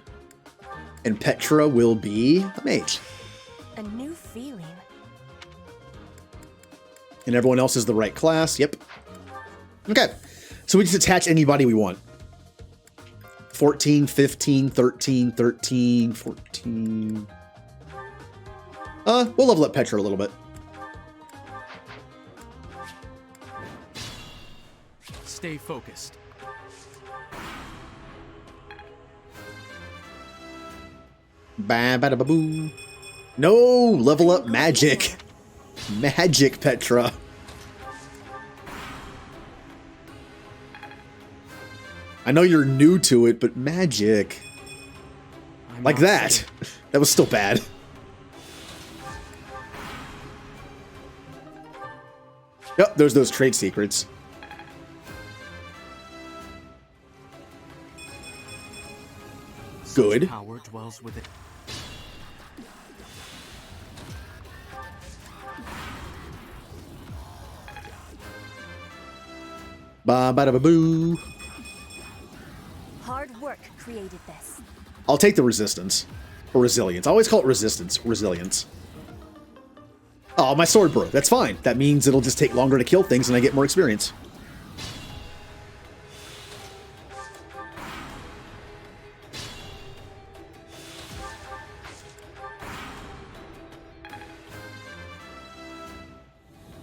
And Petra will be a mage. A new feeling. And everyone else is the right class. Yep. Okay. So we just attach anybody we want. 14, 15, 13, 13, 14... we'll level up Petra a little bit. Stay focused. Ba-ba-da-ba-boo. No! Level up magic. Magic Petra. I know you're new to it, but magic. Like that. That was still bad. Yep, there's those trade secrets. Good. Power dwells within. Ba ba da ba boo. Hard work created this. I'll take the resistance. Or resilience. I always call it resistance. Resilience. Oh, my sword broke. That's fine. That means it'll just take longer to kill things and I get more experience.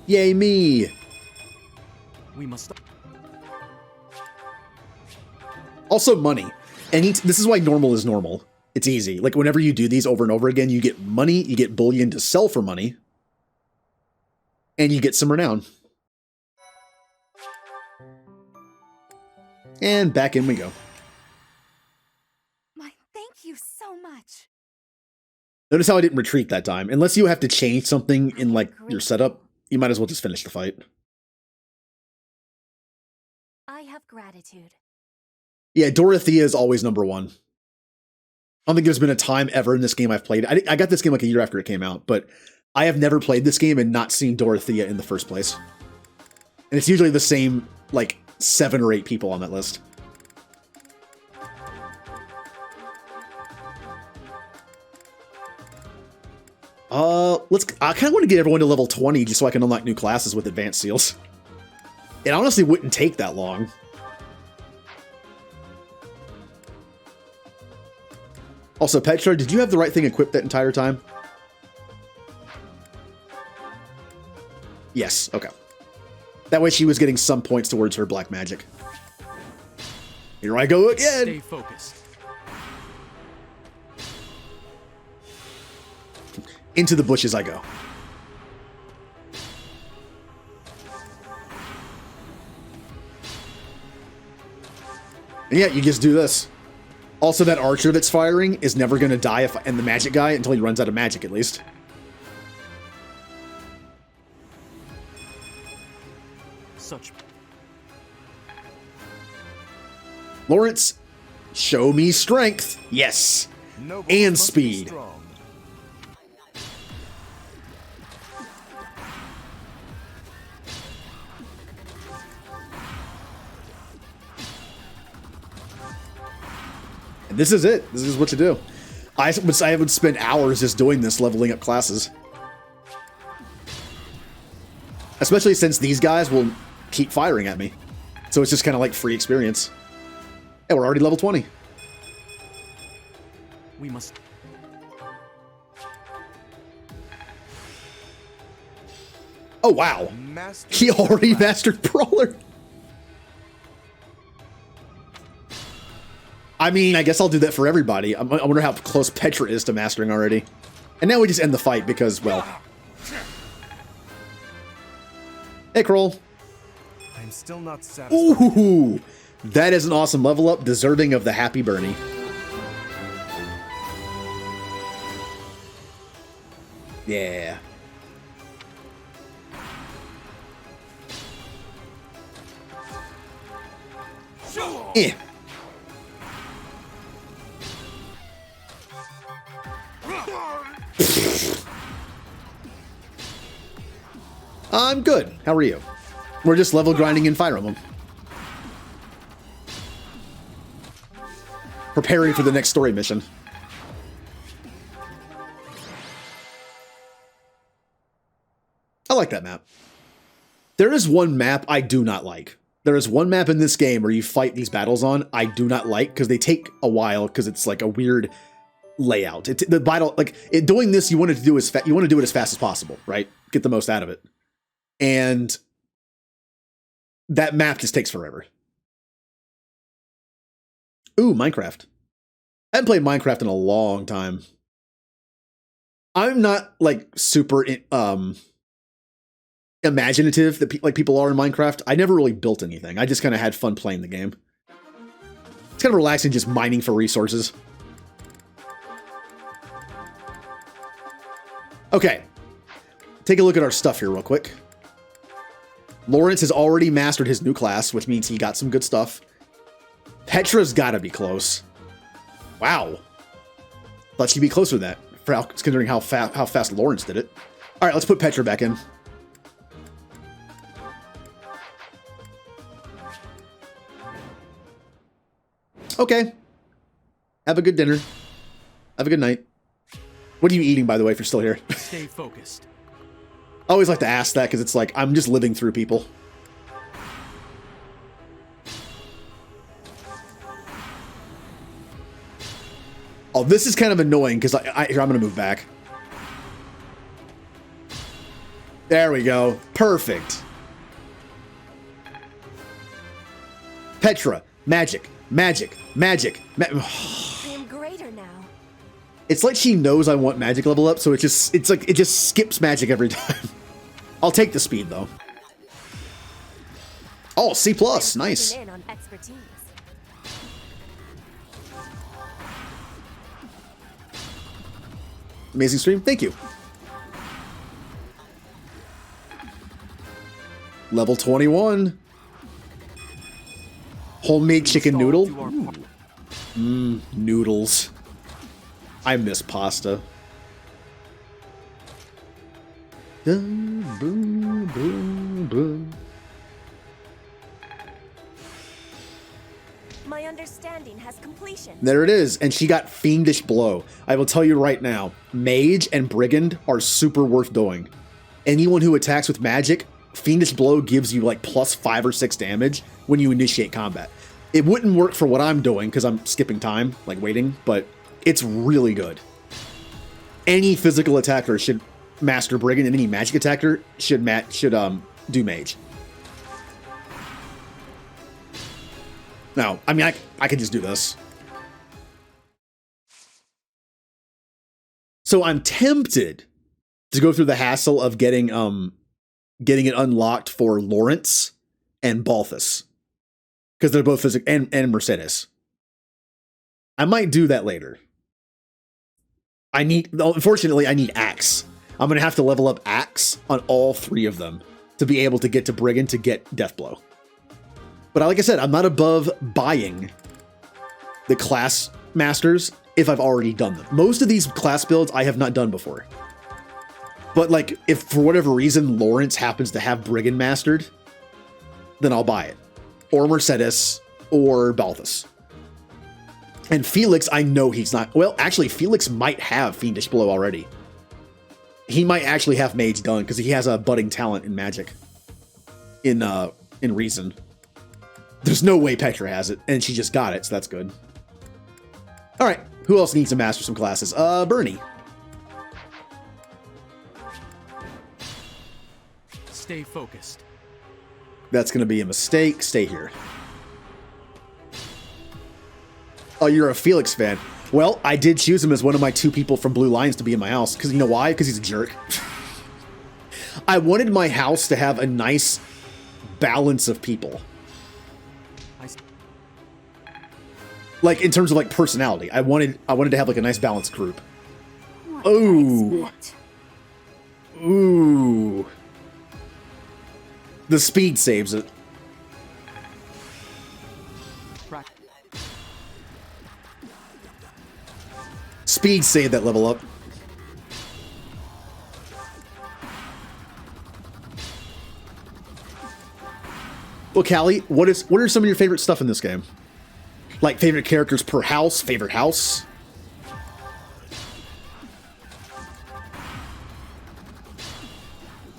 Yay me! We must. Also money. This is why normal is normal. It's easy. Like whenever you do these over and over again, you get money, you get bullion to sell for money, and you get some renown. And back in we go. Thank you so much. Notice how I didn't retreat that time. Unless you have to change something in like your setup, you might as well just finish the fight. I have gratitude. Yeah, Dorothea is always number one. I don't think there's been a time ever in this game I've played. I got this game like a year after it came out, but I have never played this game and not seen Dorothea in the first place. And it's usually the same, like, 7 or 8 people on that list. I kind of want to get everyone to level 20 just so I can unlock new classes with advanced seals. It honestly wouldn't take that long. Also, Petra, did you have the right thing equipped that entire time? Yes, okay. That way she was getting some points towards her black magic. Here I go again! Stay focused. Into the bushes I go. And yeah, you just do this. Also, that archer that's firing is never going to die and the magic guy until he runs out of magic, at least. Such. Lawrence, show me strength. Yes. And speed. And this is it. This is what to do. I would spend hours just doing this, leveling up classes. Especially since these guys will keep firing at me. So it's just kind of like free experience. And we're already level 20. We must. Oh, wow. He already mastered Brawler. I mean, I guess I'll do that for everybody. I wonder how close Petra is to mastering already. And now we just end the fight because, well... Hey, Kroll. I'm still not satisfied. Ooh! That is an awesome level up, deserving of the Happy Bernie. Yeah. Eh. I'm good. How are you? We're just level grinding in Fire Emblem. Preparing for the next story mission. I like that map. There is one map I do not like. There is one map in this game where you fight these battles on I do not like because they take a while because it's like a weird layout. The battle, like doing this, you want to do it as fast as possible, right? Get the most out of it. And that map just takes forever. Ooh, Minecraft. I haven't played Minecraft in a long time. I'm not like super imaginative that like people are in Minecraft. I never really built anything. I just kind of had fun playing the game. It's kind of relaxing just mining for resources. Okay. Take a look at our stuff here real quick. Lawrence has already mastered his new class, which means he got some good stuff. Petra's gotta be close. Wow. Thought she'd be closer to that, considering how fast Lawrence did it. All right, let's put Petra back in. Okay. Have a good dinner. Have a good night. What are you eating, by the way, if you're still here? Stay focused. I always like to ask that because it's like, I'm just living through people. Oh, this is kind of annoying because here, I'm going to move back. There we go. Perfect. Petra, magic, magic, magic. I am greater now. It's like she knows I want magic level up, so it just skips magic every time. I'll take the speed though. Oh, C+, nice. In on expertise. Amazing stream, thank you. Level 21. Homemade chicken noodle. Mmm, noodles. I miss pasta. Boom, boom, boom, boom. My understanding has completion. There it is, and she got Fiendish Blow. I will tell you right now, Mage and Brigand are super worth doing. Anyone who attacks with magic, Fiendish Blow gives you like plus 5 or 6 damage when you initiate combat. It wouldn't work for what I'm doing because I'm skipping time, like waiting, but it's really good. Any physical attacker should master Brigand, and any magic attacker should do Mage. Now, I mean, I could just do this. So I'm tempted to go through the hassle of getting it unlocked for Lawrence and Balthus, because they're both physical, and Mercedes. I might do that later. Unfortunately, I need Axe. I'm going to have to level up Axe on all 3 of them to be able to get to Brigand to get Deathblow. But like I said, I'm not above buying the class masters if I've already done them. Most of these class builds I have not done before. But like, if for whatever reason Lawrence happens to have Brigand mastered, then I'll buy it. Or Mercedes, or Balthus. And Felix, I know he's not. Well, actually, Felix might have Fiendish Blow already. He might actually have Mage done because he has a budding talent in magic. In Reason. There's no way Petra has it, and she just got it, so that's good. All right, who else needs to master some classes? Bernie. Stay focused. That's going to be a mistake. Stay here. Oh, you're a Felix fan. Well, I did choose him as one of my 2 people from Blue Lions to be in my house. Because you know why? Because he's a jerk. I wanted my house to have a nice balance of people. Like, in terms of, like, personality. I wanted to have, like, a nice balanced group. Ooh. Ooh. The speed saves it. Speed saved that level up. Well, Callie, what are some of your favorite stuff in this game? Like favorite characters per house, favorite house?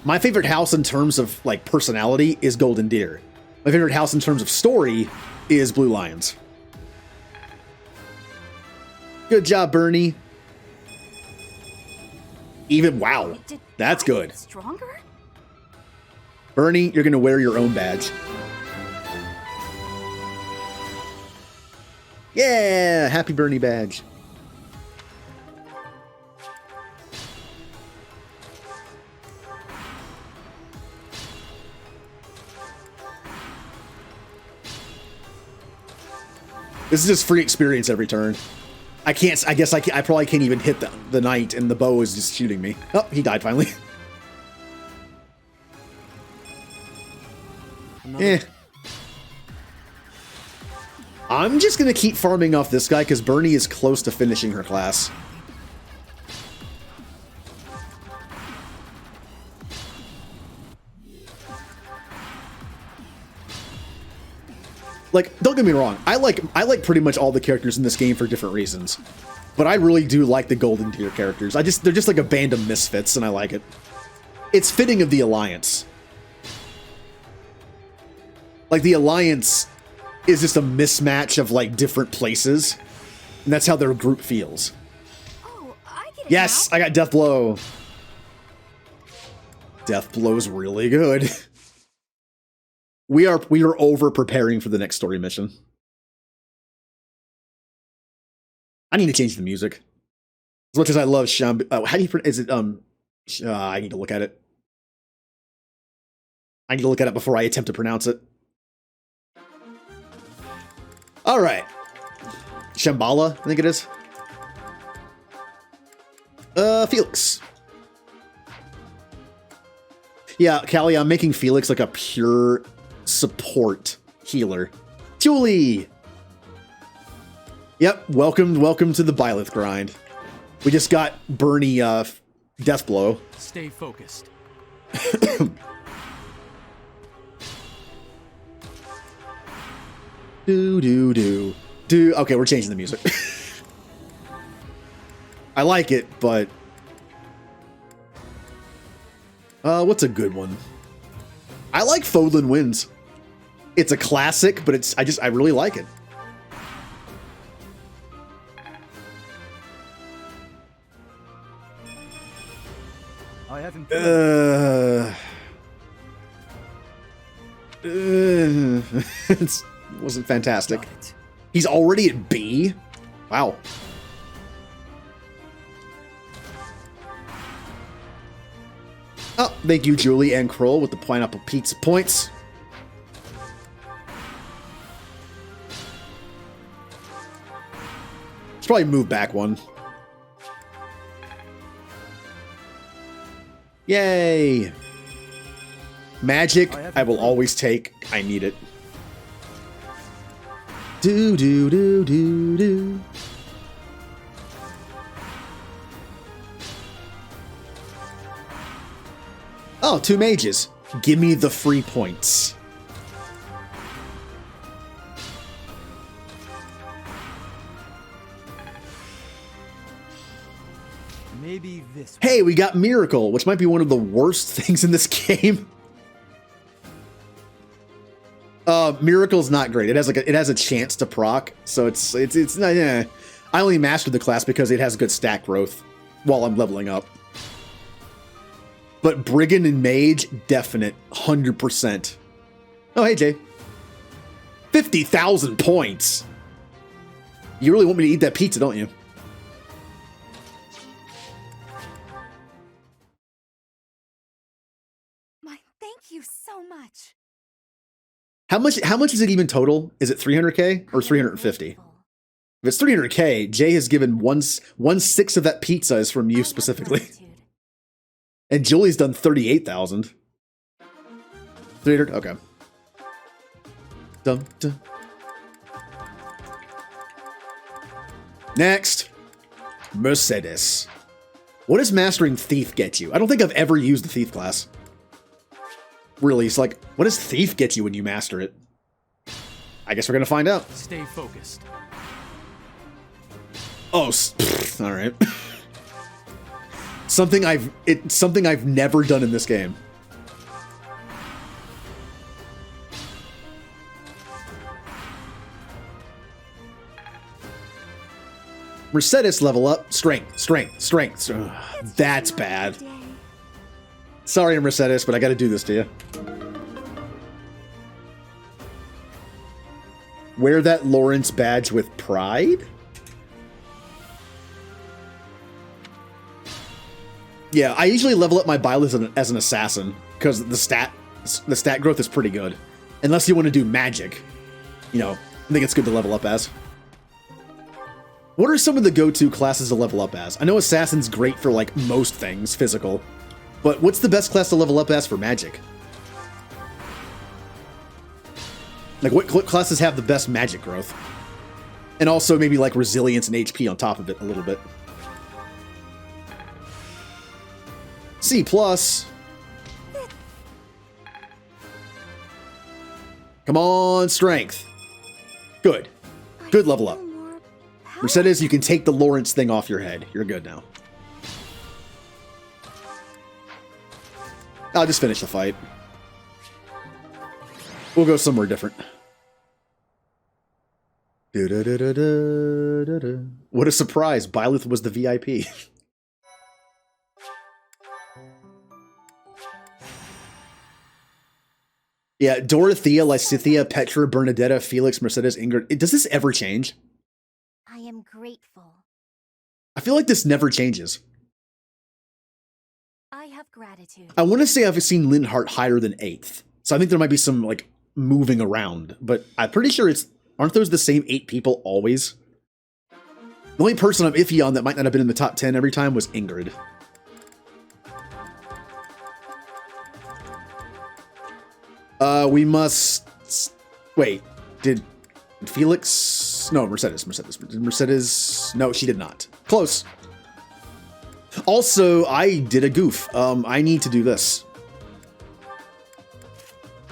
My favorite house in terms of like personality is Golden Deer. My favorite house in terms of story is Blue Lions. Good job, Bernie. Wow, that's good. Stronger? Bernie, you're gonna wear your own badge. Yeah, happy Bernie badge. This is just free experience every turn. I can't. I guess I probably can't even hit the knight, and the bow is just shooting me. Oh, he died finally. Eh. I'm just gonna keep farming off this guy because Bernie is close to finishing her class. Like, don't get me wrong, I like pretty much all the characters in this game for different reasons. But I really do like the golden tier characters. They're just like a band of misfits, and I like it. It's fitting of the Alliance. Like, the Alliance is just a mismatch of, like, different places. And that's how their group feels. Oh, I get it yes, now. I got Death Blow. Death Blow's really good. We are over preparing for the next story mission. I need to change the music. As much as I love Sham, how do you is it I need to look at it. I need to look at it before I attempt to pronounce it. All right. Shambhala, I think it is. Felix. Yeah, Callie, I'm making Felix like a pure support healer. Julie! Yep, welcome to the Byleth grind. We just got Bernie Death Blow. Stay focused. Do. Okay, we're changing the music. I like it, but what's a good one? I like Fodlan Wins. It's a classic, but I really like it. I haven't. It wasn't fantastic. He's already at B? Wow. Oh, thank you, Julie and Kroll, with the pineapple pizza points. Let's probably move back one. Yay! Magic, I will always take. I need it. Do. Oh, 2 mages. Give me the free points. Maybe this. Hey, we got Miracle, which might be one of the worst things in this game. Miracle's not great. It has a chance to proc, so it's not. Yeah. I only mastered the class because it has good stat growth while I'm leveling up. But Brigand and Mage, definite, 100%. Oh, hey, Jay. 50,000 points. You really want me to eat that pizza, don't you? Thank you so much. How much is it even total? Is it 300k or 350? If it's 300k, Jay has given 1/6 of that pizza is from you specifically. And Julie's done 38,000. 300? Okay. Dum. Next. Mercedes. What does Mastering Thief get you? I don't think I've ever used the Thief class. Really, it's like, what does Thief get you when you master it? I guess we're gonna find out. Stay focused. Oh, all right. Something I've never done in this game. Mercedes level up. Strength. Ugh, that's bad. Sorry, Mercedes, but I gotta do this to you. Wear that Lawrence badge with pride? Yeah, I usually level up my Byleth as an assassin, because the stat growth is pretty good. Unless you want to do magic. You know, I think it's good to level up as. What are some of the go-to classes to level up as? I know Assassin's great for, like, most things, physical. But what's the best class to level up as for magic? Like, what classes have the best magic growth? And also maybe, like, resilience and HP on top of it a little bit. C+. Come on, strength. Good. Good level up. Mercedes, you can take the Lawrence thing off your head. You're good now. I'll just finish the fight. We'll go somewhere different. What a surprise. Byleth was the VIP. Yeah, Dorothea, Lysithea, Petra, Bernadeatha, Felix, Mercedes, Ingrid. Does this ever change? I am grateful. I feel like this never changes. I have gratitude. I want to say I've seen Linhardt higher than 8th. So I think there might be some, like, moving around. But I'm pretty sure aren't those the same 8 people always? The only person I'm iffy on that might not have been in the top 10 every time was Ingrid. We must... Wait, did Felix... No, Mercedes. No, she did not. Close. Also, I did a goof. I need to do this.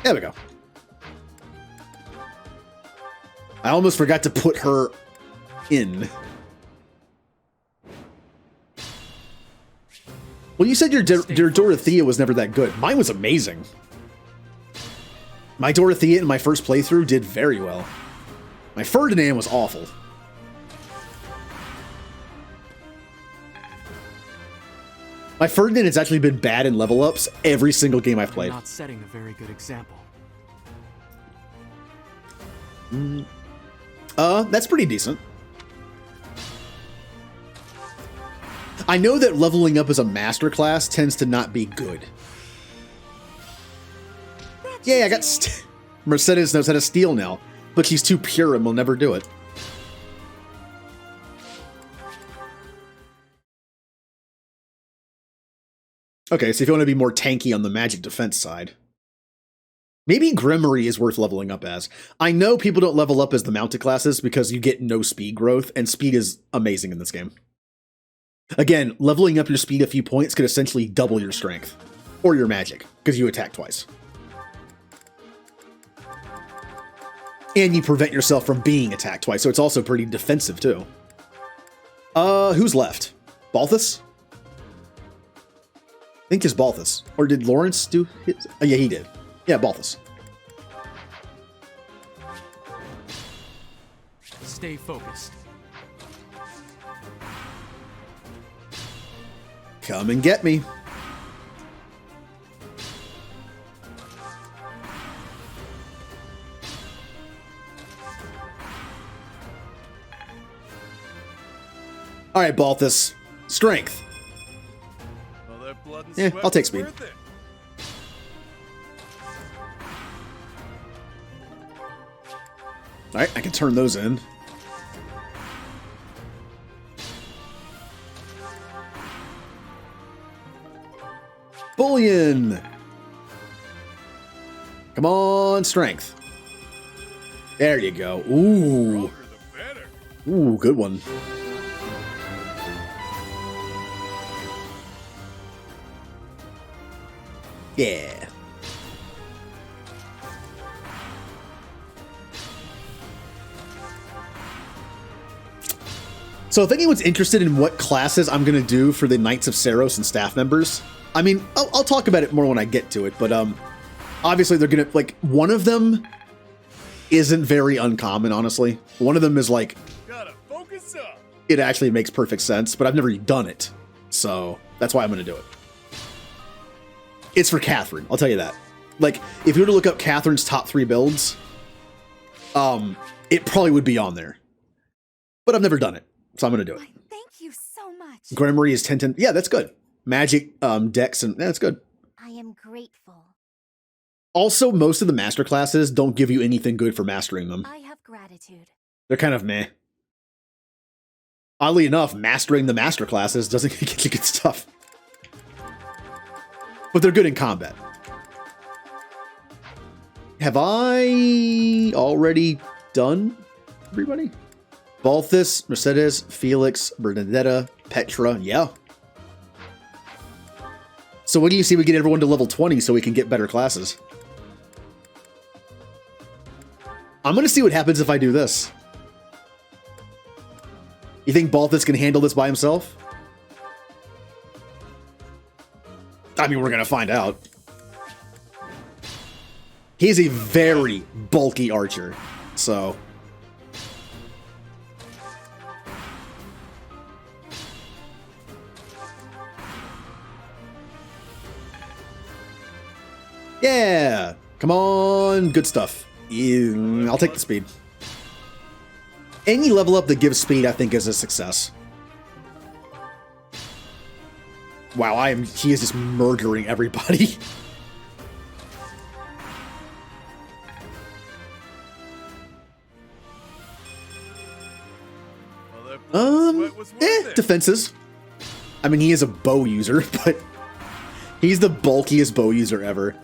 There we go. I almost forgot to put her in. Well, you said your Dorothea was never that good. Mine was amazing. My Dorothea in my first playthrough did very well. My Ferdinand was awful. My Ferdinand has actually been bad in level ups every single game I've played. Not setting a very good example. That's pretty decent. I know that leveling up as a master class tends to not be good. Yeah, I got Mercedes knows how to steal now, but she's too pure and will never do it. Okay, so if you want to be more tanky on the magic defense side, maybe Grimory is worth leveling up as. I know people don't level up as the mounted classes because you get no speed growth, and speed is amazing in this game. Again, leveling up your speed a few points could essentially double your strength, or your magic, because you attack twice. And you prevent yourself from being attacked twice, so it's also pretty defensive, too. Who's left? Balthus? I think it's Balthus. Or did Lawrence do his? Oh, yeah, he did. Yeah, Balthus. Stay focused. Come and get me. All right, Balthus. Strength. Well, that blood and Yeah, sweat I'll take was speed. worth it. All right, I can turn those in. Bullion. Come on, strength. There you go. Ooh. Ooh, good one. Yeah. So if anyone's interested in what classes I'm going to do for the Knights of Saros and staff members, I mean, I'll talk about it more when I get to it, but obviously they're going to, like, one of them isn't very uncommon, honestly. One of them is, like, Gotta focus up. it actually makes perfect sense, but I've never done it, so that's why I'm going to do it. It's for Catherine, I'll tell you that. Like, if you were to look up Catherine's top 3 builds, it probably would be on there. But I've never done it, so I'm going to do it. Thank you so much. Grimory is 10. Yeah, that's good. Magic, Dex, and that's good. I am grateful. Also, most of the master classes don't give you anything good for mastering them. I have gratitude. They're kind of meh. Oddly enough, mastering the master classes doesn't get you good stuff. But they're good in combat. Have I already done everybody? Balthus, Mercedes, Felix, Bernadeatha, Petra, yeah. So what do you see we get everyone to level 20 so we can get better classes? I'm gonna see what happens if I do this. You think Balthus can handle this by himself? I mean, we're gonna find out. He's a very bulky archer, so... Yeah! Come on! Good stuff. Yeah, I'll take the speed. Any level up that gives speed, I think, is a success. Wow, he is just murdering everybody. Defenses. I mean, he is a bow user, but he's the bulkiest bow user ever.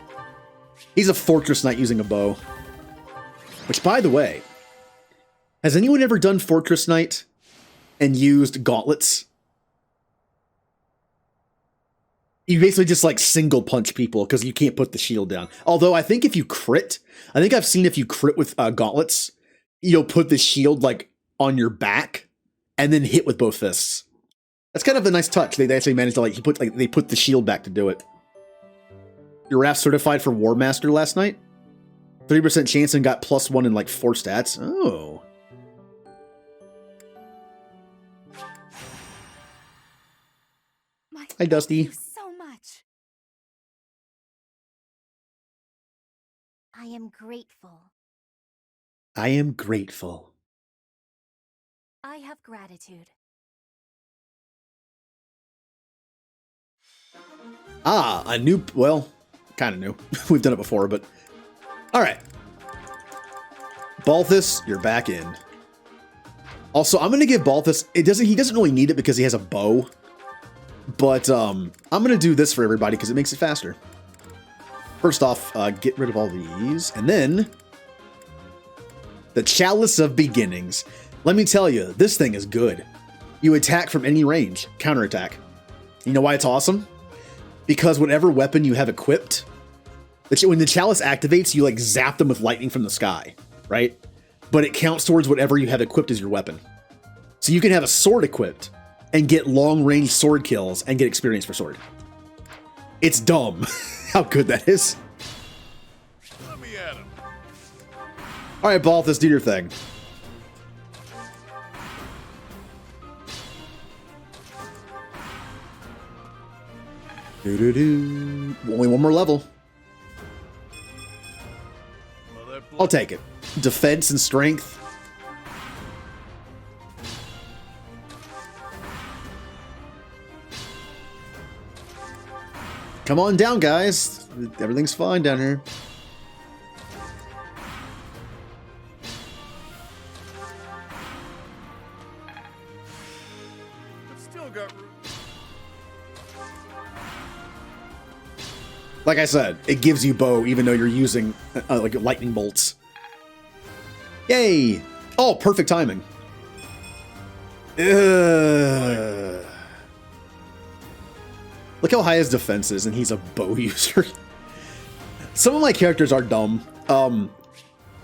He's a Fortress Knight using a bow. Which, by the way, has anyone ever done Fortress Knight and used gauntlets? You basically just like single punch people because you can't put the shield down. Although I think if you crit, I think I've seen if you crit with gauntlets, you'll put the shield like on your back and then hit with both fists. That's kind of a nice touch. They actually managed to they put the shield back to do it. Your Raft certified for War Master last night? 30% chance and got +1 in like 4 stats. Oh. Hi, Dusty. So much. I am grateful. I am grateful. I have gratitude. Ah, a new, well, kind of new. We've done it before, but all right. Balthus, you're back in. Also, I'm going to give Balthus, he doesn't really need it because he has a bow, but I'm going to do this for everybody because it makes it faster. First off, get rid of all these, and then the Chalice of Beginnings. Let me tell you, this thing is good. You attack from any range, counterattack. You know why it's awesome? Because whatever weapon you have equipped, when the Chalice activates, you like zap them with lightning from the sky, right? But it counts towards whatever you have equipped as your weapon. So you can have a sword equipped and get long-range sword kills and get experience for sword. It's dumb how good that is. Let me at him. All right, Balthus, do your thing. Only one more level. I'll take it. Defense and strength. Come on down, guys. Everything's fine down here. I've still got room. Like I said, it gives you bow even though you're using like lightning bolts. Yay! Oh, perfect timing. Ugh. Look how high his defense is, and he's a bow user. Some of my characters are dumb.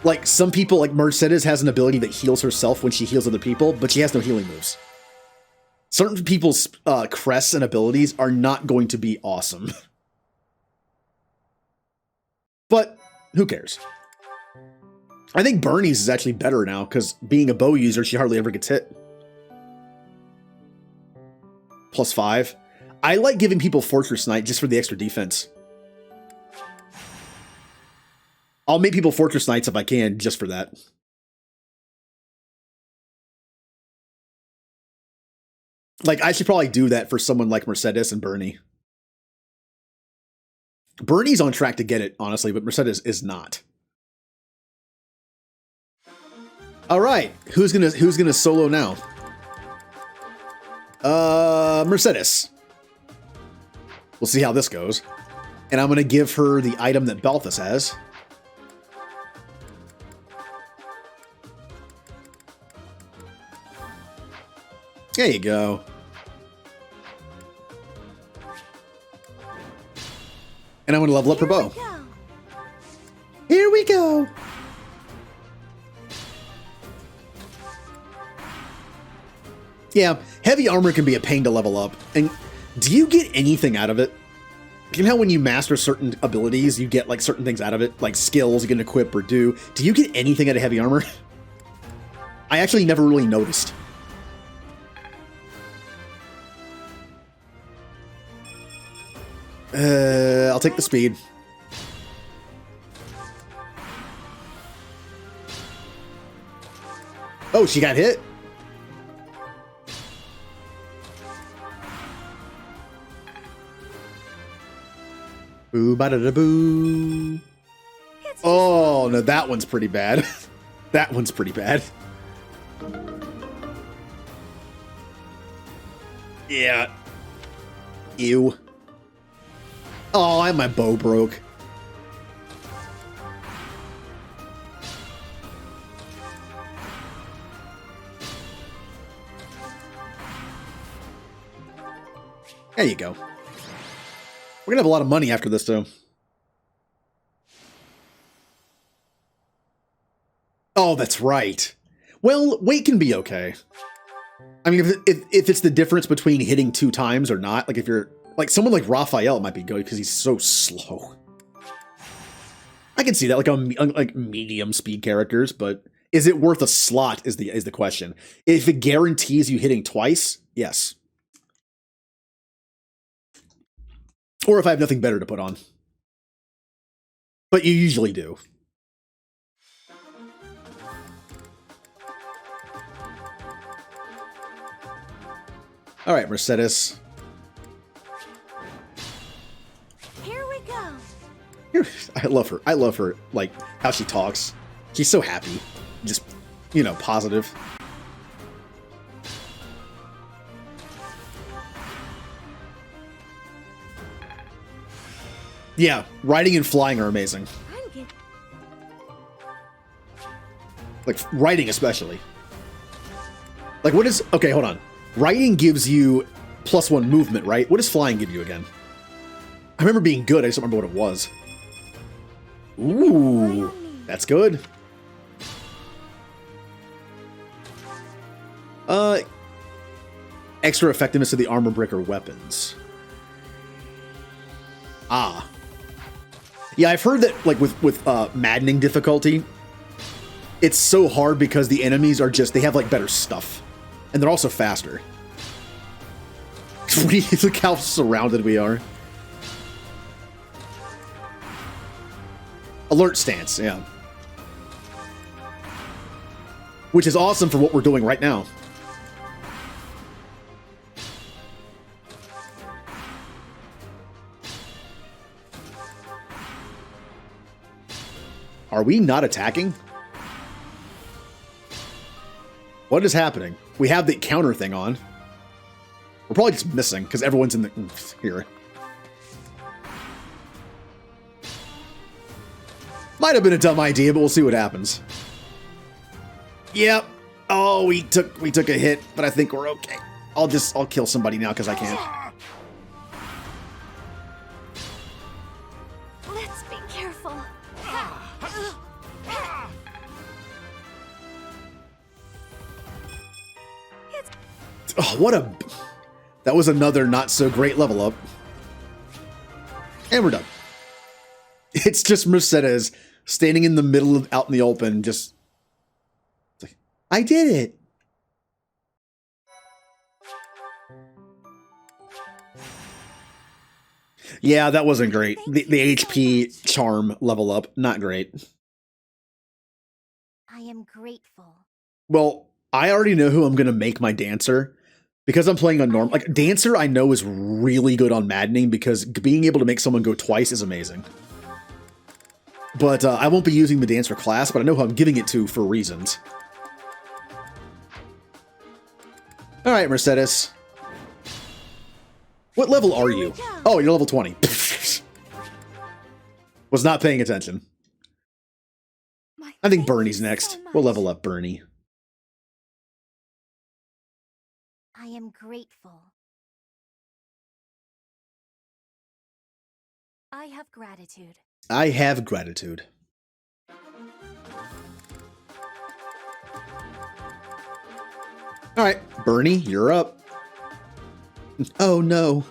Like some people, like Mercedes has an ability that heals herself when she heals other people, but she has no healing moves. Certain people's crests and abilities are not going to be awesome. But who cares? I think Bernie's is actually better now, because being a bow user, she hardly ever gets hit. +5. I like giving people Fortress Knight just for the extra defense. I'll make people Fortress Knights if I can, just for that. Like, I should probably do that for someone like Mercedes and Bernie. Bernie's on track to get it, honestly, but Mercedes is not. All right, who's gonna solo now? Mercedes. We'll see how this goes. And I'm going to give her the item that Balthus has. There you go. And I'm going to level up her bow. Here we go. Yeah, heavy armor can be a pain to level up. And do you get anything out of it? You know how when you master certain abilities, you get like certain things out of it? Like skills you can equip or do. Do you get anything out of heavy armor? I actually never really noticed. I'll take the speed. Oh, she got hit? Boo ba da da boo. Oh, no, that one's pretty bad. That one's pretty bad. Yeah. Ew. Oh, my bow broke. There you go. We're gonna have a lot of money after this, though. Oh, that's right. Well, weight can be okay. I mean, if it's the difference between hitting 2 times or not, like if you're like someone like Raphael, it might be good because he's so slow. I can see that, like medium speed characters, but is it worth a slot? Is the question. If it guarantees you hitting twice, yes. Or if I have nothing better to put on. But you usually do. All right, Mercedes. Here we go. I love her. I love her, like, how she talks. She's so happy. Just, you know, positive. Yeah, riding and flying are amazing. Like, riding especially. Like, what is... Okay, hold on. Riding gives you +1 movement, right? What does flying give you again? I remember being good, I just don't remember what it was. Ooh, that's good. Extra effectiveness of the armor breaker weapons. Ah. Yeah, I've heard that, like, with maddening difficulty, it's so hard because the enemies are just, they have, like, better stuff. And they're also faster. Look how surrounded we are. Alert stance, yeah. Which is awesome for what we're doing right now. Are we not attacking? What is happening? We have the counter thing on. We're probably just missing because everyone's in the... Here. Might have been a dumb idea, but we'll see what happens. Yep. Oh, we took a hit, but I think we're okay. I'll kill somebody now because I can. Let's be careful. Oh, what a... That was another not so great level up. And we're done. It's just Mercedes standing in the middle of out in the open, just... Like, I did it! Yeah, that wasn't great. The HP charm level up, not great. I am grateful. Well, I already know who I'm going to make my dancer. Because I'm playing on normal, like, Dancer I know is really good on maddening because being able to make someone go twice is amazing. But I won't be using the Dancer class, but I know who I'm giving it to for reasons. Alright, Mercedes. What level are you? Oh, you're level 20. Was not paying attention. I think Bernie's next. We'll level up Bernie. I am grateful. I have gratitude. I have gratitude. All right, Bernie, you're up. Oh no.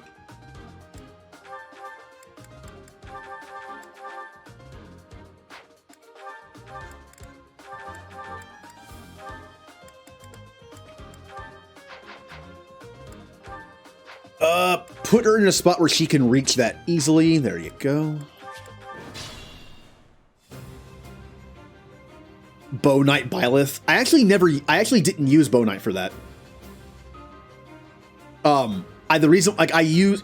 Put her in a spot where she can reach that easily. There you go. Bow Knight Byleth. I actually didn't use Bow Knight for that.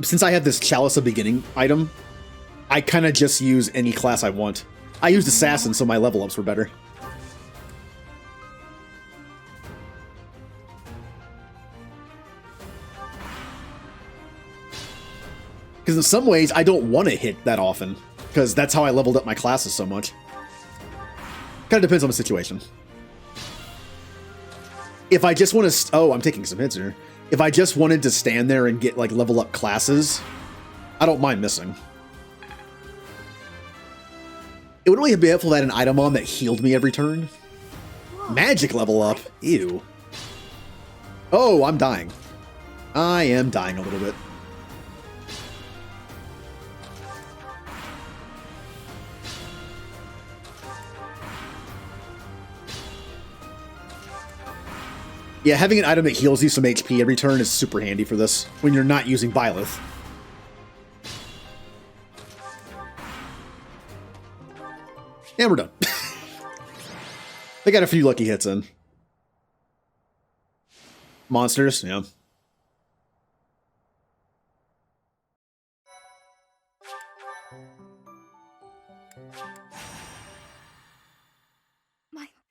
Since I have this Chalice of Beginning item, I kind of just use any class I want. I used Assassin, so my level ups were better. Because in some ways, I don't want to hit that often, because that's how I leveled up my classes so much. Kind of depends on the situation. If I just want to... Oh, I'm taking some hits here. If I just wanted to stand there and get, like, level up classes, I don't mind missing. It would really be helpful if I had an item on that healed me every turn. Magic level up? Ew. Oh, I'm dying. I am dying a little bit. Yeah, having an item that heals you some HP every turn is super handy for this, when you're not using Byleth. And we're done. They got a few lucky hits in. Monsters, yeah.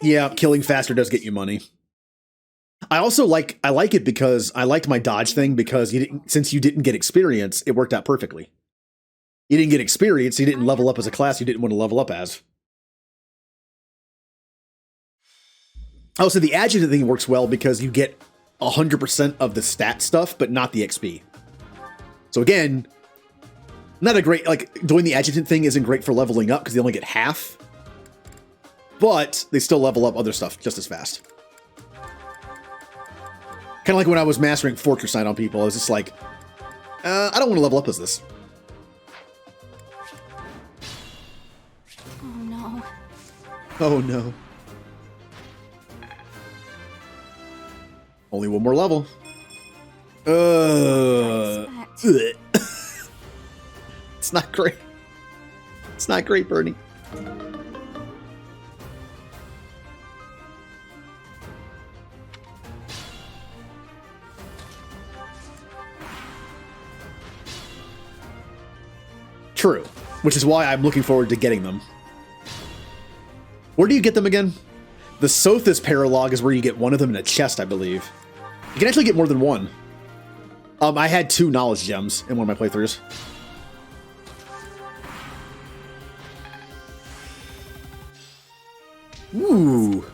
Yeah, killing faster does get you money. I like it because I liked my dodge thing because since you didn't get experience, it worked out perfectly. You didn't get experience, you didn't level up as a class you didn't want to level up as. Also, the adjutant thing works well because you get 100% of the stat stuff, but not the XP. So again, not a great, like, doing the adjutant thing isn't great for leveling up because they only get half. But they still level up other stuff just as fast. Kind of like when I was mastering Fortress Knight on people, I was just like, I don't want to level up as this. Oh no. Oh no. Only one more level. It's not great. It's not great, Bernie. True, which is why I'm looking forward to getting them. Where do you get them again? The Sothis Paralog is where you get one of them in a chest, I believe. You can actually get more than one. I had 2 knowledge gems in one of my playthroughs. Ooh.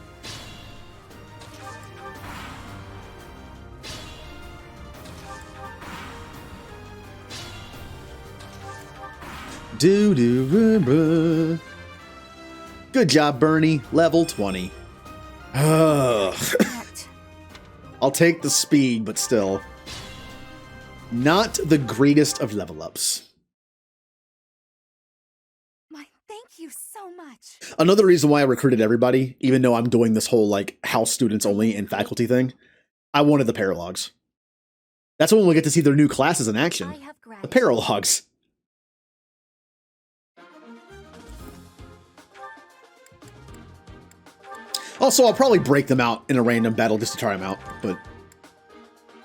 Good job, Bernie. Level 20. Ugh. I'll take the speed, but still. Not the greatest of level ups. Thank you so much. Another reason why I recruited everybody, even though I'm doing this whole like house students only and faculty thing, I wanted the Paralogs. That's when we'll get to see their new classes in action. The Paralogs. Also, I'll probably break them out in a random battle just to try them out, but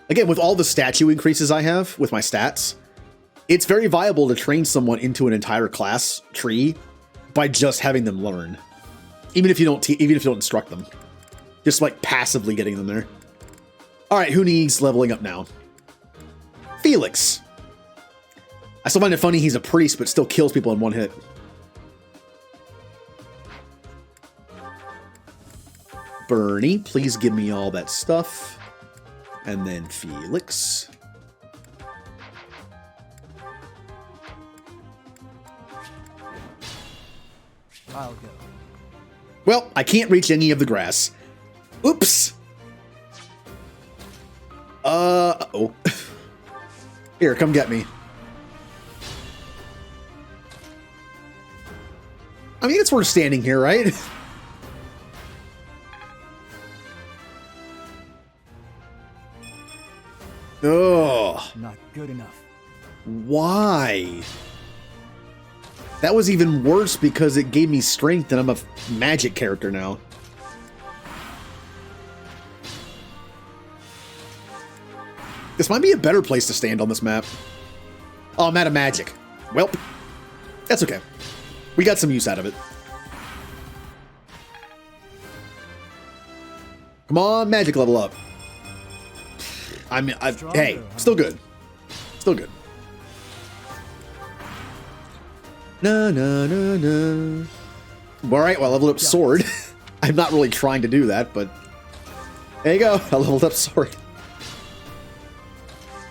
again, with all the statue increases I have with my stats, it's very viable to train someone into an entire class tree by just having them learn. Even if you don't instruct them. Just like passively getting them there. Alright, who needs leveling up now? Felix. I still find it funny he's a priest, but still kills people in one hit. Bernie, please give me all that stuff. And then Felix. I'll go. Well, I can't reach any of the grass. Oops. Uh-oh. Here, come get me. I mean, it's worth standing here, right? Oh. Not good enough. Why? That was even worse because it gave me strength and I'm a magic character now. This might be a better place to stand on this map. Oh, I'm out of magic. Well, that's okay. We got some use out of it. Come on, magic level up. Hey, still good. Still good. No, no, no, no. All right, well, I leveled up sword. I'm not really trying to do that, but there you go. I leveled up sword.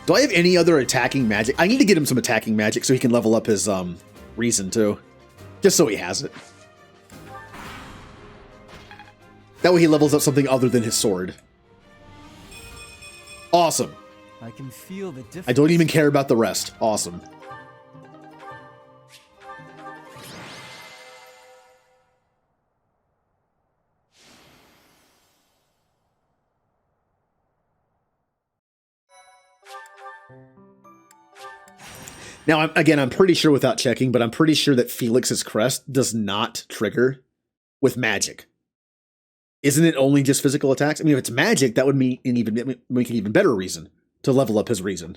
Do I have any other attacking magic? I need to get him some attacking magic so he can level up his reason too. Just so he has it. That way he levels up something other than his sword. Awesome. I can feel the difference. I don't even care about the rest. Awesome. Now, I'm pretty sure without checking, but I'm pretty sure that Felix's crest does not trigger with magic. Isn't it only just physical attacks? I mean, if it's magic, that would make an even better reason to level up his reason.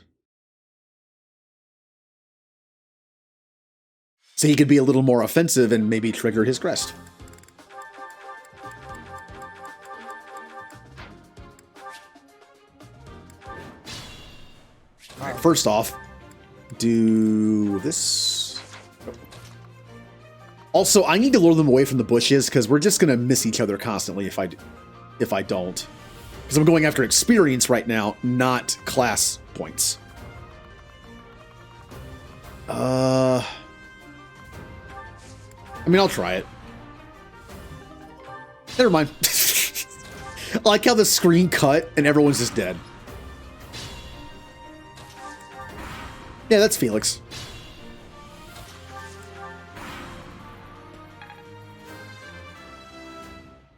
So he could be a little more offensive and maybe trigger his crest. All right, first off, do this. Also, I need to lure them away from the bushes because we're just gonna miss each other constantly if I don't. Because I'm going after experience right now, not class points. I mean, I'll try it. Never mind. I like how the screen cut and everyone's just dead. Yeah, that's Felix.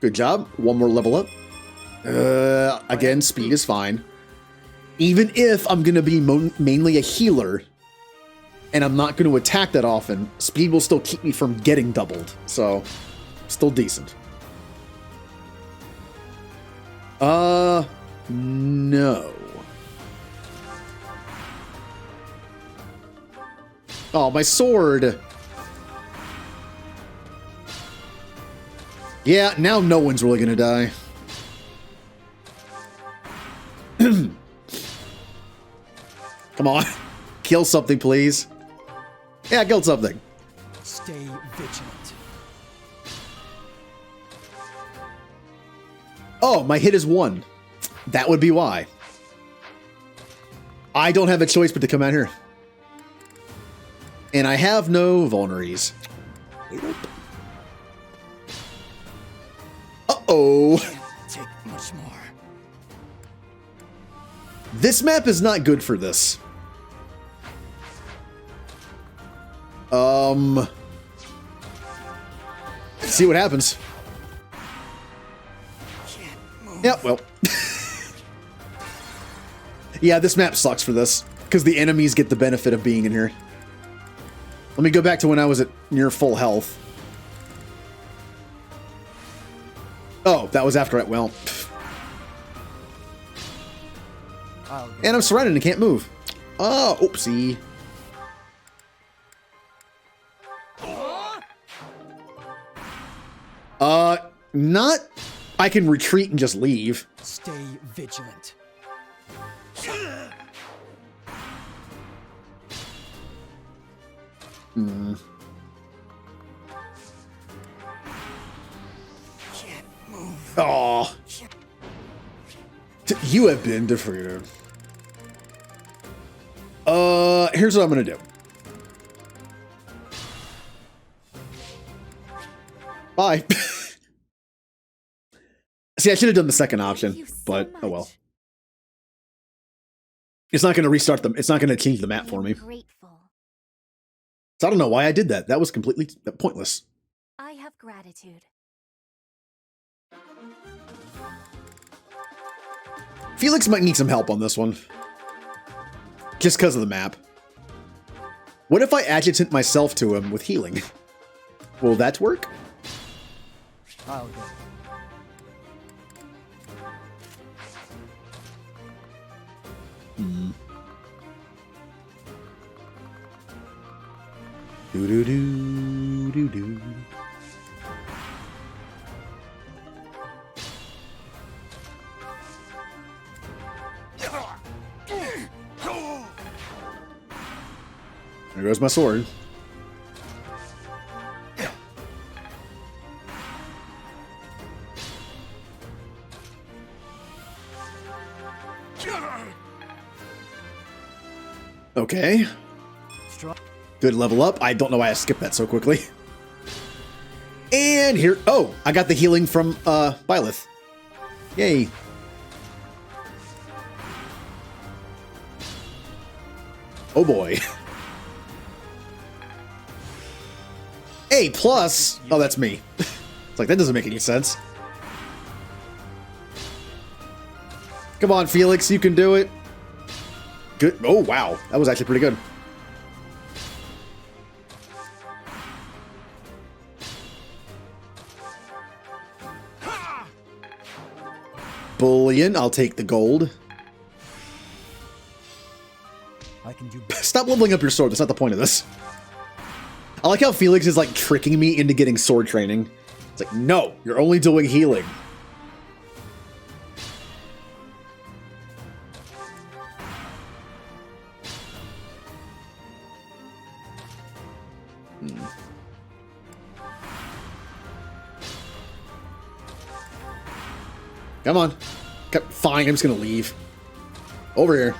Good job. One more level up. Again, speed is fine. Even if I'm going to be mainly a healer and I'm not going to attack that often, speed will still keep me from getting doubled. So, still decent. No. Oh, my sword. Yeah, now no one's really gonna die. Come on. Kill something, please. Yeah, kill something. Stay vigilant. Oh, my hit is 1. That would be why. I don't have a choice but to come out here. And I have no vulneries. Uh-oh. Take much more. This map is not good for this. See what happens. Yep, well. Yeah, this map sucks for this. Because the enemies get the benefit of being in here. Let me go back to when I was at near full health. Oh, that was after I... Well. And I'm surrounded and can't move. Oh, oopsie. Not... I can retreat and just leave. Stay vigilant. Hmm. Oh. You have been defeated. Here's what I'm gonna do. Bye. See, I should have done the second option, but oh well. It's not gonna restart them. It's not gonna change the map for me. Grateful. So I don't know why I did that. That was completely pointless. I have gratitude. Felix might need some help on this one. Just because of the map. What if I adjutant myself to him with healing? Will that work? I'll go. Hmm. Do do do do do. There goes my sword. Okay. Good level up. I don't know why I skipped that so quickly. And here, oh, I got the healing from Byleth. Yay. Oh boy. A plus. Oh, that's me. It's like, that doesn't make any sense. Come on, Felix, you can do it. Good. Oh, wow. That was actually pretty good. Bullion. I'll take the gold. I can do. Stop leveling up your sword. That's not the point of this. I like how Felix is like tricking me into getting sword training. It's like, no, you're only doing healing. Come on. Fine, I'm just gonna leave. Over here.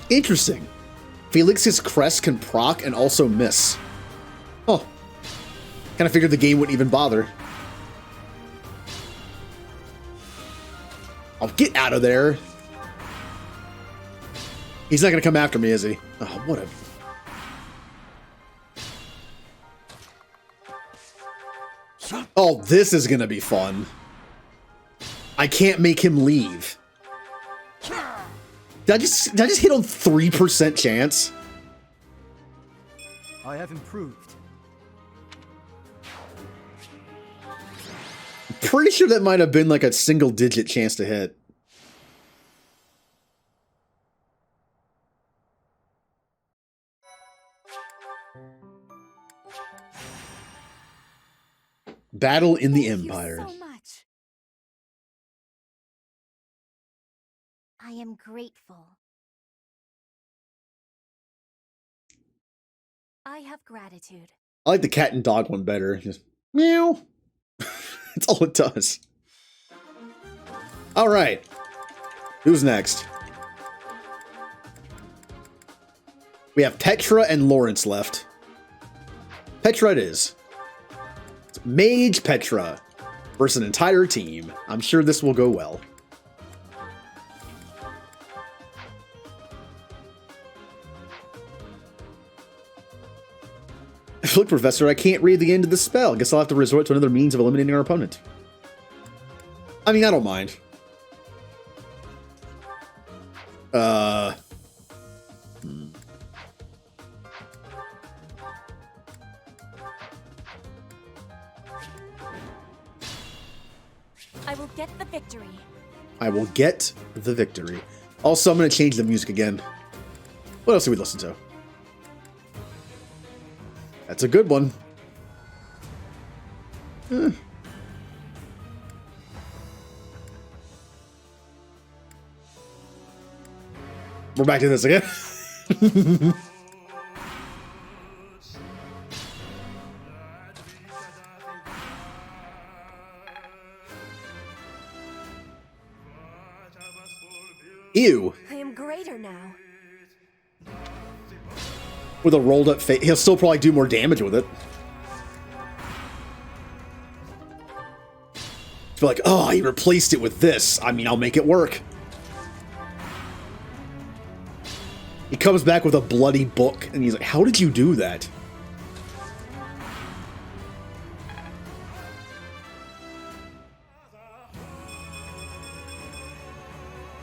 Interesting. Felix's crest can proc and also miss. Oh. Kind of figured the game wouldn't even bother. I'll get out of there. He's not gonna come after me, is he? Oh, what a... Oh, this is gonna be fun. I can't make him leave. Did I just hit on 3% chance? I have improved. Pretty sure that might have been like a single-digit chance to hit. Battle in the Empire. Thank you so much. I am grateful. I have gratitude. I like the cat and dog one better. Just meow. That's all it does. All right. Who's next? We have Petra and Lawrence left. Petra it is. It's Mage Petra versus an entire team. I'm sure this will go well. Look, Professor, I can't read the end of the spell. Guess I'll have to resort to another means of eliminating our opponent. I mean, I don't mind. I will get the victory. I will get the victory. Also, I'm going to change the music again. What else do we listen to? That's a good one. we're back to this again. Ew. I am greater now. With a rolled up face, he'll still probably do more damage with it. Be like, oh, he replaced it with this. I mean, I'll make it work. He comes back with a bloody book, and he's like, how did you do that?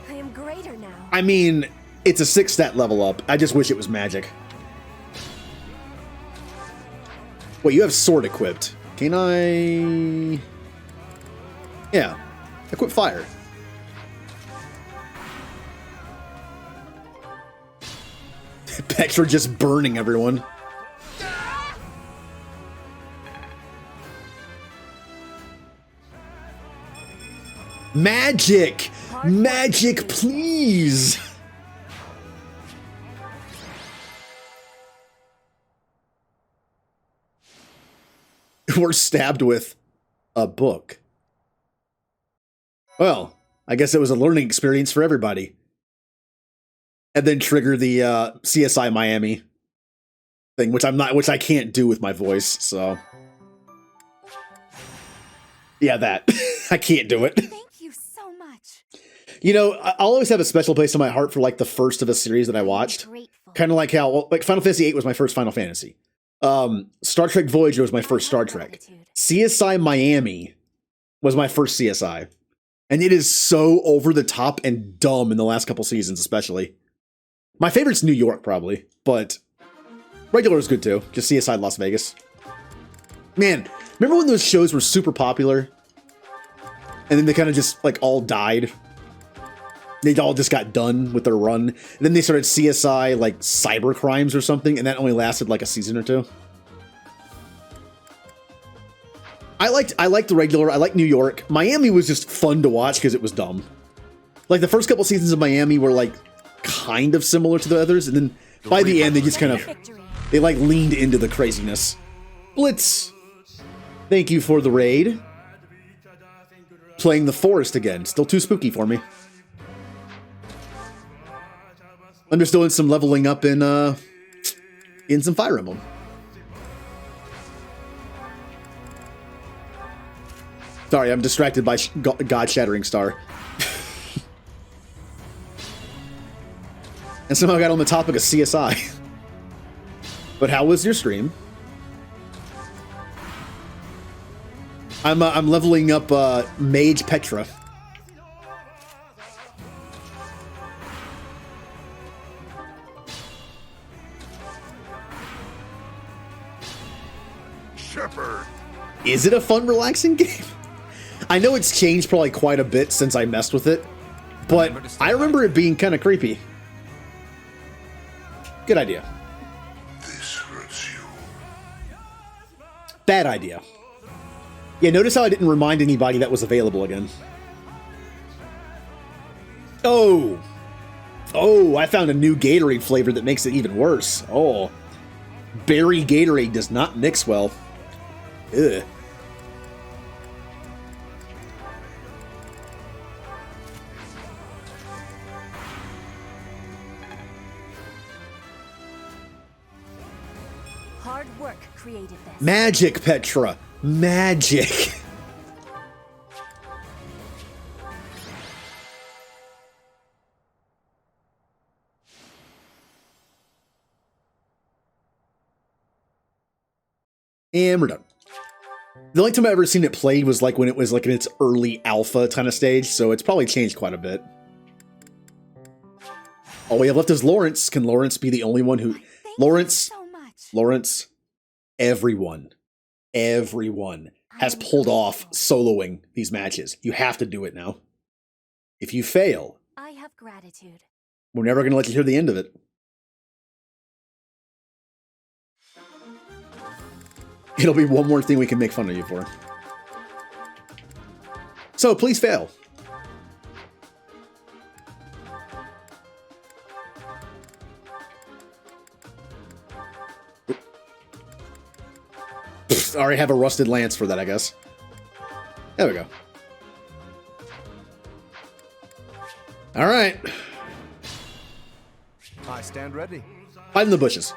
I am greater now. I mean, it's a 6-stat level up. I just wish it was magic. Wait, you have sword equipped. Can I... Yeah. Equip fire. Petra just burning everyone. Magic! Magic, please! We're stabbed with a book. Well, I guess it was a learning experience for everybody. And then trigger the CSI Miami thing, which I can't do with my voice, so. Yeah, that. I can't do it. Thank you so much. You know, I'll always have a special place in my heart for like the first of a series that I watched. Kind of like how, well, like Final Fantasy VIII was my first Final Fantasy. Star Trek Voyager was my first Star Trek. CSI Miami was my first CSI. And it is so over the top and dumb in the last couple seasons, especially. My favorite's New York, probably, but regular is good too. Just CSI Las Vegas. Man, remember when those shows were super popular? And then they kind of just, like, all died? They all just got done with their run. And then they started CSI, like, Cyber Crimes or something, and that only lasted, like, a season or two. I liked the regular. I liked New York. Miami was just fun to watch because it was dumb. Like, the first couple seasons of Miami were, like, kind of similar to the others, and then by the end, they just kind of, they, like, leaned into the craziness. Blitz! Thank you for the raid. Playing the forest again. Still too spooky for me. I'm just doing some leveling up in some Fire Emblem. Sorry, I'm distracted by God-Shattering Star. And somehow got on the topic of CSI. But how was your stream? I'm leveling up Mage Petra. Shepherd. Is it a fun, relaxing game? I know it's changed probably quite a bit since I messed with it, but I remember it being kind of creepy. Good idea. This hurts you. Bad idea. Yeah, notice how I didn't remind anybody that was available again. Oh! Oh, I found a new Gatorade flavor that makes it even worse. Oh. Berry Gatorade does not mix well. Ugh. Hard work created this. Magic, Petra. Magic. And we're done. The only time I've ever seen it played was like when it was like in its early alpha kind of stage, so it's probably changed quite a bit. All we have left is Lawrence. Can Lawrence be the only one who... Lawrence, Lawrence, everyone has pulled off soloing these matches. You have to do it now. If you fail, I have gratitude. we're never going to let you hear the end of it. It'll be one more thing we can make fun of you for. So please fail. already have a rusted lance for that, I guess. There we go. All right. I stand ready. Hide in the bushes.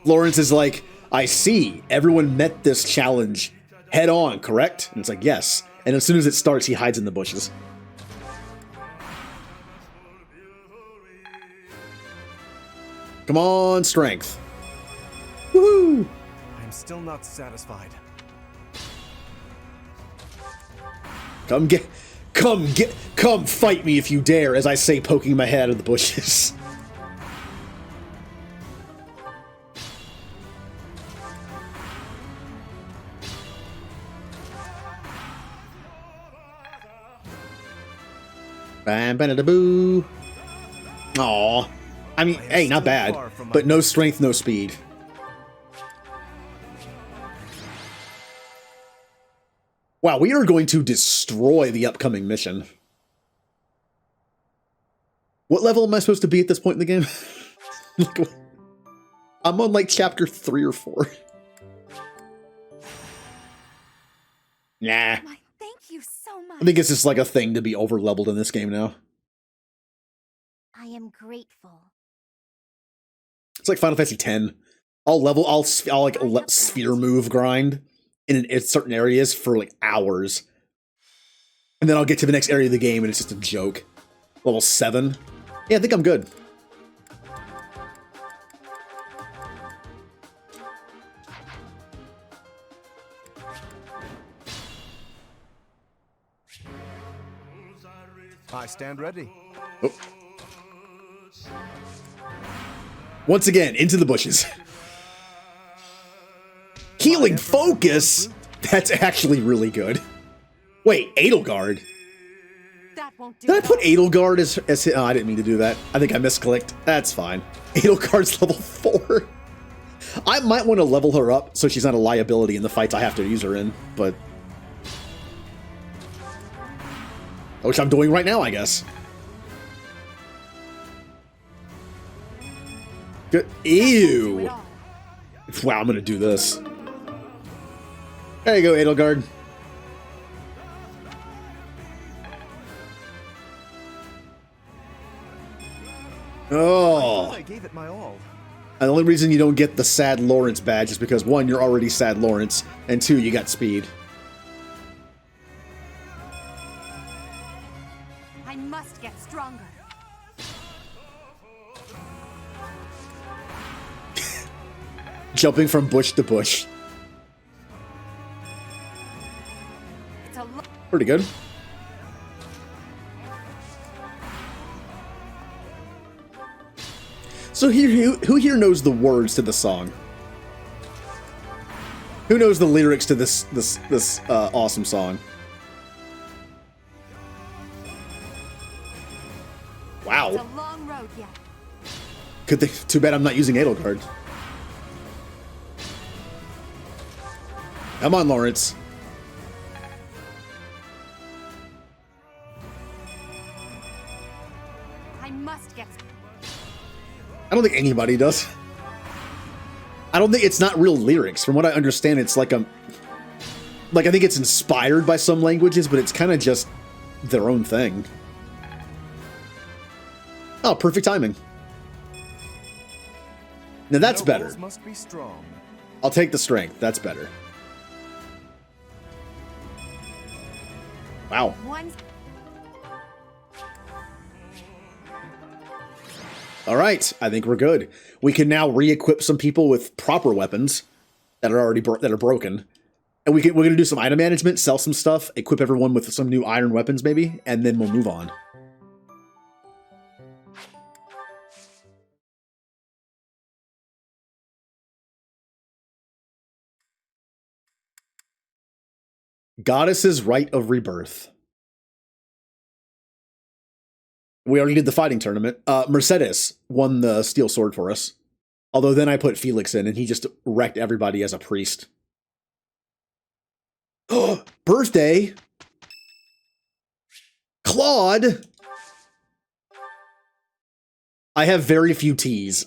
Lawrence is like, I see. Everyone met this challenge head on, correct? And it's like, yes. And as soon as it starts, he hides in the bushes. Come on, strength. Woohoo! I'm still not satisfied. Come fight me if you dare, as I say, poking my head out of the bushes. Bam, boo. Aw. I mean, hey, not bad. But no strength, no speed. Wow, we are going to destroy the upcoming mission. What level am I supposed to be at this point in the game? I'm on like chapter 3 or 4. Nah. Why, thank you so much. I think it's just like a thing to be over leveled in this game now. I am grateful. It's like Final Fantasy X. I'll like sphere move grind in certain areas for like hours. And then I'll get to the next area of the game and it's just a joke. Level 7. Yeah, I think I'm good. I stand ready. Oh. Once again, into the bushes. Healing focus? That's actually really good. Wait, Edelgard? Did I put Edelgard as oh, I didn't mean to do that. I think I misclicked. That's fine. Edelgard's level 4. I might want to level her up so she's not a liability in the fights I have to use her in, but... which I'm doing right now, I guess. Good. Ew. Wow, I'm gonna do this. There you go, Edelgard. Oh. I gave it my all. And the only reason you don't get the Sad Lawrence badge is because 1, you're already Sad Lawrence, and 2, you got speed. I must get stronger. Jumping from bush to bush. Pretty good. So who here knows the words to the song? Who knows the lyrics to this awesome song? Wow. It's a long road yet. Good thing. Too bad I'm not using Edelgard. Come on, Lawrence. I must get. I don't think anybody does. I don't think it's not real lyrics. From what I understand, it's like a... like, I think it's inspired by some languages, but it's kind of just their own thing. Oh, perfect timing. Now that's better. Must be strong. I'll take the strength. That's better. Wow. All right, I think we're good. We can now re-equip some people with proper weapons that are already broken, and we're gonna do some item management, sell some stuff, equip everyone with some new iron weapons, maybe, and then we'll move on. Goddess's Rite of Rebirth. We already did the fighting tournament. Mercedes won the steel sword for us. Although then I put Felix in and he just wrecked everybody as a priest. Birthday! Claude! I have very few T's.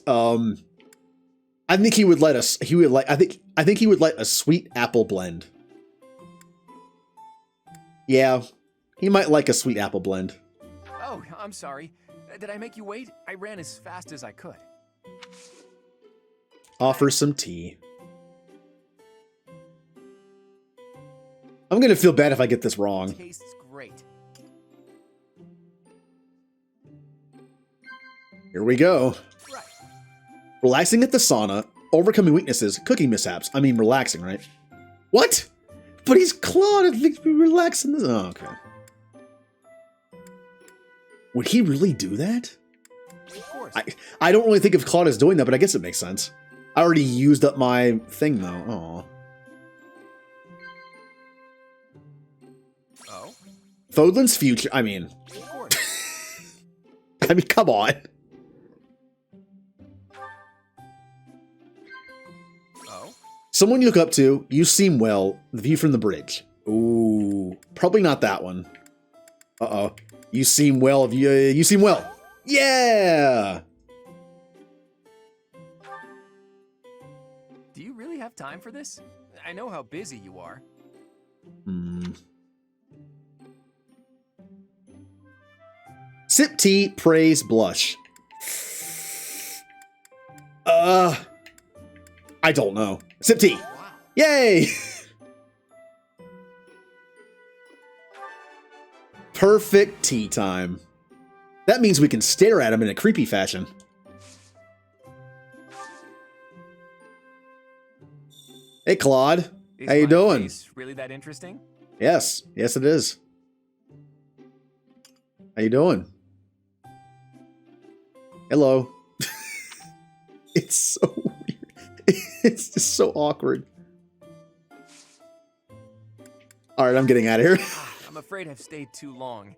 I think he would let us. He would like. I think he would let a sweet apple blend. Yeah, he might like a sweet apple blend. Oh, I'm sorry. Did I make you wait? I ran as fast as I could. Offer some tea. I'm gonna feel bad if I get this wrong. Tastes great. Here we go. Right. Relaxing at the sauna, overcoming weaknesses, cooking mishaps. I mean, relaxing, right? What? But he's Claude. I think we relax in this. Oh, okay. Would he really do that? Of course. I don't really think of Claude as doing that, but I guess it makes sense. I already used up my thing, though. Aw. Oh? Fodlan's future. I mean, Of course. I mean, come on. Oh? Someone you look up to. You seem well. The view from the bridge. Ooh, probably not that one. Uh-oh. You seem well. You seem well. Yeah. Do you really have time for this? I know how busy you are. Sip tea, praise, blush. I don't know. Sip tea. Yay! Perfect tea time. That means we can stare at him in a creepy fashion. Hey, Claude. Is How you my doing? face really that interesting? Yes. Yes, it is. How you doing? Hello. It's so weird. It's just so awkward. All right, I'm getting out of here. I'm afraid I've stayed too long.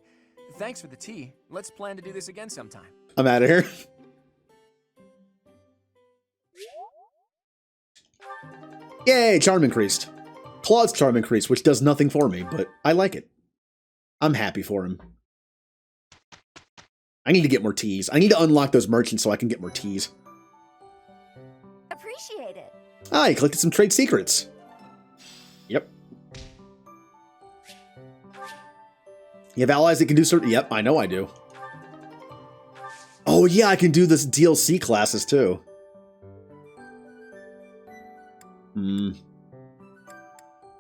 Thanks for the tea. Let's plan to do this again sometime. I'm out of here. Yay, charm increased. Claude's charm increased, which does nothing for me, but I like it. I'm happy for him. I need to get more teas. I need to unlock those merchants so I can get more teas. Appreciate it. Ah, you collected some trade secrets. Yep. You have allies that can do certain... Yep, I know I do. Oh yeah, I can do this DLC classes too.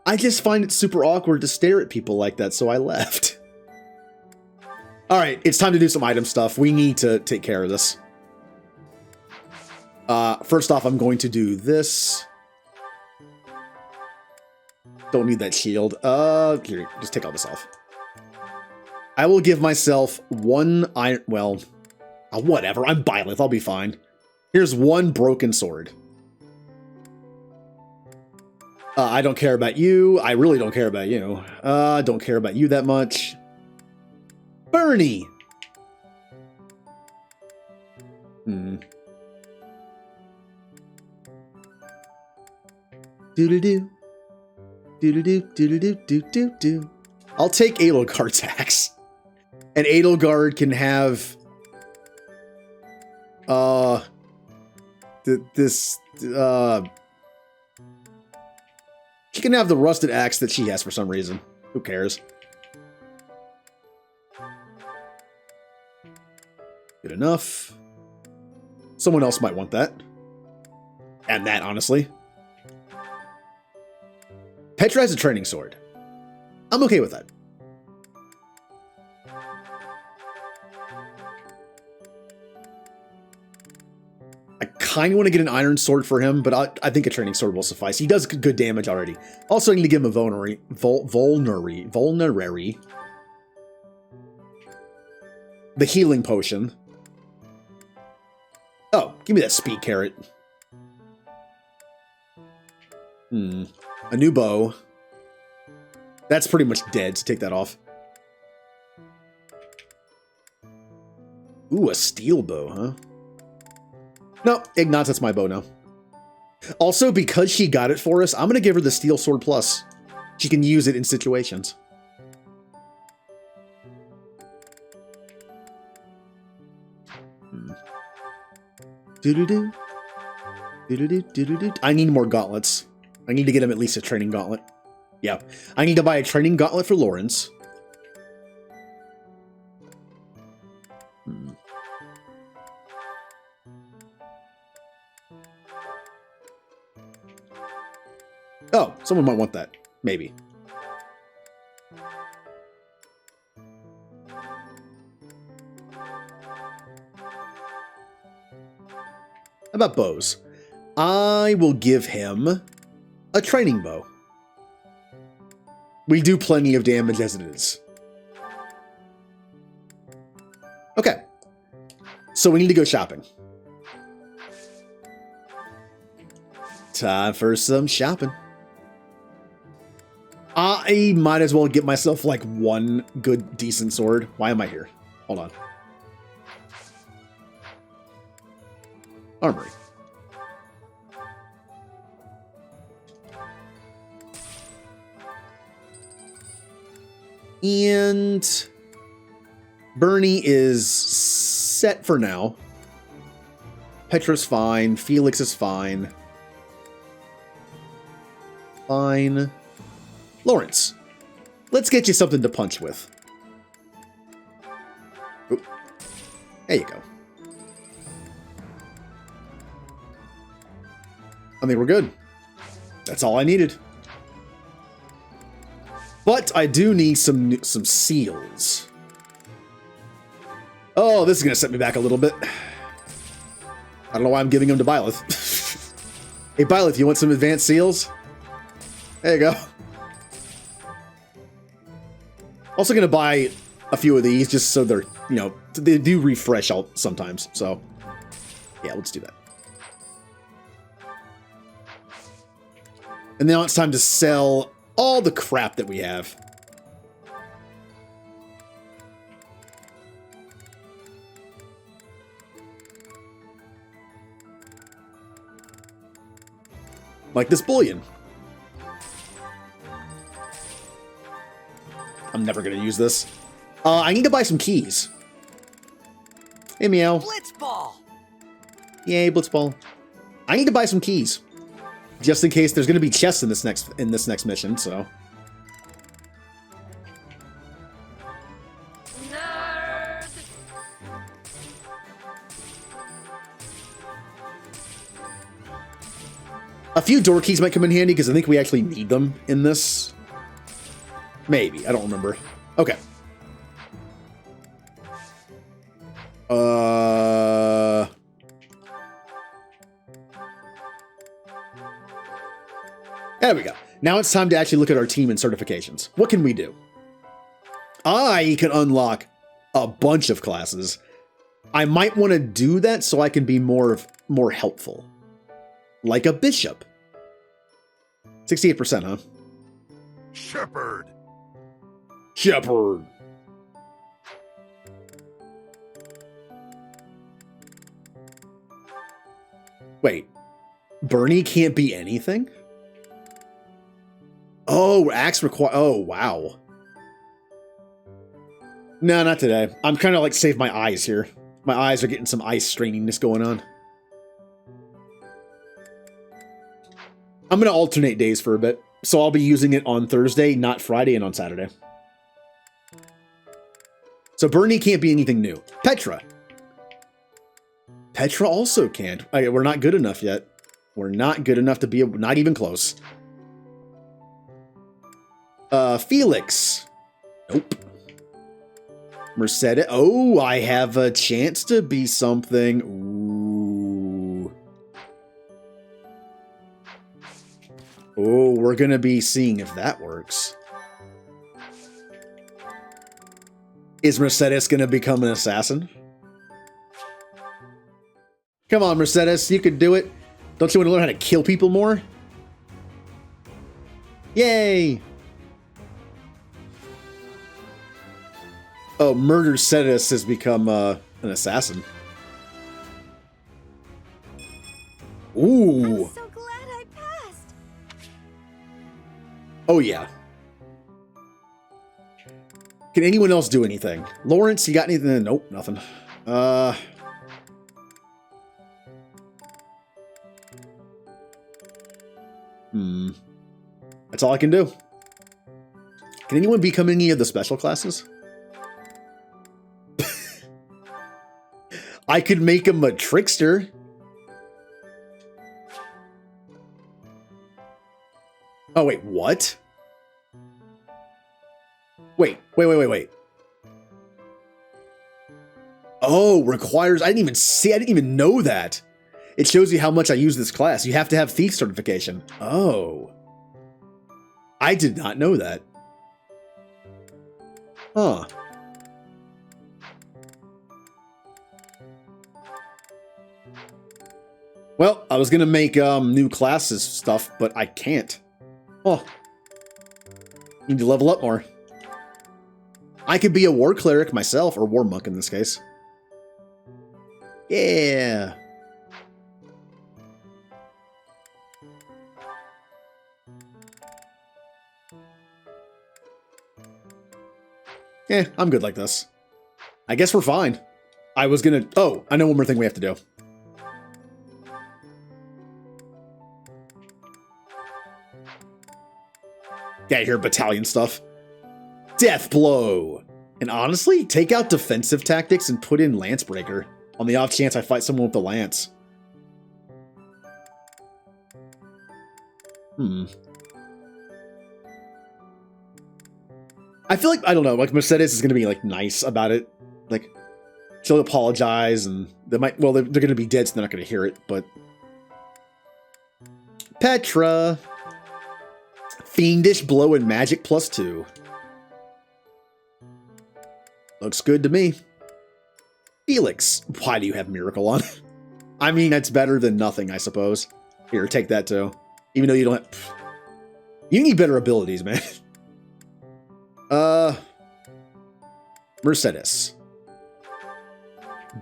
I just find it super awkward to stare at people like that, so I left. Alright, it's time to do some item stuff. We need to take care of this. First off, I'm going to do this. Don't need that shield. Here, just take all this off. I will give myself one iron... Well, whatever. I'm Byleth. I'll be fine. Here's one broken sword. I don't care about you. I really don't care about you. Don't care about you that much. Bernie! Do-do-do. Do-do-do, do-do-do, do-do-do. I'll take Edelgard's axe. And Edelgard can have... She can have the rusted axe that she has for some reason. Who cares? Good enough. Someone else might want that. And that, honestly. Petra has a training sword. I'm okay with that. I kind of want to get an iron sword for him, but I think a training sword will suffice. He does good damage already. Also, I need to give him a vulnerary. The healing potion. Oh, give me that speed carrot. A new bow. That's pretty much dead, so take that off. Ooh, a steel bow, huh? No, Ignatz, that's my bow now. Also, because she got it for us, I'm going to give her the Steel Sword Plus. She can use it in situations. Do-do-do. I need more gauntlets. I need to get him at least a training gauntlet. Yeah. I need to buy a training gauntlet for Lawrence. Oh, someone might want that. Maybe. How about bows? I will give him a training bow. We do plenty of damage as it is. Okay. So we need to go shopping. Time for some shopping. I might as well get myself like one good, decent sword. Why am I here? Hold on. Armory. And Bernie is set for now. Petra's fine. Felix is fine. Fine. Lawrence, let's get you something to punch with. Oop. There you go. I think we're good. That's all I needed. But I do need some seals. Oh, this is going to set me back a little bit. I don't know why I'm giving them to Byleth. Hey, Byleth, you want some advanced seals? There you go. Also going to buy a few of these just so they're, you know, they do refresh out sometimes. So, yeah, let's do that. And now it's time to sell all the crap that we have. Like this bullion. I'm never going to use this. I need to buy some keys. Hey, meow. Blitzball! Yay, Blitzball. I need to buy some keys. Just in case there's going to be chests in this next mission, so. Nerd. A few door keys might come in handy because I think we actually need them in this. Maybe. I don't remember. Okay. There we go. Now it's time to actually look at our team and certifications. What can we do? I can unlock a bunch of classes. I might want to do that so I can be more helpful. Like a bishop. 68%, huh? Shepherd. Shepherd. Wait. Bernie can't be anything? Oh, axe require. Oh, wow. No, not today. I'm trying to like save my eyes here. My eyes are getting some eye straininess going on. I'm going to alternate days for a bit. So I'll be using it on Thursday, not Friday, and on Saturday. So Bernie can't be anything new. Petra. Petra also can't. We're not good enough yet. We're not good enough to be, not even close. Felix. Nope. Mercedes. Oh, I have a chance to be something. Ooh. Oh, we're going to be seeing if that works. Is Mercedes going to become an assassin? Come on, Mercedes. You could do it. Don't you want to learn how to kill people more? Yay! Oh, Murder Cetus has become an assassin. Ooh. I'm so glad I passed. Oh, yeah. Can anyone else do anything? Lawrence, you got anything? Nope, nothing. That's all I can do. Can anyone become any of the special classes? I could make him a trickster. Oh, wait, what? Wait. Oh, requires... I didn't even know that. It shows you how much I use this class. You have to have thief certification. Oh. I did not know that. Huh. Well, I was gonna make new classes stuff, but I can't. Oh. Need to level up more. I could be a war cleric myself, or war monk in this case. Yeah. Yeah, I'm good like this. I guess we're fine. I was gonna... Oh, I know one more thing we have to do. Yeah, here, battalion stuff. Death blow! And honestly, take out defensive tactics and put in Lancebreaker, on the off chance I fight someone with the lance. I feel like, I don't know, like Mercedes is gonna be like nice about it. Like, she'll apologize and they might, well, they're gonna be dead so they're not gonna hear it, but... Petra! Fiendish blow and magic +2. Looks good to me. Felix, why do you have Miracle on? I mean, that's better than nothing, I suppose. Here, take that too. Even though you don't have... You need better abilities, man. Mercedes.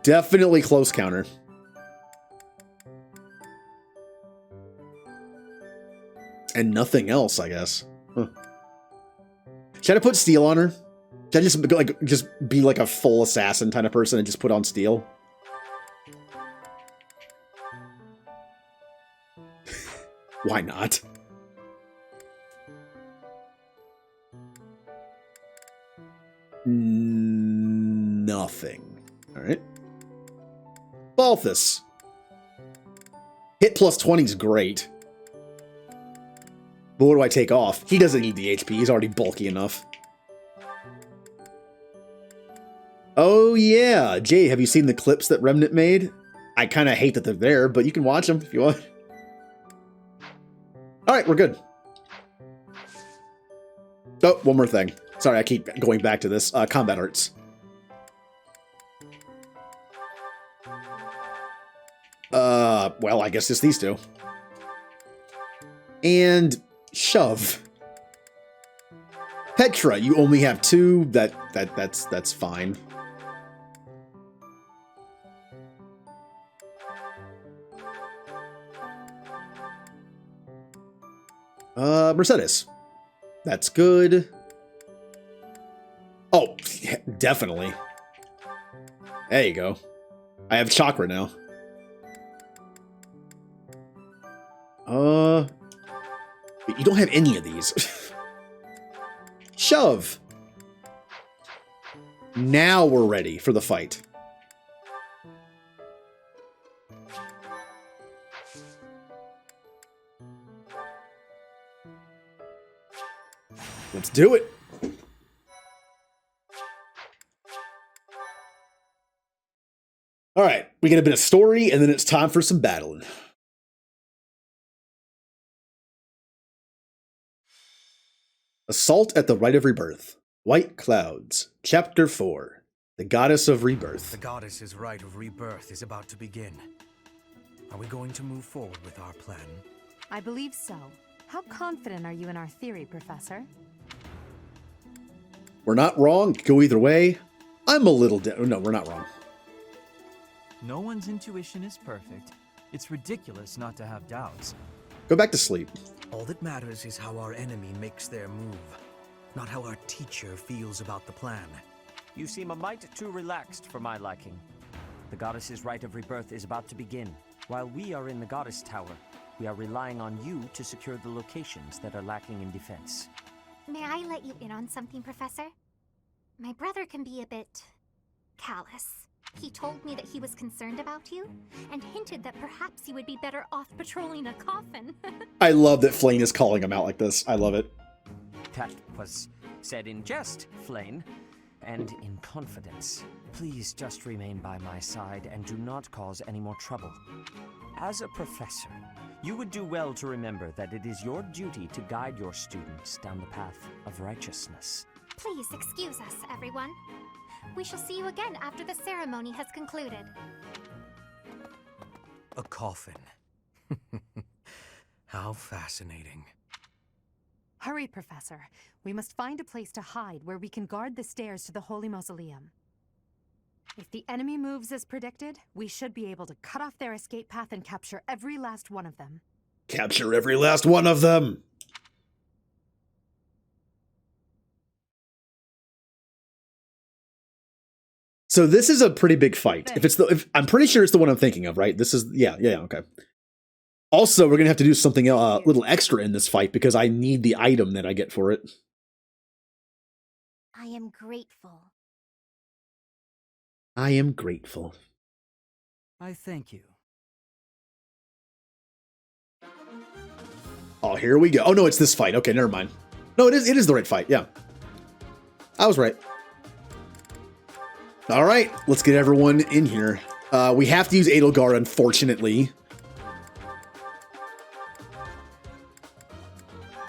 Definitely close counter. And nothing else, I guess. Huh. Should I put steel on her? Should I just be like a full assassin kind of person and just put on steel? Why not? Nothing. Alright. Balthus. Hit +20 is great. But what do I take off? He doesn't need the HP. He's already bulky enough. Oh yeah, Jay, have you seen the clips that Remnant made? I kind of hate that they're there, but you can watch them if you want. Alright, we're good. Oh, one more thing. Sorry, I keep going back to this. Combat arts. Well, I guess it's these two. And shove. Petra, you only have 2. That's fine. Mercedes. That's good. Oh, definitely. There you go. I have chakra now. You don't have any of these. Shove. Now we're ready for the fight. Let's do it. All right, we get a bit of story, and then it's time for some battling. Assault at the Rite of Rebirth. White Clouds. Chapter 4. The Goddess of Rebirth. The Goddess's Rite of Rebirth is about to begin. Are we going to move forward with our plan? I believe so. How confident are you in our theory, Professor? We're not wrong. Go either way. I'm a little... No, we're not wrong. No one's intuition is perfect. It's ridiculous not to have doubts. Go back to sleep. All that matters is how our enemy makes their move, not how our teacher feels about the plan. You seem a mite too relaxed for my liking. The Goddess's Rite of Rebirth is about to begin. While we are in the Goddess Tower, We are relying on you to secure the locations that are lacking in defense. May I let you in on something, Professor? My brother can be a bit callous. He told me that he was concerned about you, and hinted that perhaps you would be better off patrolling a coffin. I love that Flane is calling him out like this. I love it. That was said in jest, Flane, and in confidence. Please just remain by my side and do not cause any more trouble. As a professor, you would do well to remember that it is your duty to guide your students down the path of righteousness. Please excuse us, everyone. We shall see you again after the ceremony has concluded. A coffin. How fascinating. Hurry, Professor. We must find a place to hide where we can guard the stairs to the Holy Mausoleum. If the enemy moves as predicted, we should be able to cut off their escape path and capture every last one of them. Capture every last one of them! So this is a pretty big fight. I'm pretty sure it's the one I'm thinking of, right? This is, yeah, okay. Also, we're gonna have to do something a little extra in this fight because I need the item that I get for it. I am grateful. I am grateful. I thank you. Oh, here we go. Oh no, it's this fight. Okay, never mind. No, it is the right fight. Yeah, I was right. All right, let's get everyone in here. We have to use Edelgard, unfortunately.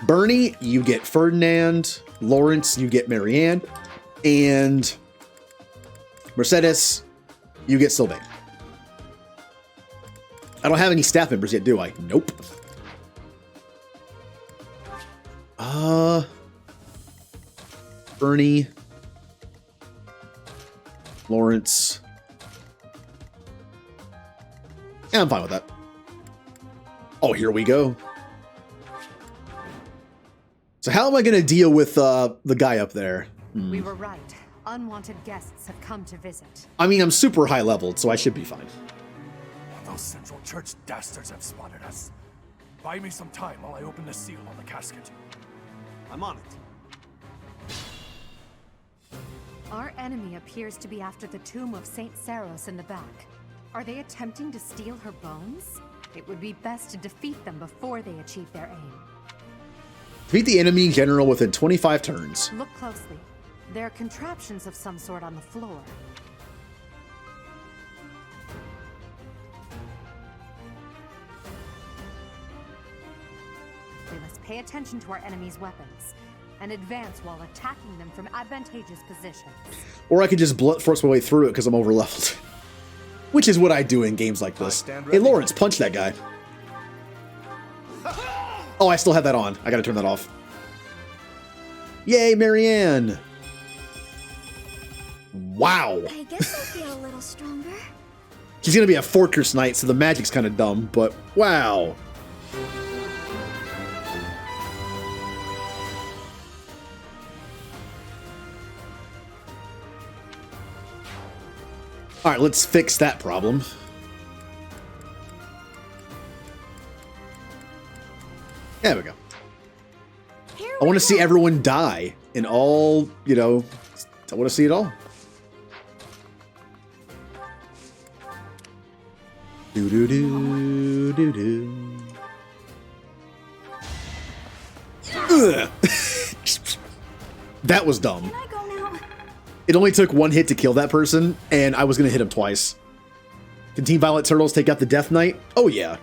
Bernie, you get Ferdinand. Lawrence, you get Marianne. And Mercedes, you get Sylvain. I don't have any staff members yet, do I? Nope. Bernie, Lawrence. Yeah, I'm fine with that. Oh, here we go. So how am I going to deal with the guy up there? We were right. Unwanted guests have come to visit. I mean, I'm super high leveled, so I should be fine. Those Central Church dastards have spotted us. Buy me some time while I open the seal on the casket. I'm on it. Our enemy appears to be after the tomb of Saint Saros in the back. Are they attempting to steal her bones? It would be best to defeat them before they achieve their aim. Defeat the enemy in general within 25 turns. Look closely. There are contraptions of some sort on the floor. We must pay attention to our enemy's weapons and advance while attacking them from advantageous positions. Or I could just blunt force my way through it because I'm over leveled. Which is what I do in games like this. Hey Lawrence, punch that guy. Oh, I still have that on. I gotta turn that off. Yay, Marianne! Wow. I guess I feel a little stronger. She's gonna be a Fortress Knight, so the magic's kind of dumb, but wow. All right, let's fix that problem. There we go. I want to see everyone die in all, you know, I want to see it all. Do do do do do. Ugh. That was dumb. It only took one hit to kill that person, and I was going to hit him twice. Can Team Violet Turtles take out the Death Knight? Oh, yeah.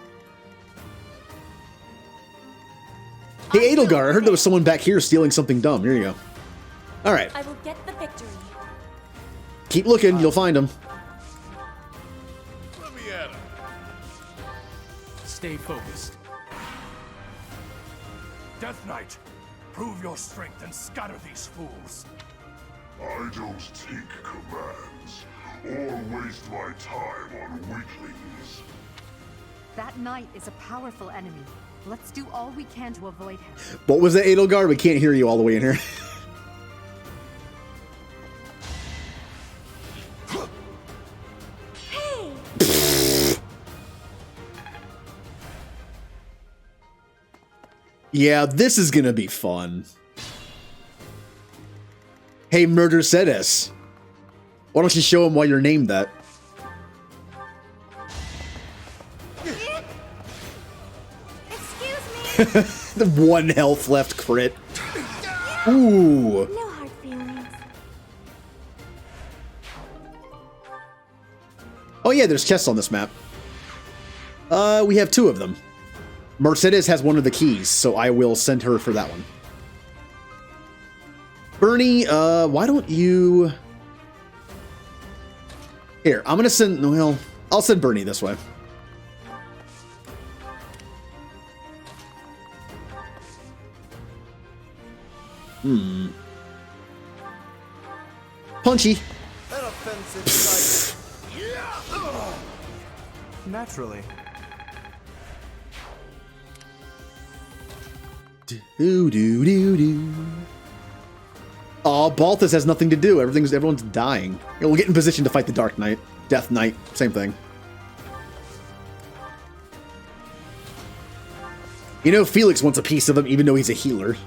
Hey, Edelgard, I heard there was someone back here stealing something dumb. Here you go. All right. I will get the victory. Keep looking. You'll find him. Let me at him. Stay focused. Death Knight, prove your strength and scatter these fools. I don't take commands or waste my time on weaklings. That knight is a powerful enemy. Let's do all we can to avoid him. What was that, Edelgard? We can't hear you all the way in here. Yeah, this is gonna be fun. Hey, Murder Cetus. Why don't you show him why you're named that? Excuse me. The 1 health left crit. Ooh. No hard feelings. Oh yeah, there's chests on this map. We have 2 of them. Mercedes has one of the keys, so I will send her for that one. Bernie, why don't you... Here, I'm gonna send... Well, I'll send Bernie this way. Punchy. Naturally. Do. Aw, Balthus has nothing to do. Everyone's dying. Yeah, we'll get in position to fight the Dark Knight. Death Knight, same thing. You know, Felix wants a piece of him, even though he's a healer.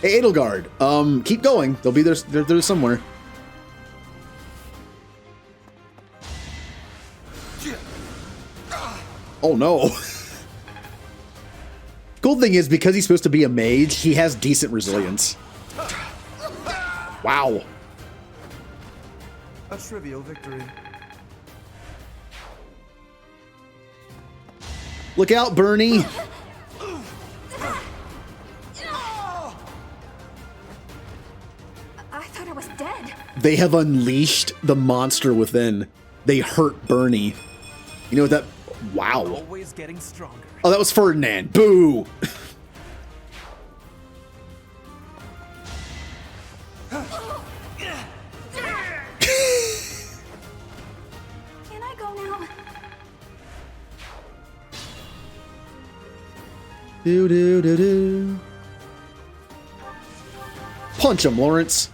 Hey, Edelgard, keep going. They'll be there. They're somewhere. Oh no. Cool thing is, because he's supposed to be a mage, he has decent resilience. Wow. A trivial victory. Look out, Bernie. I thought I was dead. They have unleashed the monster within. They hurt Bernie. You know what that... Wow. Always getting stronger. Oh, that was Ferdinand. Boo! Can I go now? Do. Punch him, Lawrence.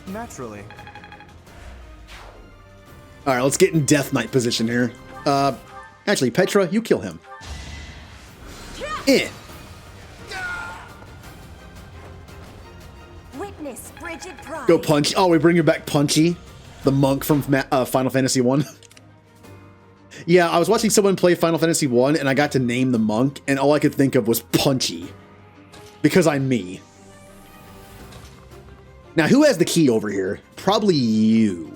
Naturally. All right, let's get in Death Knight position here. Actually, Petra, you kill him. Witness frigid pride. Go Punch. Oh, we bring you back Punchy, the monk from Final Fantasy 1. Yeah, I was watching someone play Final Fantasy 1, and I got to name the monk, and all I could think of was Punchy. Because I'm me. Now, who has the key over here? Probably you.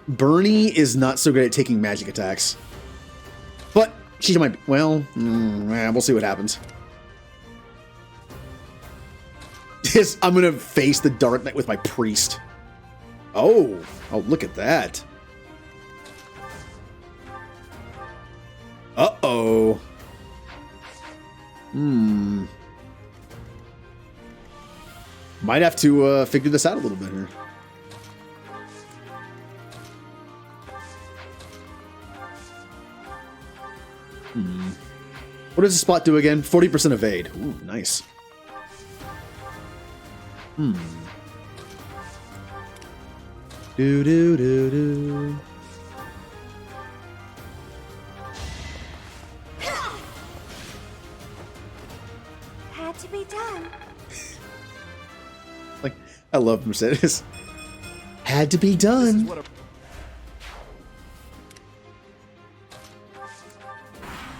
Bernie is not so good at taking magic attacks. But she might be... Well, we'll see what happens. I'm going to face the Dark Knight with my priest. Oh, look at that. Uh-oh. Might have to figure this out a little bit here. What does the spot do again? 40% evade. Ooh, nice. Do. Had to be done. Like, I love Mercedes. Had to be done.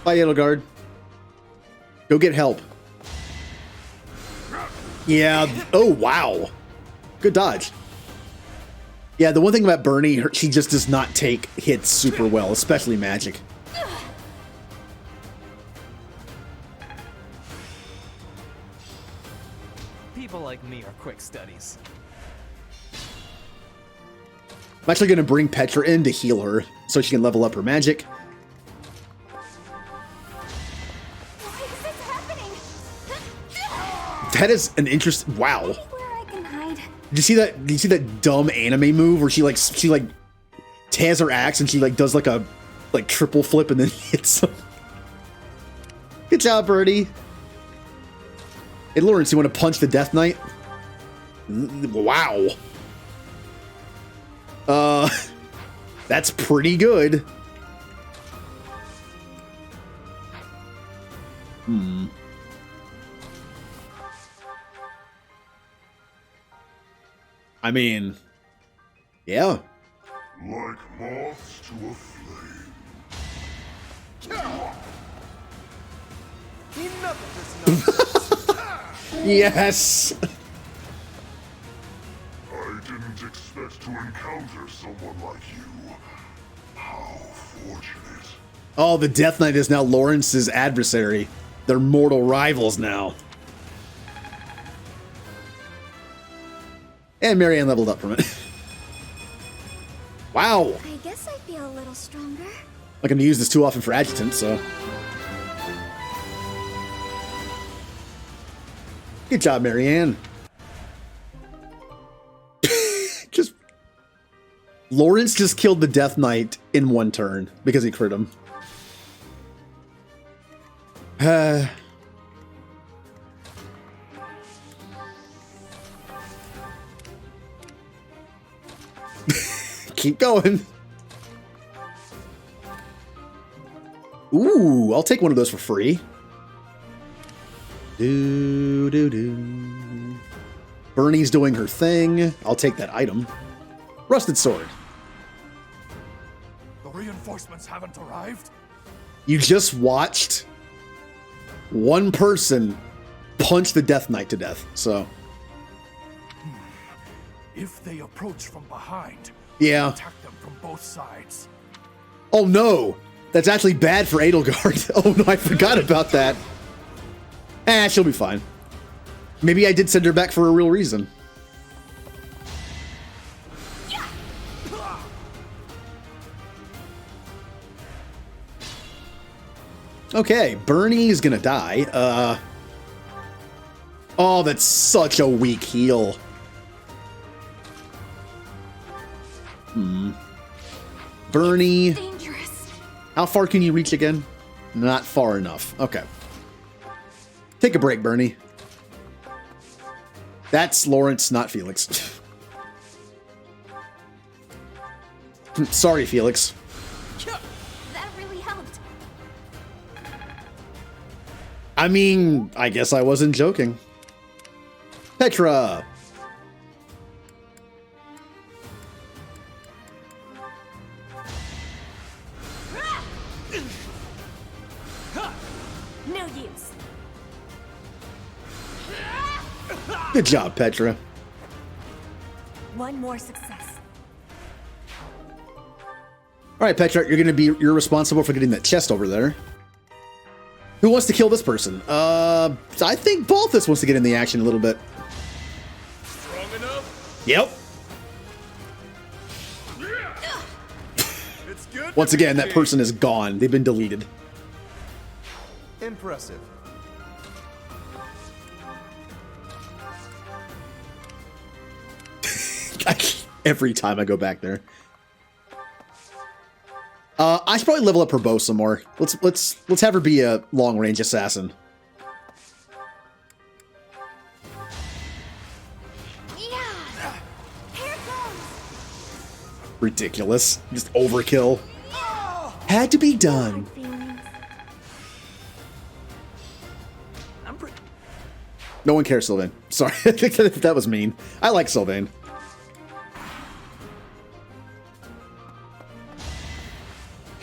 Bye, Edelgard. Go get help. Yeah. Oh, wow. Good dodge. Yeah, the one thing about Bernie, she just does not take hits super well, especially magic. People like me are quick studies. I'm actually going to bring Petra in to heal her so she can level up her magic. Why is this happening? That is an interest. Wow. Where I can hide. Did you see that? Did you see that dumb anime move where she tears her axe and she does a triple flip and then hits him? Good job, Birdie. Hey, Lawrence, you want to punch the Death Knight? Wow. That's pretty good. I mean, yeah. Like moths to a flame. Enough of this nonsense. Yes. I didn't expect to encounter someone like you. How fortunate. Oh, the Death Knight is now Lawrence's adversary. They're mortal rivals now. And Marianne leveled up from it. Wow. I guess I feel a little stronger. Not gonna use this too often for adjutant, so. Good job, Marianne. Lawrence just killed the Death Knight in one turn because he crit him. Keep going. Ooh, I'll take one of those for free. Bernie's doing her thing. I'll take that item. Rusted sword. The reinforcements haven't arrived? You just watched one person punch the Death Knight to death, so. If they approach from behind, Yeah. attack them from both sides. Oh no! That's actually bad for Edelgard. Oh no, I forgot about that. She'll be fine. Maybe I did send her back for a real reason. Okay, Bernie's gonna die. Oh, that's such a weak heal. Bernie. Dangerous. How far can you reach again? Not far enough. Okay. Take a break, Bernie. That's Lawrence, not Felix. Sorry, Felix. That really helped. I mean, I guess I wasn't joking. Petra. No use. Good job, Petra. One more success. All right, Petra, you're responsible for getting that chest over there. Who wants to kill this person? I think Balthus wants to get in the action a little bit. Strong enough? Yep. It's good. Once again, that person is gone. They've been deleted. Impressive. Every time I go back there. I should probably level up her bow some more. Let's have her be a long range assassin. Yeah. Here goes. Ridiculous. Just overkill. Had to be done. No one cares, Sylvain. Sorry, that was mean. I like Sylvain.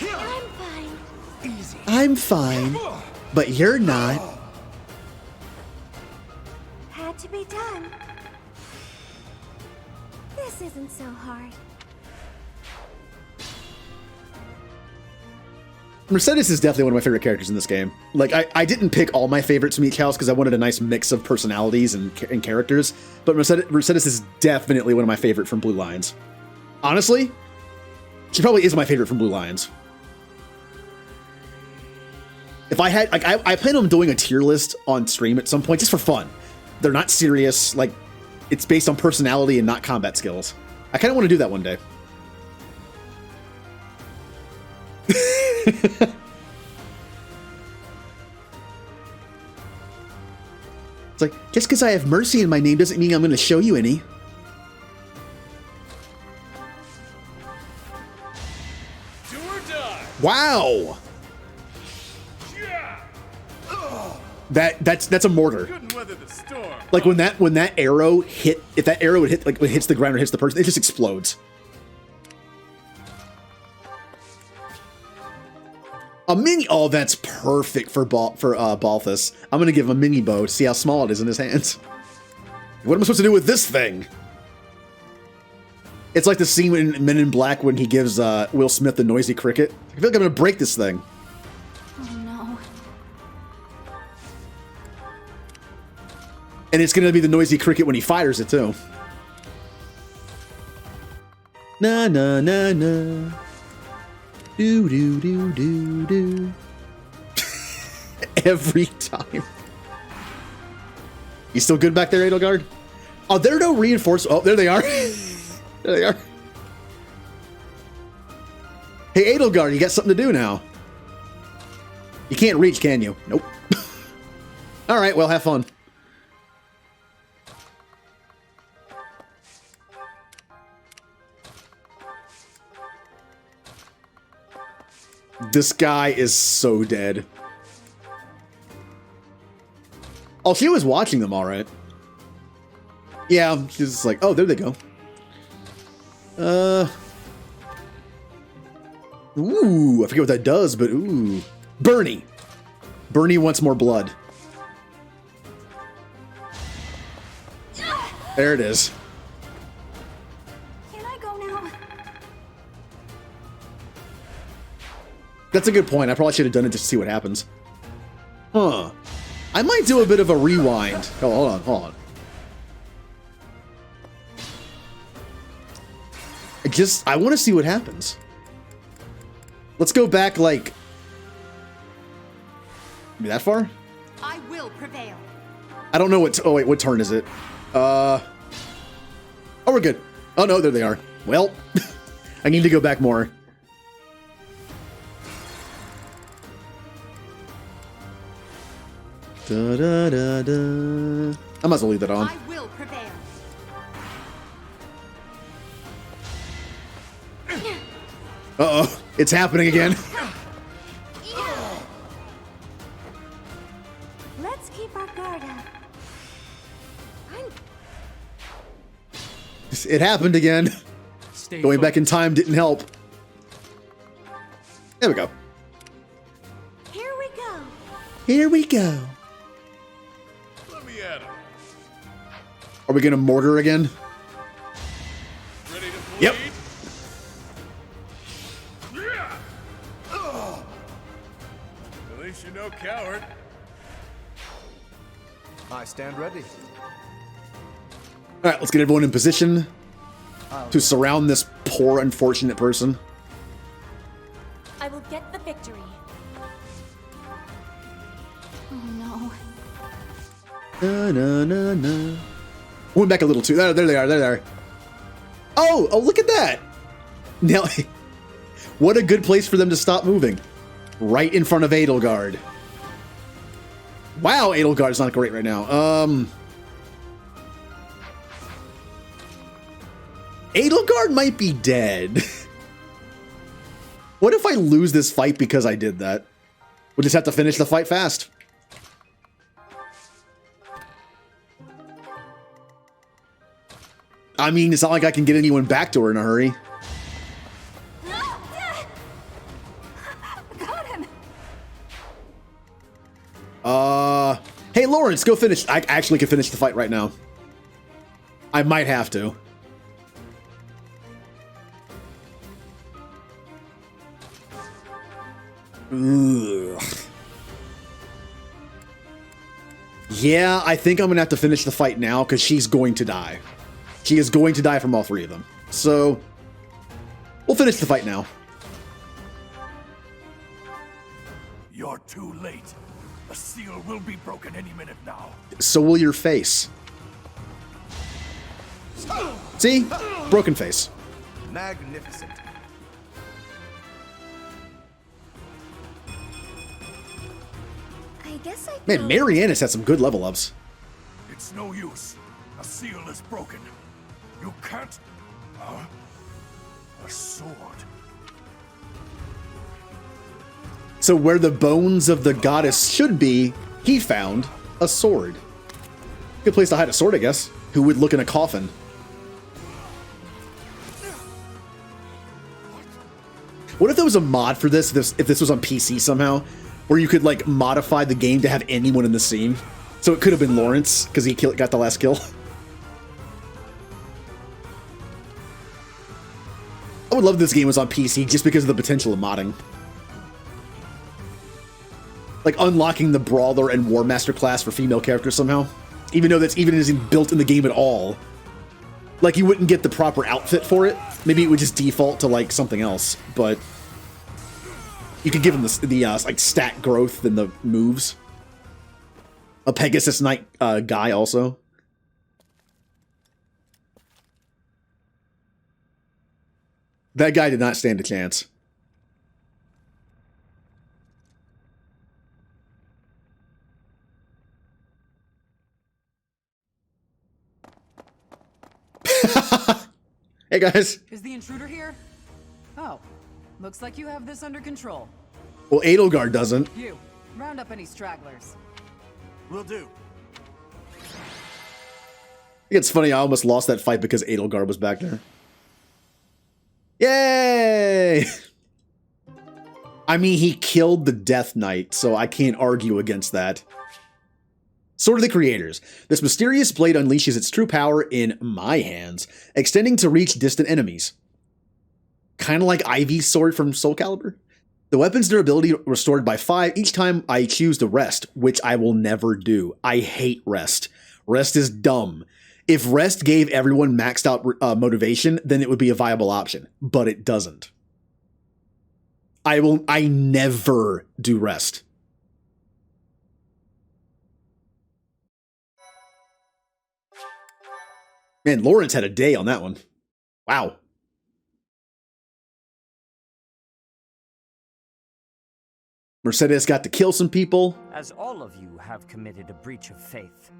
I'm fine. Easy. I'm fine, but you're not. Had to be done. This isn't so hard. Mercedes is definitely one of my favorite characters in this game. Like, I didn't pick all my favorites from each house because I wanted a nice mix of personalities and characters, but Mercedes is definitely one of my favorite from Blue Lions. Honestly, she probably is my favorite from Blue Lions. If I had, like, I plan on doing a tier list on stream at some point just for fun. They're not serious, like, it's based on personality and not combat skills. I kind of want to do that one day. It's like, just because I have mercy in my name doesn't mean I'm going to show you any. Wow. That's a mortar. Couldn't weather the storm. Like when that arrow hit, if that arrow would hit, like when it hits the ground or hits the person, it just explodes. A mini. Oh, that's perfect for Balthus. I'm gonna give him a mini bow to see how small it is in his hands. What am I supposed to do with this thing? It's like the scene in Men in Black when he gives Will Smith the noisy cricket. I feel like I'm gonna break this thing. Oh no. And it's gonna be the noisy cricket when he fires it too. Na na na na. Do do do do do. Every time. You still good back there, Edelgard? Oh, there are no reinforcements. Oh, there they are. There they are. Hey, Edelgard, you got something to do now. You can't reach, can you? Nope. All right, well, have fun. This guy is so dead. Oh, she was watching them all right. Yeah, she's just like, oh, there they go. Ooh, I forget what that does, but ooh. Bernie. Bernie wants more blood. There it is. Can I go now? That's a good point. I probably should have done it just to see what happens. Huh. I might do a bit of a rewind. Oh, hold on, hold on. I want to see what happens. Let's go back, like... Maybe that far? I will prevail. I don't know what... Oh, wait, what turn is it? Oh, we're good. Oh, no, there they are. Well, I need to go back more. Da, da, da, da. I might as well leave that on. I will prevail. Uh-oh, it's happening again. Let's keep our guard up. It happened again. Going back in time didn't help. There we go. Here we go. Here we go. Let me at him. Are we gonna mortar again? Ready to bleed? Yep. At least you're no coward. I stand ready. All right, let's get everyone in position to surround this poor, unfortunate person. I will get the victory. Oh no. Na, na, na, na. Went back a little too. There they are. There they are. Oh, look at that. Now, what a good place for them to stop moving. Right in front of Edelgard. Wow, Edelgard's not great right now. Edelgard might be dead. What if I lose this fight because I did that? We'll just have to finish the fight fast. I mean, it's not like I can get anyone back to her in a hurry. Got him. Hey, Lawrence, go finish. I actually can finish the fight right now. I might have to. Ugh. Yeah, I think I'm gonna have to finish the fight now because she's going to die. She is going to die from all three of them. So, we'll finish the fight now. You're too late. The seal will be broken any minute now. So will your face. See? Broken face. Magnificent. I guess I Man, Marianne's had some good level ups. It's no use. A seal is broken. You can't... a sword. So where the bones of the goddess should be, he found a sword. Good place to hide a sword, I guess. Who would look in a coffin? What if there was a mod for this, if this was on PC somehow, where you could like modify the game to have anyone in the scene? So it could have been Lawrence, because he got the last kill. I would love if this game was on PC just because of the potential of modding. Like unlocking the Brawler and War Master class for female characters somehow. Even though that's even isn't built in the game at all. Like you wouldn't get the proper outfit for it. Maybe it would just default to like something else, but you could give them the like stat growth and the moves. A Pegasus Knight guy also. That guy did not stand a chance. Hey guys. Is the intruder here? Oh, looks like you have this under control. Well, Edelgard doesn't. You, round up any stragglers. Will do. It's funny, I almost lost that fight because Edelgard was back there. Yay! I mean, he killed the Death Knight, so I can't argue against that. Sword of the Creators. This mysterious blade unleashes its true power in my hands, extending to reach distant enemies. Kind of like Ivy's sword from Soul Calibur. The weapon's durability restored by 5 each time I choose to rest, which I will never do. I hate rest. Rest is dumb. If rest gave everyone maxed out motivation, then it would be a viable option, but it doesn't. I never do rest. Man, Lawrence had a day on that one. Wow. Mercedes got to kill some people. As all of you have committed a breach of faith,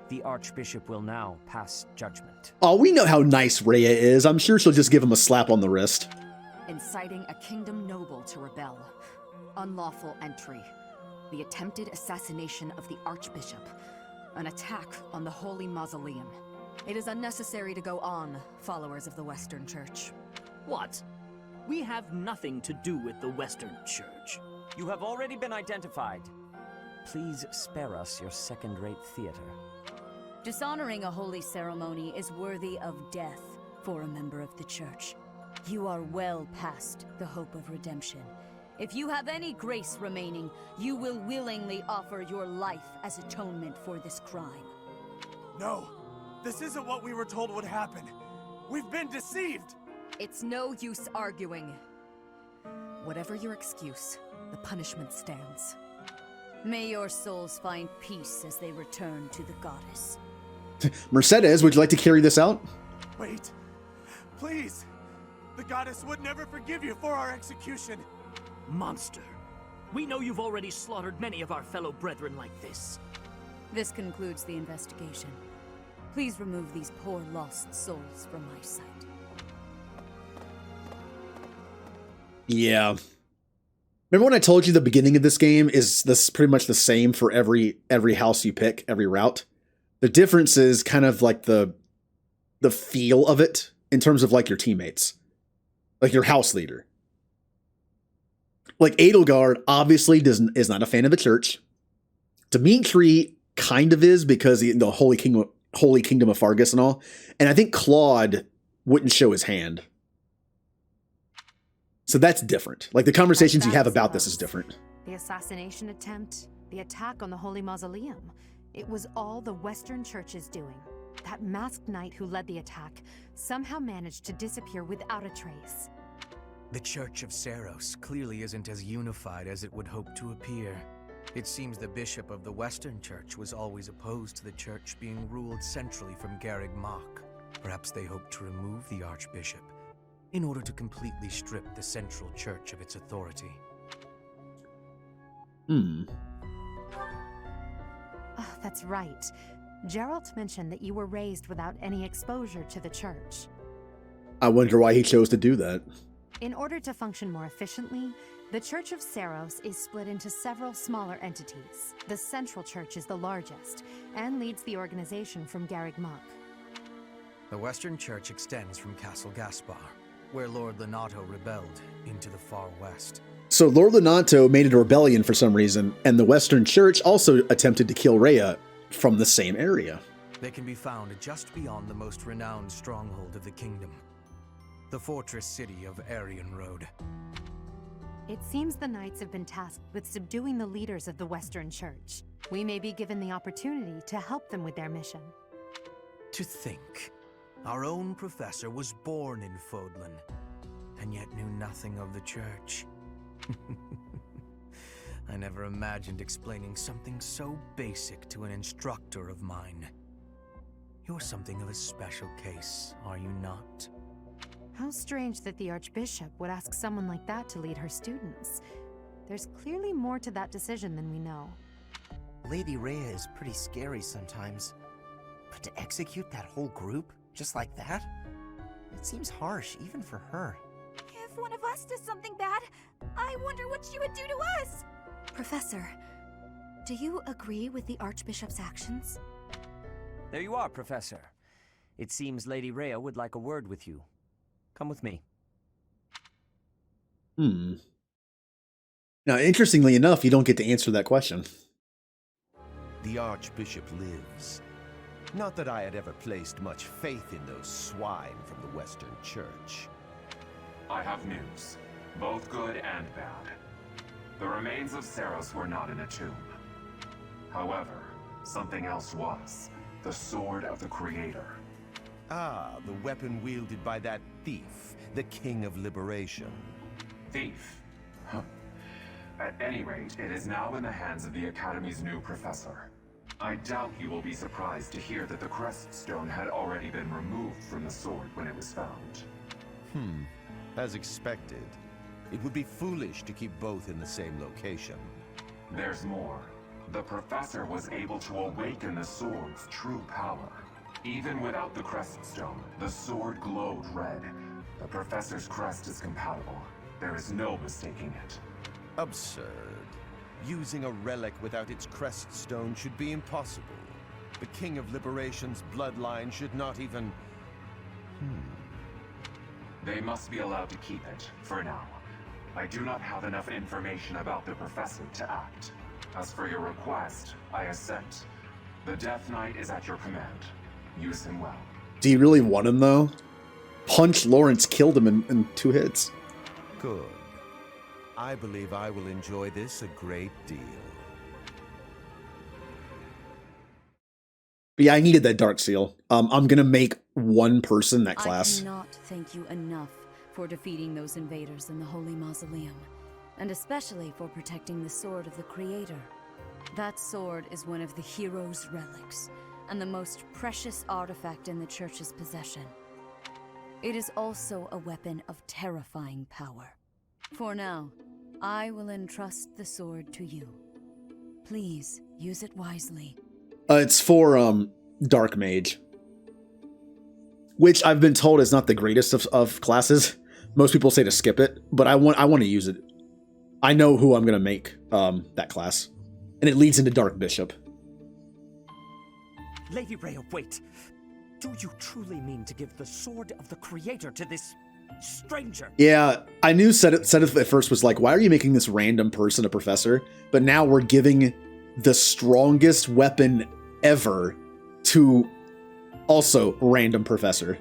the Archbishop will now pass judgment. Oh, we know how nice Rhea is. I'm sure she'll just give him a slap on the wrist. Inciting a kingdom noble to rebel. Unlawful entry. The attempted assassination of the Archbishop. An attack on the Holy Mausoleum. It is unnecessary to go on, followers of the Western Church. What? We have nothing to do with the Western Church. You have already been identified. Please spare us your second-rate theater. Dishonoring a holy ceremony is worthy of death for a member of the Church. You are well past the hope of redemption. If you have any grace remaining, you will willingly offer your life as atonement for this crime. No, this isn't what we were told would happen. We've been deceived! It's no use arguing. Whatever your excuse, the punishment stands. May your souls find peace as they return to the goddess. Mercedes, would you like to carry this out? Wait, please! The goddess would never forgive you for our execution! Monster. We know you've already slaughtered many of our fellow brethren like this. This concludes the investigation. Please remove these poor lost souls from my sight. Yeah. Remember when I told you the beginning of this game is this pretty much the same for every house you pick, every route? The difference is kind of like the feel of it in terms of like your teammates. Like your house leader. Like Edelgard obviously is not a fan of the church. Dimitri kind of is because the Holy Kingdom of Fargus and all. And I think Claude wouldn't show his hand. So that's different. Like the conversations you have about this is different. The assassination attempt, the attack on the Holy Mausoleum. It was all the Western Church's doing. That masked knight who led the attack somehow managed to disappear without a trace. The Church of Seros clearly isn't as unified as it would hope to appear. It seems the bishop of the Western Church was always opposed to the church being ruled centrally from Garreg Mach. Perhaps they hoped to remove the archbishop in order to completely strip the central church of its authority. That's right. Geralt mentioned that you were raised without any exposure to the church. I wonder why he chose to do that. In order to function more efficiently, The Church of Seiros is split into several smaller entities. The Central Church is the largest, and leads the organization from Garreg Mach. The Western Church extends from Castle Gaspar, where Lord Lenato rebelled, into the far west. So Lord Lenato made a rebellion for some reason, and the Western Church also attempted to kill Rhea from the same area. They can be found just beyond the most renowned stronghold of the kingdom, the fortress city of Aryan Road. It seems the Knights have been tasked with subduing the leaders of the Western Church. We may be given the opportunity to help them with their mission. To think, our own professor was born in Fodlan, and yet knew nothing of the church. I never imagined explaining something so basic to an instructor of mine. You're something of a special case, are you not? How strange that the Archbishop would ask someone like that to lead her students. There's clearly more to that decision than we know. Lady Rhea is pretty scary sometimes. But to execute that whole group, just like that? It seems harsh, even for her. If one of us does something bad, I wonder what she would do to us! Professor, do you agree with the Archbishop's actions? There you are, Professor. It seems Lady Rhea would like a word with you. Come with me. Now, interestingly enough, you don't get to answer that question. The Archbishop lives. Not that I had ever placed much faith in those swine from the Western Church. I have news, both good and bad. The remains of Seiros were not in a tomb. However, something else was. The Sword of the Creator. Ah, the weapon wielded by that thief, the King of Liberation. Thief? Huh. At any rate, it is now in the hands of the Academy's new professor. I doubt you will be surprised to hear that the Crest Stone had already been removed from the sword when it was found. As expected. It would be foolish to keep both in the same location. There's more. The professor was able to awaken the sword's true power. Even without the Crest Stone, the sword glowed red. The professor's crest is compatible. There is no mistaking it. Absurd. Using a relic without its Crest Stone should be impossible. The King of Liberation's bloodline should not even... They must be allowed to keep it, for now. I do not have enough information about the professor to act. As for your request, I assent. The Death Knight is at your command. Use him well. Do you really want him, though? Punch Lawrence killed him in 2 hits. Good. I believe I will enjoy this a great deal. But yeah, I needed that Dark Seal. I'm gonna make one person that class. I cannot thank you enough for defeating those invaders in the Holy Mausoleum, and especially for protecting the Sword of the Creator. That sword is one of the hero's relics, and the most precious artifact in the Church's possession. It is also a weapon of terrifying power. For now, I will entrust the sword to you. Please, use it wisely. It's for, Dark Mage. Which I've been told is not the greatest of classes. Most people say to skip it, but I want to use it. I know who I'm gonna make, that class. And it leads into Dark Bishop. Lady Rhea, wait. Do you truly mean to give the Sword of the Creator to this stranger? Yeah, I knew Seth at first was like, why are you making this random person a professor? But now we're giving the strongest weapon ever to also random professor.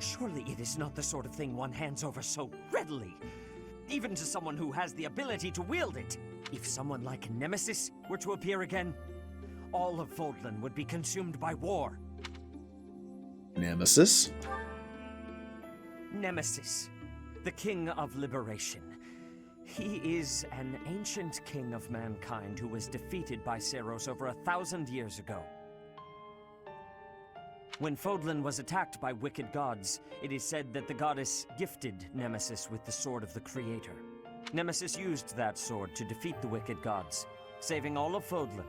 Surely it is not the sort of thing one hands over so readily. Even to someone who has the ability to wield it. If someone like Nemesis were to appear again, all of Fodlan would be consumed by war. Nemesis? Nemesis, the King of Liberation. He is an ancient king of mankind who was defeated by Seiros over 1,000 years ago. When Fodlan was attacked by wicked gods, it is said that the goddess gifted Nemesis with the Sword of the Creator. Nemesis used that sword to defeat the wicked gods, saving all of Fodlan.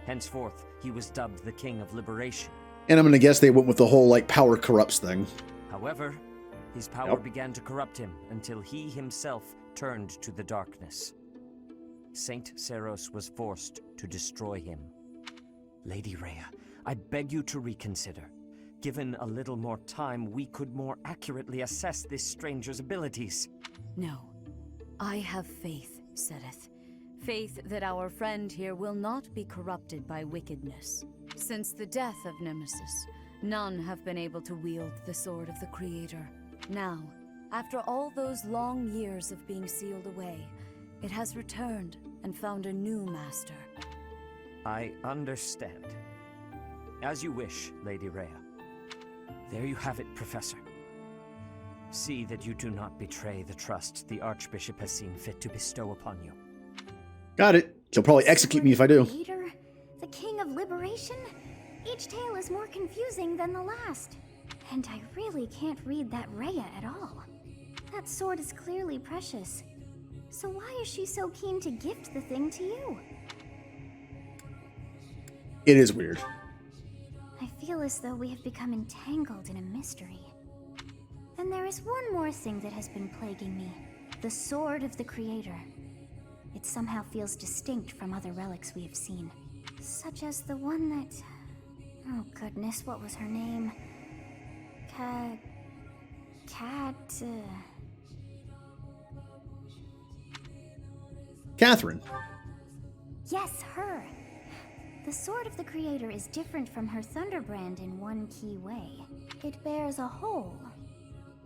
Henceforth, he was dubbed the King of Liberation. And I'm gonna guess they went with the whole, like, power corrupts thing. However, his power began to corrupt him until he himself turned to the darkness. Saint Seros was forced to destroy him. Lady Rhea, I beg you to reconsider. Given a little more time, we could more accurately assess this stranger's abilities. No. I have faith, Seteth. Faith that our friend here will not be corrupted by wickedness. Since the death of Nemesis, none have been able to wield the sword of the Creator. Now, after all those long years of being sealed away, it has returned and found a new master. I understand. As you wish, Lady Rhea. There you have it, Professor. See that you do not betray the trust the Archbishop has seen fit to bestow upon you. Got it. She'll probably execute me if I do. Creator? The King of Liberation? Each tale is more confusing than the last. And I really can't read that Rhea at all. That sword is clearly precious. So why is she so keen to gift the thing to you? It is weird. I feel as though we have become entangled in a mystery. And there is one more thing that has been plaguing me. The Sword of the Creator. It somehow feels distinct from other relics we have seen. Such as the one that... Oh goodness, what was her name? Catherine. Yes, her. The Sword of the Creator is different from her Thunderbrand in one key way. It bears a hole,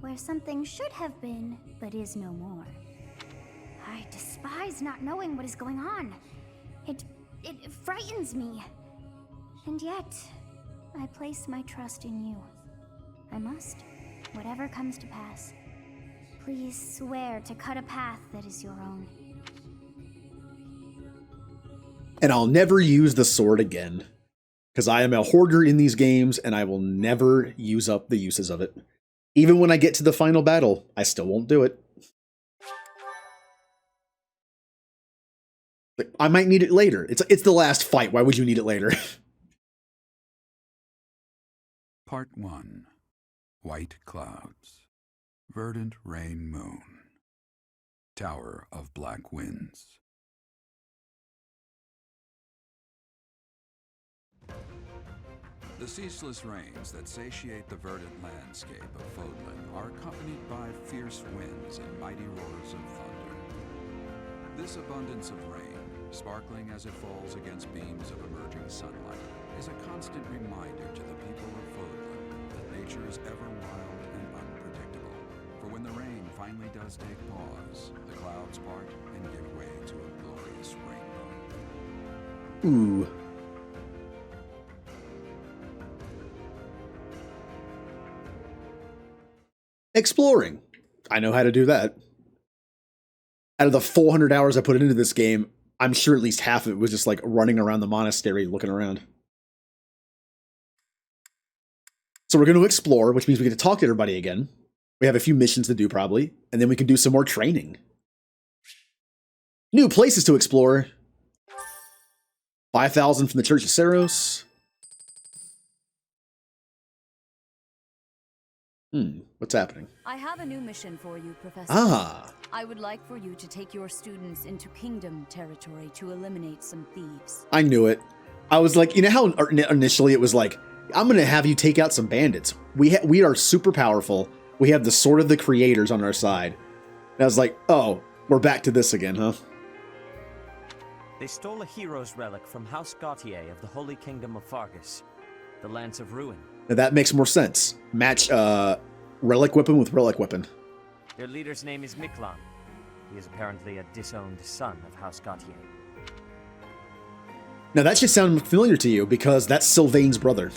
where something should have been, but is no more. I despise not knowing what is going on. It frightens me. And yet, I place my trust in you. I must, whatever comes to pass. Please swear to cut a path that is your own. And I'll never use the sword again. Because I am a hoarder in these games, and I will never use up the uses of it. Even when I get to the final battle, I still won't do it. I might need it later. It's the last fight. Why would you need it later? Part 1. White Clouds. Verdant Rain Moon. Tower of Black Winds. The ceaseless rains that satiate the verdant landscape of Fodlan are accompanied by fierce winds and mighty roars of thunder. This abundance of rain, sparkling as it falls against beams of emerging sunlight, is a constant reminder to the people of Fodlan that nature is ever wild and unpredictable. For when the rain finally does take pause, the clouds part and give way to a glorious rainbow. Ooh. Exploring. I know how to do that. Out of the 400 hours I put into this game, I'm sure at least half of it was just like running around the monastery looking around. So we're going to explore, which means we get to talk to everybody again. We have a few missions to do probably, and then we can do some more training. New places to explore. 5,000 from the Church of Seros. What's happening? I have a new mission for you, Professor. Ah. I would like for you to take your students into Kingdom territory to eliminate some thieves. I knew it. I was like, you know how initially it was like, I'm going to have you take out some bandits. We are super powerful. We have the Sword of the Creators on our side. And I was like, oh, we're back to this again, huh? They stole a hero's relic from House Gautier of the Holy Kingdom of Fargus, the Lance of Ruin. Now that makes more sense. Match relic weapon with relic weapon. Their leader's name is Miklan. He is apparently a disowned son of House Gautier. Now that should sound familiar to you because that's Sylvain's brother.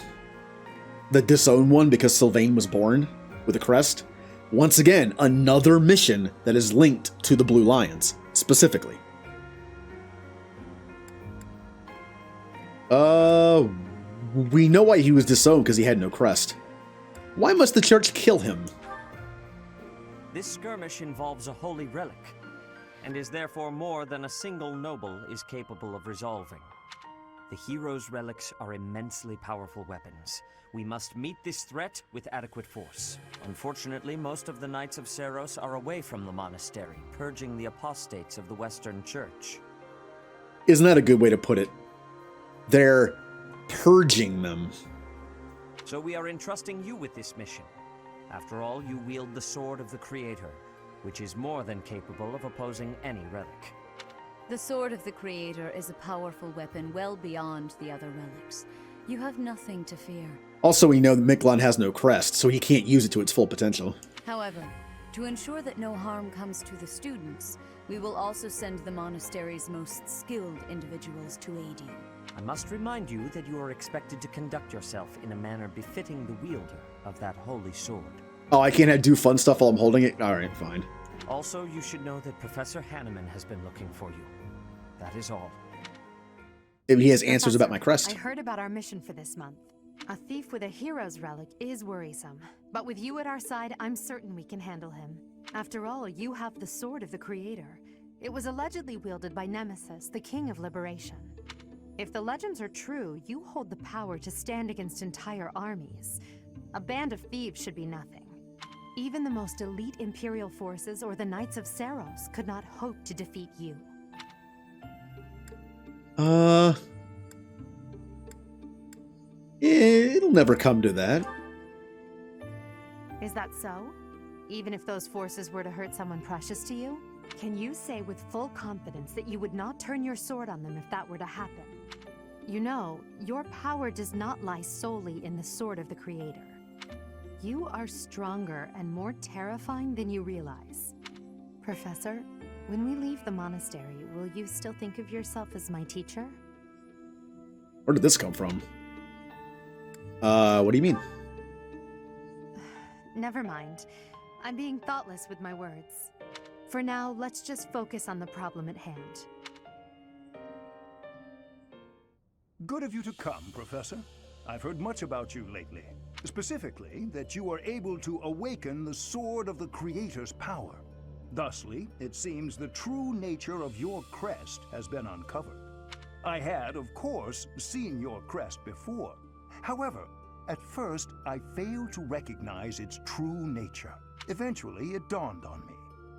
The disowned one because Sylvain was born with a crest. Once again, another mission that is linked to the Blue Lions, specifically. We know why he was disowned because he had no crest. Why must the church kill him? This skirmish involves a holy relic, and is therefore more than a single noble is capable of resolving. The hero's relics are immensely powerful weapons. We must meet this threat with adequate force. Unfortunately, most of the Knights of Seiros are away from the monastery, purging the apostates of the Western Church. Isn't that a good way to put it? They're purging them. So we are entrusting you with this mission. After all, you wield the Sword of the Creator, which is more than capable of opposing any relic. The Sword of the Creator is a powerful weapon well beyond the other relics. You have nothing to fear. Also, we know that Miquelon has no crest, so he can't use it to its full potential. However, to ensure that no harm comes to the students, we will also send the monastery's most skilled individuals to aid you. I must remind you that you are expected to conduct yourself in a manner befitting the wielder of that holy sword. Oh, I can't do fun stuff while I'm holding it? Alright, fine. Also, you should know that Professor Hanneman has been looking for you. That is all. Maybe he has answers about my crest. I heard about our mission for this month. A thief with a hero's relic is worrisome, but with you at our side, I'm certain we can handle him. After all, you have the Sword of the Creator. It was allegedly wielded by Nemesis, the King of Liberation. If the legends are true, you hold the power to stand against entire armies. A band of thieves should be nothing. Even the most elite Imperial forces or the Knights of Seiros could not hope to defeat you. It'll never come to that. Is that so? Even if those forces were to hurt someone precious to you? Can you say with full confidence that you would not turn your sword on them if that were to happen? You know, your power does not lie solely in the Sword of the Creator. You are stronger and more terrifying than you realize. Professor, when we leave the monastery, will you still think of yourself as my teacher? Where did this come from? What do you mean? Never mind. I'm being thoughtless with my words. For now, let's just focus on the problem at hand. Good of you to come, Professor. I've heard much about you lately. Specifically, that you are able to awaken the Sword of the Creator's power. Thusly, it seems the true nature of your crest has been uncovered. I had, of course, seen your crest before. However, at first, I failed to recognize its true nature. Eventually, it dawned on me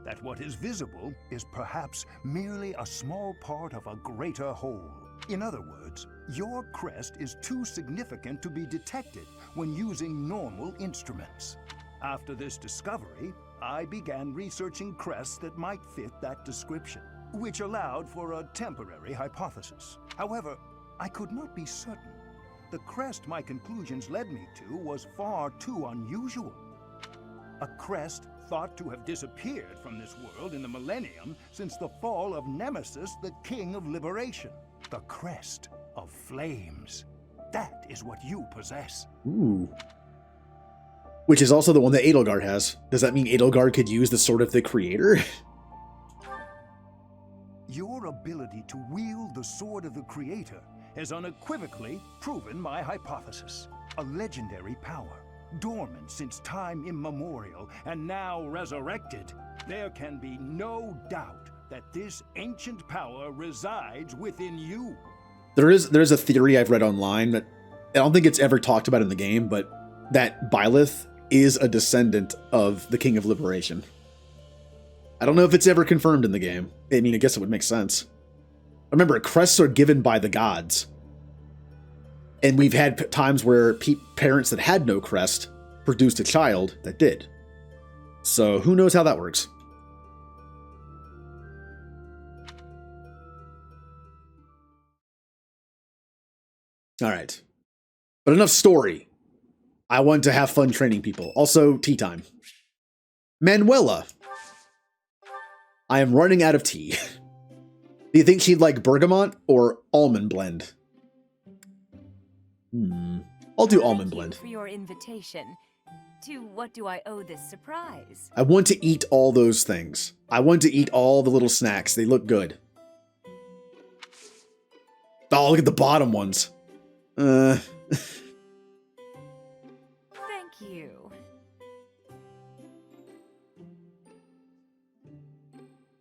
that what is visible is perhaps merely a small part of a greater whole. In other words, your crest is too significant to be detected when using normal instruments. After this discovery, I began researching crests that might fit that description, which allowed for a temporary hypothesis. However, I could not be certain. The crest my conclusions led me to was far too unusual. A crest thought to have disappeared from this world in the millennium since the fall of Nemesis, the King of Liberation. The crest of flames. That is what you possess. Ooh. Which is also the one that Edelgard has. Does that mean Edelgard could use the Sword of the Creator? Your ability to wield the Sword of the Creator has unequivocally proven my hypothesis. A legendary power, dormant since time immemorial and now resurrected. There can be no doubt that this ancient power resides within you. There's a theory I've read online that I don't think it's ever talked about in the game, but that Byleth is a descendant of the King of Liberation. I don't know if it's ever confirmed in the game. I mean, I guess it would make sense. Remember, crests are given by the gods. And we've had times where parents that had no crest produced a child that did. So who knows how that works? All right. But enough story. I want to have fun training people. Also, tea time. Manuela. I am running out of tea. Do you think she'd like bergamot or almond blend? I'll do almond blend. For your invitation. To what do I owe this surprise? I want to eat all those things. I want to eat all the little snacks. They look good. Oh, look at the bottom ones. Thank you.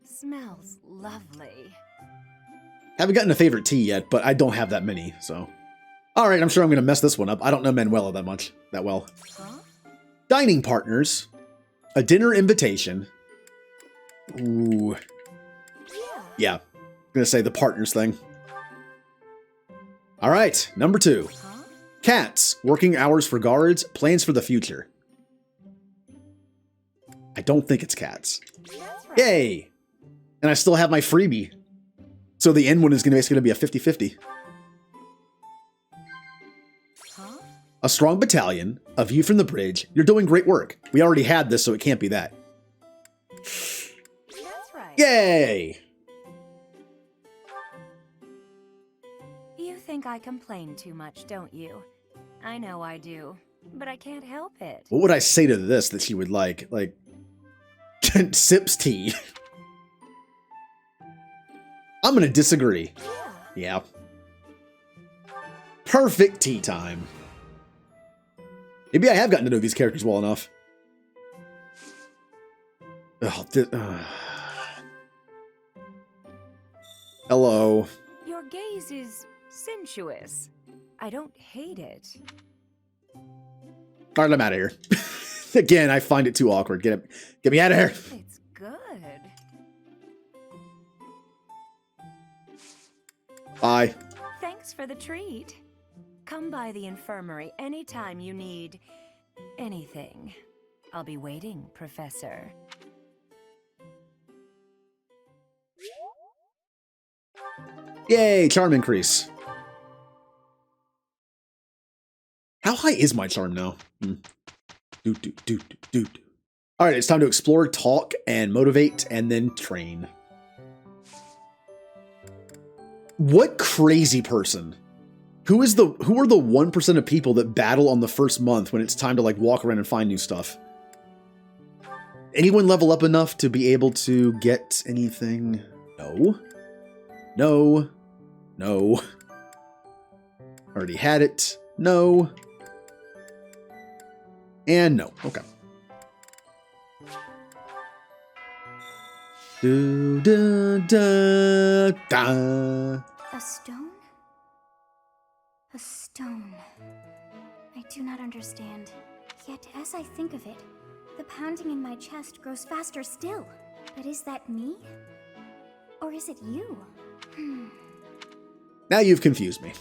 Smells lovely. haven't gotten a favorite tea yet, but I don't have that many, so. All right, I'm sure I'm going to mess this one up. I don't know Manuela that well. Dining partners. A dinner invitation. Ooh. Yeah, I'm going to say the partners thing. All right, number 2. Cats. Working hours for guards. Plans for the future. I don't think it's cats. Yay! And I still have my freebie. So the end one is basically going to be a 50-50. A strong battalion. A view from the bridge. You're doing great work. We already had this, so it can't be that. That's right. Yay! You think I complain too much, don't you? I know I do, but I can't help it. What would I say to this that she would like? Like, sips tea. I'm gonna disagree. Yeah. Perfect tea time. Maybe I have gotten to know these characters well enough. Hello. Your gaze is sensuous. I don't hate it. Alright, I'm out of here. Again, I find it too awkward. Get me out of here. It's good. Bye. Thanks for the treat. Come by the infirmary anytime you need anything. I'll be waiting, Professor. Yay, charm increase. How high is my charm now? Alright, it's time to explore, talk, and motivate, and then train. What crazy person? Who are the 1% of people that battle on the first month when it's time to like walk around and find new stuff? Anyone level up enough to be able to get anything? No. No. No. Already had it. No. And no. Okay. Do, da, da, da. A stone? A stone. I do not understand. Yet, as I think of it, the pounding in my chest grows faster still. But is that me? Or is it you? Now you've confused me.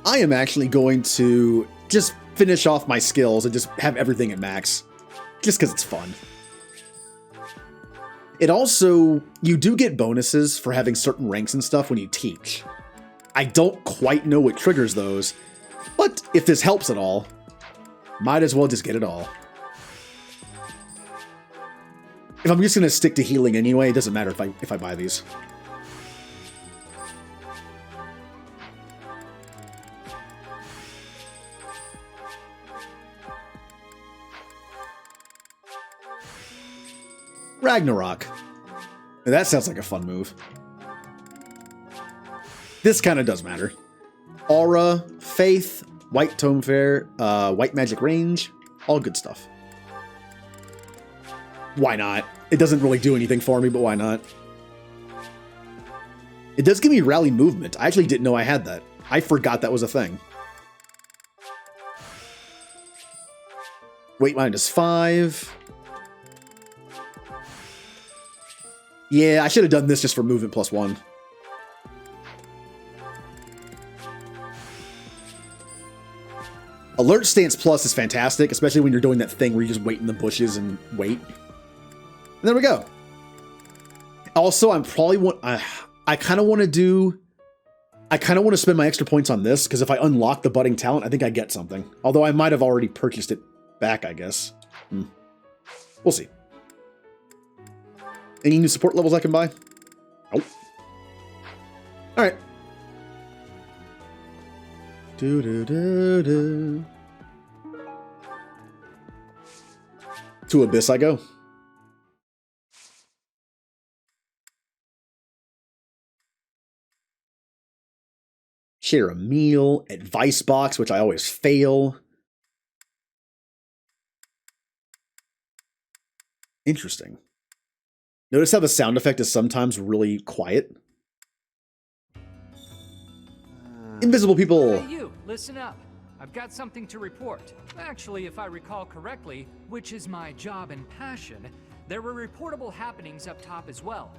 I am actually going to just finish off my skills and just have everything at max. Just because it's fun. It also, you do get bonuses for having certain ranks and stuff when you teach. I don't quite know what triggers those, but if this helps at all, might as well just get it all. If I'm just going to stick to healing anyway, it doesn't matter if I buy these. Ragnarok. Now that sounds like a fun move. This kind of does matter. Aura, Faith, White Tome Fair, White Magic Range, all good stuff. Why not? It doesn't really do anything for me, but why not? It does give me Rally Movement. I actually didn't know I had that. I forgot that was a thing. Weight -5. Yeah, I should have done this just for movement +1. Alert Stance Plus is fantastic, especially when you're doing that thing where you just wait in the bushes and wait. And there we go. Also, I kind of want to spend my extra points on this, because if I unlock the budding talent, I think I get something. Although I might have already purchased it back, I guess. We'll see. Any new support levels I can buy? Nope. Alright. To Abyss I go. Share a meal. Advice box, which I always fail. Interesting. Notice how the sound effect is sometimes really quiet? Invisible people. Hey you, listen up. I've got something to report. Actually, if I recall correctly, which is my job and passion, there were reportable happenings up top as well.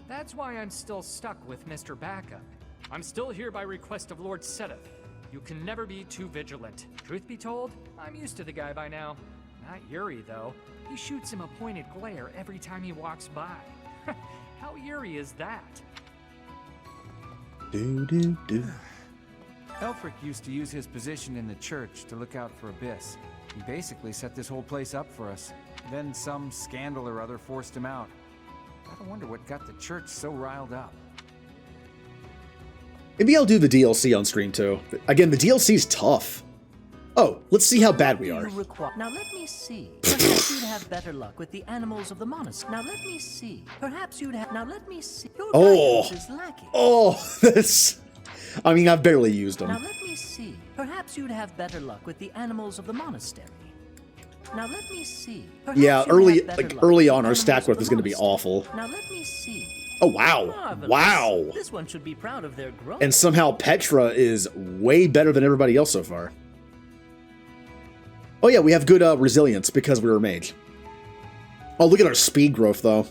That's why I'm still stuck with Mr. Backup. I'm still here by request of Lord Seteth. You can never be too vigilant. Truth be told, I'm used to the guy by now. Not Yuri, though. He shoots him a pointed glare every time he walks by. How eerie is that? Do. Elfric used to use his position in the church to look out for Abyss. He basically set this whole place up for us. Then some scandal or other forced him out. Gotta wonder what got the church so riled up. Maybe I'll do the DLC on stream too. Again, the DLC's tough. Oh, let's see how bad we are. Now let me see. Perhaps you'd have better luck with the animals of the monastery. Now let me see. Perhaps you'd have. Now let me see. Your guidance is lacking. This. I mean, I've barely used them. Now let me see. Perhaps you'd have better luck with the animals of the monastery. Now let me see. Yeah, early on, our stack growth is going to be awful. Now let me see. Oh wow, Marvelous. wow! This one should be proud of their growth. And somehow Petra is way better than everybody else so far. Oh yeah, we have good resilience because we were a mage. Oh, look at our speed growth though.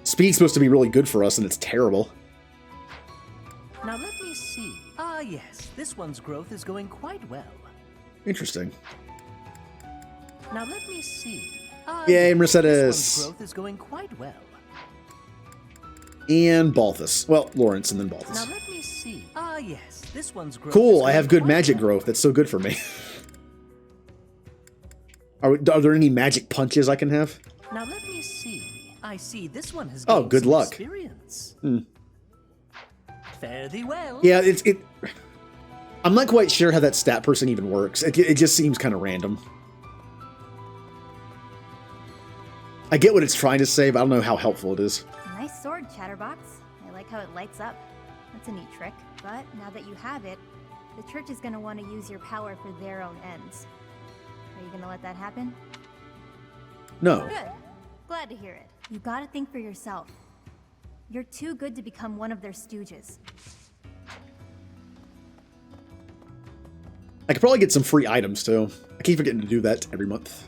Speed's supposed to be really good for us, and it's terrible. Now let me see. Ah yes, this one's growth is going quite well. Interesting. Now let me see. Ah, Yay, yes, Mercedes. This one's growth is going quite well. And Balthus. Well, Lawrence and then Balthus. Now let me see. Ah yes, this one's growth. Cool, is I have going good magic growth. That's so good for me. Are there any magic punches I can have? Now let me see. I see this one has Oh, gained good some luck. experience. Hmm. Fare thee well. Yeah, I'm not quite sure how that stat person even works. It just seems kind of random. I get what it's trying to say, but I don't know how helpful it is. Nice sword, Chatterbox. I like how it lights up. That's a neat trick. But now that you have it, the church is going to want to use your power for their own ends. Are you going to let that happen? No. Good. Glad to hear it. You gotta think for yourself. You're too good to become one of their stooges. I could probably get some free items too. I keep forgetting to do that every month.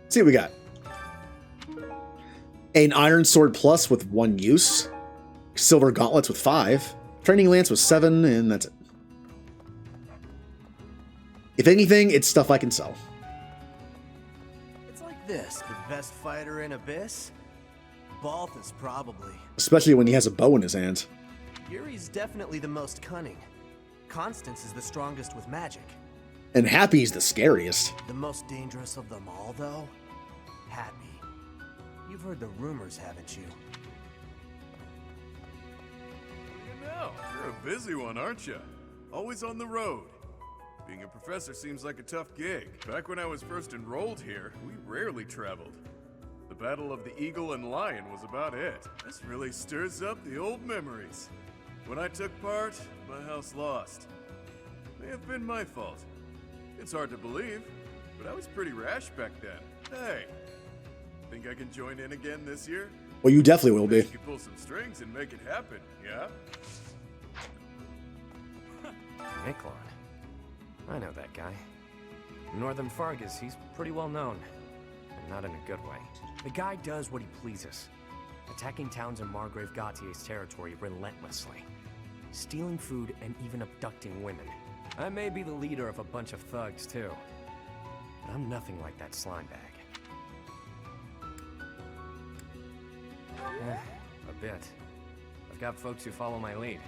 Let's see what we got. An Iron Sword Plus with 1 use. Silver Gauntlets with 5. Training Lance with 7, and that's it. If anything, it's stuff I can sell. It's like this. The best fighter in Abyss? Balthus, probably. Especially when he has a bow in his hand. Yuri's definitely the most cunning. Constance is the strongest with magic. And Happy's the scariest. The most dangerous of them all, though? Happy. You've heard the rumors, haven't you? You know, you're a busy one, aren't you? Always on the road. Being a professor seems like a tough gig. Back when I was first enrolled here, we rarely traveled. The Battle of the Eagle and Lion was about it. This really stirs up the old memories. When I took part, my house lost. May have been my fault. It's hard to believe, but I was pretty rash back then. Hey, think I can join in again this year? Well, you definitely will be. You can pull some strings and make it happen, yeah? Miklon. I know that guy. In Northern Fargus, he's pretty well known. And not in a good way. The guy does what he pleases. Attacking towns in Margrave Gautier's territory relentlessly. Stealing food and even abducting women. I may be the leader of a bunch of thugs, too. But I'm nothing like that slime bag. A bit. I've got folks who follow my lead.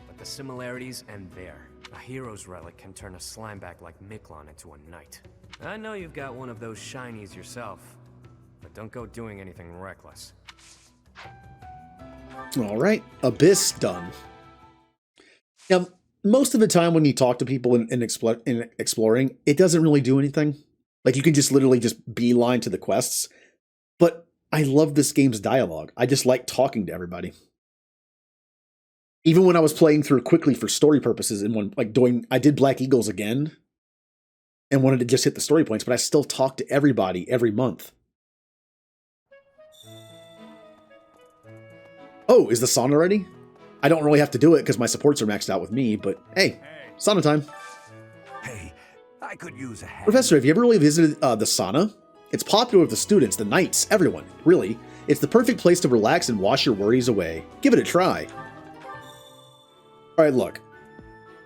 But the similarities end there. A hero's relic can turn a slimeback like Miklon into a knight. I know you've got one of those shinies yourself, but don't go doing anything reckless. Alright, Abyss done. Now, most of the time when you talk to people in exploring, it doesn't really do anything. Like, you can just literally just beeline to the quests. But I love this game's dialogue. I just like talking to everybody. Even when I was playing through quickly for story purposes and I did Black Eagles again and wanted to just hit the story points, but I still talk to everybody every month. Oh, is the sauna ready? I don't really have to do it because my supports are maxed out with me, but hey, sauna time. Hey, I could use a hand. Professor, have you ever really visited the sauna? It's popular with the students, the knights, everyone, really. It's the perfect place to relax and wash your worries away. Give it a try. Alright, look.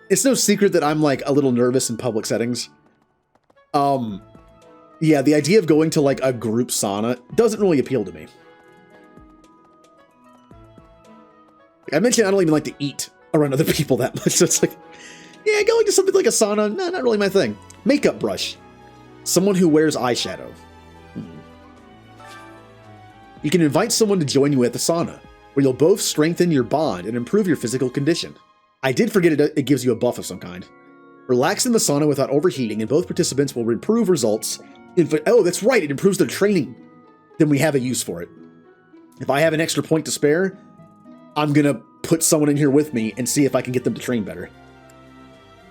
It's no secret that I'm like a little nervous in public settings. Yeah, the idea of going to like a group sauna doesn't really appeal to me. I mentioned I don't even like to eat around other people that much, so it's like, yeah, going to something like a sauna, nah, not really my thing. Makeup brush. Someone who wears eyeshadow. You can invite someone to join you at the sauna, where you'll both strengthen your bond and improve your physical condition. I did forget it gives you a buff of some kind. Relax in the sauna without overheating, and both participants will improve results. Oh, that's right, it improves their training. Then we have a use for it. If I have an extra point to spare, I'm gonna put someone in here with me and see if I can get them to train better.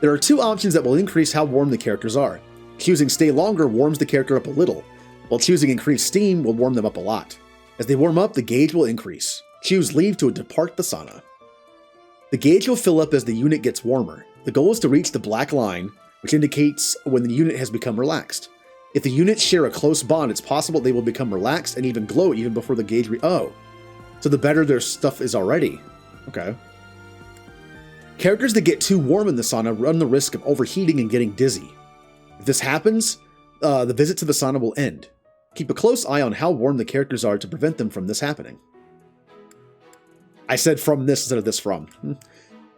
There are two options that will increase how warm the characters are. Choosing stay longer warms the character up a little, while choosing increase steam will warm them up a lot. As they warm up, the gauge will increase. Choose leave to depart the sauna. The gauge will fill up as the unit gets warmer. The goal is to reach the black line, which indicates when the unit has become relaxed. If the units share a close bond, it's possible they will become relaxed and even glow even before the gauge oh. So the better their stuff is already. Okay. Characters that get too warm in the sauna run the risk of overheating and getting dizzy. If this happens, the visit to the sauna will end. Keep a close eye on how warm the characters are to prevent them from this happening. I said from this instead of this from.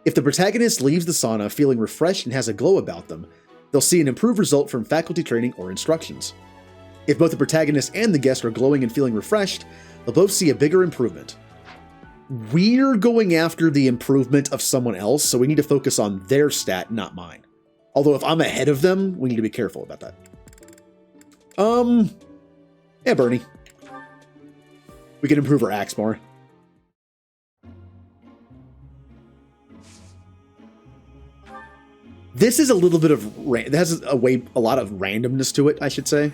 If the protagonist leaves the sauna feeling refreshed and has a glow about them, they'll see an improved result from faculty training or instructions. If both the protagonist and the guest are glowing and feeling refreshed, they'll both see a bigger improvement. We're going after the improvement of someone else, so we need to focus on their stat, not mine. Although if I'm ahead of them, we need to be careful about that. Yeah, Bernie. We can improve our axe more. This is a little bit of it has a lot of randomness to it, I should say.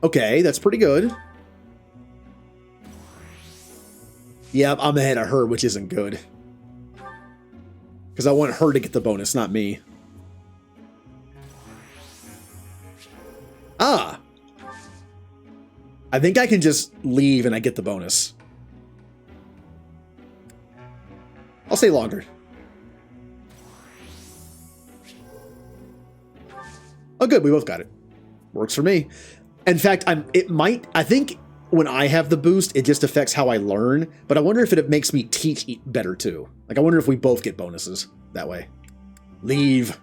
Okay, that's pretty good. Yeah, I'm ahead of her, which isn't good. Because I want her to get the bonus, not me. Ah! I think I can just leave and I get the bonus. I'll stay longer. Oh good, we both got it. Works for me. In fact, I think when I have the boost, it just affects how I learn, but I wonder if it makes me teach better too. Like, I wonder if we both get bonuses that way. Leave.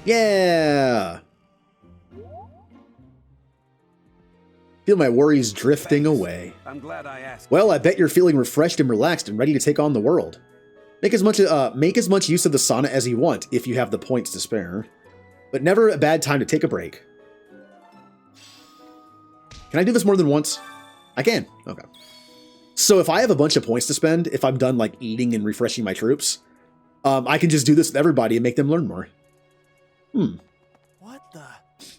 Yeah! Feel my worries drifting away. I'm glad I asked. Well, I bet you're feeling refreshed and relaxed and ready to take on the world. Make as much use of the sauna as you want if you have the points to spare, but never a bad time to take a break. Can I do this more than once? I can. Okay. So if I have a bunch of points to spend, if I'm done like eating and refreshing my troops, I can just do this with everybody and make them learn more. What the?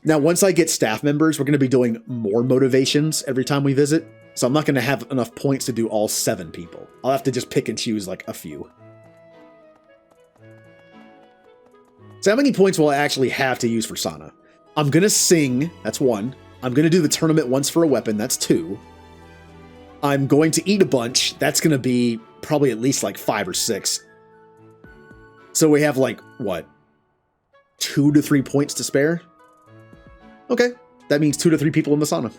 Now, once I get staff members, we're going to be doing more motivations every time we visit. So I'm not going to have enough points to do all 7 people. I'll have to just pick and choose like a few. So how many points will I actually have to use for sauna? I'm going to sing. That's 1. I'm going to do the tournament once for a weapon. That's 2. I'm going to eat a bunch. That's going to be probably at least like 5 or 6. So we have like, what? 2 to 3 points to spare? Okay. That means 2 to 3 people in the sauna.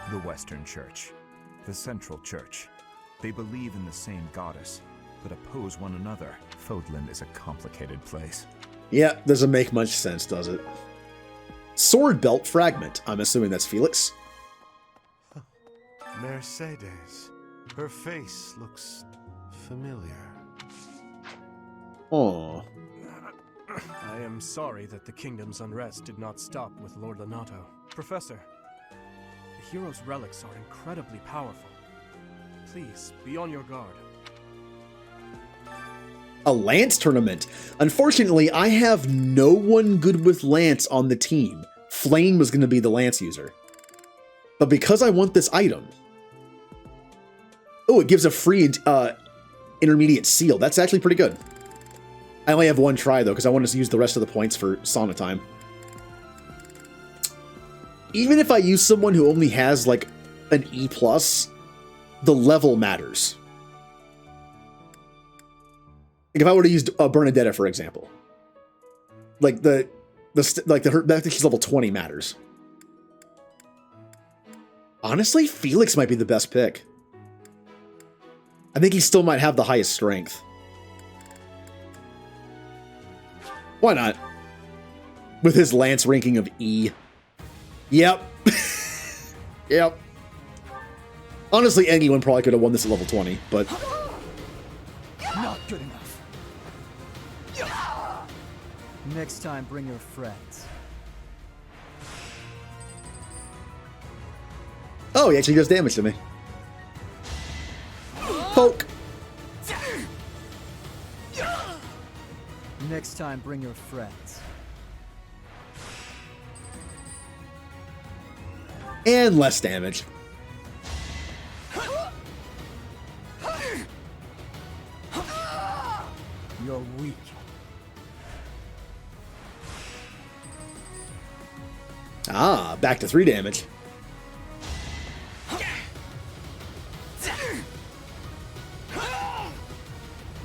The Western Church. The Central Church. They believe in the same goddess, but oppose one another. Fodlan is a complicated place. Yeah, doesn't make much sense, does it? Sword belt fragment. I'm assuming that's Felix. Mercedes. Her face looks familiar. Oh. I am sorry that the kingdom's unrest did not stop with Lord Lonato. Professor, the hero's relics are incredibly powerful. Please, be on your guard. A Lance tournament. Unfortunately, I have no one good with Lance on the team. Flame was going to be the lance user. But because I want this item... Oh, it gives a free intermediate seal. That's actually pretty good. I only have one try, though, because I want to use the rest of the points for sauna time. Even if I use someone who only has, like, an E+, the level matters. Like, if I would have used Bernadeatha, for example. Like, the fact that she's level 20 matters. Honestly, Felix might be the best pick. I think he still might have the highest strength. Why not? With his lance ranking of E. Yep. Yep. Honestly, anyone probably could have won this at level 20, but... Not good enough. Next time, bring your friends. Oh, he actually does damage to me. Poke. Next time, bring your friends. And less damage. You're weak. Ah, back to 3 damage.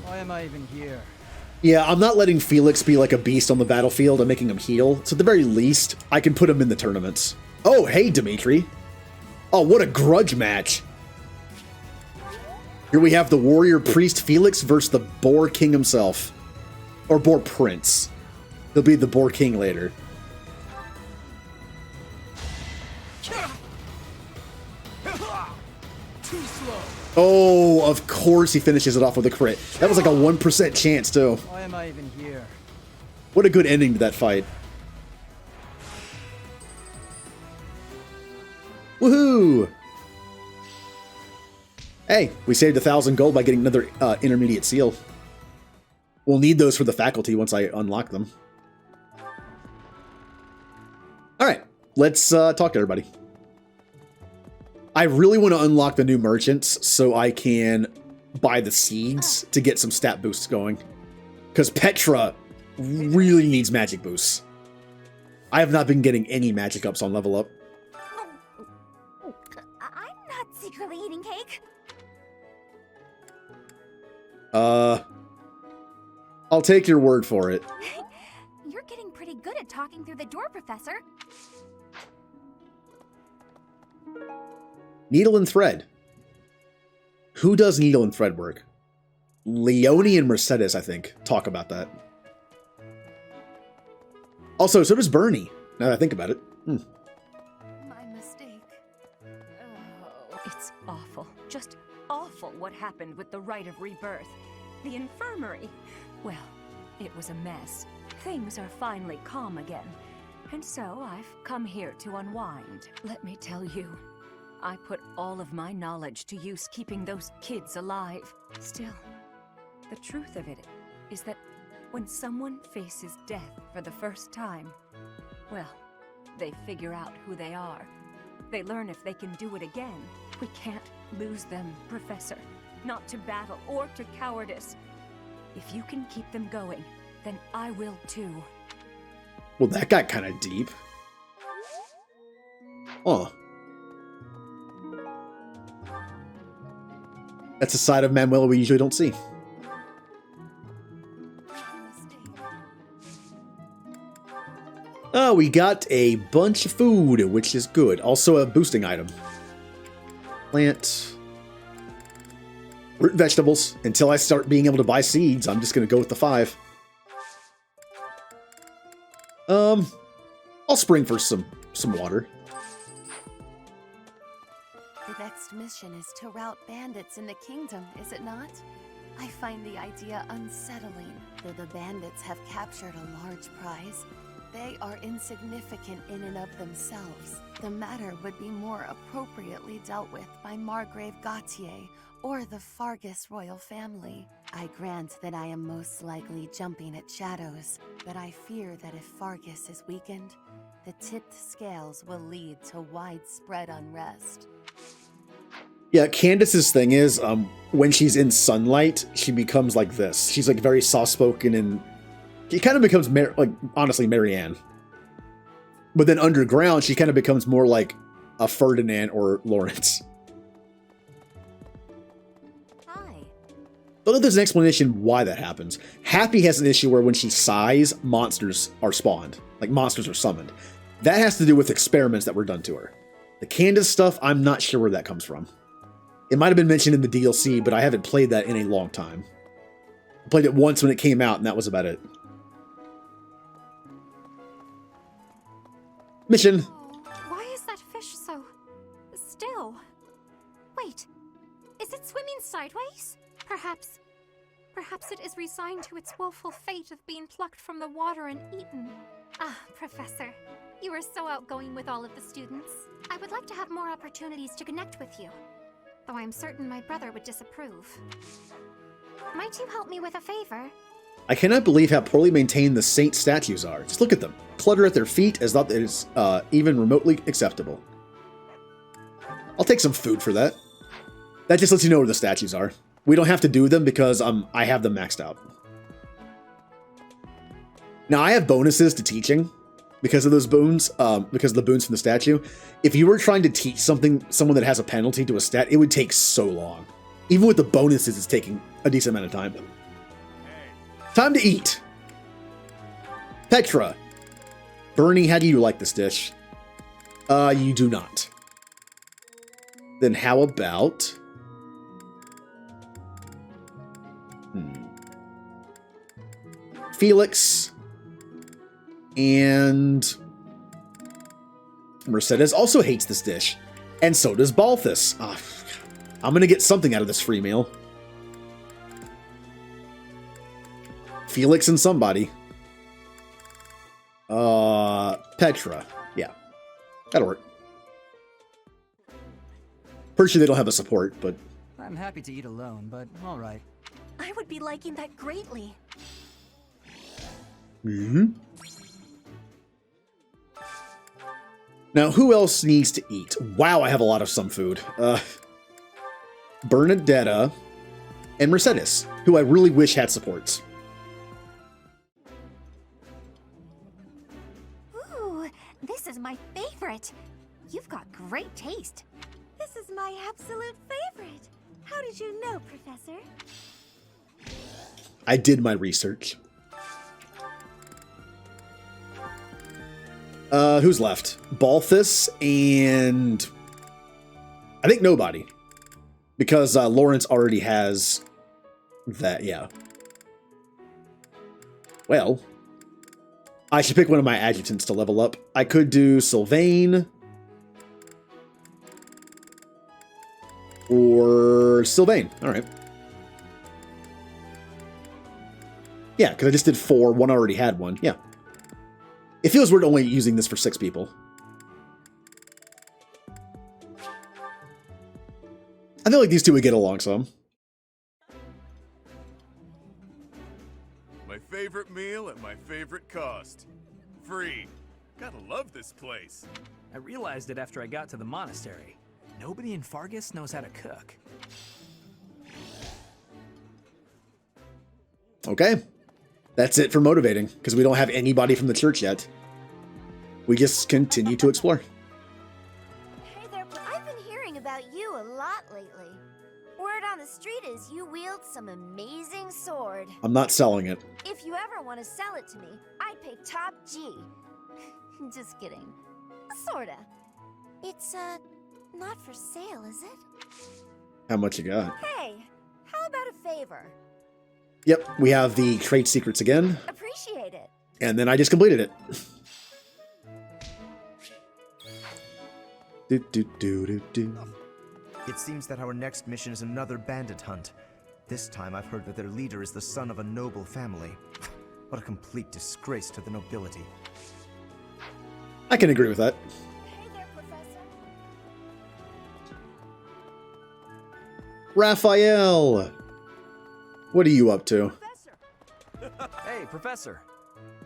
Why am I even here? Yeah, I'm not letting Felix be like a beast on the battlefield. I'm making him heal. So at the very least, I can put him in the tournaments. Oh, hey, Dimitri. Oh, what a grudge match. Here we have the warrior priest Felix versus the boar king himself. Or boar prince. He'll be the boar king later. Too slow. Oh, of course he finishes it off with a crit. That was like a 1% chance, too. Why am I even here? What a good ending to that fight. Woohoo! Hey, we saved 1,000 gold by getting another intermediate seal. We'll need those for the faculty once I unlock them. Alright, let's talk to everybody. I really want to unlock the new merchants so I can buy the seeds to get some stat boosts going. Because Petra really needs magic boosts. I have not been getting any magic ups on level up. I'm not secretly eating cake. I'll take your word for it. You're getting pretty good at talking through the door, Professor. Needle and thread. Who does needle and thread work? Leonie and Mercedes, I think, talk about that. Also, so does Bernie, now that I think about it. My mistake. Oh, it's awful. Just awful what happened with the rite of rebirth. The infirmary. Well, it was a mess. Things are finally calm again. And so I've come here to unwind. Let me tell you, I put all of my knowledge to use keeping those kids alive. Still, the truth of it is that when someone faces death for the first time, well, they figure out who they are. They learn if they can do it again. We can't lose them, Professor. Not to battle or to cowardice. If you can keep them going, then I will too. Well, that got kind of deep. Oh. That's a side of Manuela we usually don't see. Oh, we got a bunch of food, which is good. Also a boosting item. Plant. Root vegetables. Until I start being able to buy seeds, I'm just going to go with the 5. I'll spring for some water. The next mission is to rout bandits in the kingdom, is it not? I find the idea unsettling. Though the bandits have captured a large prize, they are insignificant in and of themselves. The matter would be more appropriately dealt with by Margrave Gautier or the Fargus royal family. I grant that I am most likely jumping at shadows, but I fear that if Fargus is weakened, The tipped scales will lead to widespread unrest. Yeah, Candace's thing is, when she's in sunlight, she becomes like this. She's like very soft-spoken, and she kind of becomes, honestly, Marianne. But then underground, she kind of becomes more like a Ferdinand or Lawrence. Hi. Don't know if there's an explanation why that happens. Happy has an issue where when she sighs, monsters are spawned. Like, monsters are summoned. That has to do with experiments that were done to her. The Candace stuff, I'm not sure where that comes from. It might have been mentioned in the DLC, but I haven't played that in a long time. I played it once when it came out, and that was about it. Mission. Why is that fish so still? Wait, is it swimming sideways? Perhaps it is resigned to its woeful fate of being plucked from the water and eaten. Ah, Professor, you are so outgoing with all of the students. I would like to have more opportunities to connect with you, though I'm certain my brother would disapprove. Might you help me with a favor? I cannot believe how poorly maintained the saint statues are. Just look at them. Clutter at their feet as though it is even remotely acceptable. I'll take some food for that. That just lets you know where the statues are. We don't have to do them because I have them maxed out. Now, I have bonuses to teaching because of those boons, because of the boons from the statue. If you were trying to teach someone that has a penalty to a stat, it would take so long. Even with the bonuses, it's taking a decent amount of time. Time to eat. Petra. Bernie, how do you like this dish? You do not. Then how about... Felix and Mercedes also hates this dish. And so does Balthus. I'm gonna get something out of this free meal. Felix and somebody. Petra. Yeah. That'll work. Pretty sure they don't have a support, but... I'm happy to eat alone, but alright. I would be liking that greatly. Now, who else needs to eat? Wow, I have a lot of some food. Bernadeatha and Mercedes, who I really wish had supports. Ooh, this is my favorite. You've got great taste. This is my absolute favorite. How did you know, Professor? I did my research. Who's left? Balthus and... I think nobody. Because Lawrence already has that, yeah. Well, I should pick one of my adjutants to level up. I could do Sylvain. Or Sylvain. Alright. Yeah, because I just did 4. One already had one. Yeah. It feels weird only using this for 6 people. I feel like these two would get along some. My favorite meal at my favorite cost. Free. Gotta love this place. I realized it after I got to the monastery. Nobody in Fargus knows how to cook. Okay. That's it for motivating, because we don't have anybody from the church yet. We just continue to explore. Hey there, I've been hearing about you a lot lately. Word on the street is you wield some amazing sword. I'm not selling it. If you ever want to sell it to me, I'd pay top G. Just kidding. Sorta. It's, not for sale, is it? How much you got? Hey, how about a favor? Yep, we have the trade secrets again. Appreciate it. And then I just completed it. It seems that our next mission is another bandit hunt. This time I've heard that their leader is the son of a noble family. What a complete disgrace to the nobility. I can agree with that. Hey there, Professor. Raphael! What are you up to? Hey, Professor.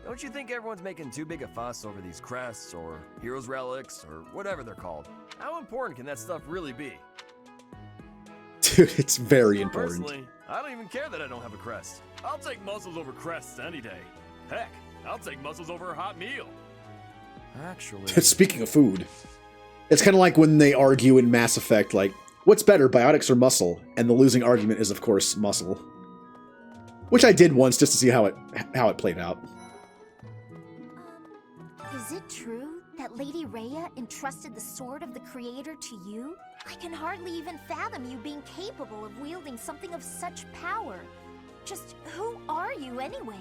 Don't you think everyone's making too big a fuss over these crests or heroes relics or whatever they're called? How important can that stuff really be? Dude, it's very important. Personally, I don't even care that I don't have a crest. I'll take muscles over crests any day. Heck, I'll take muscles over a hot meal. Actually... Speaking of food, it's kind of like when they argue in Mass Effect, like, what's better, biotics or muscle? And the losing argument is, of course, muscle. Which I did once just to see how it played out. Is it true that Lady Rhea entrusted the Sword of the Creator to you? I can hardly even fathom you being capable of wielding something of such power. Just who are you anyway?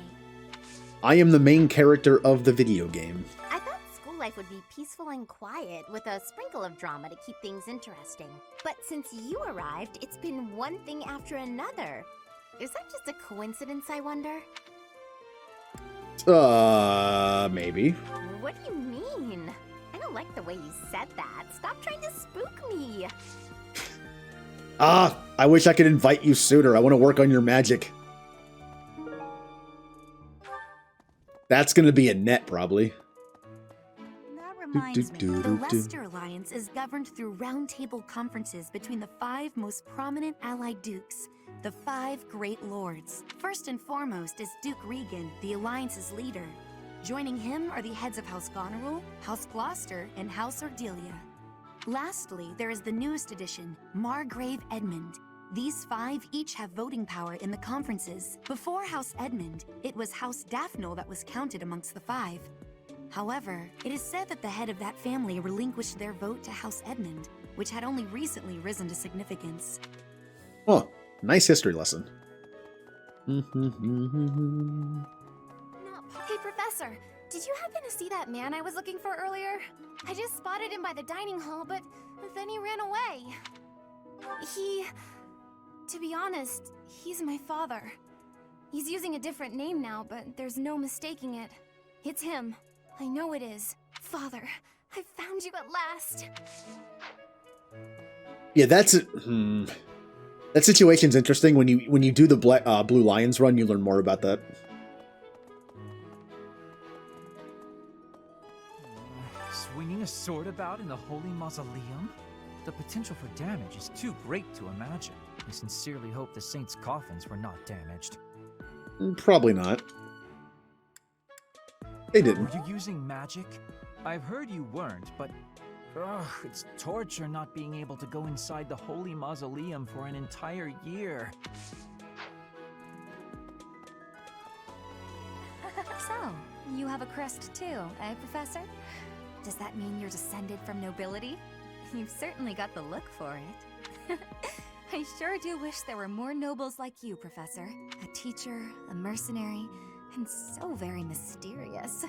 I am the main character of the video game. I thought school life would be peaceful and quiet, with a sprinkle of drama to keep things interesting. But since you arrived, it's been one thing after another. Is that just a coincidence, I wonder? Maybe. What do you mean? I don't like the way you said that. Stop trying to spook me. I wish I could invite you sooner. I want to work on your magic. That's going to be a net, probably. That reminds me, the Leicester Alliance is governed through roundtable conferences between the 5 most prominent allied dukes, the 5 great lords. First and foremost is Duke Regan, the Alliance's leader. Joining him are the heads of House Goneril, House Gloucester, and House Ordelia. Lastly, there is the newest addition, Margrave Edmund. These 5 each have voting power in the conferences. Before House Edmund, it was House Daphne that was counted amongst the 5. However, it is said that the head of that family relinquished their vote to House Edmund, which had only recently risen to significance. Oh, nice history lesson. Hey, Professor, did you happen to see that man I was looking for earlier? I just spotted him by the dining hall, but then he ran away. To be honest, he's my father. He's using a different name now, but there's no mistaking it. It's him. I know it is. Father, I found you at last. Yeah, that's that situation's interesting. When you do the Blue Lions run, you learn more about that. Swinging a sword about in the Holy Mausoleum? The potential for damage is too great to imagine. I sincerely hope the saints' coffins were not damaged. Probably not. They didn't. Were you using magic? I've heard you weren't, but it's torture not being able to go inside the Holy Mausoleum for an entire year. So, you have a crest too, eh, Professor? Does that mean you're descended from nobility? You've certainly got the look for it. I sure do wish there were more nobles like you, Professor. A teacher, a mercenary, and so very mysterious.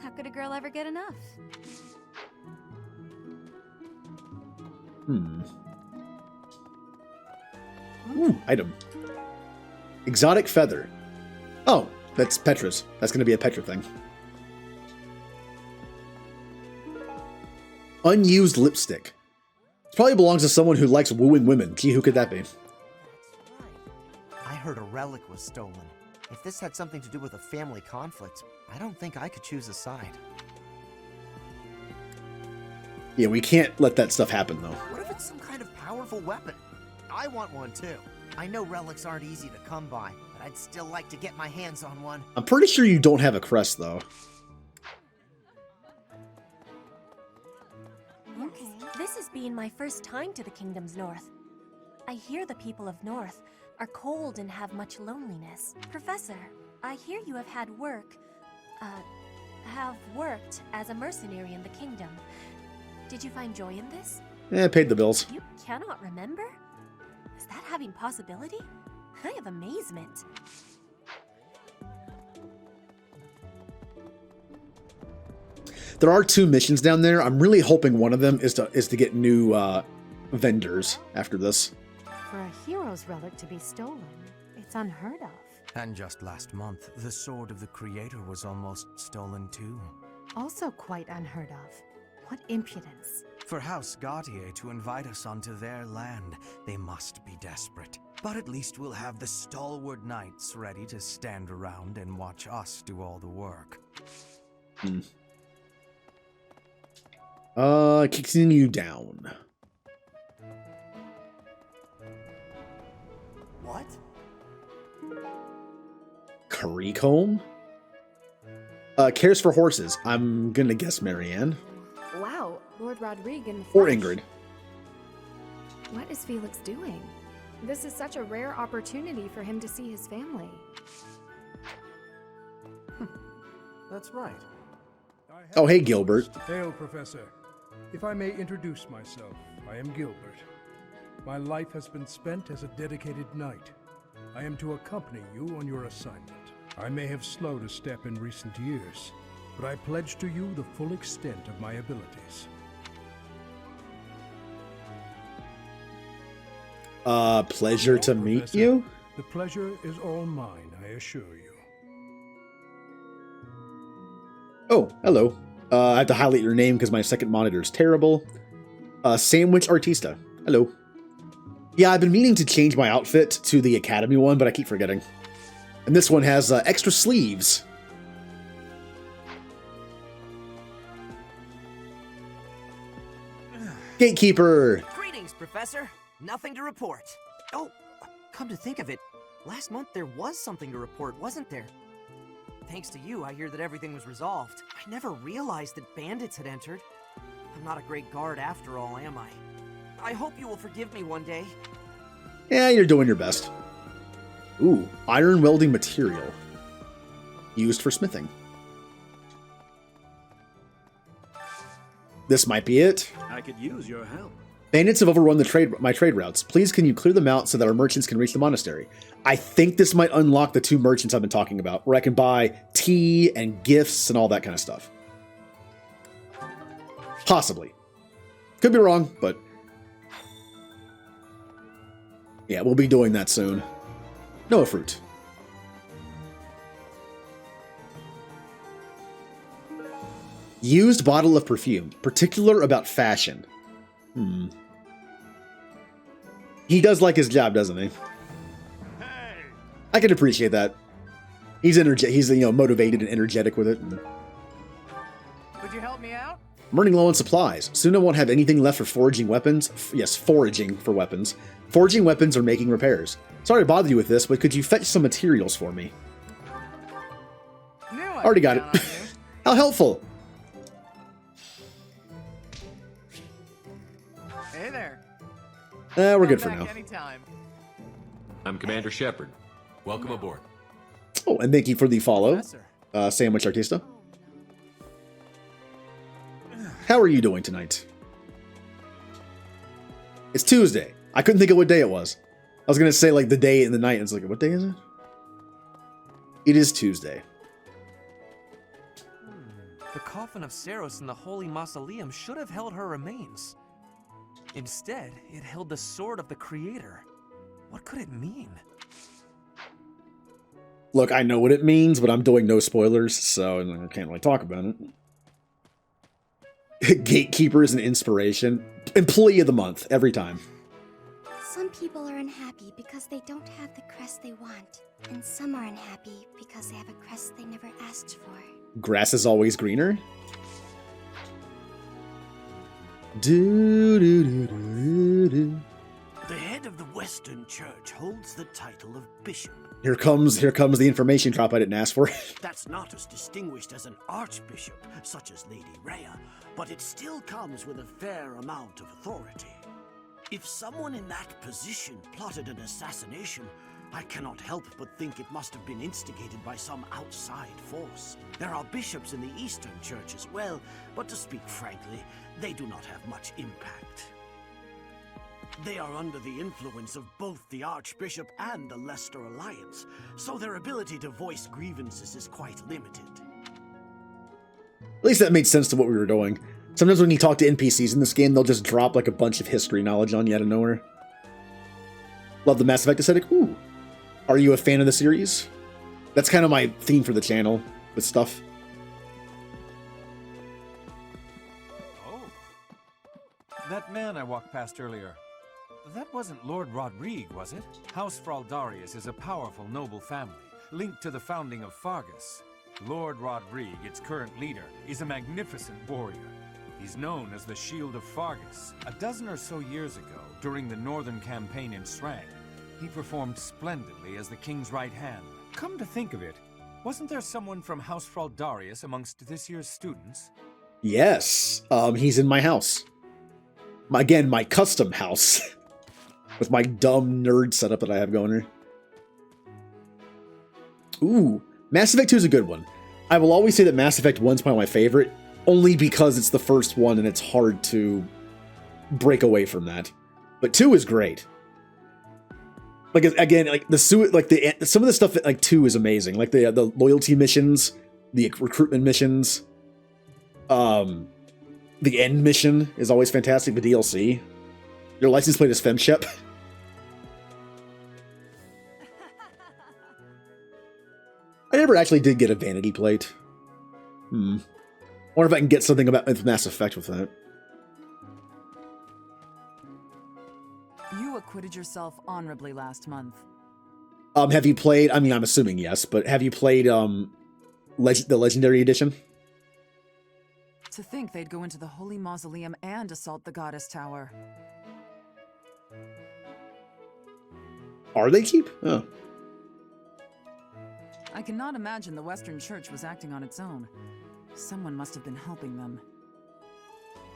How could a girl ever get enough? Ooh, item. Exotic feather. Oh, that's Petra's. That's going to be a Petra thing. Unused lipstick. It probably belongs to someone who likes wooing women. Gee, who could that be? I heard a relic was stolen. If this had something to do with a family conflict, I don't think I could choose a side. Yeah, we can't let that stuff happen, though. What if it's some kind of powerful weapon? I want one too. I know relics aren't easy to come by, but I'd still like to get my hands on one. I'm pretty sure you don't have a crest, though. Okay. This has been my first time to the Kingdom's North. I hear the people of North are cold and have much loneliness. Professor, I hear you have worked as a mercenary in the Kingdom. Did you find joy in this? Paid the bills. You cannot remember? Is that having possibility? I have amazement. There are 2 missions down there. I'm really hoping one of them is to get new vendors after this. For a hero's relic to be stolen, it's unheard of. And just last month, the Sword of the Creator was almost stolen too. Also quite unheard of. What impudence. For House Gautier to invite us onto their land, they must be desperate. But at least we'll have the stalwart knights ready to stand around and watch us do all the work. Continue down. What? Currycomb? Cares for horses. I'm gonna guess Marianne. Wow, Lord Rodrigue in the Or flesh. Ingrid. What is Felix doing? This is such a rare opportunity for him to see his family. That's right. Oh, hey, Gilbert. Hail, Professor. If I may introduce myself, I am Gilbert. My life has been spent as a dedicated knight. I am to accompany you on your assignment. I may have slowed a step in recent years, but I pledge to you the full extent of my abilities. Pleasure to meet Professor. you? The pleasure is all mine, I assure you. Oh, hello. I have to highlight your name because my second monitor is terrible. Sandwich Artista. Hello. Yeah, I've been meaning to change my outfit to the Academy one, but I keep forgetting. And this one has extra sleeves. Gatekeeper! Greetings, Professor. Nothing to report. Oh, come to think of it, last month there was something to report, wasn't there? Thanks to you, I hear that everything was resolved. I never realized that bandits had entered. I'm not a great guard after all, am I? I hope you will forgive me one day. Yeah, you're doing your best. Ooh, iron welding material. Used for smithing. This might be it. I could use your help. Bandits have overrun my trade routes. Please, can you clear them out so that our merchants can reach the monastery? I think this might unlock the 2 merchants I've been talking about, where I can buy tea and gifts and all that kind of stuff. Possibly. Could be wrong, but... yeah, we'll be doing that soon. Noah fruit. Used bottle of perfume. Particular about fashion. He does like his job, doesn't he? I can appreciate that. He's motivated and energetic with it. Could you help me out? I'm running low on supplies. Soon I won't have anything left for foraging weapons. Yes, foraging for weapons. Foraging weapons or making repairs. Sorry to bother you with this, but could you fetch some materials for me? Already got it. How helpful. Hey there. We're good for now. Anytime. I'm Commander Shepard. Welcome aboard. Oh, and thank you for the follow, Sandwich Artista. How are you doing tonight? It's Tuesday. I couldn't think of what day it was. I was going to say like the day and the night, and it's like, what day is it? It is Tuesday. The coffin of Saros in the Holy Mausoleum should have held her remains. Instead, it held the sword of the Creator. What could it mean? Look, I know what it means, but I'm doing no spoilers, so I can't really talk about it. Gatekeeper is an inspiration. Employee of the month, every time. Some people are unhappy because they don't have the crest they want, and some are unhappy because they have a crest they never asked for. Grass is always greener? Do do do do do. The head of the Western Church holds the title of bishop. Here comes the information drop I didn't ask for. That's not as distinguished as an archbishop, such as Lady Rhea, but it still comes with a fair amount of authority. If someone in that position plotted an assassination, I cannot help but think it must have been instigated by some outside force. There are bishops in the Eastern Church as well, but to speak frankly, they do not have much impact. They are under the influence of both the Archbishop and the Leicester Alliance, so their ability to voice grievances is quite limited. At least that made sense to what we were doing. Sometimes when you talk to NPCs in this game, they'll just drop like a bunch of history knowledge on you out of nowhere. Love the Mass Effect aesthetic. Ooh. Are you a fan of the series? That's kind of my theme for the channel with stuff. Oh. That man I walked past earlier. That wasn't Lord Rodrigue, was it? House Fraldarius is a powerful noble family, linked to the founding of Fargus. Lord Rodrigue, its current leader, is a magnificent warrior. He's known as the Shield of Fargus. A dozen or so years ago, during the Northern Campaign in Srang, he performed splendidly as the king's right hand. Come to think of it, wasn't there someone from House Fraldarius amongst this year's students? Yes, he's in my house. Again, my custom house. With my dumb nerd setup that I have going here. Ooh, Mass Effect 2 is a good one. I will always say that Mass Effect 1 is probably my favorite, only because it's the first one and it's hard to break away from that. But 2 is great. Like, again, like some of the stuff that, like, 2 is amazing. Like the loyalty missions, the recruitment missions, the end mission is always fantastic. The DLC, your license plate is FemShep. I never actually did get a vanity plate. I wonder if I can get something about Mass Effect with that. You acquitted yourself honorably last month. Have you played, I mean, I'm assuming yes, but have you played, the Legendary Edition? To think they'd go into the Holy Mausoleum and assault the Goddess Tower. Are they cheap? Oh. I cannot imagine the Western Church was acting on its own. Someone must have been helping them.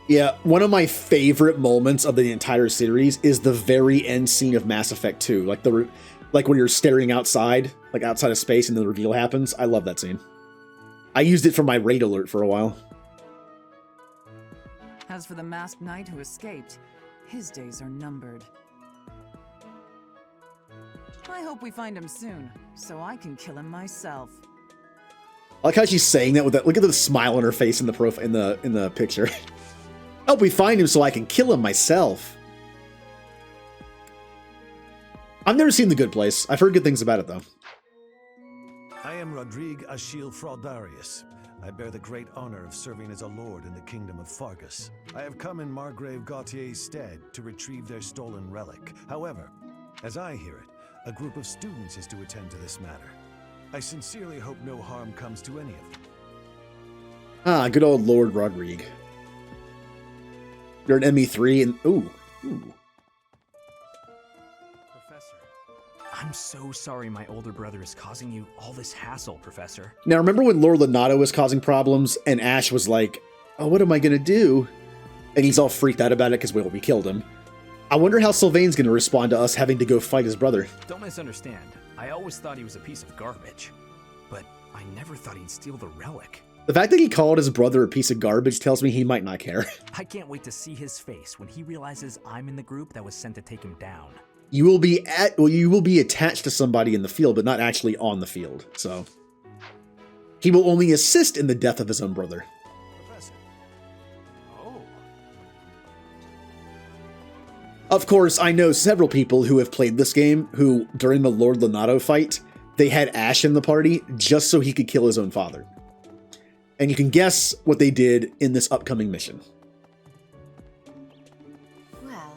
Yeah, one of my favorite moments of the entire series is the very end scene of Mass Effect 2. Like when you're staring outside, like outside of space and the reveal happens. I love that scene. I used it for my raid alert for a while. As for the masked knight who escaped, his days are numbered. I hope we find him soon, so I can kill him myself. I like how she's saying that with that. Look at the smile on her face in the in the picture. I hope we find him so I can kill him myself. I've never seen The Good Place. I've heard good things about it though. I am Rodrigue Achille Fraldarius. I bear the great honor of serving as a lord in the kingdom of Fargus. I have come in Margrave Gautier's stead to retrieve their stolen relic. However, as I hear it, a group of students is to attend to this matter. I sincerely hope no harm comes to any of them. Ah, good old Lord Rodrigue. You're an ME3 and... Ooh. Professor, I'm so sorry my older brother is causing you all this hassle, Professor. Now, remember when Lord Lonato was causing problems and Ash was like, oh, what am I going to do? And he's all freaked out about it because, well, we killed him. I wonder how Sylvain's going to respond to us having to go fight his brother. Don't misunderstand. I always thought he was a piece of garbage. But I never thought he'd steal the relic. The fact that he called his brother a piece of garbage tells me he might not care. I can't wait to see his face when he realizes I'm in the group that was sent to take him down. You will be attached to somebody in the field, but not actually on the field. So he will only assist in the death of his own brother. Professor. Oh. Of course, I know several people who have played this game who, during the Lord Lonato fight, they had Ash in the party just so he could kill his own father. And you can guess what they did in this upcoming mission. Well...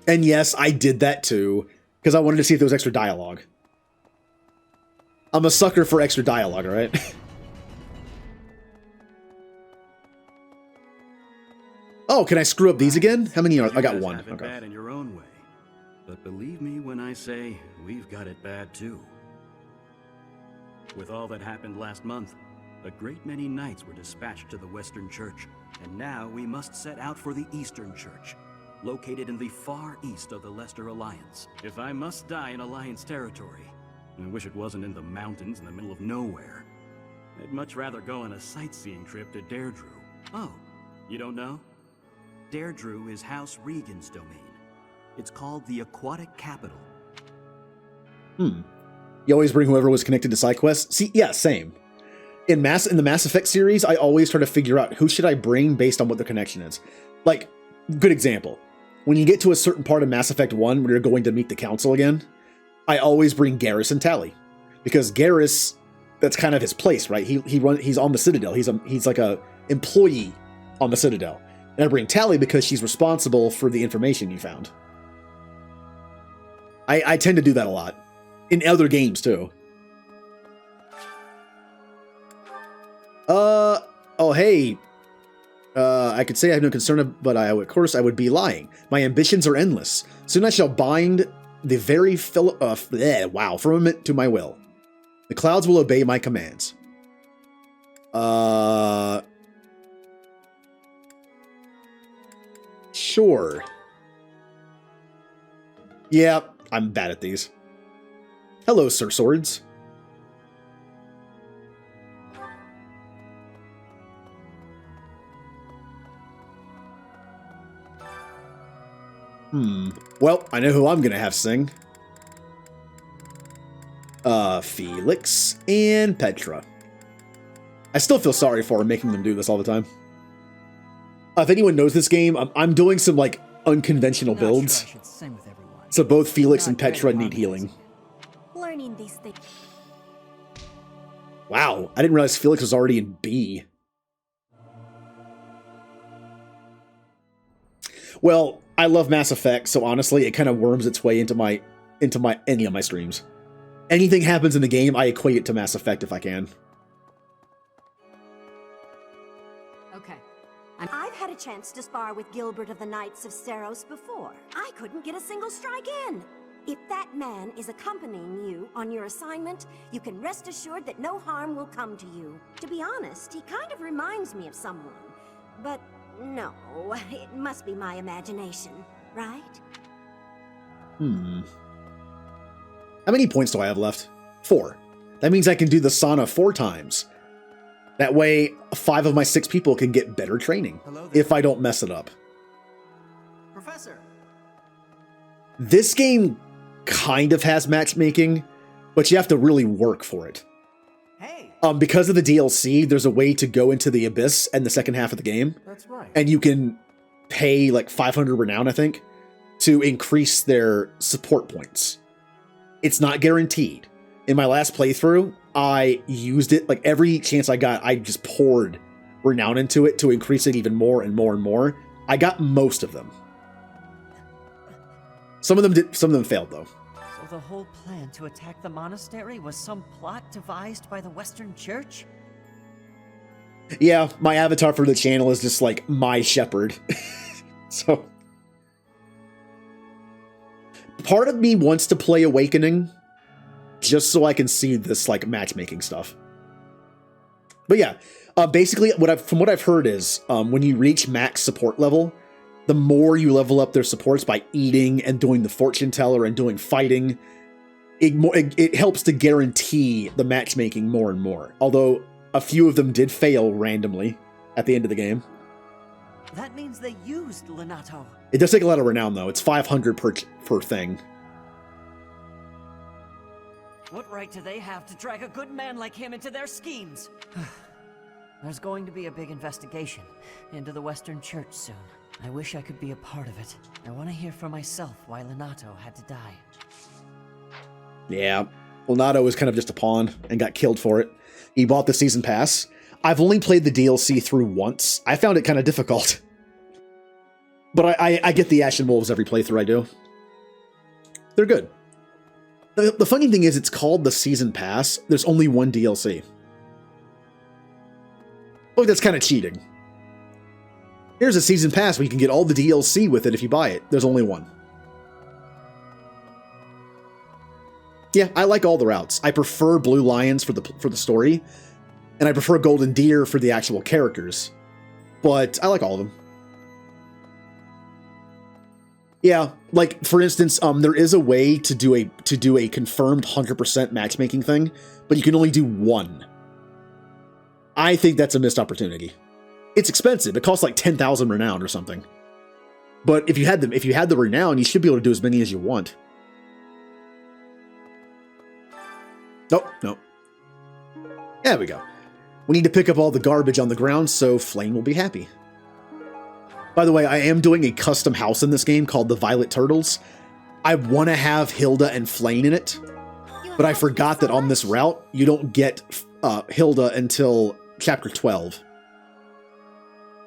And yes, I did that too, because I wanted to see if there was extra dialogue. I'm a sucker for extra dialogue, alright? Oh, can I screw up these again? How many are... I got one. Have it Okay. bad in your own way. But believe me when I say we've got it bad too. With all that happened last month, a great many knights were dispatched to the Western Church, and now we must set out for the Eastern Church, located in the far east of the Leicester Alliance. If I must die in Alliance territory, I wish it wasn't in the mountains in the middle of nowhere. I'd much rather go on a sightseeing trip to Deirdre. Oh, you don't know? Deirdre is House Regan's domain. It's called the Aquatic Capital. You always bring whoever was connected to side quests? See, yeah, same. In the Mass Effect series, I always try to figure out who should I bring based on what their connection is. Like, good example. When you get to a certain part of Mass Effect 1 where you're going to meet the Council again, I always bring Garrus and Tally. Because Garrus, that's kind of his place, right? He's on the Citadel. He's like a employee on the Citadel. And I bring Tally because she's responsible for the information you found. I tend to do that a lot. In other games, too. Oh, hey. I could say I have no concern, but of course I would be lying. My ambitions are endless. Soon I shall bind the very firmament to my will. The clouds will obey my commands. Sure. Yeah, I'm bad at these. Hello, Sir Swords. Well, I know who I'm gonna have sing. Felix and Petra. I still feel sorry for making them do this all the time. If anyone knows this game, I'm doing some, like, unconventional builds. So both Felix and Petra need healing. Learning these things. Wow, I didn't realize Felix was already in B. Well, I love Mass Effect, so honestly, it kind of worms its way into any of my streams. Anything happens in the game, I equate it to Mass Effect if I can. Okay. I've had a chance to spar with Gilbert of the Knights of Seros before. I couldn't get a single strike in. If that man is accompanying you on your assignment, you can rest assured that no harm will come to you. To be honest, he kind of reminds me of someone. But no, it must be my imagination, right? How many points do I have left? 4. That means I can do the sauna 4 times. That way, 5 of my 6 people can get better training, if I don't mess it up. Professor! This game kind of has matchmaking, but you have to really work for it. Hey! Because of the DLC, there's a way to go into the Abyss in the second half of the game. That's right. And you can pay like 500 renown, I think, to increase their support points. It's not guaranteed. In my last playthrough, I used it, like every chance I got, I just poured renown into it to increase it even more and more and more. I got most of them. Some of them did, some of them failed though. So the whole plan to attack the monastery was some plot devised by the Western Church? Yeah, my avatar for the channel is just like my shepherd. So part of me wants to play Awakening just so I can see this like matchmaking stuff. But yeah, basically from what I've heard is when you reach max support level, the more you level up their supports by eating and doing the fortune teller and doing fighting, it helps to guarantee the matchmaking more and more. Although a few of them did fail randomly at the end of the game. That means they used Lenato. It does take a lot of renown though. It's 500 per thing. What right do they have to drag a good man like him into their schemes? There's going to be a big investigation into the Western Church soon. I wish I could be a part of it. I want to hear for myself why Lenato had to die. Yeah, Lenato was kind of just a pawn and got killed for it. He bought the season pass. I've only played the DLC through once. I found it kind of difficult. But I get the Ashen Wolves every playthrough I do. They're good. The funny thing is, it's called the Season Pass. There's only one DLC. Oh, that's kind of cheating. Here's a Season Pass where you can get all the DLC with it if you buy it. There's only one. Yeah, I like all the routes. I prefer Blue Lions for the story, and I prefer Golden Deer for the actual characters. But I like all of them. Yeah, like for instance, there is a way to do a confirmed 100% matchmaking thing, but you can only do one. I think that's a missed opportunity. It's expensive. It costs like 10,000 renown or something. But if you had the renown, you should be able to do as many as you want. Nope, nope. There we go. We need to pick up all the garbage on the ground so Flame will be happy. By the way, I am doing a custom house in this game called the Violet Turtles. I want to have Hilda and Flame in it, but I forgot that on this route, you don't get Hilda until Chapter 12.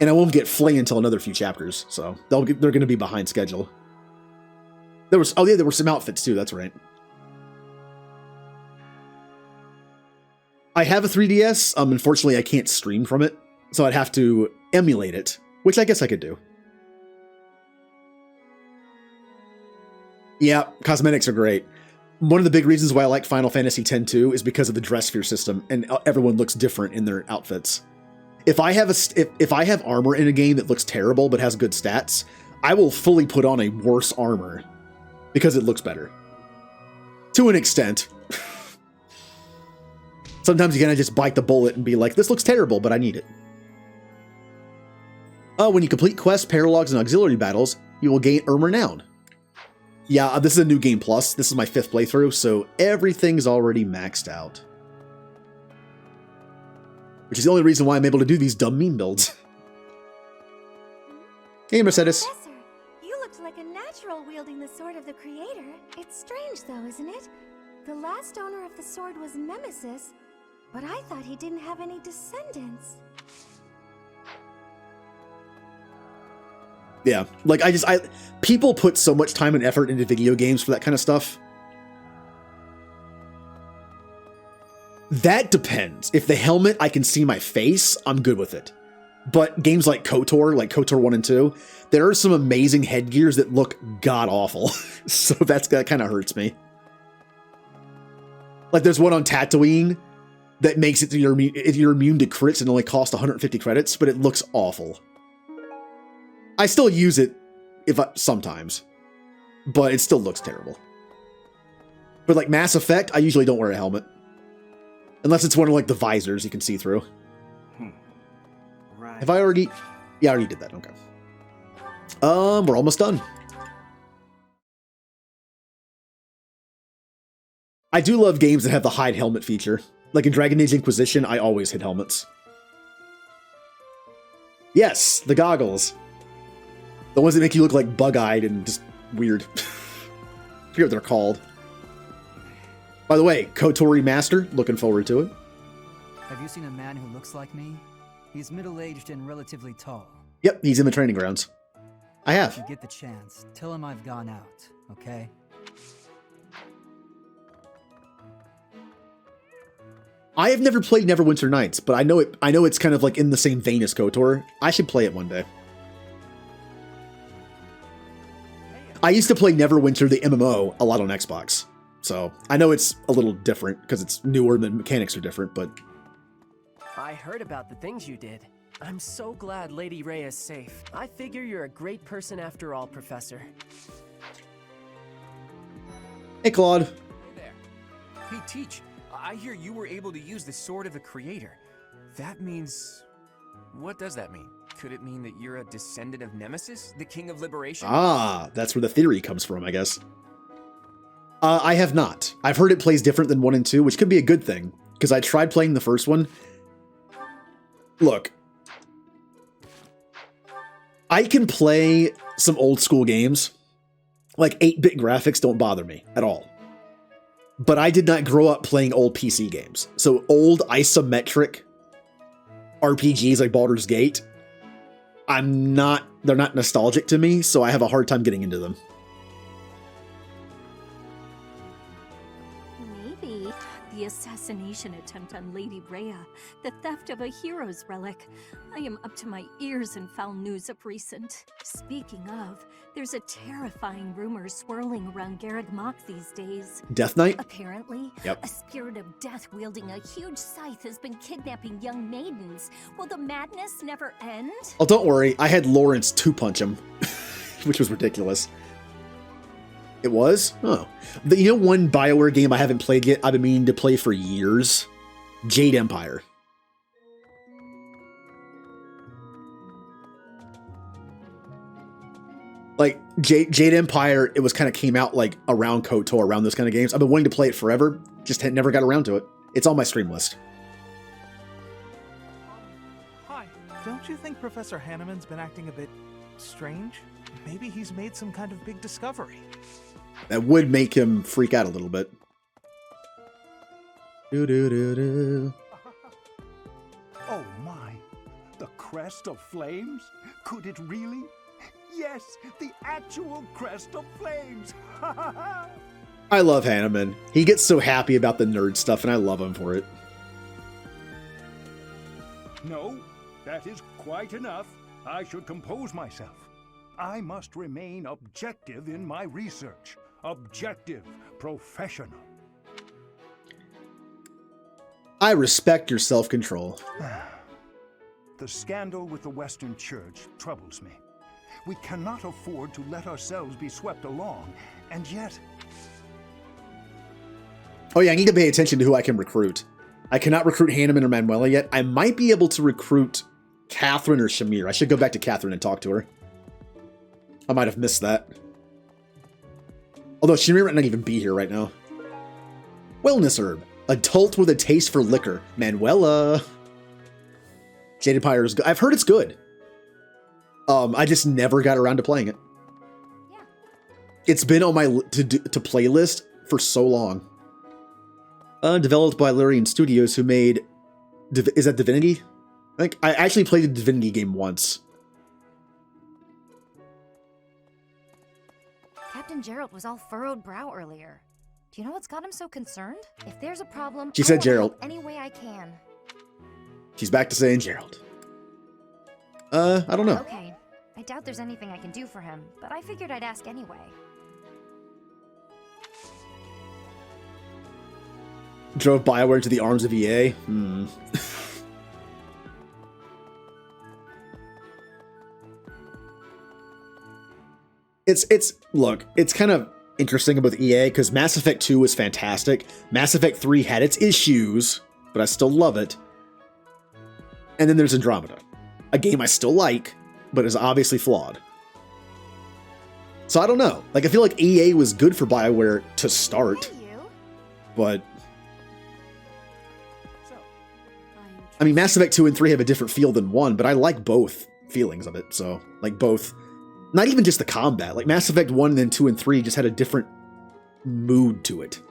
And I won't get Flay until another few chapters, so they're going to be behind schedule. There were some outfits too, that's right. I have a 3DS, unfortunately I can't stream from it, so I'd have to emulate it, which I guess I could do. Yeah, cosmetics are great. One of the big reasons why I like Final Fantasy X too is because of the dress sphere system, and everyone looks different in their outfits. If I have armor in a game that looks terrible but has good stats, I will fully put on a worse armor because it looks better. To an extent. Sometimes you gotta just bite the bullet and be like, this looks terrible, but I need it. When you complete quests, paralogs, and auxiliary battles, you will gain Renown. Yeah, this is a new game plus. This is my 5th playthrough, so everything's already maxed out. Which is the only reason why I'm able to do these dumb meme builds. Hey, Mercedes. Professor, you looked like a natural wielding the sword of the Creator. It's strange though, isn't it? The last owner of the sword was Nemesis, but I thought he didn't have any descendants. Yeah, like people put so much time and effort into video games for that kind of stuff. That depends. If the helmet, I can see my face, I'm good with it. But games like KOTOR 1 and 2, there are some amazing headgears that look god-awful. So that kind of hurts me. Like there's one on Tatooine that makes it you're immune to crits and only costs 150 credits, but it looks awful. I still use it sometimes, but it still looks terrible. But like Mass Effect, I usually don't wear a helmet. Unless it's one of like the visors you can see through. Right. Have I already? Yeah, I already did that. Okay. We're almost done. I do love games that have the hide helmet feature. Like in Dragon Age Inquisition, I always hid helmets. Yes, the goggles. The ones that make you look like bug-eyed and just weird. I forget what they're called. By the way, KOTOR Remaster, looking forward to it. Have you seen a man who looks like me? He's middle-aged and relatively tall. Yep, he's in the training grounds. I have. If you get the chance, tell him I've gone out, okay? I have never played Neverwinter Nights, but I know it's kind of like in the same vein as KOTOR. I should play it one day. I used to play Neverwinter, the MMO, a lot on Xbox. So I know it's a little different because it's newer and the mechanics are different, but... I heard about the things you did. I'm so glad Lady Rhea is safe. I figure you're a great person after all, Professor. Hey, Claude. Hey there. Hey, Teach. I hear you were able to use the Sword of the Creator. That means... What does that mean? Could it mean that you're a descendant of Nemesis, the King of Liberation? Ah, that's where the theory comes from, I guess. I have not. I've heard it plays different than 1 and 2, which could be a good thing, because I tried playing the first one. Look. I can play some old school games. Like 8-bit graphics don't bother me at all. But I did not grow up playing old PC games. So old isometric RPGs like Baldur's Gate, they're not nostalgic to me, so I have a hard time getting into them. Maybe the assassination attempt on Lady Rhea, the theft of a hero's relic. I am up to my ears in foul news of recent. Speaking of, there's a terrifying rumor swirling around Garreg Mach these days. Death Knight? Apparently, Yep. a spirit of death wielding a huge scythe has been kidnapping young maidens. Will the madness never end? Oh, don't worry. I had Lawrence 2-punch him, which was ridiculous. It was? Oh. You know one BioWare game I haven't played yet, I've been meaning to play for years? Jade Empire. Like, Jade Empire, it was kind of came out like around KOTOR, around those kind of games. I've been wanting to play it forever, just had never got around to it. It's on my stream list. Hi. Don't you think Professor Hanneman's been acting a bit strange? Maybe he's made some kind of big discovery. That would make him freak out a little bit. Oh my. The crest of flames? Could it really? Yes, the actual crest of flames! Ha ha ha! I love Hanneman. He gets so happy about the nerd stuff, and I love him for it. No, that is quite enough. I should compose myself. I must remain objective in my research. Objective, professional. I respect your self-control. The scandal with the Western Church troubles me. We cannot afford to let ourselves be swept along, and yet... Oh yeah, I need to pay attention to who I can recruit. I cannot recruit Hanneman or Manuela yet. I might be able to recruit Catherine or Shamir. I should go back to Catherine and talk to her. I might have missed that. Although Shamir might not even be here right now. Wellness herb. Adult with a taste for liquor. Manuela. Jaded Pyre is good. I've heard it's good. I just never got around to playing it. Yeah. It's been on my to playlist for so long. Developed by Larian Studios, who made... is that Divinity? I actually played a Divinity game once. Captain Gerald was all furrowed brow earlier. Do you know what's got him so concerned? If there's a problem, She said Gerald. Any way I can. She's back to saying Gerald. I don't know. Okay. I doubt there's anything I can do for him, but I figured I'd ask anyway. Drove Bioware into the arms of EA? Look, it's kind of interesting about EA, because Mass Effect 2 was fantastic. Mass Effect 3 had its issues, but I still love it. And then there's Andromeda. A game I still like, but is obviously flawed. So I don't know. Like, I feel like EA was good for Bioware to start. But... I mean, Mass Effect 2 and 3 have a different feel than 1, but I like both feelings of it, so, like, both. Not even just the combat. Like, Mass Effect 1 and then 2 and 3 just had a different mood to it.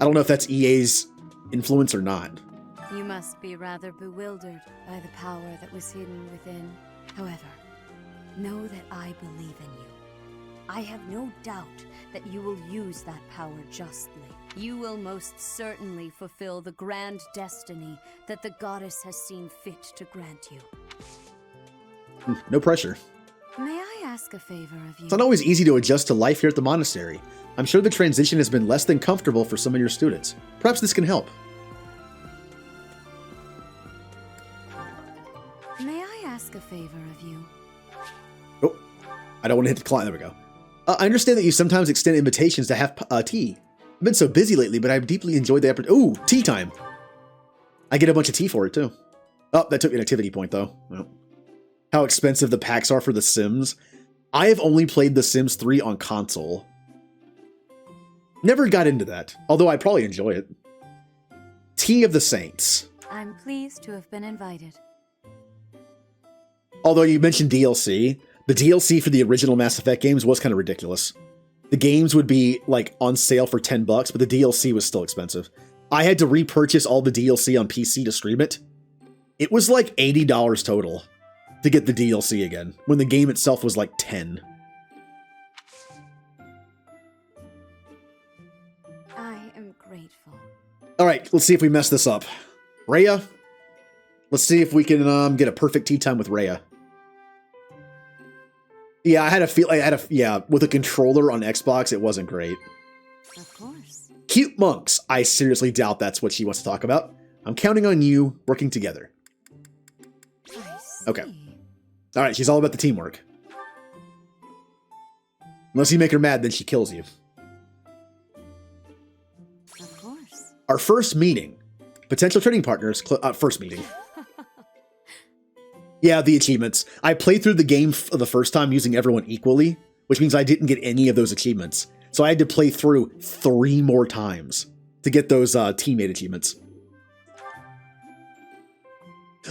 I don't know if that's EA's influence or not. You must be rather bewildered by the power that was hidden within. However, know that I believe in you. I have no doubt that you will use that power justly. You will most certainly fulfill the grand destiny that the goddess has seen fit to grant you. No pressure. May I ask a favor of you? It's not always easy to adjust to life here at the monastery. I'm sure the transition has been less than comfortable for some of your students. Perhaps this can help. May I ask a favor of you? Oh, I don't want to hit the client. There we go. I understand that you sometimes extend invitations to have tea. I've been so busy lately, but I've deeply enjoyed the opportunity. Ooh, tea time. I get a bunch of tea for it, too. Oh, that took me an activity point, though. Oh. How expensive the packs are for The Sims. I have only played The Sims 3 on console. Never got into that, although I probably enjoy it. Tea of the Saints. I'm pleased to have been invited. Although you mentioned DLC, the DLC for the original Mass Effect games was kind of ridiculous. The games would be, like, on sale for $10, but the DLC was still expensive. I had to repurchase all the DLC on PC to stream it. It was like $80 total to get the DLC again, when the game itself was like $10. I am grateful. Alright, let's see if we mess this up. Rhea? Let's see if we can get a perfect tea time with Rhea. Yeah, I had a feel. Yeah, with a controller on Xbox, it wasn't great. Of course. Cute monks. I seriously doubt that's what she wants to talk about. I'm counting on you working together. Okay. All right, she's all about the teamwork. Unless you make her mad, then she kills you. Of course. Our first meeting. Potential trading partners. First meeting. Yeah, the achievements. I played through the game for the first time using everyone equally, which means I didn't get any of those achievements. So I had to play through 3 more times to get those teammate achievements.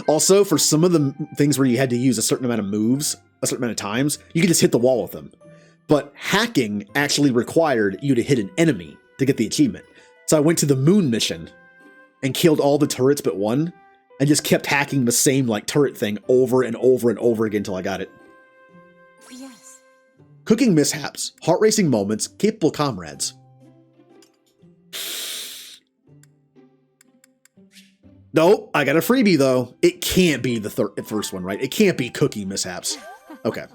Also, for some of the things where you had to use a certain amount of moves, a certain amount of times, you could just hit the wall with them. But hacking actually required you to hit an enemy. to get the achievement. So I went to the moon mission and killed all the turrets but one, and then I got the achievement. So I had to play through the game for the first time using everyone equally, which means I didn't get any of those achievements. So I had to play through 3 more times to get those teammate achievements. Also, for some of the things where you had to use a certain amount of moves, a certain amount of times, you could just hit the wall with them. But hacking actually required you to hit an enemy to get the achievement. So I went to the moon mission and killed all the turrets but one, and just kept hacking the same like turret thing over and over and over again until I got it. Yes. Cooking mishaps, heart-racing moments, capable comrades. Nope, I got a freebie though. It can't be the first one, right? It can't be cooking mishaps. Okay.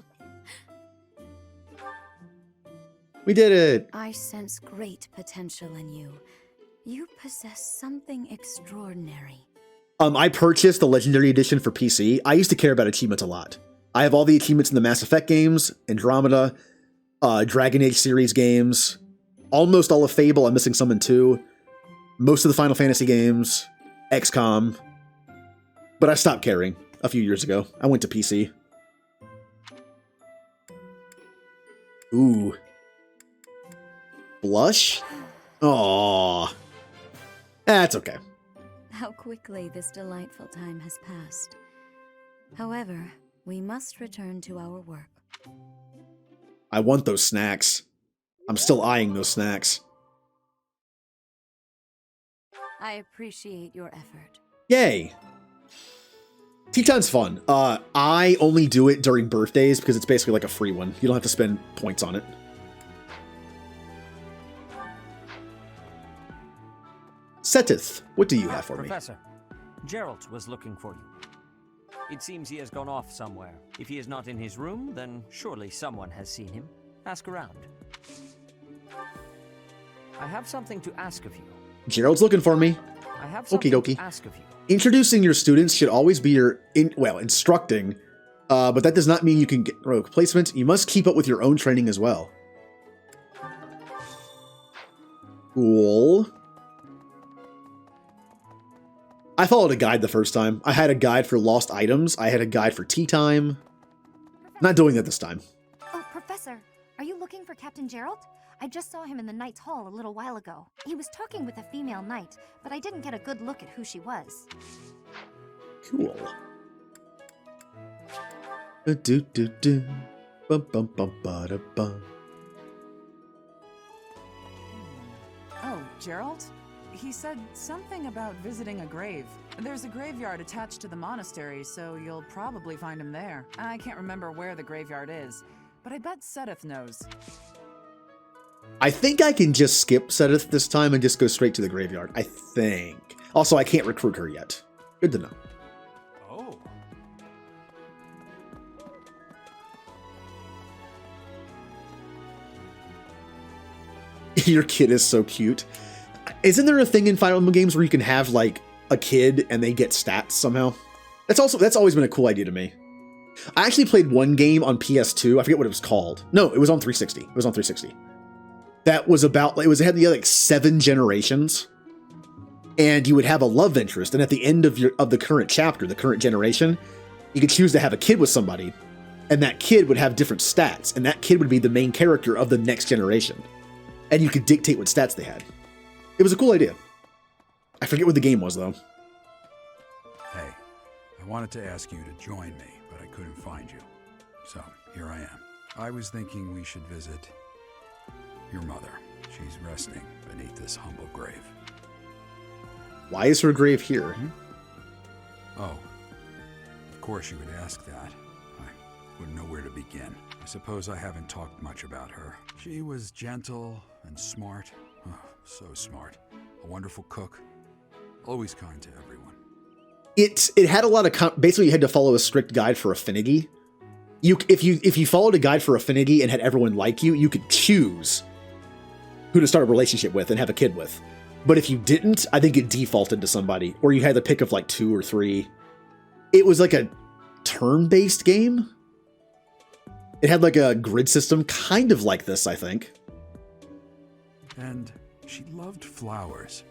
We did it. I sense great potential in you. You possess something extraordinary. I purchased the Legendary Edition for PC. I used to care about achievements a lot. I have all the achievements in the Mass Effect games, Andromeda, Dragon Age series games, almost all of Fable. I'm missing some in 2. Most of the Final Fantasy games, XCOM. But I stopped caring a few years ago. I went to PC. Ooh. Blush? Aww. That's okay. How quickly this delightful time has passed. However, we must return to our work. I want those snacks. I'm still eyeing those snacks. I appreciate your effort. Yay! Tea time's fun. I only do it during birthdays because it's basically like a free one. You don't have to spend points on it. Setith, what do you have for me? Professor, Geralt was looking for you. It seems he has gone off somewhere. If he is not in his room, then surely someone has seen him. Ask around. I have something to ask of you. Gerald's looking for me. I have something Okie dokie. to ask of you. Introducing your students should always be your, instructing, but that does not mean you can get rogue placement. You must keep up with your own training as well. Cool. I followed a guide the first time. I had a guide for lost items. I had a guide for tea time. Not doing that this time. Oh, Professor, are you looking for Captain Gerald? I just saw him in the Knight's Hall a little while ago. He was talking with a female knight, but I didn't get a good look at who she was. Cool. Do-do-do-do. Bum-bum-bum-ba-da-bum. Oh, Gerald? He said something about visiting a grave. There's a graveyard attached to the monastery, so you'll probably find him there. I can't remember where the graveyard is, but I bet Setith knows. I think I can just skip Setith this time and just go straight to the graveyard. I think. Also, I can't recruit her yet. Good to know. Oh. Your kid is so cute. Isn't there a thing in Fire Emblem games where you can have like a kid and they get stats somehow? That's always been a cool idea to me. I actually played one game on PS2. I forget what it was called. No, it was on 360. It was on 360. That was about, it had like 7 generations, and you would have a love interest. And at the end of the current chapter, the current generation, you could choose to have a kid with somebody, and that kid would have different stats, and that kid would be the main character of the next generation. And you could dictate what stats they had. It was a cool idea. I forget what the game was though. Hey, I wanted to ask you to join me, but I couldn't find you. So here I am. I was thinking we should visit your mother. She's resting beneath this humble grave. Why is her grave here? Oh, of course you would ask that. I wouldn't know where to begin. I suppose I haven't talked much about her. She was gentle and smart. Oh, so smart. A wonderful cook. Always kind to everyone. It had a lot of basically you had to follow a strict guide for affinity. If you followed a guide for affinity and had everyone like you, you could choose who to start a relationship with and have a kid with. But if you didn't, I think it defaulted to somebody, or you had the pick of like 2 or 3. It was like a turn-based game. It had like a grid system, kind of like this, I think. And she loved flowers.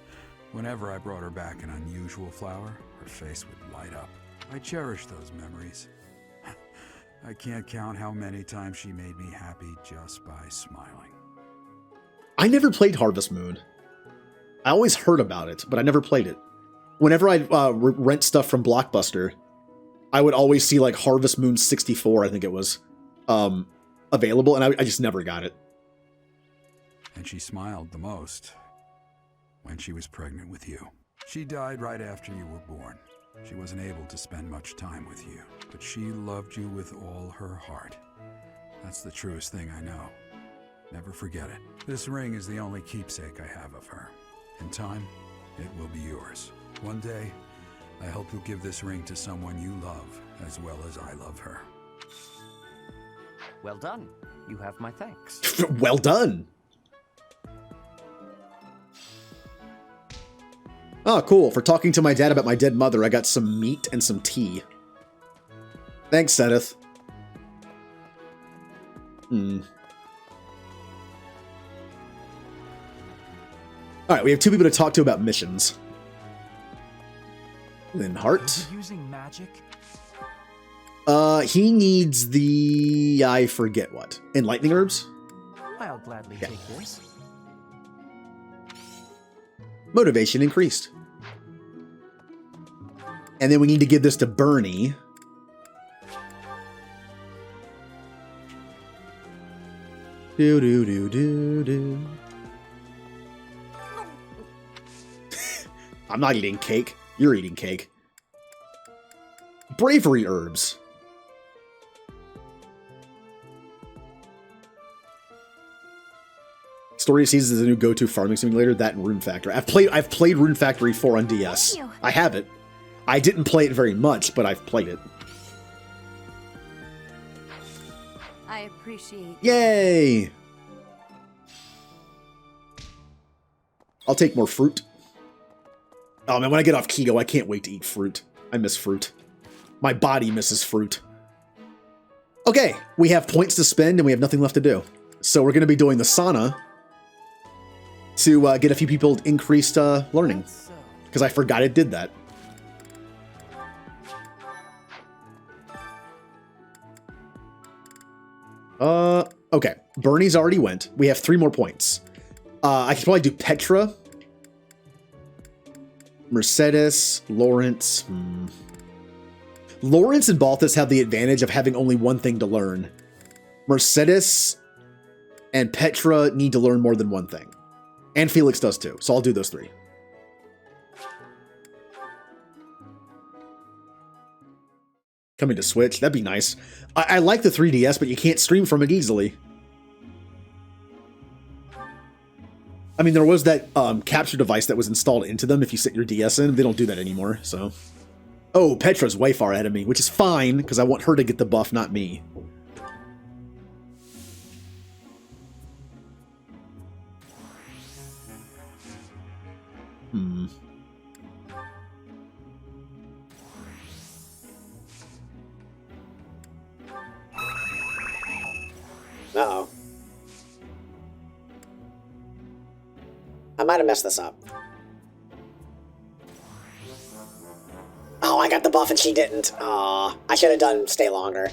Whenever I brought her back an unusual flower, her face would light up. I cherish those memories. I can't count how many times she made me happy just by smiling. I never played Harvest Moon. I always heard about it, but I never played it. Whenever I'd rent stuff from Blockbuster, I would always see like Harvest Moon 64, I think it was, available, and I just never got it. And she smiled the most when she was pregnant with you. She died right after you were born. She wasn't able to spend much time with you, but she loved you with all her heart. That's the truest thing I know. Never forget it. This ring is the only keepsake I have of her. In time, it will be yours. One day, I hope you'll give this ring to someone you love as well as I love her. Well done. You have my thanks. Well done. Oh, cool. For talking to my dad about my dead mother, I got some meat and some tea. Thanks, Sedith. Alright, we have 2 people to talk to about missions. Then Hart. Using magic? He needs the... I forget what. Enlightening herbs? I'll gladly take this. Motivation increased. And then we need to give this to Bernie. Do. I'm not eating cake. You're eating cake. Bravery herbs. Story of Seasons is a new go-to farming simulator. That and Rune Factory. I've played Rune Factory 4 on DS. I have it. I didn't play it very much, but I've played it. I appreciate. Yay! I'll take more fruit. Oh man, when I get off keto, I can't wait to eat fruit. I miss fruit. My body misses fruit. Okay, we have points to spend and we have nothing left to do. So we're going to be doing the sauna to get a few people increased learning. Because I forgot it did that. Okay. Bernie's already went. We have 3 more points. I could probably do Petra. Mercedes. Lawrence. Lawrence and Balthus have the advantage of having only one thing to learn. Mercedes and Petra need to learn more than one thing. And Felix does too. So I'll do those 3. Coming to Switch. That'd be nice. I like the 3DS, but you can't stream from it easily. I mean, there was that capture device that was installed into them if you set your DS in. They don't do that anymore, so... Oh, Petra's way far ahead of me, which is fine, because I want her to get the buff, not me. Uh-oh. I might have messed this up. Oh, I got the buff and she didn't. Aw, I should have done stay longer.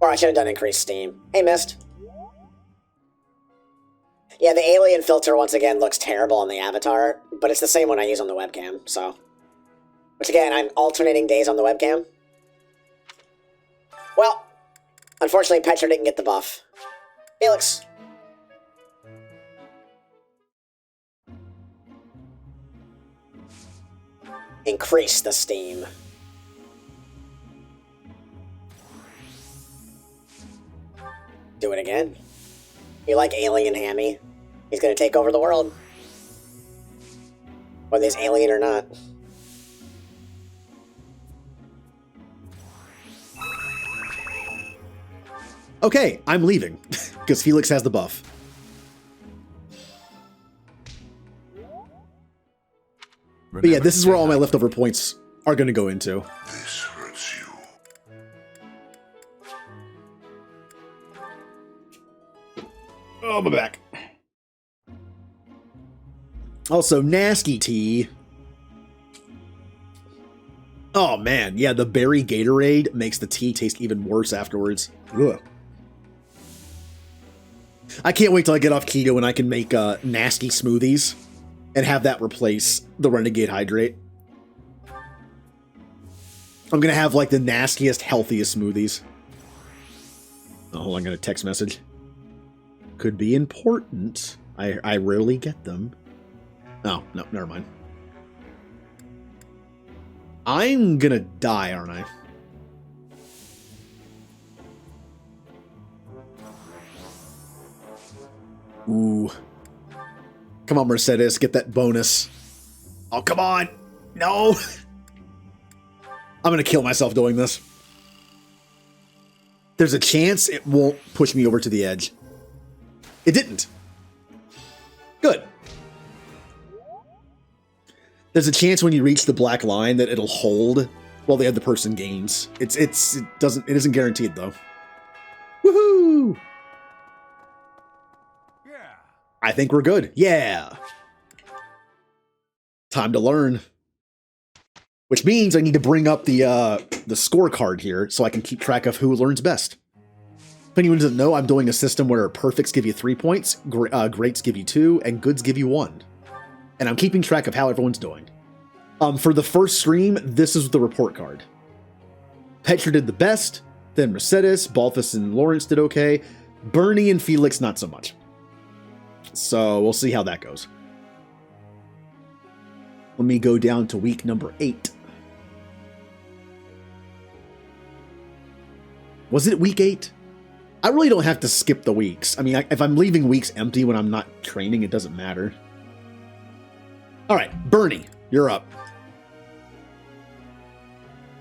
Or I should have done increase steam. Hey, Mist. Yeah, the alien filter once again looks terrible on the avatar, but it's the same one I use on the webcam, so. Which again, I'm alternating days on the webcam. Well, unfortunately Petra didn't get the buff. Felix. Increase the steam. Do it again. You like Alien Hammy? He's gonna take over the world. Whether he's alien or not. Okay, I'm leaving, because Felix has the buff. But yeah, this is where all my leftover points are going to go into. This hurts you. Oh, my back. Also, nasty tea. Oh, man. Yeah, the berry Gatorade makes the tea taste even worse afterwards. Ugh. I can't wait till I get off keto and I can make nasty smoothies and have that replace the Renegade Hydrate. I'm going to have like the nastiest, healthiest smoothies. Oh, hold on, I got a text message. Could be important. I rarely get them. Oh, no, never mind. I'm gonna die, aren't I? Ooh. Come on, Mercedes, get that bonus. Oh, come on. No. I'm gonna kill myself doing this. There's a chance it won't push me over to the edge. It didn't. Good. There's a chance when you reach the black line that it'll hold while the other person gains. It isn't guaranteed though. Woohoo! Yeah. I think we're good. Yeah. Time to learn. Which means I need to bring up the scorecard here so I can keep track of who learns best. If anyone doesn't know, I'm doing a system where perfects give you 3 points, greats give you 2, and goods give you 1. And I'm keeping track of how everyone's doing. For the first stream, this is the report card. Petra did the best, then Mercedes, Balthus and Lawrence did okay, Bernie and Felix not so much. So we'll see how that goes. Let me go down to week number 8. Was it week 8? I really don't have to skip the weeks. I mean, if I'm leaving weeks empty when I'm not training, it doesn't matter. All right, Bernie, you're up.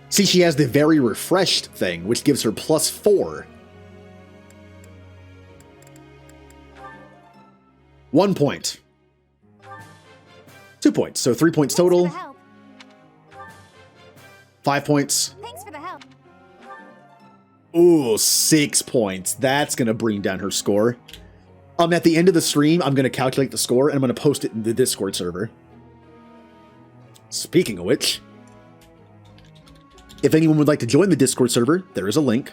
See, she has the very refreshed thing, which gives her +4. 1 point. 2 points, so 3 points total. 5 points. Thanks for the help. Ooh, 6 points. That's going to bring down her score. At the end of the stream, I'm going to calculate the score, and I'm going to post it in the Discord server. Speaking of which, if anyone would like to join the Discord server, there is a link.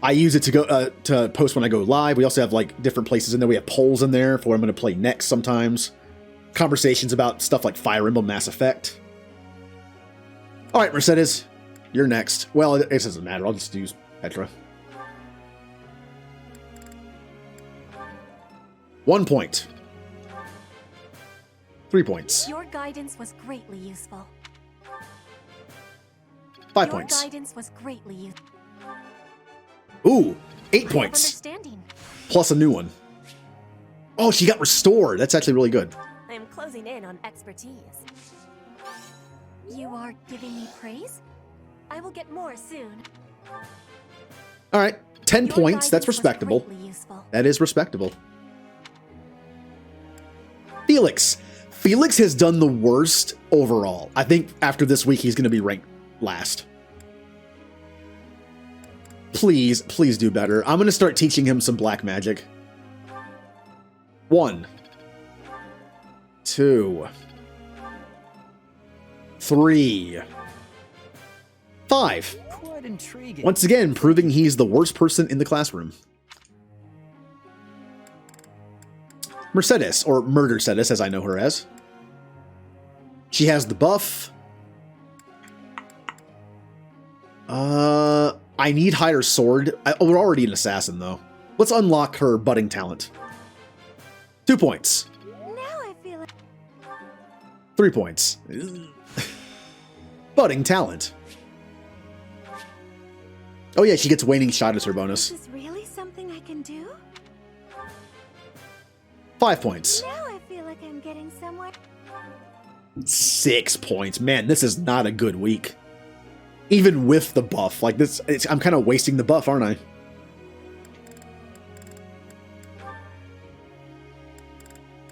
I use it to go to post when I go live. We also have like different places in there. We have polls in there for what I'm going to play next sometimes. Conversations about stuff like Fire Emblem, Mass Effect. All right, Mercedes, you're next. Well, it doesn't matter. I'll just use Petra. 1 point. 3 points. Your guidance was greatly useful. 5 points. Your guidance was greatly useful. Ooh, 8 points. Understanding. Plus a new one. Oh, she got restored. That's actually really good. I am closing in on expertise. You are giving me praise? I will get more soon. All right, 10 Your points. That's guidance was respectable. greatly useful. That is respectable. Felix. Felix has done the worst overall. I think after this week, he's going to be ranked last. Please, please do better. I'm going to start teaching him some black magic. 1, 2, 3, 5. Quite intriguing. Once again, proving he's the worst person in the classroom. Mercedes, or Murdercedes as I know her as. She has the buff. I need higher sword. We're already an assassin, though. Let's unlock her budding talent. 2 points. Now I feel like 3 points. Budding talent. Oh yeah, she gets waning shot as her bonus. this is really something I can do? 5 points. Now I feel like I'm getting somewhere. 6 points. Man, this is not a good week. Even with the buff. Like this, I'm kind of wasting the buff, aren't I?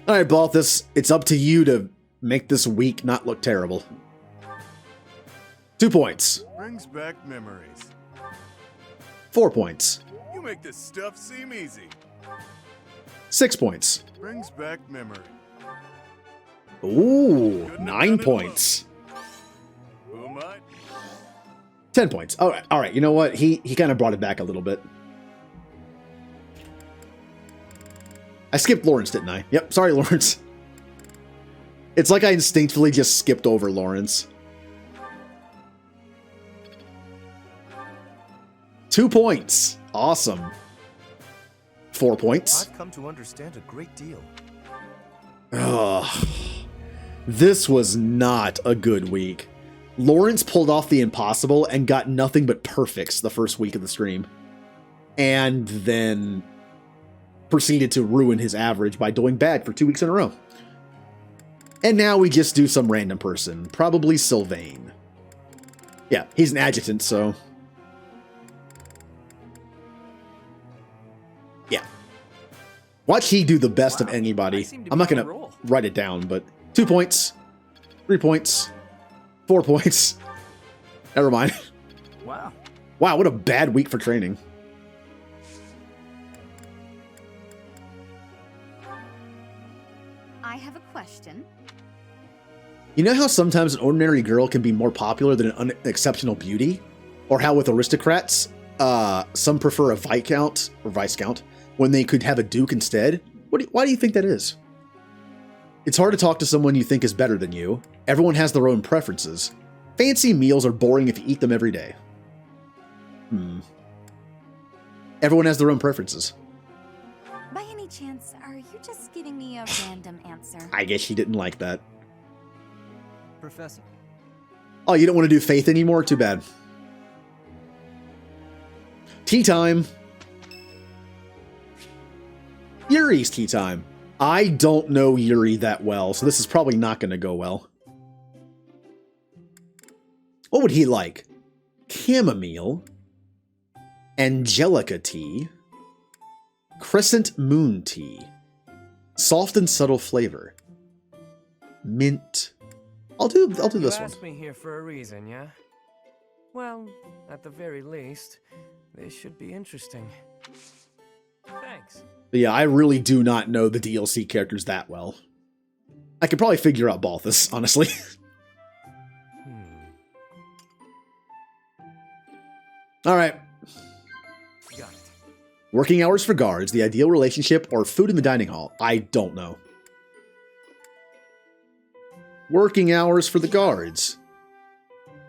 Alright, Balthus, it's up to you to make this week not look terrible. 2 points. Brings back memories. 4 points. You make this stuff seem easy. 6 points. Brings back memory. Ooh, 9 points. Who am I? 10 points. All right. You know what? He kind of brought it back a little bit. I skipped Lawrence, didn't I? Yep. Sorry, Lawrence. It's like I instinctively just skipped over Lawrence. 2 points. Awesome. 4 points. I've come to understand a great deal. Ugh. This was not a good week. Lawrence pulled off the impossible and got nothing but perfects the first week of the stream. And then proceeded to ruin his average by doing bad for 2 weeks in a row. And now we just do some random person, probably Sylvain. Yeah, he's an adjutant, so... yeah. Watch he do the best of anybody. I'm not going to write it down, but 2 points, 3 points, 4 points. Never mind. Wow. Wow, what a bad week for training. I have a question. You know how sometimes an ordinary girl can be more popular than an unexceptional beauty? Or how with aristocrats, some prefer a viscount or viscount when they could have a duke instead? Why do you think that is? It's hard to talk to someone you think is better than you. Everyone has their own preferences. Fancy meals are boring if you eat them every day. Everyone has their own preferences. By any chance, are you just giving me a random answer? I guess she didn't like that. Professor. Oh, you don't want to do faith anymore? Too bad. Tea time. Yuri's tea time. I don't know Yuri that well, so this is probably not going to go well. What would he like? Chamomile, Angelica tea, Crescent moon tea, soft and subtle flavor, mint. I'll do this one. You asked me here for a reason, yeah? Well, at the very least, this should be interesting. Thanks. But yeah, I really do not know the DLC characters that well. I could probably figure out Balthus, honestly. All right. Got it. Working hours for guards, the ideal relationship, or food in the dining hall? I don't know. Working hours for the guards.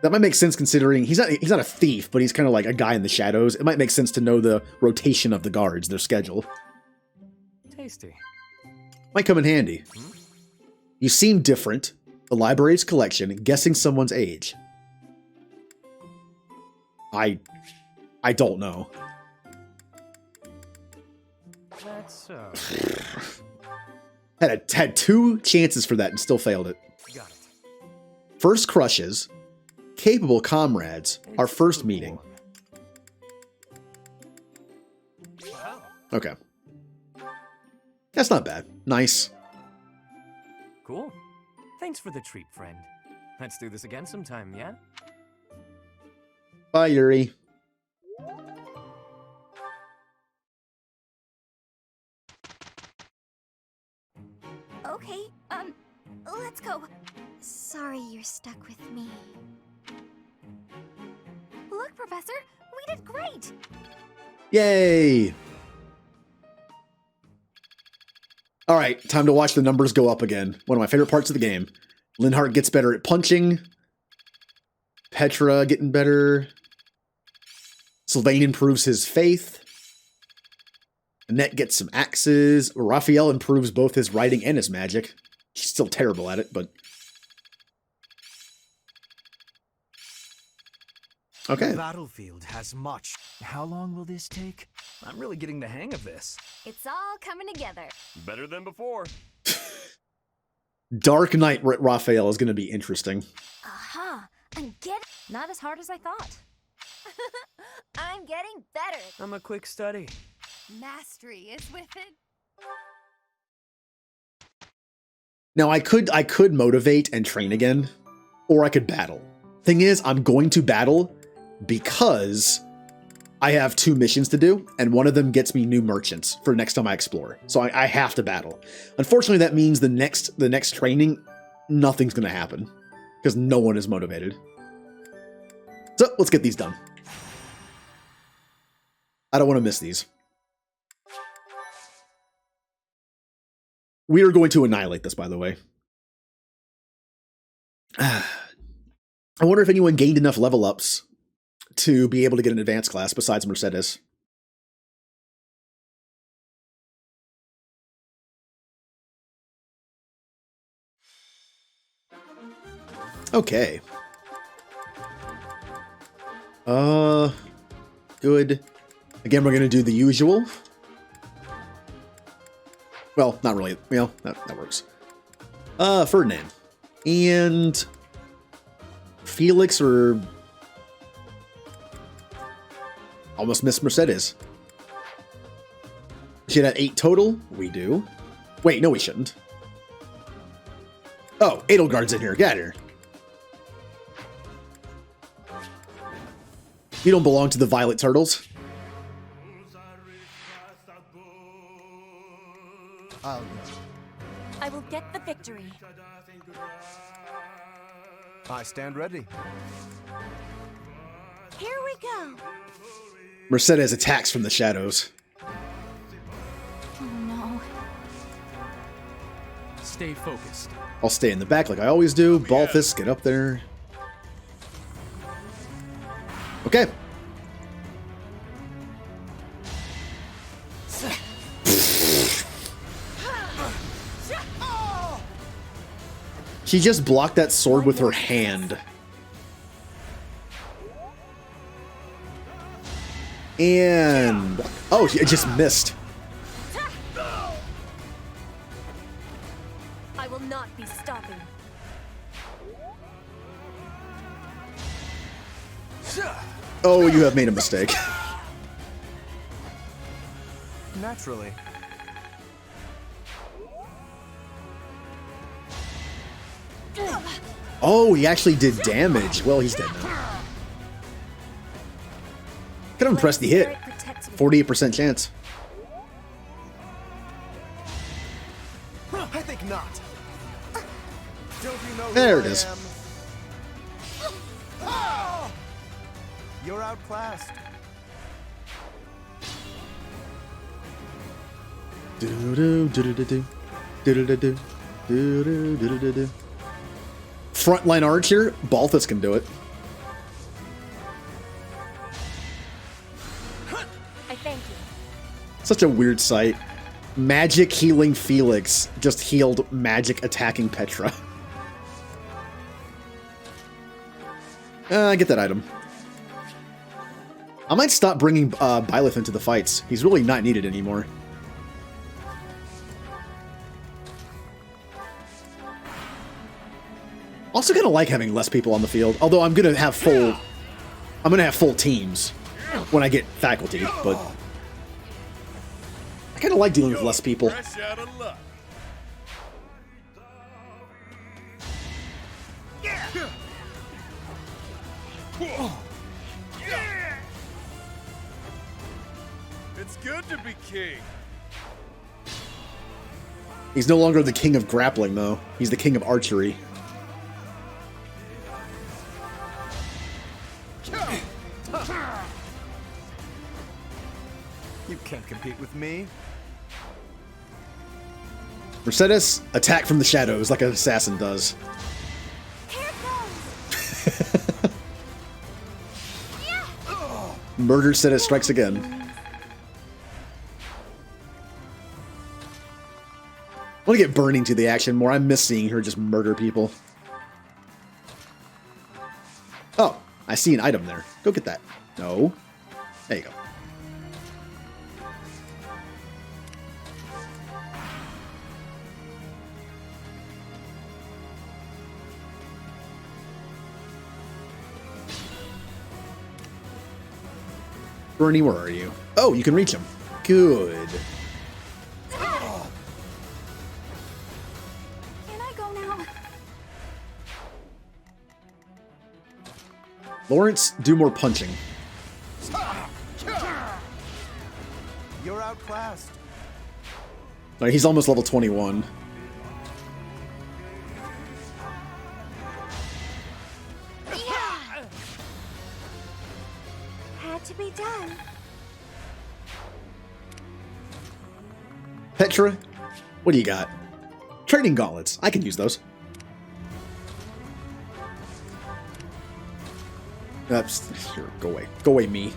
That might make sense considering he's not a thief, but he's kind of like a guy in the shadows. It might make sense to know the rotation of the guards, their schedule. Tasty. Might come in handy. You seem different. The library's collection, guessing someone's age. I don't know. That's so. Had 2 chances for that and still failed it. Got it. First crushes, capable comrades, our first meeting. Wow. Okay. That's not bad. Nice. Cool. Thanks for the treat, friend. Let's do this again sometime, yeah? Bye, Yuri. Okay, let's go. Sorry you're stuck with me. Look, Professor, we did great! Yay! Alright, time to watch the numbers go up again. One of my favorite parts of the game. Linhardt gets better at punching. Petra getting better. Sylvain improves his faith. Annette gets some axes. Raphael improves both his writing and his magic. She's still terrible at it, but... okay. The battlefield has much. How long will this take? I'm really getting the hang of this. It's all coming together. Better than before. Dark Knight Raphael is going to be interesting. Aha! I'm getting... Not as hard as I thought. I'm getting better. I'm a quick study. Mastery is with it. Now, I could motivate and train again, or I could battle. Thing is, I'm going to battle because I have 2 missions to do, and one of them gets me new merchants for next time I explore. So I have to battle. Unfortunately, that means the next training, nothing's going to happen because no one is motivated. So let's get these done. I don't want to miss these. We are going to annihilate this, by the way. I wonder if anyone gained enough level ups to be able to get an advanced class besides Mercedes. Okay. Good. Again, we're gonna do the usual. Well, not really. Well, that works. Ferdinand. And Felix or almost Miss Mercedes. Should have 8 total? We do. Wait, no we shouldn't. Oh, Edelgard's in here. Get here. You don't belong to the Violet Turtles. I will get the victory. I stand ready. Here we go. Mercedes attacks from the shadows. Oh no. Stay focused. I'll stay in the back like I always do. Balthus, get up there. Okay. She just blocked that sword with her hand. And... oh, it just missed. I will not be stopping. Oh, you have made a mistake. Naturally. Oh, he actually did damage. Well, he's dead now. Kind of impressed he hit. 48% chance. I think not. Don't you know There who it is. I am? Ah! You're outclassed. Frontline archer, Balthus can do it. I thank you. Such a weird sight. Magic healing Felix just healed magic attacking Petra. Get that item. I might stop bringing Byleth into the fights. He's really not needed anymore. Also kind of like having less people on the field, although I'm gonna have full teams when I get faculty, but I kind of like dealing with less people. Fresh out of luck. It's good to be king. He's no longer the king of grappling, though. He's the king of archery. You can't compete with me. Mercedes, attack from the shadows like an assassin does. Murder Cetus strikes again. I want to get Burning to the action more. I miss seeing her just murder people. Oh, I see an item there. Go get that. No. There you go. Bernie, where are you? Oh, you can reach him. Good. Can I go now? Lawrence, do more punching. You're outclassed. All right, he's almost level 21. Had to be done. Petra, what do you got? Trading gauntlets. I can use those. Sure, go away. Go away, me.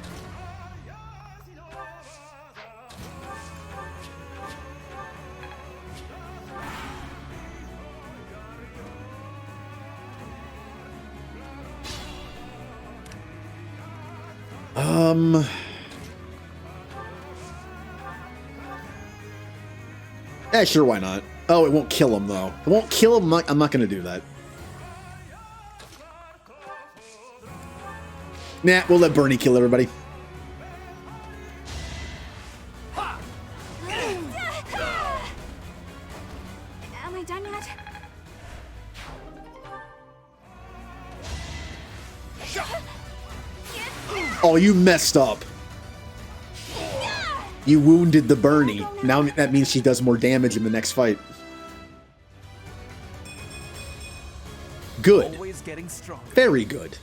Yeah, sure, why not? Oh, it won't kill him, though. It won't kill him. I'm not going to do that. Nah, we'll let Bernie kill everybody. Am I done yet? Oh, you messed up. You wounded the Bernie. Now that means she does more damage in the next fight. Good. Always getting stronger. Very good.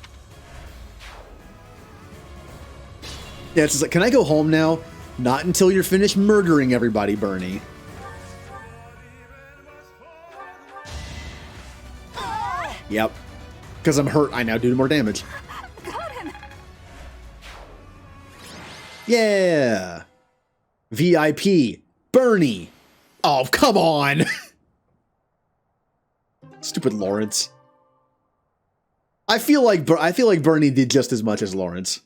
Yeah, it's just like, can I go home now? Not until you're finished murdering everybody, Bernie. Yep. Because I'm hurt, I now do more damage. Got him. Yeah. VIP. Bernie. Oh, come on. Stupid Lawrence. I feel like Bernie did just as much as Lawrence.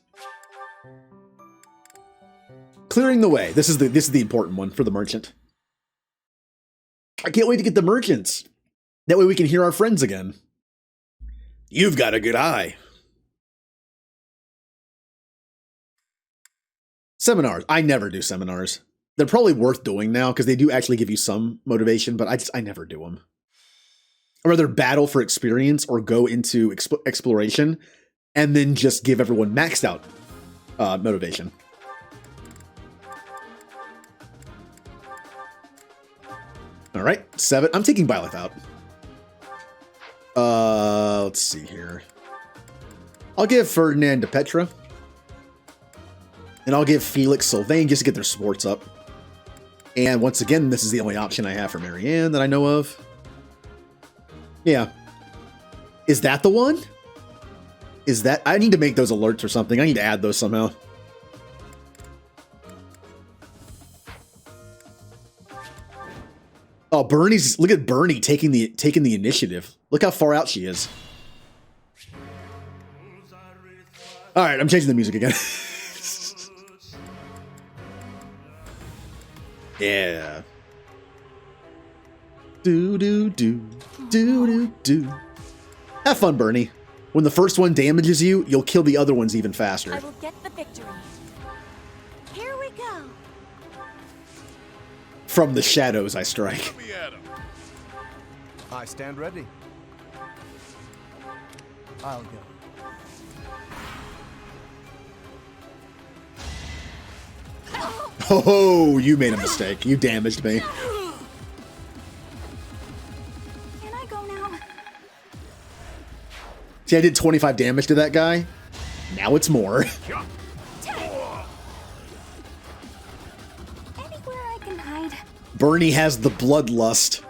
Clearing the way. This is the important one for the merchant. I can't wait to get the merchants. That way we can hear our friends again. You've got a good eye. Seminars. I never do seminars. They're probably worth doing now because they do actually give you some motivation, but I never do them. I'd rather battle for experience or go into exploration and then just give everyone maxed out motivation. All right, 7. I'm taking Byleth out. Let's see here. I'll give Ferdinand to Petra. And I'll give Felix Sylvain just to get their sports up. And once again, this is the only option I have for Marianne that I know of. Yeah. Is that the one? Is that... I need to make those alerts or something. I need to add those somehow. Oh, Bernie's... Look at Bernie taking the initiative. Look how far out she is. Alright, I'm changing the music again. Yeah. Do. Have fun, Bernie. When the first one damages you, you'll kill the other ones even faster. I will get the victory. Here we go. From the shadows I strike. I stand ready. I'll go. Oh, you made a mistake. You damaged me. Can I go now? See, I did 25 damage to that guy. Now it's more. Anywhere I can hide. Bernie has the bloodlust.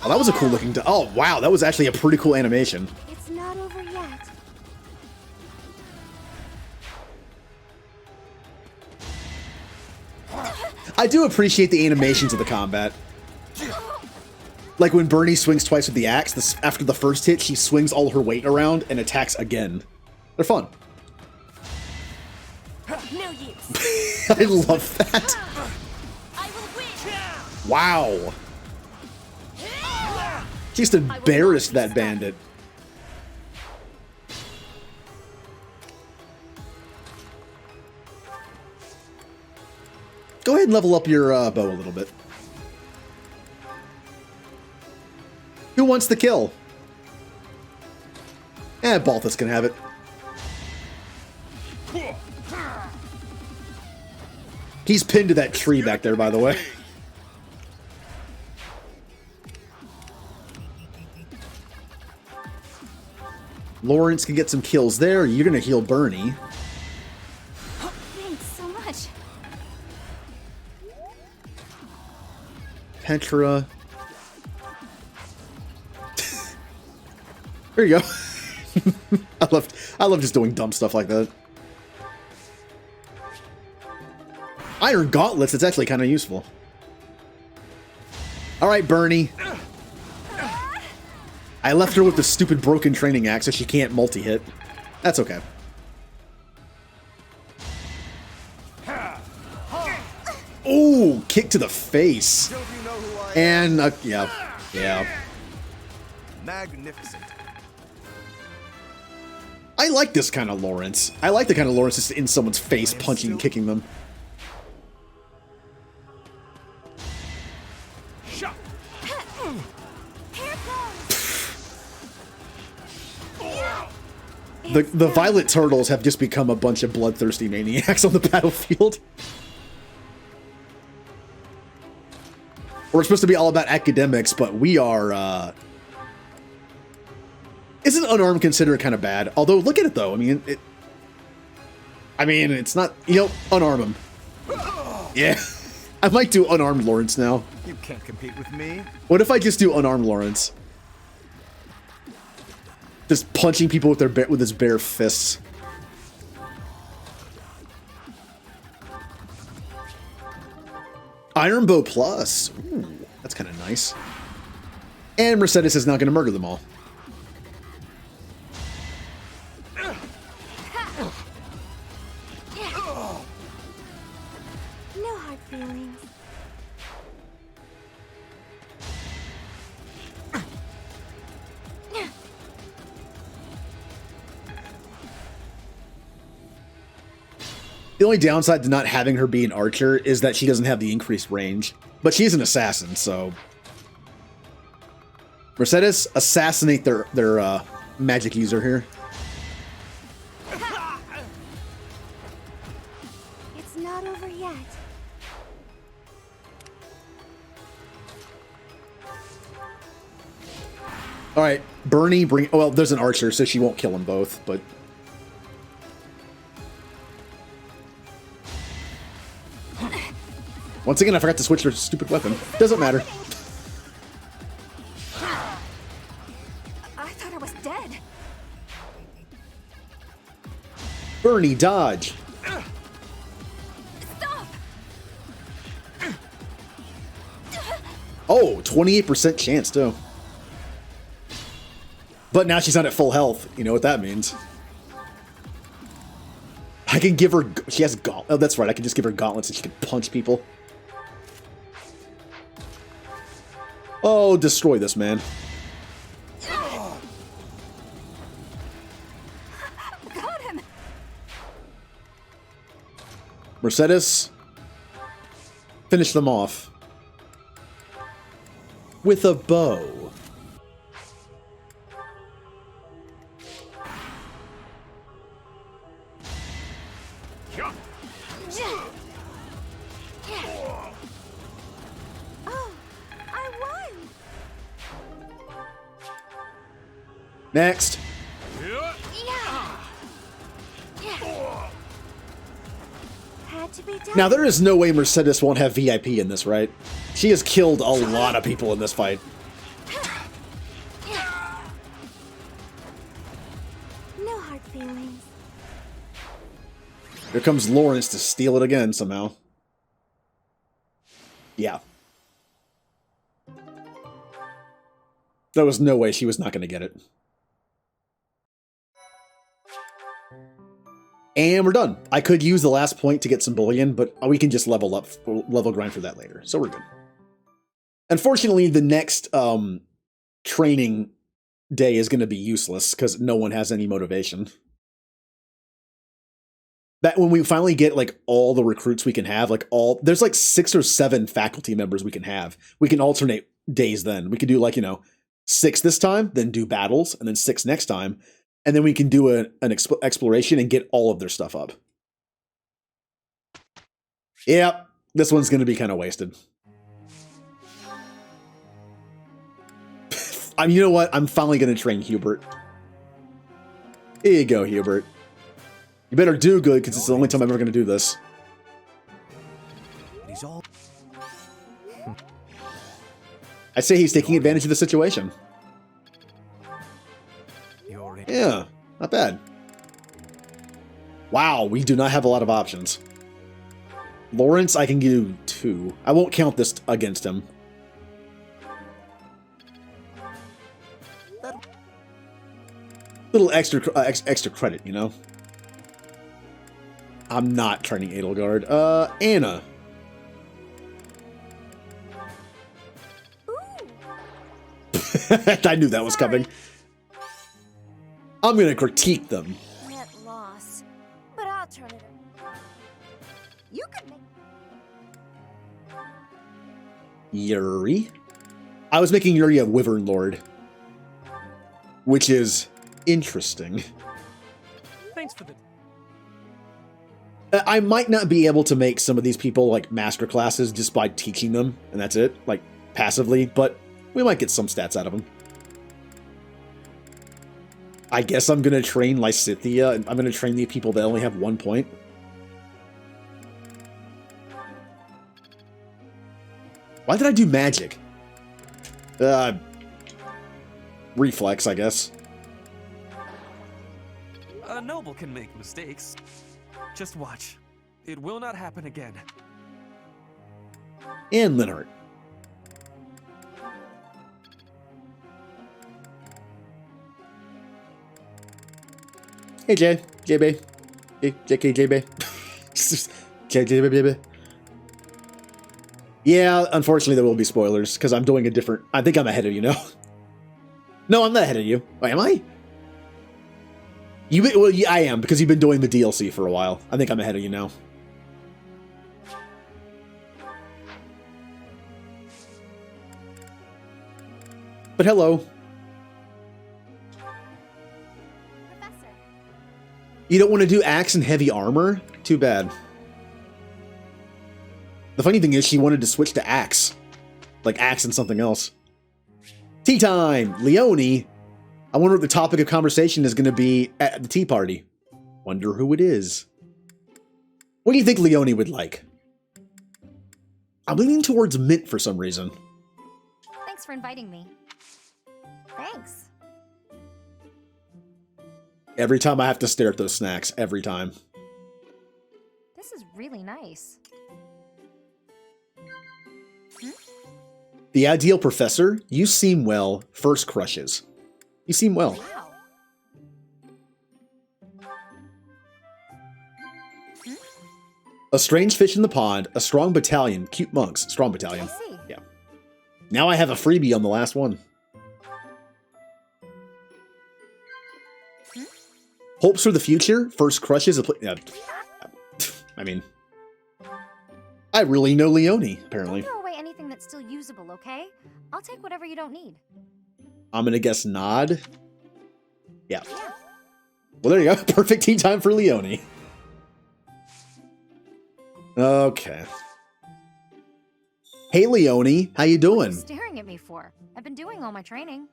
Oh, that was a cool looking... Oh, wow. That was actually a pretty cool animation. It's not over yet. I do appreciate the animations of the combat. Like when Bernie swings twice with the axe, after the first hit, she swings all her weight around and attacks again. They're fun. No use. I love that. I will win. Wow. Just embarrassed that bandit. Go ahead and level up your bow a little bit. Who wants the kill? Balthus can have it. He's pinned to that tree back there, by the way. Lawrence can get some kills there. You're going to heal Bernie. Thanks so much. Petra. There you go. I love just doing dumb stuff like that. Iron gauntlets, it's actually kind of useful. All right, Bernie. I left her with the stupid broken training axe so she can't multi-hit. That's okay. Oh, kick to the face. And, yeah. Magnificent. I like this kind of Lawrence. I like the kind of Lawrence just in someone's face, punching and kicking them. The Violet Turtles have just become a bunch of bloodthirsty maniacs on the battlefield. We're supposed to be all about academics, but we are, Isn't unarmed considered kind of bad? Although, look at it though. I mean, it's not, unarm him. Yeah. I might do unarmed Lawrence now. You can't compete with me. What if I just do unarmed Lawrence? Just punching people with his bare fists. Iron Bow Plus. Ooh, that's kind of nice. And Mercedes is not going to murder them all. No hard feelings. The only downside to not having her be an archer is that she doesn't have the increased range. But she's an assassin, so... Mercedes, assassinate their magic user here. It's not over yet. Alright, Bernie, bring... Well, there's an archer, so she won't kill them both, but... Once again, I forgot to switch her stupid weapon. Doesn't matter. I thought I was dead. Bernie, dodge. Stop! Oh, 28% chance, too. But now she's not at full health. You know what that means. I can give her... She has gauntlets. Oh, that's right. I can just give her gauntlets and she can punch people. Oh, destroy this man. Got him. Mercedes, finish them off with a bow. Oh, I won. Next. Had to be done. Now, there is no way Mercedes won't have VIP in this, right? She has killed a lot of people in this fight. No hard feelings. Here comes Lawrence to steal it again somehow. Yeah. There was no way she was not going to get it. And we're done. I could use the last point to get some bullion, but we can just level grind for that later. So we're good. Unfortunately, the next training day is going to be useless because no one has any motivation. That when we finally get like all the recruits we can have, there's like 6 or 7 faculty members we can have. We can alternate days then. We could do 6 this time, then do battles, and then 6 next time. And then we can do an exploration and get all of their stuff up. Yep, this one's going to be kind of wasted. You know what? I'm finally going to train Hubert. Here you go, Hubert. You better do good, because it's the only time I'm ever going to do this. He's all... I say he's taking advantage of the situation. Yeah, not bad. Wow, we do not have a lot of options. Lawrence, I can do 2. I won't count this against him. Little extra credit, you know? I'm not training Edelgard. Anna. I knew that was coming. I'm gonna critique them. Net loss, but I'll turn it around. You could make. Yuri? I was making Yuri a Wyvern Lord. Which is interesting. Thanks for the... I might not be able to make some of these people like master classes just by teaching them, and that's it, like passively, but we might get some stats out of them. I guess I'm gonna train Lysithea, and I'm gonna train the people that only have 1 point. Why did I do magic? Reflex, I guess. A noble can make mistakes. Just watch. It will not happen again. And Linhart. Hey, Jay. JB. Hey, JK, JB. JB. Yeah, unfortunately there will be spoilers, because I'm doing a different... I think I'm ahead of you now. No, I'm not ahead of you. Wait, am I? Well, yeah, I am, because you've been doing the DLC for a while. I think I'm ahead of you now. But hello. Professor. You don't want to do axe and heavy armor? Too bad. The funny thing is she wanted to switch to axe. Like axe and something else. Tea time! Leone! I wonder what the topic of conversation is going to be at the tea party. Wonder who it is. What do you think Leone would like? I'm leaning towards mint for some reason. Thanks for inviting me. Thanks. Every time I have to stare at those snacks. Every time. This is really nice. The ideal professor? You seem well. First crushes. You seem well. Wow. A strange fish in the pond. A strong battalion. Cute monks. Strong battalion. I see. Yeah. Now I have a freebie on the last one. Hopes for the future? First crushes? I mean... I really know Leone, apparently. Don't throw away anything that's still usable, okay? I'll take whatever you don't need. I'm gonna guess nod. Yeah. Well, there you go. Perfect tea time for Leone. Okay. Hey, Leone. How you doing? What are you staring at me for? I've been doing all my training.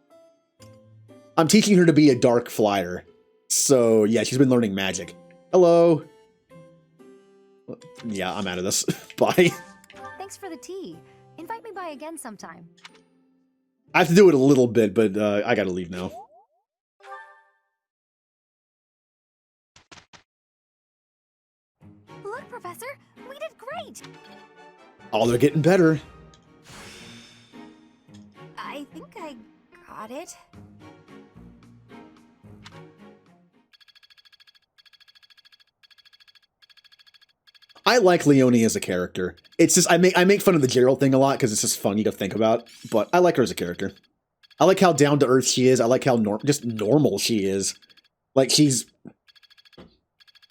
I'm teaching her to be a dark flyer. So, yeah, she's been learning magic. Hello. Yeah, I'm out of this. Bye. Thanks for the tea. Invite me by again sometime. I have to do it a little bit, but I gotta leave now. Look, Professor, we did great. Oh, they're getting better. I think I got it. I like Leone as a character. It's just I make fun of the Gerald thing a lot because it's just funny to think about. But I like her as a character. I like how down to earth she is. I like how just normal she is. Like she's.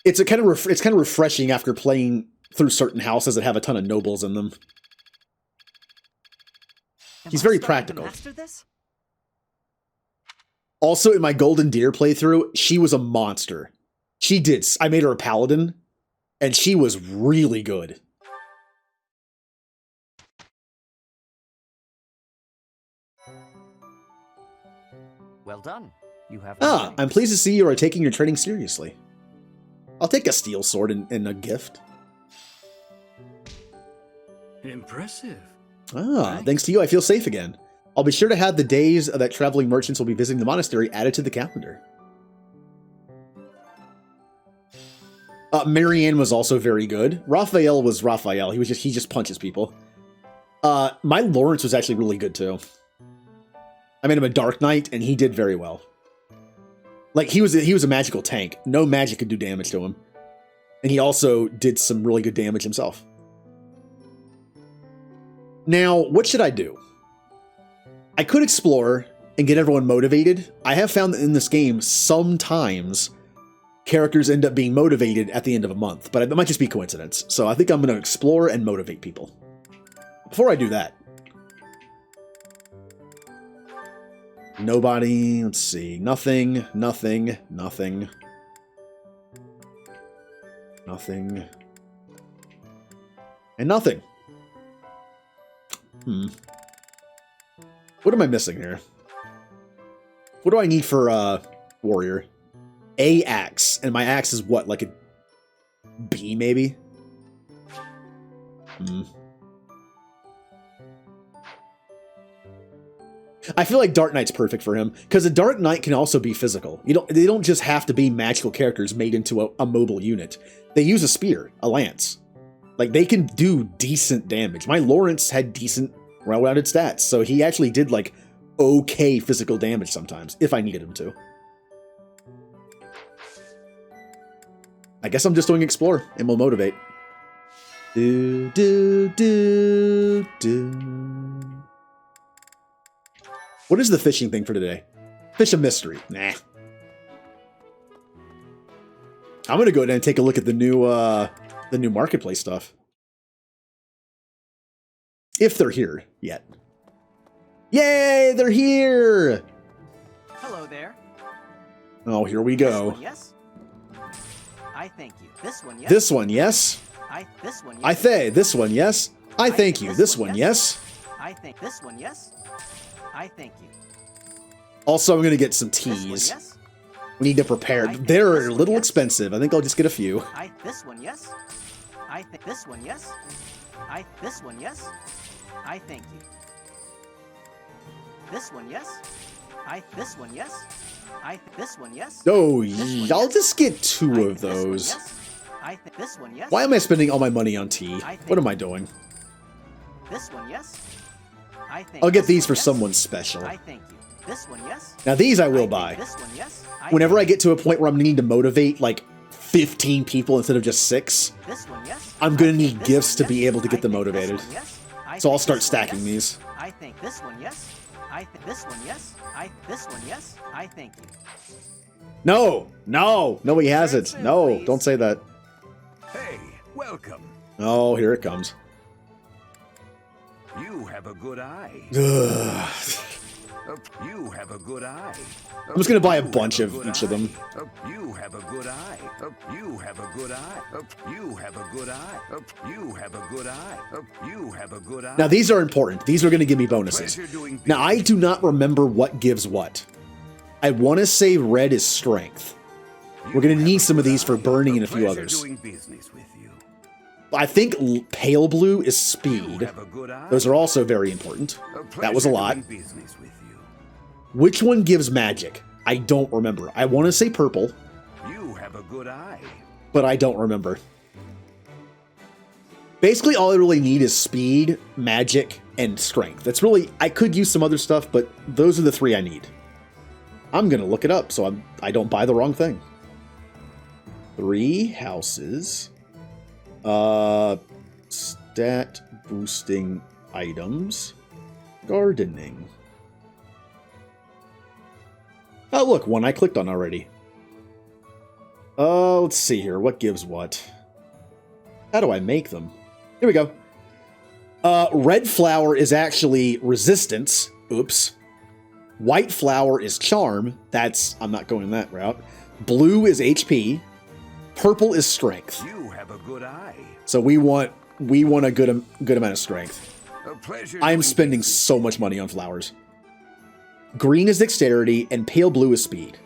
It's kind of refreshing after playing through certain houses that have a ton of nobles in them. She's very practical. Also, in my Golden Deer playthrough, she was a monster. I made her a paladin. And she was really good. Well done. You have... I'm pleased to see you are taking your training seriously. I'll take a steel sword and a gift. Impressive. Thanks to you, I feel safe again. I'll be sure to have the days that traveling merchants will be visiting the monastery added to the calendar. Marianne was also very good. Raphael was Raphael. He just punches people. My Lawrence was actually really good too. I made him a Dark Knight, and he did very well. Like, he was a magical tank. No magic could do damage to him. And he also did some really good damage himself. Now, what should I do? I could explore and get everyone motivated. I have found that in this game, sometimes characters end up being motivated at the end of a month, but it might just be coincidence. So I think I'm going to explore and motivate people. Before I do that, nobody, let's see, nothing, nothing, nothing, nothing, and nothing. What am I missing here? What do I need for warrior? A axe, and my axe is what, like a B maybe? I feel like Dark Knight's perfect for him, because a Dark Knight can also be physical. They don't just have to be magical characters made into a mobile unit. They use a spear, a lance. Like, they can do decent damage. My Lawrence had decent, well-rounded stats, so he actually did, like, okay physical damage sometimes, if I needed him to. I guess I'm just doing explore, and we'll motivate. Do, do, do, do. What is the fishing thing for today? Fish a mystery. Nah. I'm gonna go ahead and take a look at the new marketplace stuff. If they're here yet. Yay, they're here! Hello there. Oh, here we go. This one, yes? I thank you. This one, yes? This one, yes? This one, yes? I say, this one, yes? I thank you. This one, yes? I think this one, yes? I thank you. Also, I'm gonna get some teas. Yes? We need to prepare. They're a little expensive. I think I'll just get a few. This one, yes? I think this one, yes? This one, yes? I thank you. This one, yes? This one, yes? This one, yes? Oh, I'll just get two of those. This one, yes? Why am I spending all my money on tea? What am I doing? This one, yes? I'll get these for someone special. I thank you. This one, yes? Now these I will buy. This one, yes? Whenever I get to a point where I'm needing to motivate like 15 people instead of just 6, This one, yes? I'm gonna need gifts to be able to get them motivated. So I'll start stacking these. I think this one, yes? This one, yes? This one, yes? I thank you. No, no, no, he hasn't. No, don't say that. Hey, welcome. Oh, here it comes. You have a good eye. You have a good eye. I'm just gonna buy a bunch of each of them. You have a good eye. You have a good eye. You have a good eye. You have a good eye. You have a good eye. Now these are important. These are gonna give me bonuses. Now I do not remember what gives what. I want to say red is strength. We're gonna need some of these for burning and a few others. I think pale blue is speed. Those are also very important. That was a lot. Which one gives magic? I don't remember. I want to say purple. You have a good eye. But I don't remember. Basically, all I really need is speed, magic, and strength. That's really... I could use some other stuff, but those are the 3 I need. I'm going to look it up so I don't buy the wrong thing. 3 houses. Stat boosting items. Gardening. Oh, look, one I clicked on already. Let's see here. What gives what? How do I make them? Here we go. Red flower is actually resistance. Oops. White flower is charm. I'm not going that route. Blue is HP. Purple is strength. You have a good eye. So we want a good amount of strength. A pleasure. I am spending so much money on flowers. Green is dexterity, and pale blue is speed.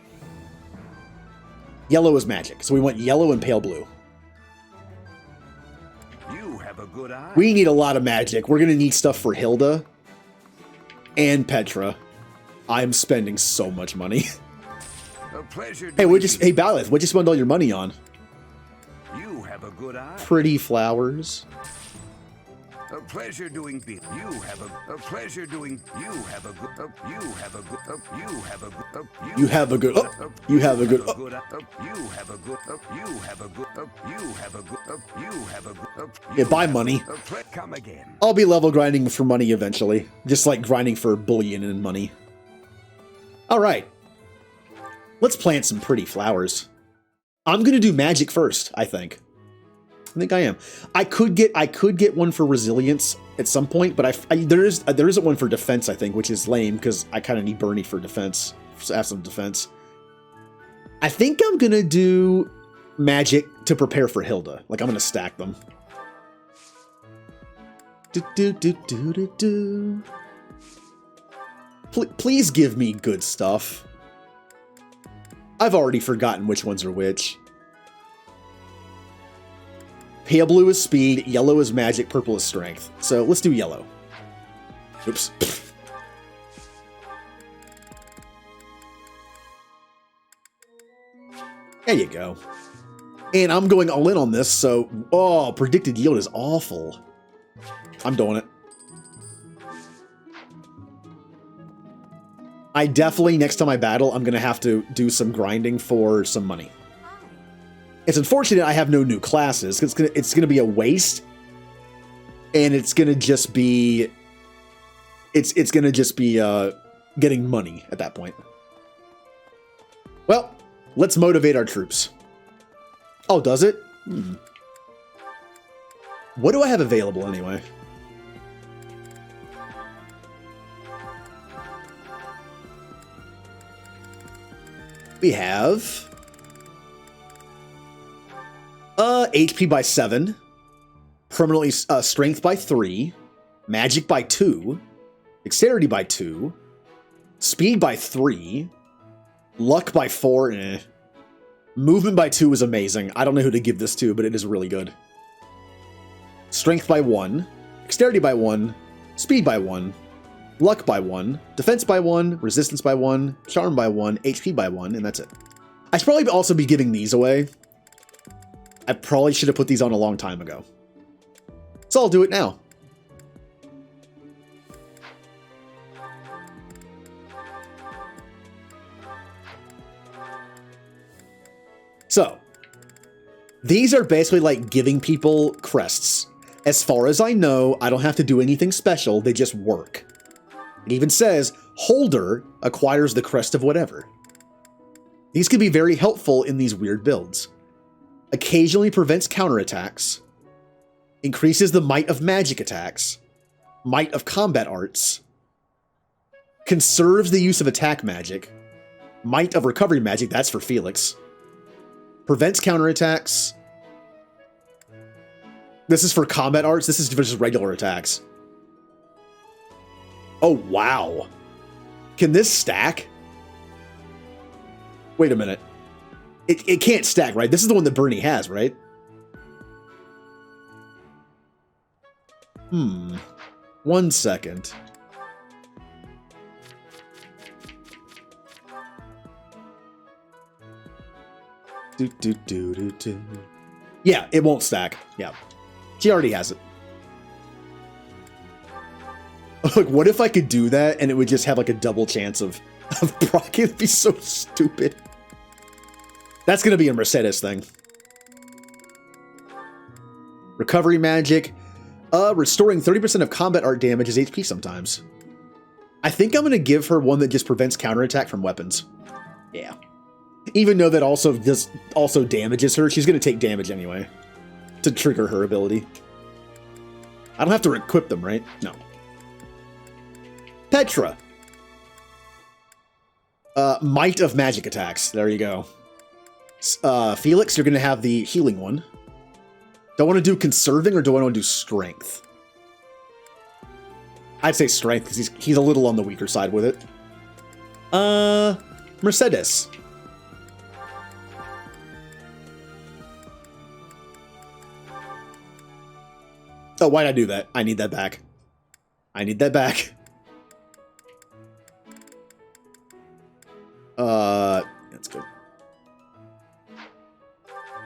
Yellow is magic, so we want yellow and pale blue. You have a good eye. We need a lot of magic. We're going to need stuff for Hilda and Petra. I'm spending so much money. A pleasure. Hey, hey, Balith, what'd you spend all your money on? You have a good eye. Pretty flowers. A pleasure doing you have a pleasure doing you have a good you have a good you have a good You have a good you have a good you have a good you have a good you have a good you have a good Yeah, buy money. Come again. I'll be level grinding for money eventually. Just like grinding for bullion and money. Alright. Let's plant some pretty flowers. I'm gonna do magic first, I think. I think I am. I could get one for resilience at some point, but there isn't one for defense, I think, which is lame because I kind of need Bernie for defense. So have some defense. I think I'm gonna do magic to prepare for Hilda. Like I'm gonna stack them. Please give me good stuff. I've already forgotten which ones are which. Pale blue is speed, yellow is magic, purple is strength. So let's do yellow. Oops. There you go. And I'm going all in on this, so... Oh, predicted yield is awful. I'm doing it. I definitely, next time I battle, I'm going to have to do some grinding for some money. It's unfortunate I have no new classes. It's gonna be a waste, and it's gonna just be getting money at that point. Well, let's motivate our troops. Oh, does it? What do I have available anyway? We have HP by 7, permanently strength by 3, magic by 2, dexterity by 2, speed by 3, luck by 4. Movement by 2 is amazing. I don't know who to give this to, but it is really good. Strength by 1, dexterity by 1, speed by 1, luck by 1, defense by 1, resistance by 1, charm by 1, HP by 1, and that's it. I should probably also be giving these away. I probably should have put these on a long time ago. So I'll do it now. So, these are basically like giving people crests. As far as I know, I don't have to do anything special, they just work. It even says, holder acquires the crest of whatever. These can be very helpful in these weird builds. Occasionally prevents counterattacks, increases the might of magic attacks, might of combat arts, conserves the use of attack magic, might of recovery magic, that's for Felix, prevents counterattacks. This is for combat arts, this is for just regular attacks. Oh, wow. Can this stack? Wait a minute. It can't stack, right? This is the one that Bernie has, right? One second. Yeah, it won't stack. Yeah. She already has it. Like, what if I could do that and it would just have like a double chance of proc? It'd be so stupid. That's going to be a Mercedes thing. Recovery magic. Restoring 30% of combat art damage is HP sometimes. I think I'm going to give her one that just prevents counterattack from weapons. Yeah. Even though that also damages her, she's going to take damage anyway. To trigger her ability. I don't have to equip them, right? No. Petra. Might of magic attacks. There you go. Felix, you're going to have the healing one. Do I want to do conserving or do I want to do strength? I'd say strength because he's a little on the weaker side with it. Mercedes. Oh, why'd I do that? I need that back. I need that back. That's good.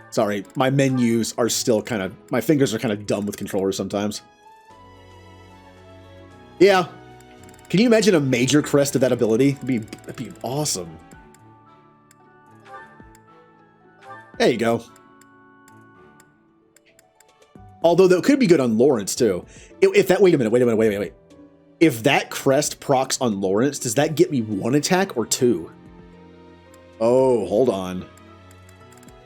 Sorry, my menus are still kind of... My fingers are kind of dumb with controllers sometimes. Yeah. Can you imagine a major crest of that ability? That'd be awesome. There you go. Although that could be good on Lawrence too. If that, wait a minute. If that crest procs on Lawrence, does that get me 1 attack or 2? Oh, hold on.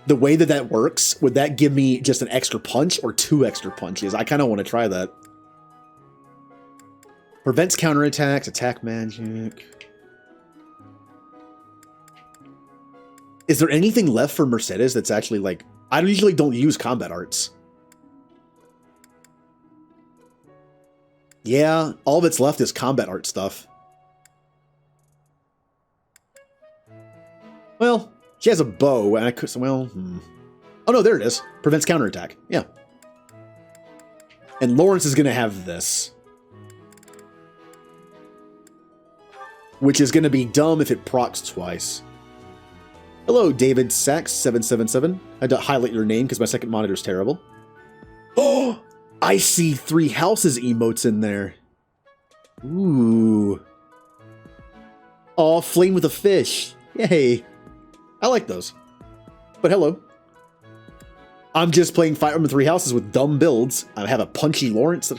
The way that works, would that give me just an extra punch or 2 extra punches? I kind of want to try that. Prevents counterattacks, attack magic. Is there anything left for Mercedes that's actually like... I usually don't use combat arts. Yeah, all that's left is combat art stuff. Well, she has a bow, and I could... Well, Oh no, there it is. Prevents counterattack. Yeah. And Lawrence is going to have this. Which is going to be dumb if it procs twice. Hello, David Sachs777. I had to highlight your name because my second monitor's terrible. Oh! I see 3 houses emotes in there. Ooh. Aw, flame with a fish. Yay. I like those. But hello. I'm just playing Fire Emblem 3 Houses with dumb builds. I have a punchy Lawrence.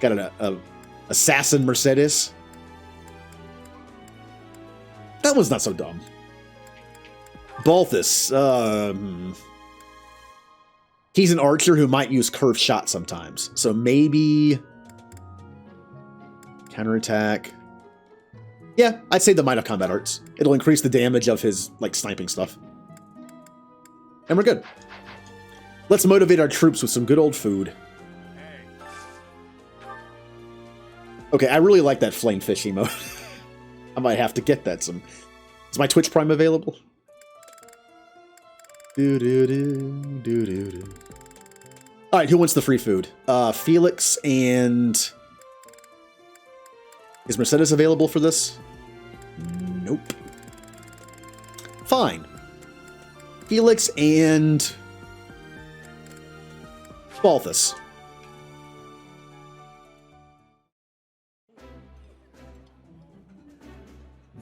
Got an assassin Mercedes. That one's not so dumb. Balthus. He's an archer who might use curved shot sometimes. So maybe... Counterattack. Yeah, I'd say the Might of Combat Arts. It'll increase the damage of his, like, sniping stuff. And we're good. Let's motivate our troops with some good old food. Okay, I really like that flame fish emote. I might have to get that some... Is my Twitch Prime available? Alright, who wants the free food? Felix and... Is Mercedes available for this? Nope. Fine. Felix and... Balthus.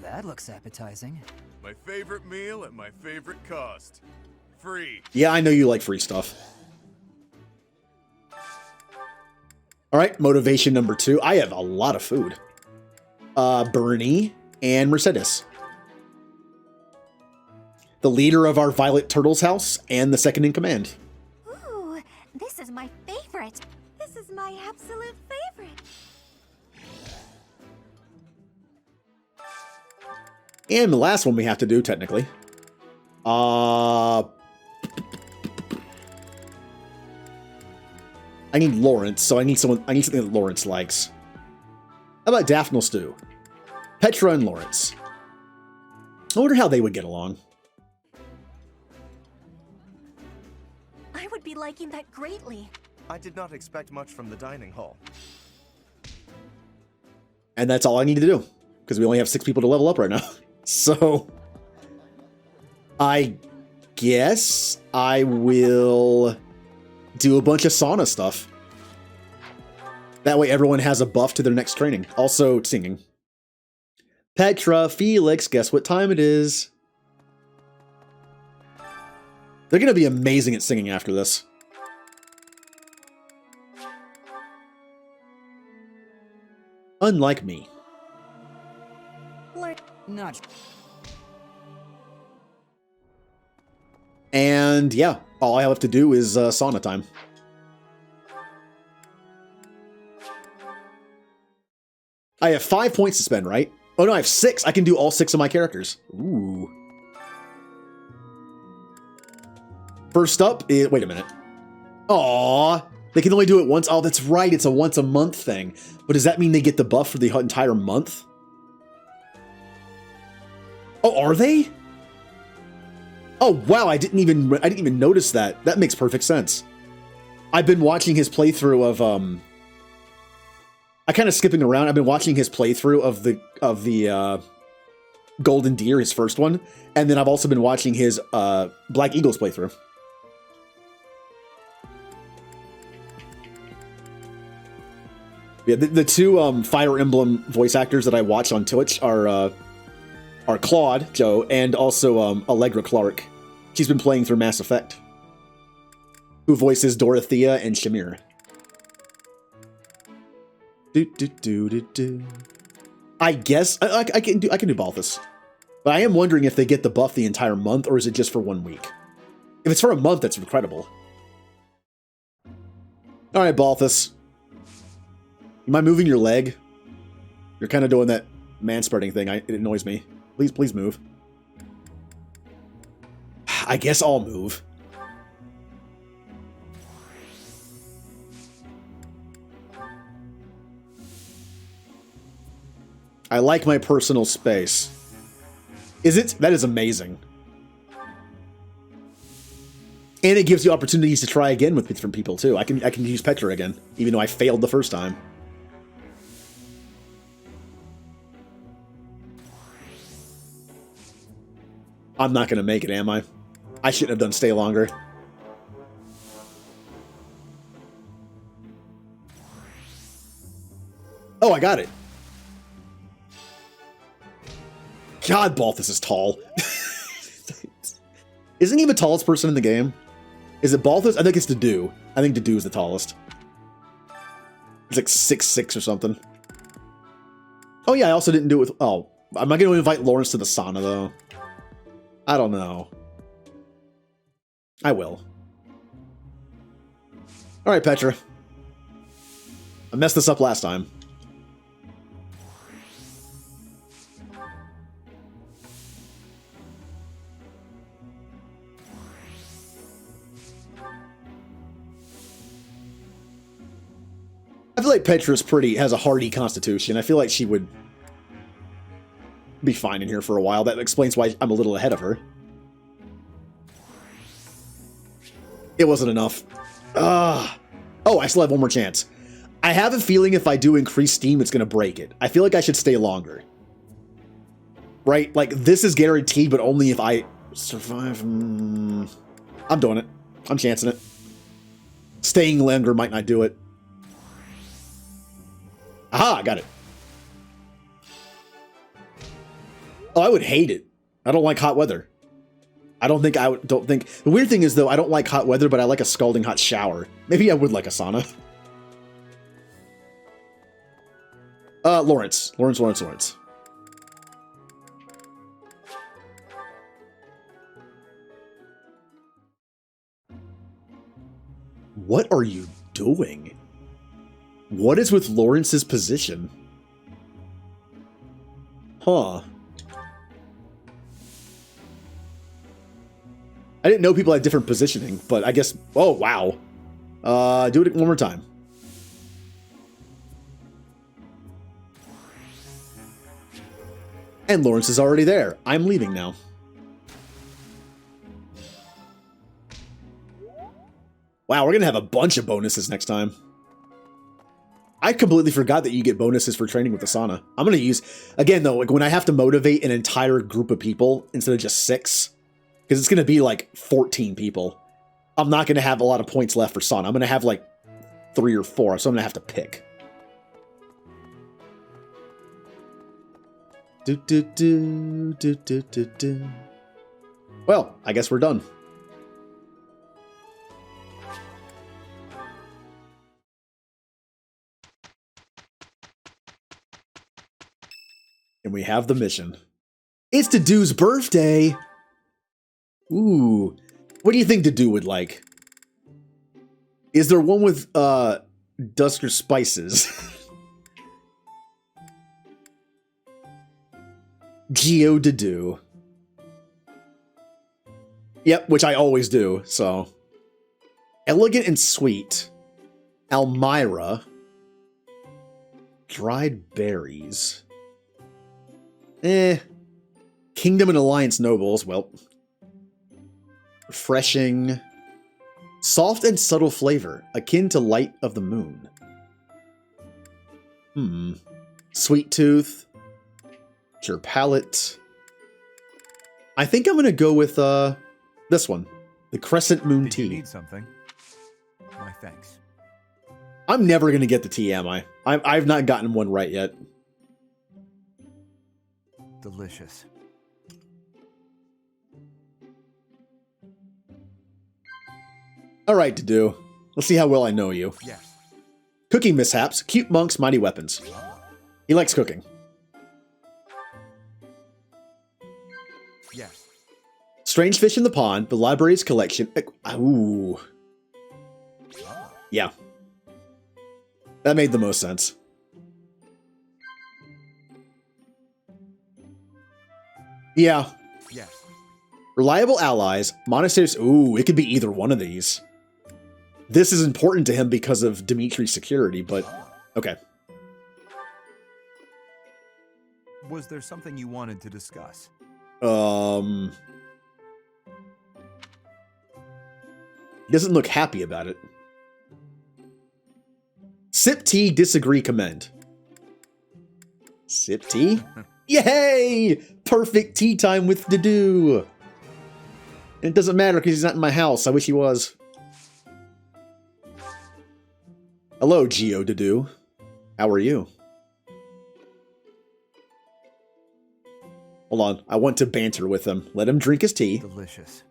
That looks appetizing. My favorite meal at my favorite cost. Free. Yeah, I know you like free stuff. Alright, motivation number 2. I have a lot of food. Bernie and Mercedes. The leader of our Violet Turtles house and the second in command. Ooh, this is my favorite. This is my absolute favorite. And the last one we have to do, technically. I need Lawrence, so I need something that Lawrence likes. How about Daphne Stew? Petra and Lawrence. I wonder how they would get along. I would be liking that greatly. I did not expect much from the dining hall. And that's all I need to do, because we only have 6 people to level up right now. So, I guess I will do a bunch of sauna stuff. That way everyone has a buff to their next training. Also, singing. Petra, Felix, guess what time it is? They're going to be amazing at singing after this. Unlike me. Not. And yeah, all I have to do is sauna time. I have 5 points to spend, right? Oh no, I have 6. I can do all 6 of my characters. Ooh. First up is... Wait a minute. Aww. They can only do it once. Oh, that's right. It's a once a month thing. But does that mean they get the buff for the entire month? Oh, are they? Oh, wow. I didn't even notice that. That makes perfect sense. I've been watching his playthrough of... I kind of skipping around. I've been watching his playthrough of the Golden Deer, his first one, and then I've also been watching his Black Eagles playthrough. Yeah, the two Fire Emblem voice actors that I watch on Twitch are Claude Joe and also Allegra Clark. She's been playing through Mass Effect. Who voices Dorothea and Shamir. I guess I can do Balthus, but I am wondering if they get the buff the entire month or is it just for 1 week? If it's for a month, that's incredible. All right, Balthus. You mind moving your leg? You're kind of doing that man-spreading thing. It annoys me. Please move. I guess I'll move. I like my personal space. Is it? That is amazing. And it gives you opportunities to try again with different people too. I can use Petra again, even though I failed the first time. I'm not gonna make it, am I? I shouldn't have done stay longer. Oh, I got it. God, Balthus is tall. Isn't he the tallest person in the game? Is it Balthus? I think it's Dedue. I think Dedue is the tallest. He's like 6'6" or something. Oh yeah, I also didn't do it with... Oh, am I going to invite Lawrence to the sauna, though? I don't know. I will. Alright, Petra. I messed this up last time. I feel like Petra's has a hardy constitution. I feel like she would be fine in here for a while. That explains why I'm a little ahead of her. It wasn't enough. Oh, I still have one more chance. I have a feeling if I do increase steam, it's going to break it. I feel like I should stay longer. Right? Like, this is guaranteed, but only if I survive. I'm doing it. I'm chancing it. Staying longer might not do it. Aha, I got it. Oh, I would hate it. I don't like hot weather. Don't think. The weird thing is, though, I don't like hot weather, but I like a scalding hot shower. Maybe I would like a sauna. Lawrence. What are you doing? What is with Lawrence's position? Huh. I didn't know people had different positioning, but I guess... Oh, wow. Do it one more time. And Lawrence is already there. I'm leaving now. Wow, we're going to have a bunch of bonuses next time. I completely forgot that you get bonuses for training with the sauna. I'm going to use... Again, though, like when I have to motivate an entire group of people instead of just 6... Because it's going to be like 14 people. I'm not going to have a lot of points left for sauna. I'm going to have like 3 or 4, so I'm going to have to pick. Well, I guess we're done. And we have the mission. It's Dedue's birthday! Ooh. What do you think Dedue would like? Is there one with, Dusker spices? Geo Dedue. Yep, which I always do, so. Elegant and sweet. Almira. Dried berries. Kingdom and Alliance nobles, well. Refreshing. Soft and subtle flavor, akin to light of the moon. Sweet tooth. Your palate. I think I'm gonna go with this one. The Crescent Moon Tea. You need something? My thanks. I'm never going to get the tea, am I? I've not gotten one right yet. Delicious. All right, Dedue. Let's see how well I know you. Yes. Cooking mishaps, cute monks, mighty weapons. He likes cooking. Yes. Strange fish in the pond, the library's collection. Ooh. Yeah. That made the most sense. Yeah. Yes. Reliable allies, monasteries. Ooh, it could be either one of these. This is important to him because of Dimitri's security, but okay. Was there something you wanted to discuss? He doesn't look happy about it. Sip tea, disagree, commend. Sip tea? Yay! Perfect tea time with Dedue. And it doesn't matter because he's not in my house. I wish he was. Hello, Geo Dedue. How are you? Hold on. I want to banter with him. Let him drink his tea. Delicious.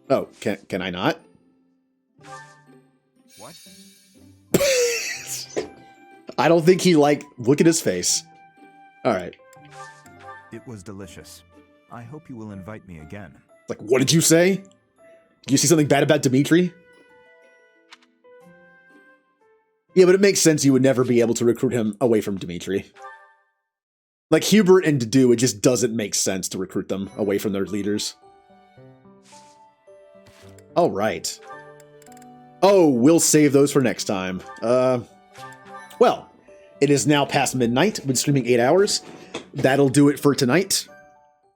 Oh, can I not? What? I don't think he look at his face. All right. It was delicious. I hope you will invite me again. Like, what did you say? Did you see something bad about Dimitri? Yeah, but it makes sense you would never be able to recruit him away from Dimitri. Like, Hubert and Dedue, it just doesn't make sense to recruit them away from their leaders. All right. Oh, we'll save those for next time. Well, it is now past midnight. Been streaming 8 hours. That'll do it for tonight.